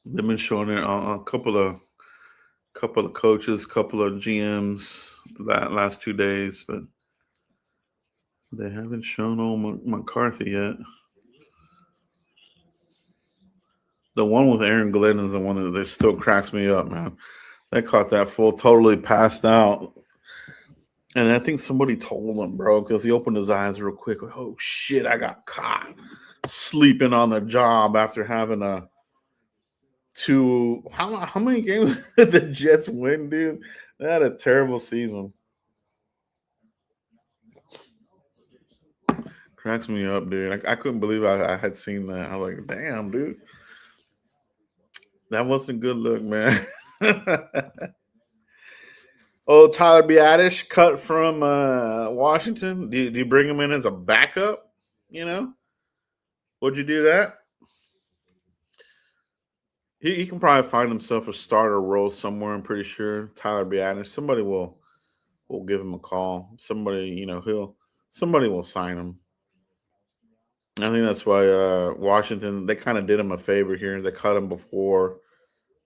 They've been showing it a couple of coaches, couple of GMs that last 2 days, but they haven't shown old McCarthy yet. The one with Aaron Glenn is the one that still cracks me up, man. They caught that full, totally passed out. And I think somebody told him, bro, because he opened his eyes real quick. Like, oh, shit, I got caught sleeping on the job after having how many games did the Jets win, dude? They had a terrible season. Cracks me up, dude. I couldn't believe I had seen that. I was like, damn, dude. That wasn't a good look, man. Oh, Tyler Biadasz cut from Washington. Do you bring him in as a backup? You know? Would you do that? He can probably find himself a starter role somewhere, I'm pretty sure. Tyler Biadasz. Somebody will give him a call. Somebody will sign him. I think that's why Washington, they kind of did him a favor here. They cut him before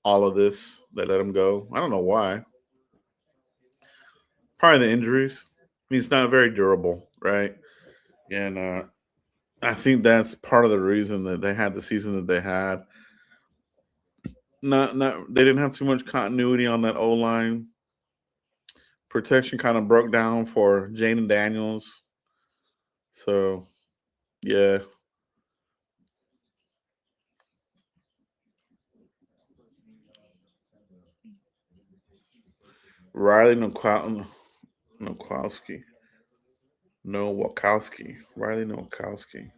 all of this. They let him go. I don't know why. Probably the injuries. He's not very durable, right? And I think that's part of the reason that they had the season that they had. not they didn't have too much continuity on that O line. Protection kind of broke down for Jaden Daniels. So yeah. Riley Nowakowski. Riley Nowakowski.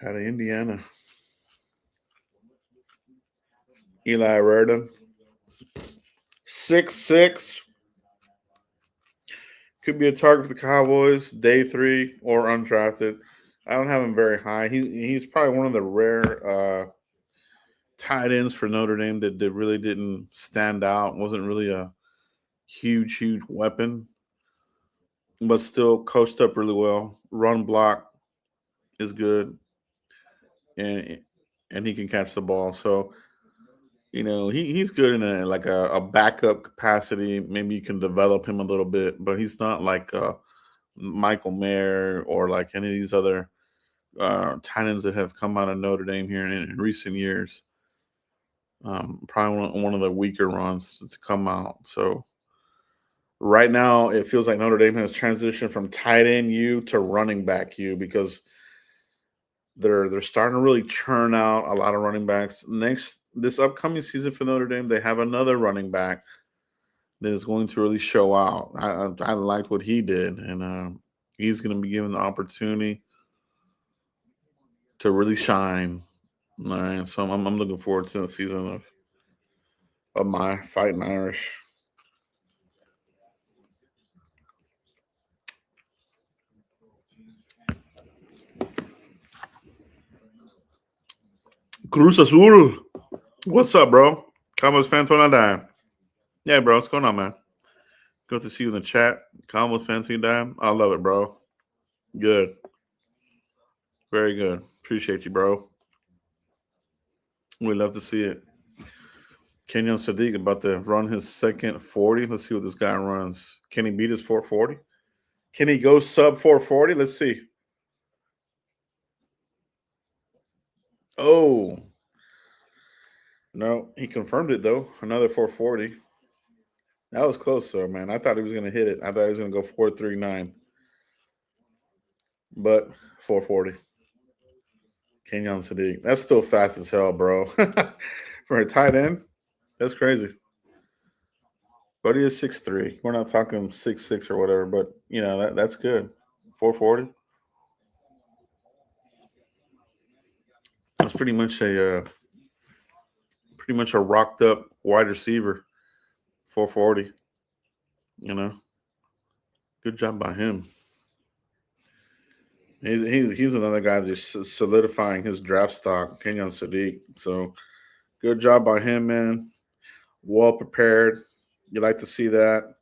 Out of Indiana. Eli Reardon. 6'6". Could be a target for the Cowboys, day 3 or undrafted. I don't have him very high. He's probably one of the rare tight ends for Notre Dame that really didn't stand out. Wasn't really a huge weapon, but still coached up really well. Run block is good, and he can catch the ball. So he's good in a backup capacity. Maybe you can develop him a little bit, but he's not like Michael Mayer or like any of these other tight ends that have come out of Notre Dame here in recent years. Probably one of the weaker runs to come out. So right now, it feels like Notre Dame has transitioned from tight end U to running back U because they're starting to really churn out a lot of running backs. This upcoming season for Notre Dame, they have another running back that is going to really show out. I liked what he did, and he's going to be given the opportunity to really shine. All right, so I'm looking forward to the season of my Fighting Irish. Cruz Azul. What's up, bro? Cowboys fan till I die. Yeah, bro. What's going on, man? Good to see you in the chat. Cowboys fan till you die. I love it, bro. Good. Very good. Appreciate you, bro. We love to see it. Kenyon Sadiq about to run his second 40. Let's see what this guy runs. Can he beat his 440? Can he go sub 440? Let's see. Oh. No, he confirmed it, though. Another 440. That was close, though, man. I thought he was going to hit it. I thought he was going to go 439. But 440. Kenyon Sadiq. That's still fast as hell, bro. For a tight end, that's crazy. But he is 6'3". We're not talking 6'6" or whatever, but that's good. 440. That's pretty much a rocked up wide receiver. 440. Good job by him. He's another guy that's solidifying his draft stock, Kenyon Sadiq. So good job by him, man. Well prepared. You like to see that.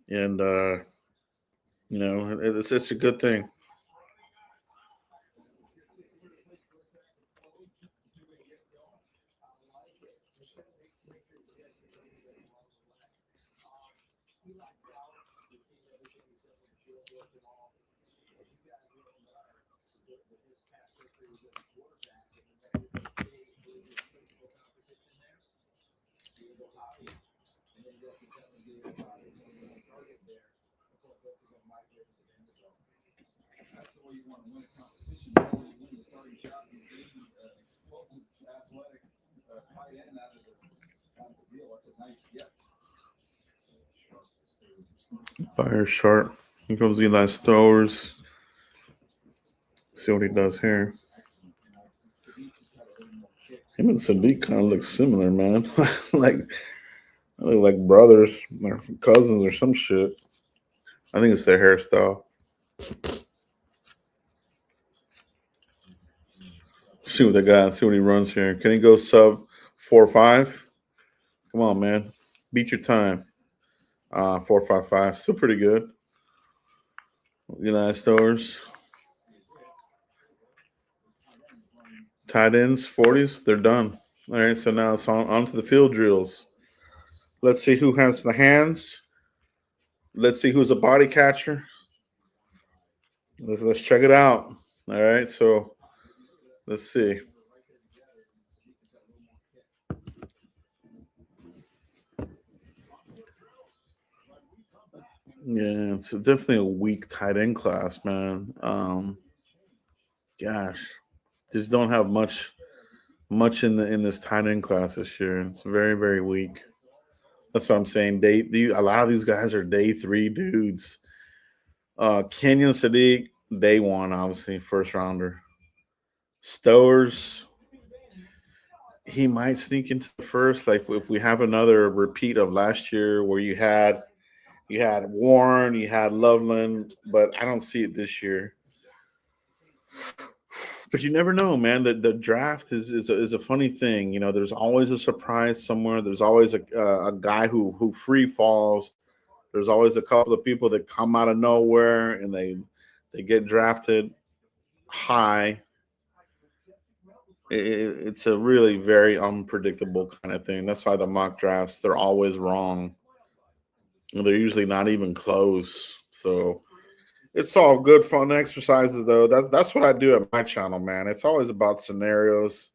And it's a good thing. Fire sharp. Here comes Eli Stowers. See what he does here. Him and Sadiq kind of look similar, man. They look like brothers or cousins or some shit. I think it's their hairstyle. See what they got. See what he runs here. Can he go sub 4.5? Come on, man. Beat your time. 4.55. Still pretty good. Eli Stowers. Tight ends, 40s, they're done. All right, so now it's on to the field drills. Let's see who has the hands. Let's see who's a body catcher. Let's check it out. All right, so let's see. Yeah, it's definitely a weak tight end class, man. Gosh, just don't have much in this tight end class this year. It's very very weak. That's what I'm saying. A lot of these guys are day three dudes. Kenyon Sadiq, day one, obviously first rounder. Stowers, he might sneak into the first. Like if we have another repeat of last year where you had Warren, you had Loveland, but I don't see it this year. But you never know, man. The draft is a funny thing. You know, there's always a surprise somewhere. There's always a guy who free falls. There's always a couple of people that come out of nowhere and they get drafted high. It's a really very unpredictable kind of thing. That's why the mock drafts they're always wrong. And they're usually not even close. So it's all good fun exercises though. That's what I do at my channel, man. It's always about scenarios.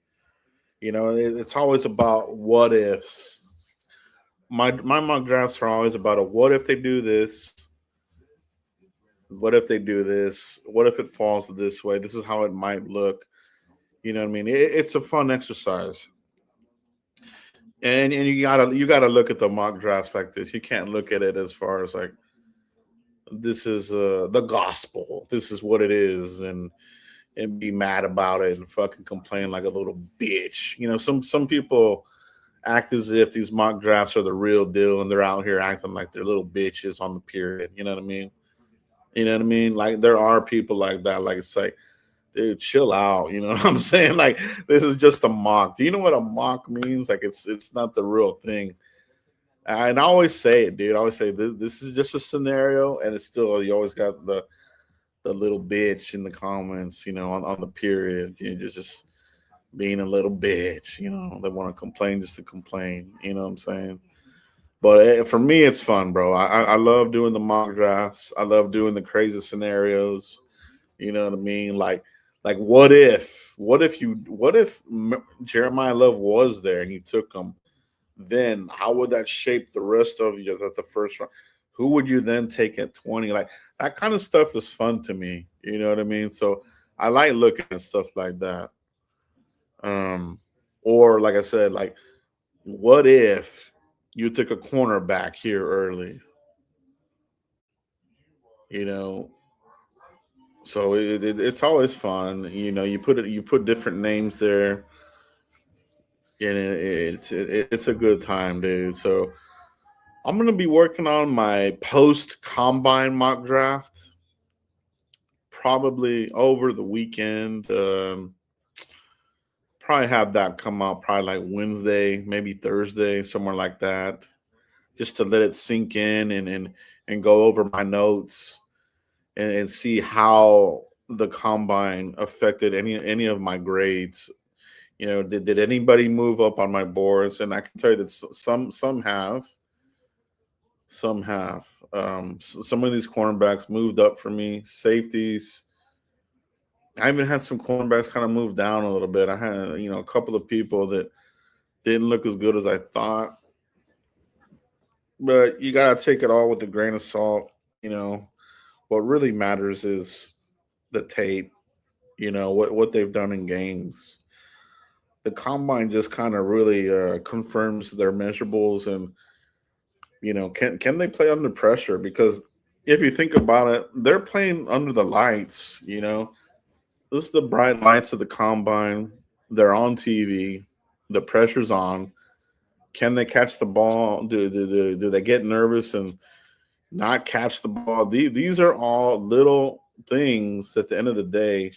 You know, it's always about what ifs. My mock drafts are always about a what if they do this, what if they do this, what if it falls this way. This is how it might look. You know what I mean? It's a fun exercise, and you gotta look at the mock drafts like this. You can't look at it as far as like this is the gospel. This is what it is, and be mad about it and fucking complain like a little bitch. You know, some people act as if these mock drafts are the real deal and they're out here acting like they're little bitches on the period. You know what I mean? You know what I mean? Like there are people like that. Like it's like, dude, chill out. You know what I'm saying? Like this is just a mock. Do you know what a mock means? Like it's not the real thing. And I always say it, dude. I always say this is just a scenario, and it's still you always got the little bitch in the comments, you know, on the period. You know, just being a little bitch, you know, they want to complain just to complain. You know what I'm saying? But for me, it's fun, bro. I love doing the mock drafts. I love doing the crazy scenarios. You know what I mean? Like what if Jeremiah Love was there and you took him? Then how would that shape the rest of you at the first round? Who would you then take at 20? Like that kind of stuff is fun to me. You know what I mean? So I like looking at stuff like that. Um, or like I said, like what if you took a cornerback here early? You know, so it's always fun. You know, you put different names there, and it's a good time, dude. So I'm gonna be working on my post combine mock draft probably over the weekend. Probably have that come out probably like Wednesday, maybe Thursday, somewhere like that, just to let it sink in and go over my notes and see how the combine affected any of my grades. You know, did anybody move up on my boards? And I can tell you that some have. Some of these cornerbacks moved up for me. Safeties. I even had some cornerbacks kind of move down a little bit. I had a couple of people that didn't look as good as I thought, but you gotta take it all with a grain of salt. You know, what really matters is the tape. You know what they've done in games. The combine just kind of really confirms their measurables, and can they play under pressure? Because if you think about it, they're playing under the lights. This is the bright lights of the combine. They're on TV. The pressure's on. Can they catch the ball? Do they get nervous and not catch the ball? These are all little things at the end of the day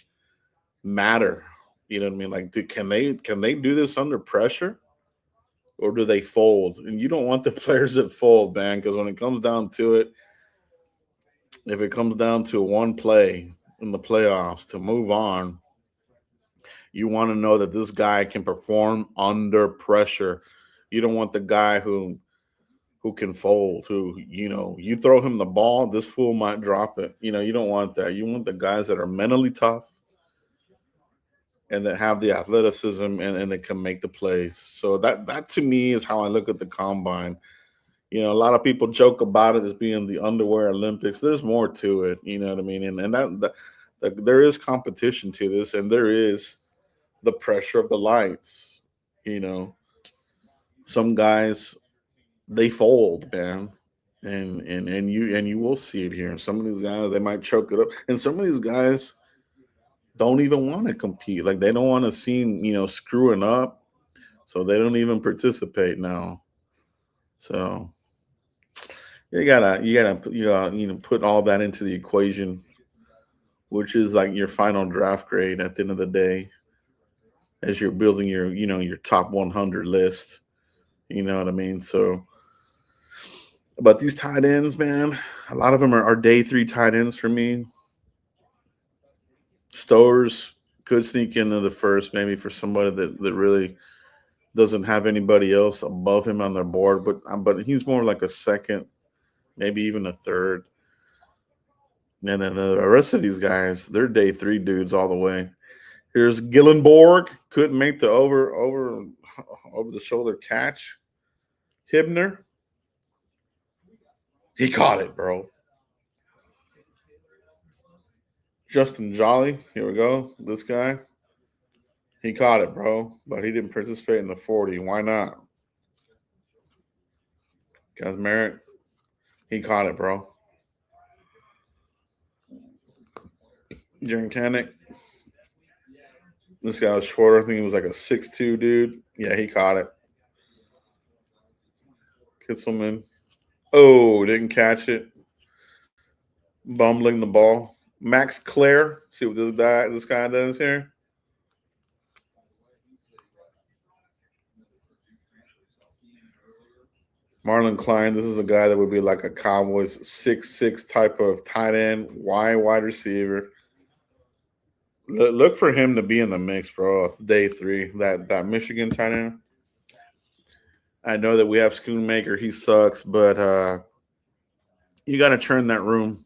matter. You know what I mean? Like, can they do this under pressure, or do they fold? And you don't want the players that fold, man, because when it comes down to it, if it comes down to one play in the playoffs to move on, you want to know that this guy can perform under pressure. You don't want the guy who can fold, who you throw him the ball, this fool might drop it. You don't want that. You want the guys that are mentally tough and that have the athleticism and that can make the plays. So that to me is how I look at the combine. You know, a lot of people joke about it as being the underwear Olympics. There's more to it. You know what I mean? And there is competition to this, and there is the pressure of the lights. You know, some guys they fold, man. And you will see it here. Some of these guys they might choke it up, and some of these guys don't even want to compete. Like they don't want to seem, screwing up, so they don't even participate now. So put all that into the equation, which is like your final draft grade at the end of the day, as you're building your top 100 list. You know what I mean? So, but these tight ends, man, a lot of them are day three tight ends for me. Stowers could sneak into the first, maybe for somebody that really doesn't have anybody else above him on their board, but he's more like a second, maybe even a third. And then the rest of these guys, they're day three dudes all the way. Here's Gillenborg, couldn't make the over the shoulder catch. Hibner, he caught it, bro. Justin Jolly, here we go. This guy, he caught it, bro, but he didn't participate in the 40. Why not? Guys, Merritt, he caught it, bro. Jaren Kanek, this guy was shorter. I think he was like a 6'2" dude. Yeah, he caught it. Kitzelman, oh, didn't catch it. Bumbling the ball. Max Clare, see what this guy does here. Marlon Klein, this is a guy that would be like a Cowboys 6'6" type of tight end, wide receiver. Look for him to be in the mix, bro. Day three, that Michigan tight end. I know that we have Schoonmaker, he sucks, but you got to turn that room.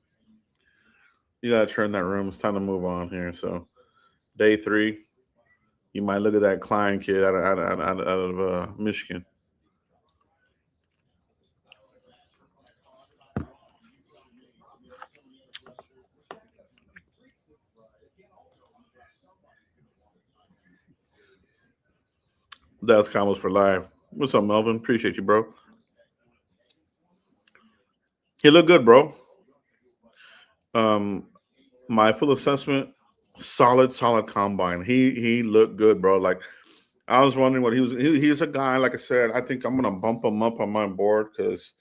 You got to turn that room. It's time to move on here. So, day three, you might look at that Klein kid out of Michigan. That's Combos for Live. What's up, Melvin? Appreciate you, bro. He looked good, bro. My full assessment, solid combine. He looked good, bro. Like I was wondering what he was. He's a guy, like I said, I think I'm gonna bump him up on my board because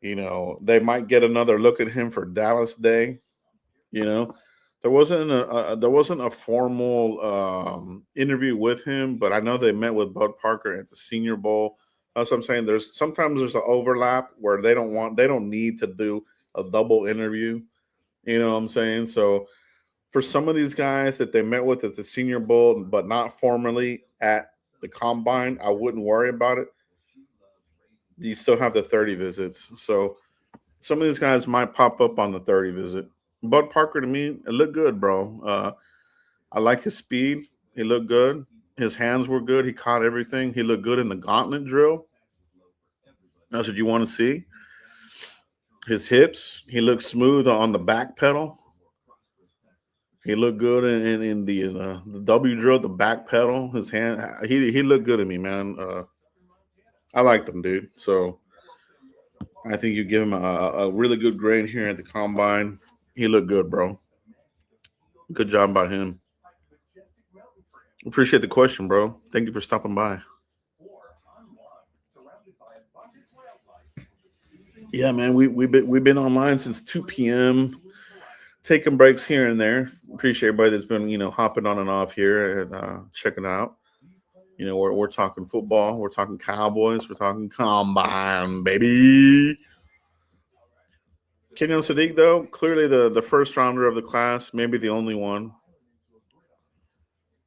they might get another look at him for Dallas Day. There wasn't a formal interview with him, but I know they met with Bud Parker at the Senior Bowl. That's what I'm saying. Sometimes there's an overlap where they don't need to do a double interview. You know what I'm saying? So for some of these guys that they met with at the Senior Bowl, but not formally at the Combine, I wouldn't worry about it. You still have the 30 visits. So some of these guys might pop up on the 30 visit. Bud Parker, to me, it looked good, bro. I like his speed. He looked good. His hands were good. He caught everything. He looked good in the gauntlet drill. That's what you want to see. His hips, he looked smooth on the back pedal. He looked good in the W drill, the back pedal. His hand, he looked good to me, man. I liked him, dude. So I think you give him a really good grade here at the Combine. He looked good, bro. Good job by him. Appreciate the question, bro. Thank you for stopping by. Yeah, man, we've been online since 2 p.m. Taking breaks here and there. Appreciate everybody that's been hopping on and off here and checking out. We're talking football, we're talking Cowboys, we're talking Combine, baby. Kenyon Sadiq, though, clearly the first rounder of the class, maybe the only one.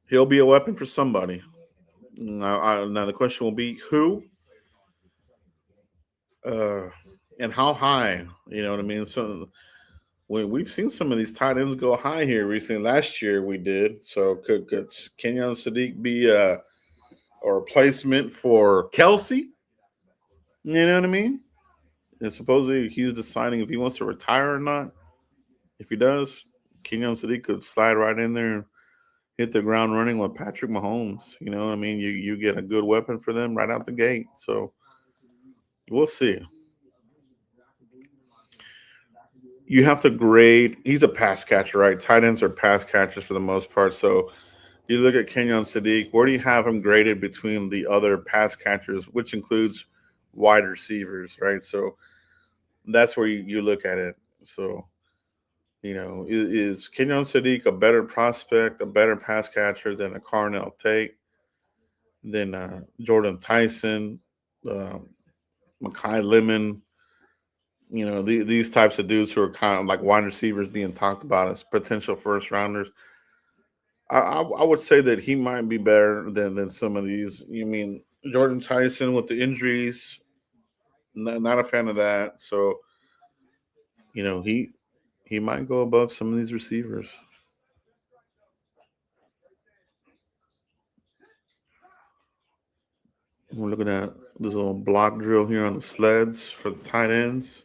He'll be a weapon for somebody. Now the question will be who and how high. You know what I mean? So we've seen some of these tight ends go high here recently. Last year we did. So could Kenyon Sadiq be a replacement for Kelsey? You know what I mean? And supposedly he's deciding if he wants to retire or not. If he does, Kenyon Sadiq could slide right in there and hit the ground running with Patrick Mahomes. You know, I mean, you get a good weapon for them right out the gate. So we'll see. You have to grade. He's a pass catcher, right? Tight ends are pass catchers for the most part. So you look at Kenyon Sadiq. Where do you have him graded between the other pass catchers, which includes wide receivers, right? So that's where you look at it. So, is Kenyon Sadiq a better prospect, a better pass catcher than a Carnell Tate, than Jordan Tyson, uh, Makai Lemon? These types of dudes who are kind of like wide receivers being talked about as potential first rounders. I would say that he might be better than some of these. You mean Jordan Tyson with the injuries? Not a fan of that. So he might go above some of these receivers. We're looking at this little block drill here on the sleds for the tight ends.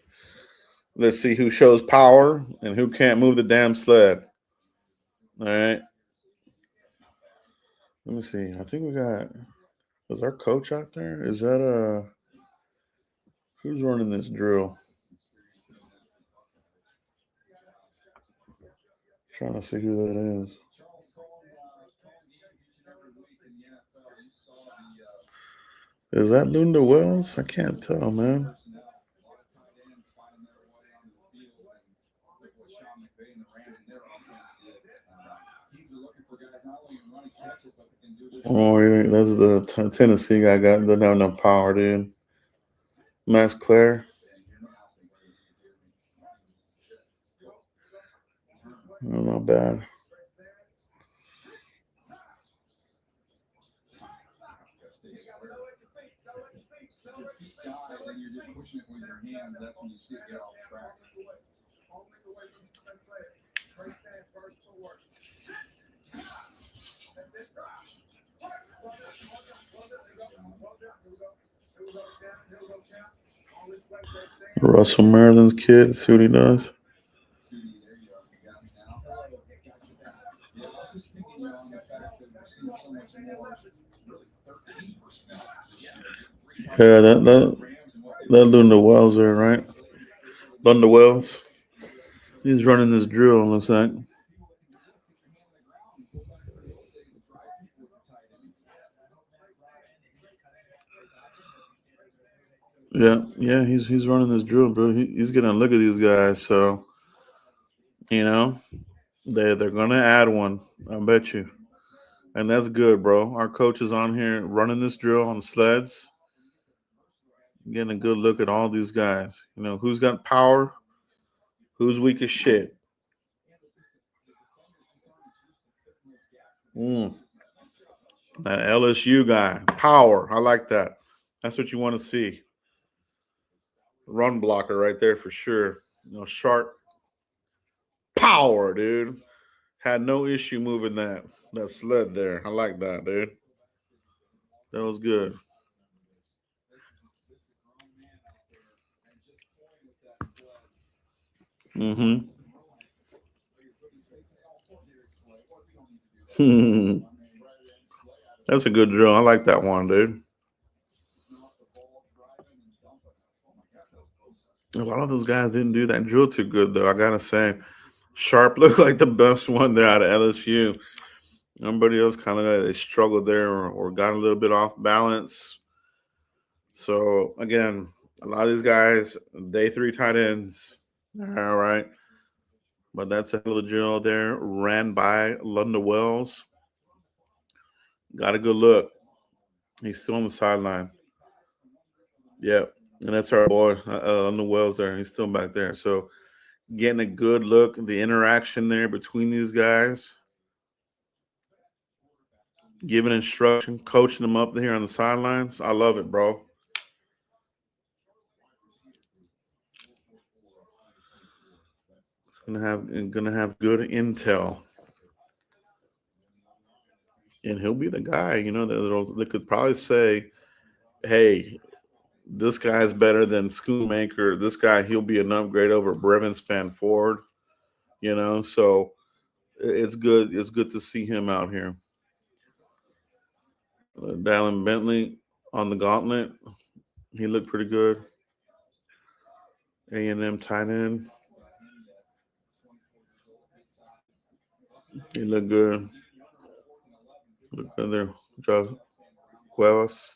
Let's see who shows power and who can't move the damn sled. All right. Let me see. I think we got. Is our coach out there? Is that who's running this drill? Trying to see who that is. Is that Lunda Wells? I can't tell, man. Oh, yeah, that's the Tennessee guy. Doesn't have enough power, dude. Max Claire. Oh, not bad. Russell Maryland's kid. Let's see what he does. Yeah, that Lunda Wells there, right? Lunda Wells. He's running this drill. Looks like. Yeah, he's running this drill, bro. He's gonna look at these guys. So you know they're gonna add one. I bet you, and that's good, bro. Our coach is on here running this drill on sleds, getting a good look at all these guys. Who's got power, who's weak as shit. Mm, that LSU guy, power. I like that. That's what you want to see. Run blocker right there for sure. Sharp power, dude. Had no issue moving that sled there. I like that, dude. That was good. Mm-hmm. That's a good drill. I like that one, dude. A lot of those guys didn't do that drill too good, though. I gotta say, Sharp looked like the best one there out of LSU. Everybody else kind of they struggled there or got a little bit off balance. So again, a lot of these guys, day three tight ends. All right. But that's a hell of a drill there. Ran by Lunda Wells. Got a good look. He's still on the sideline. Yep. And that's our boy, Lunda Wells there. He's still back there. So getting a good look, the interaction there between these guys. Giving instruction, coaching them up here on the sidelines. I love it, bro. Gonna have good intel, and he'll be the guy, that could probably say, "Hey, This guy's better than Schoonmaker. This guy, he'll be an upgrade over Brevin Span Ford. So it's good. It's good to see him out here. Dallin Bentley on the gauntlet. He looked pretty good. A&M tight end. He looked good. Look good there. Josh Cuevas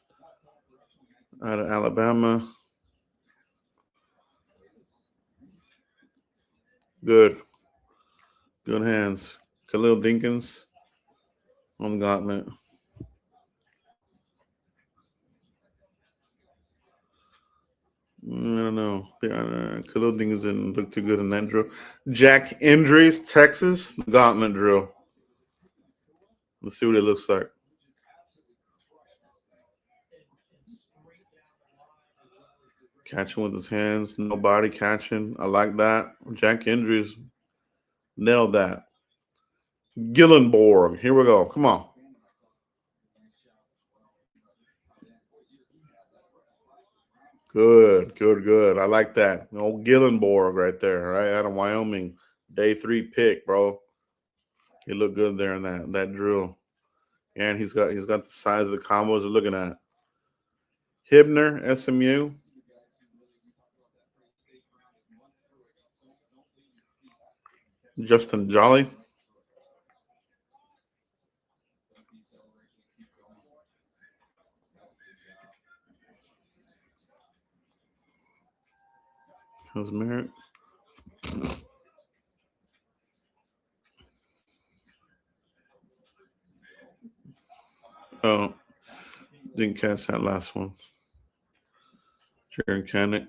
out of Alabama. Good. Good hands. Khalil Dinkins on the gauntlet. I don't know. Khalil Dinkins didn't look too good in that drill. Jack Indries, Texas, gauntlet drill. Let's see what it looks like. Catching with his hands, no body catching. I like that. Jack Indries nailed that. Gillenborg. Here we go. Come on. Good. I like that. Old Gillenborg right there, right out of Wyoming. Day 3 pick, bro. He looked good there in that drill. And he's got the size of the combos we're looking at. Hibner, SMU. Justin Jolly. How's Merritt? Oh, didn't catch that last one. Jaron Canick.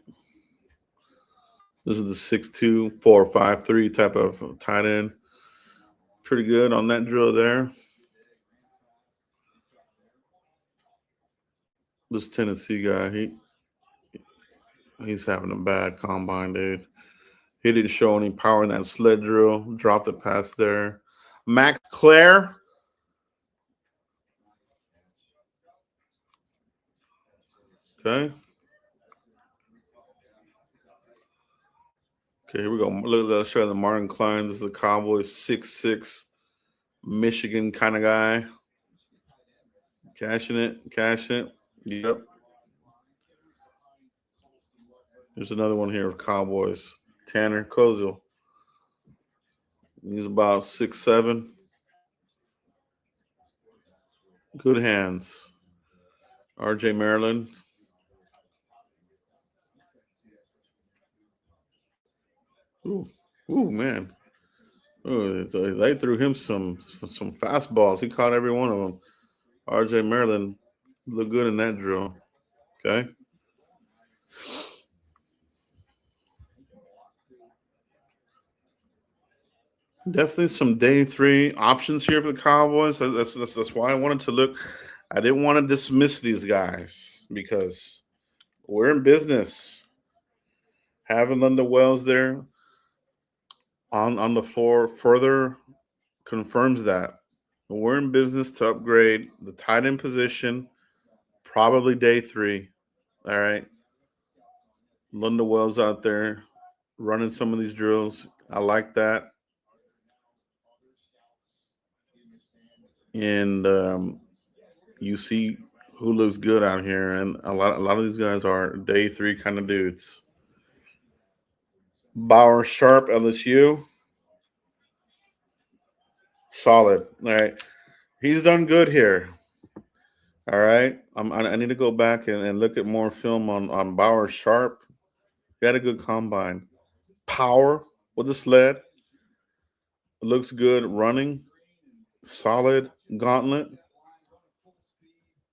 This is the 6'2", 4'5'3" type of tight end. Pretty good on that drill there. This Tennessee guy, he's having a bad combine, dude. He didn't show any power in that sled drill. Dropped the pass there. Max Clare. Okay. Okay, here we go. Let's show the Martin Klein. This is the Cowboys 6'6", Michigan kind of guy. Cashing it. Yep. There's another one here of Cowboys. Tanner Kozel. He's about 6'7". Good hands. RJ Maryland. Ooh, man. Ooh, they threw him some fastballs. He caught every one of them. RJ Maryland looked good in that drill. Okay. Definitely some day 3 options here for the Cowboys. That's why I wanted to look. I didn't want to dismiss these guys because we're in business. Having Linda Wells there on the floor further confirms that. We're in business to upgrade the tight end position, probably day 3. All right. Linda Wells out there running some of these drills. I like that. And you see who looks good out here, and a lot of these guys are day 3 kind of dudes. Bauer Sharp, LSU. Solid. All right. He's done good here. All right. I need to go back and look at more film on Bauer Sharp. He had a good combine. Power with the sled. Looks good running. Solid gauntlet.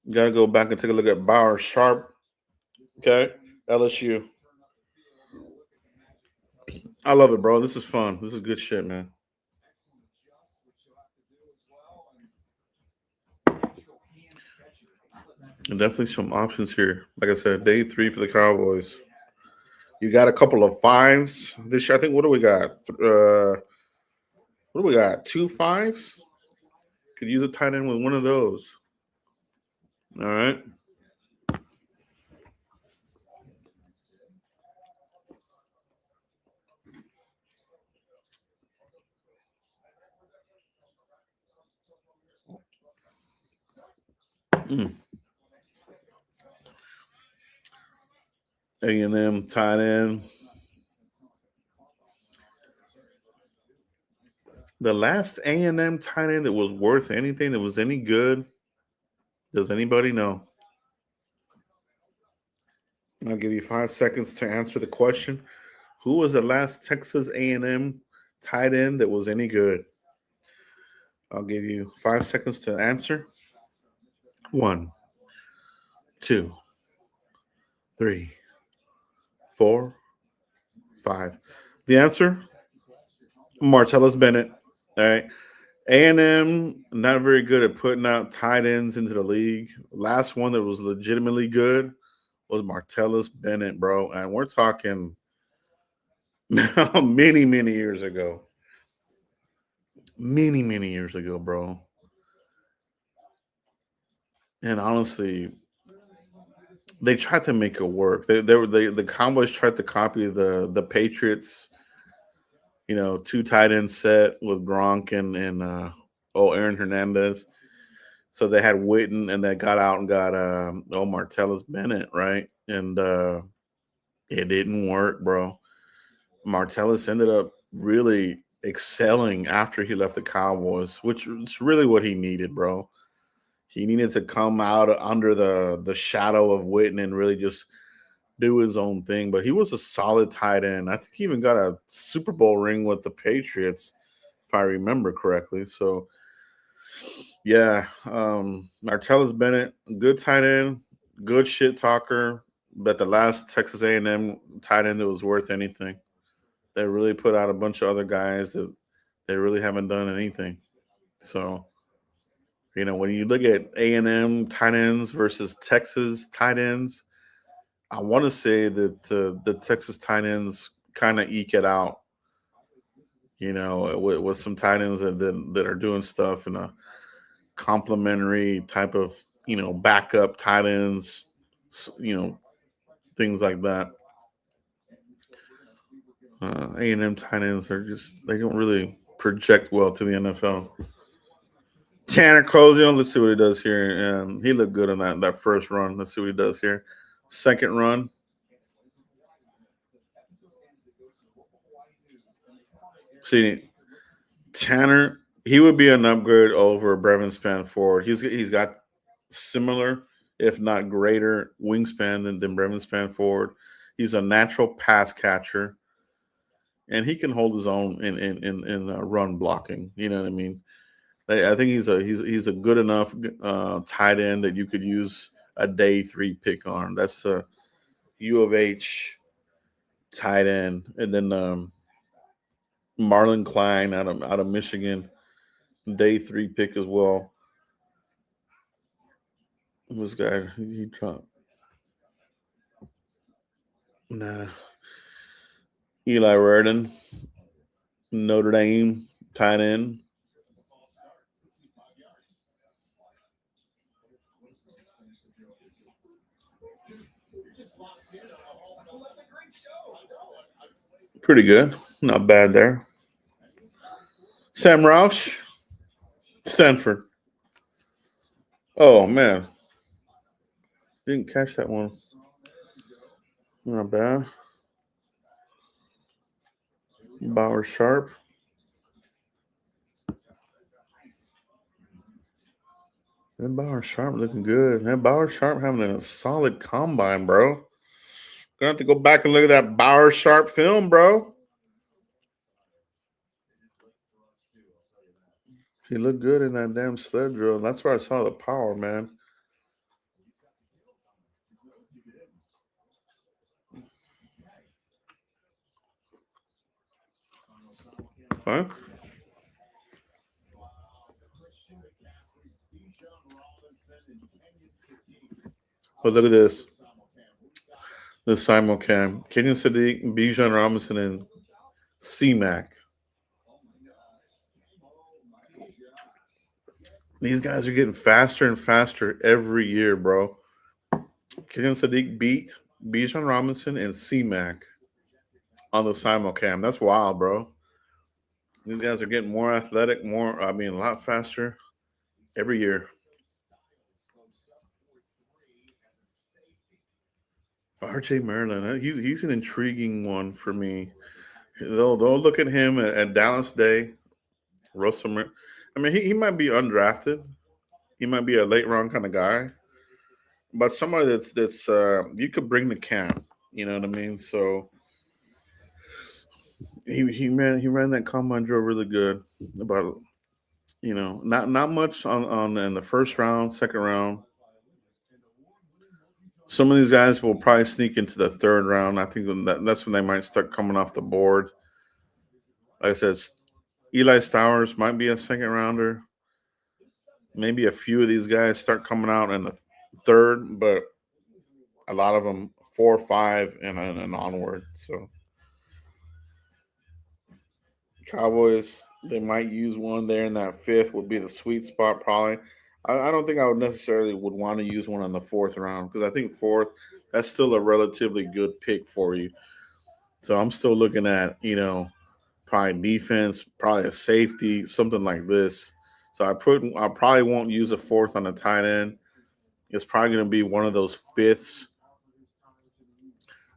Got to go back and take a look at Bauer Sharp. Okay. LSU. I love it, bro. This is fun. This is good shit, man. And definitely some options here. Like I said, day 3 for the Cowboys. You got a couple of 5s this year. I think, what do we got? What do we got? 2 5s? Could use a tight end with one of those. All right. A&M tight end. The last A&M tight end that was worth anything, that was any good, does anybody know? I'll give you 5 seconds to answer the question. Who was the last Texas A&M tight end that was any good? I'll give you 5 seconds to answer. 1, 2, 3, 4, 5. The answer? Martellus Bennett. All right. A&M not very good at putting out tight ends into the league. Last one that was legitimately good was Martellus Bennett, bro. And we're talking many, many years ago. Many years ago, bro. And honestly, they tried to make it work. The Cowboys tried to copy the Patriots, 2 tight end set with Gronk and Aaron Hernandez. So they had Witten, and they got out and got Martellus Bennett, right? And it didn't work, bro. Martellus ended up really excelling after he left the Cowboys, which is really what he needed, bro. He needed to come out under the shadow of Witten and really just do his own thing. But he was a solid tight end. I think he even got a Super Bowl ring with the Patriots, if I remember correctly. So, yeah, Martellus Bennett, good tight end, good shit talker. But the last Texas A&M tight end that was worth anything. They really put out a bunch of other guys that they really haven't done anything. So, when you look at A&M tight ends versus Texas tight ends, I want to say that the Texas tight ends kind of eke it out, with some tight ends that are doing stuff in a complementary type of, backup tight ends, things like that. A&M tight ends they don't really project well to the NFL. Tanner Cozio, let's see what he does here. He looked good in that first run. Let's see what he does here. Second run. See, Tanner, he would be an upgrade over Brevin Spanford. He's got similar, if not greater, wingspan than Brevin Spanford. He's a natural pass catcher, and he can hold his own in run blocking. You know what I mean? I think he's a good enough tight end that you could use a day 3 pick on. That's the U of H tight end, and then Marlon Klein out of Michigan, day 3 pick as well. This guy he dropped. Nah. Eli Reardon, Notre Dame tight end. Pretty good. Not bad there. Sam Roush, Stanford. Oh, man. Didn't catch that one. Not bad. Bauer Sharp. That Bauer Sharp looking good. That Bauer Sharp having a solid combine, bro. Gonna have to go back and look at that Bauer Sharp film, bro. He looked good in that damn sled drill. That's where I saw the power, man. Huh? But look at this. The simulcam. Kenyon Sadiq, Bijan Robinson, and C-Mac. These guys are getting faster and faster every year, bro. Kenyon Sadiq beat Bijan Robinson and C-Mac on the simulcam. That's wild, bro. These guys are getting more athletic, a lot faster every year. R.J. Maryland, he's an intriguing one for me. They'll look at him at Dallas Day, Russell. I mean, he might be undrafted. He might be a late round kind of guy, but somebody that's you could bring to camp. You know what I mean? So he ran that combine drill really good. About not much on in the first round, second round. Some of these guys will probably sneak into the third round. I think that's when they might start coming off the board. Like I said, Eli Stowers might be a second rounder. Maybe a few of these guys start coming out in the third, but a lot of them 4 or 5 and onward. So Cowboys, they might use one there in that fifth would be the sweet spot probably. I don't think I would necessarily would want to use one on the fourth round because I think fourth that's still a relatively good pick for you. So I'm still looking at probably defense, probably a safety, something like this. So I probably won't use a fourth on the tight end. It's probably going to be one of those fifths,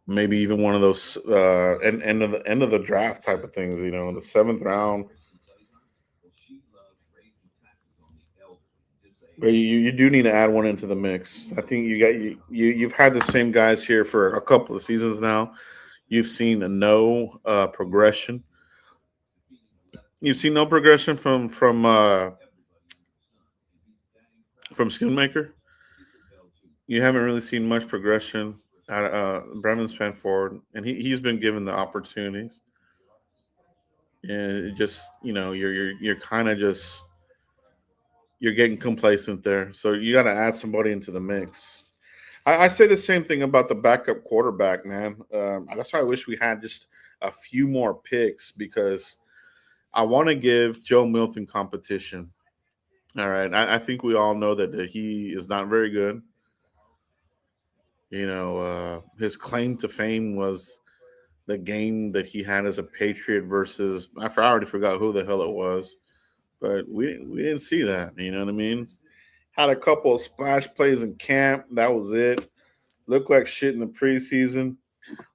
maybe even one of those end of the draft type of things. In the seventh round. But you do need to add one into the mix. I think you've had the same guys here for a couple of seasons now. You've seen no progression. You've seen no progression from Schoonmaker. You haven't really seen much progression out of Bremen Spanford, and he's been given the opportunities. And it just you're kind of just you're getting complacent there. So you got to add somebody into the mix. I say the same thing about the backup quarterback, man. That's why I wish we had just a few more picks because I want to give Joe Milton competition. All right. I think we all know that he is not very good. His claim to fame was the game that he had as a Patriot versus I already forgot who the hell it was, but we didn't see that. You know what I mean? Had a couple of splash plays in camp. That was it. Looked like shit in the preseason.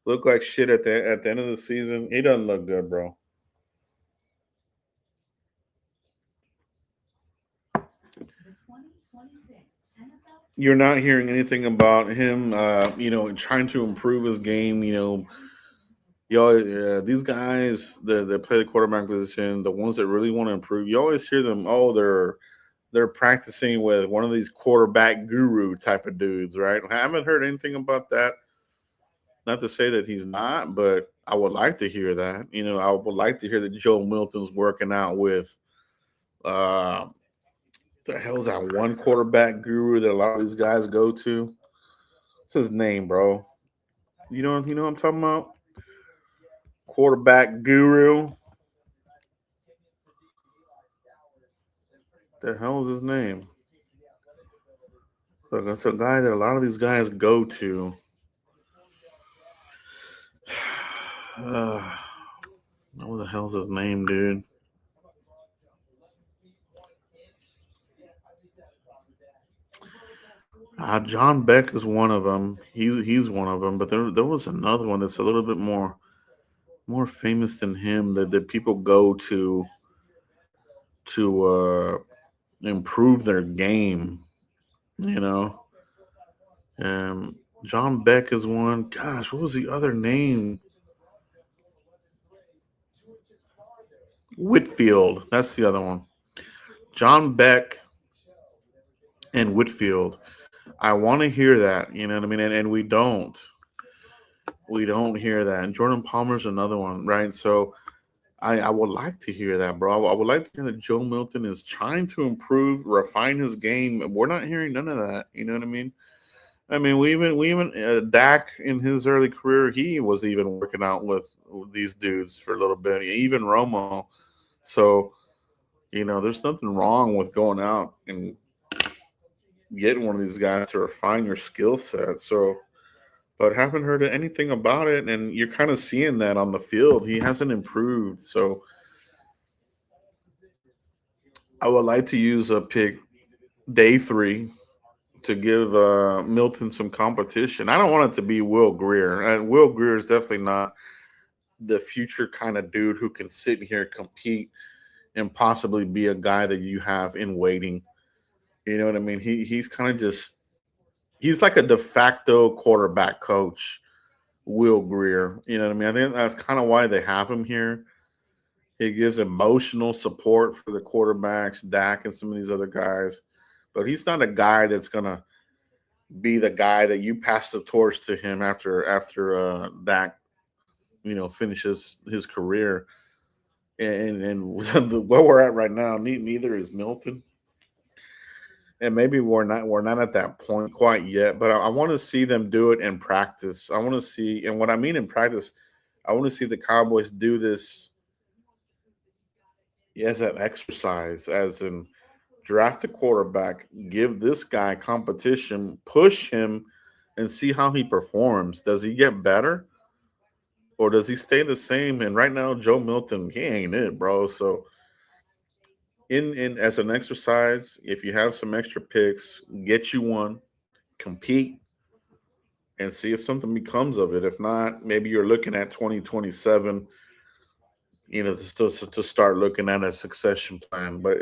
Looked like shit at the end of the season. He doesn't look good, bro. You're not hearing anything about him, trying to improve his game. These guys that play the quarterback position, the ones that really want to improve, you always hear them. Oh, they're practicing with one of these quarterback guru type of dudes, right? I haven't heard anything about that. Not to say that he's not, but I would like to hear that. I would like to hear that Joe Milton's working out with uh, the hell's that one quarterback guru that a lot of these guys go to? What's his name, bro? You know what I'm talking about? Quarterback guru. The hell is his name? So that's a guy that a lot of these guys go to. What the hell's his name, dude? John Beck is one of them. He's one of them. But there was another one that's a little bit more famous than him that people go to improve their game. You know, John Beck is one. Gosh, what was the other name? Whitfield. That's the other one. John Beck and Whitfield. I want to hear that. You know what I mean? And we don't. We don't hear that. And Jordan Palmer's another one, right? So I would like to hear that, bro. I would like to hear that Joe Milton is trying to improve, refine his game. We're not hearing none of that. You know what I mean? I mean, we even Dak in his early career, he was even working out with these dudes for a little bit. Even Romo. So there's nothing wrong with going out and getting one of these guys to refine your skill set. So, but haven't heard anything about it, and you're kind of seeing that on the field. He hasn't improved. So, I would like to use a pick day 3 to give Milton some competition. I don't want it to be Will Greer. And Will Greer is definitely not the future kind of dude who can sit here, compete, and possibly be a guy that you have in waiting. You know what I mean? He's kind of just he's like a de facto quarterback coach, Will Greer. You know what I mean? I think that's kind of why they have him here. He gives emotional support for the quarterbacks, Dak and some of these other guys. But he's not a guy that's gonna be the guy that you pass the torch to him after Dak, finishes his career. And where we're at right now, neither is Milton, and maybe we're not at that point quite yet. But I want to see them do it in practice. I want to see, and what I mean in practice, I want to see the Cowboys do this as an exercise, as in draft a quarterback, give this guy competition, push him, and see how he performs. Does he get better or does he stay the same? And right now, Joe Milton, he ain't it, bro. So in as an exercise, if you have some extra picks, get you one, compete, and see if something becomes of it. If not, maybe you're looking at 2027, to start looking at a succession plan. But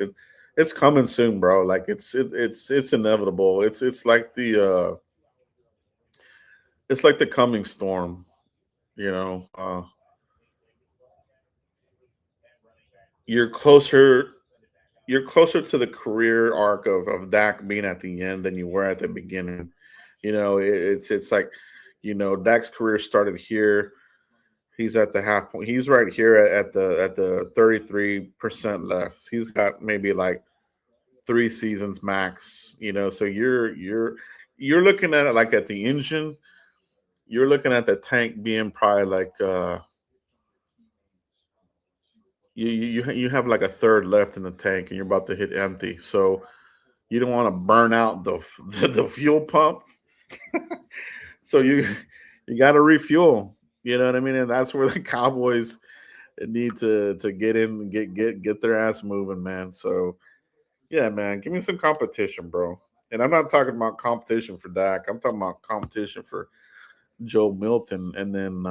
it's coming soon, bro. Like it's inevitable. It's like the coming storm. You know, you're closer you're closer to the career arc of Dak being at the end than you were at the beginning. It's like, Dak's career started here. He's at the half point. He's right here at the 33% left. He's got maybe like 3 seasons max. So you're looking at it like at the engine. You're looking at the tank being probably like you have like a third left in the tank, and you're about to hit empty. So you don't want to burn out the fuel pump. So you got to refuel. You know what I mean? And that's where the Cowboys need to get in, and get their ass moving, man. So yeah, man, give me some competition, bro. And I'm not talking about competition for Dak. I'm talking about competition for Joe Milton. And then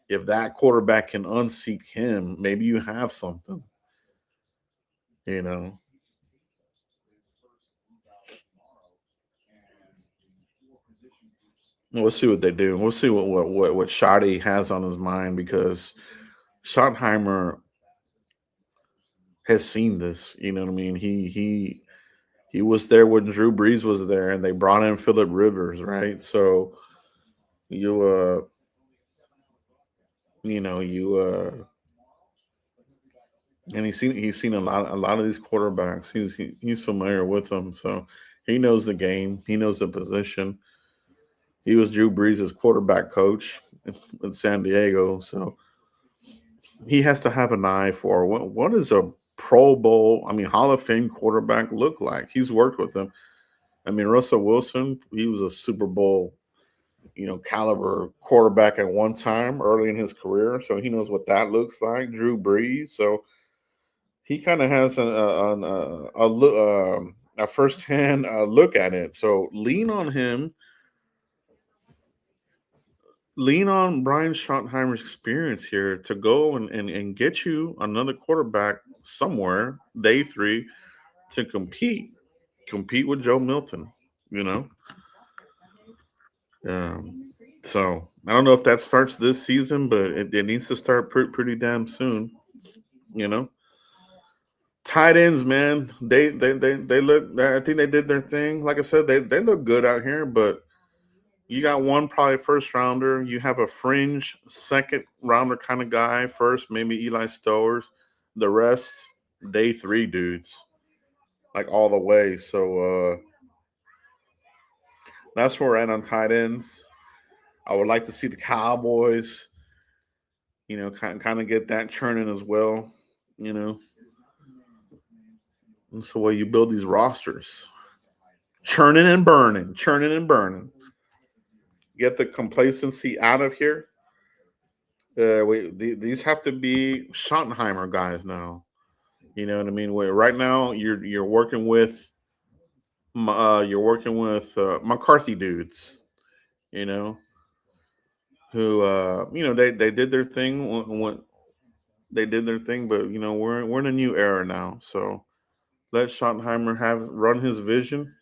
if that quarterback can unseat him, maybe you have something. You know, we'll see what they do. We'll see what Shoddy has on his mind, because Schottenheimer has seen this. You know what I mean? He was there when Drew Brees was there, and they brought in Philip Rivers, right? So you and he's seen a lot of these quarterbacks. He's familiar with them, so he knows the game. He knows the position. He was Drew Brees' quarterback coach in San Diego, so he has to have an eye for what is a Pro Bowl, I mean Hall of Fame quarterback look like. He's worked with them. I mean Russell Wilson, he was a Super Bowl, caliber quarterback at one time early in his career, so he knows what that looks like. Drew Brees, so he kind of has a firsthand look at it. So lean on Brian Schottenheimer's experience here to go and get you another quarterback somewhere day three to compete with Joe Milton. You know, so I don't know if that starts this season, but it needs to start pretty damn soon. You know, tight ends, man, they look. I think they did their thing. Like I said, they look good out here, but you got one probably first rounder. You have a fringe second rounder kind of guy first, maybe Eli Stowers. The rest, day three dudes, like all the way. So that's where we're at on tight ends. I would like to see the Cowboys, kind of get that churning as well. You know, that's the way you build these rosters. Churning and burning, churning and burning. Get the complacency out of here. These have to be Schottenheimer guys now. You know what I mean? Where right now you're working with you're working with McCarthy dudes, you know, who they did their thing when they did their thing, but we're in a new era now. So let Schottenheimer have run his vision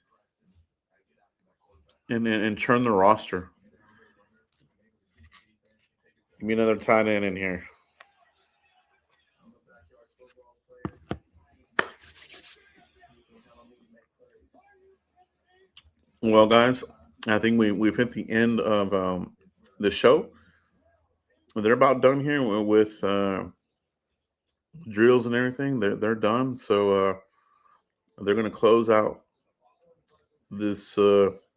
and churn the roster. Give me another tight end in here. Well, guys, I think we've hit the end of the show. They're about done here with drills and everything. They're done, so they're going to close out this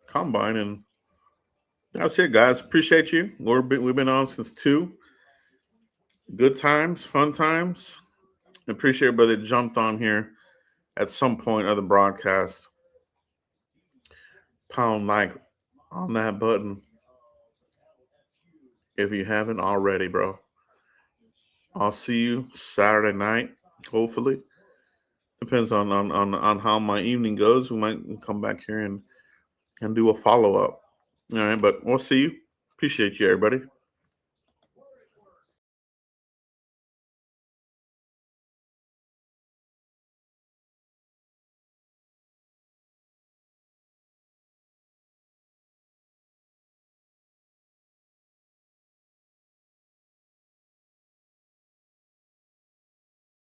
combine, and that's it, guys. Appreciate you. We've been on since 2. Good times, fun times. Appreciate everybody that jumped on here at some point of the broadcast. Pound like on that button if you haven't already, bro. I'll see you Saturday night, hopefully. Depends on how my evening goes. We might come back here and do a follow-up. All right, but we'll see you. Appreciate you, everybody.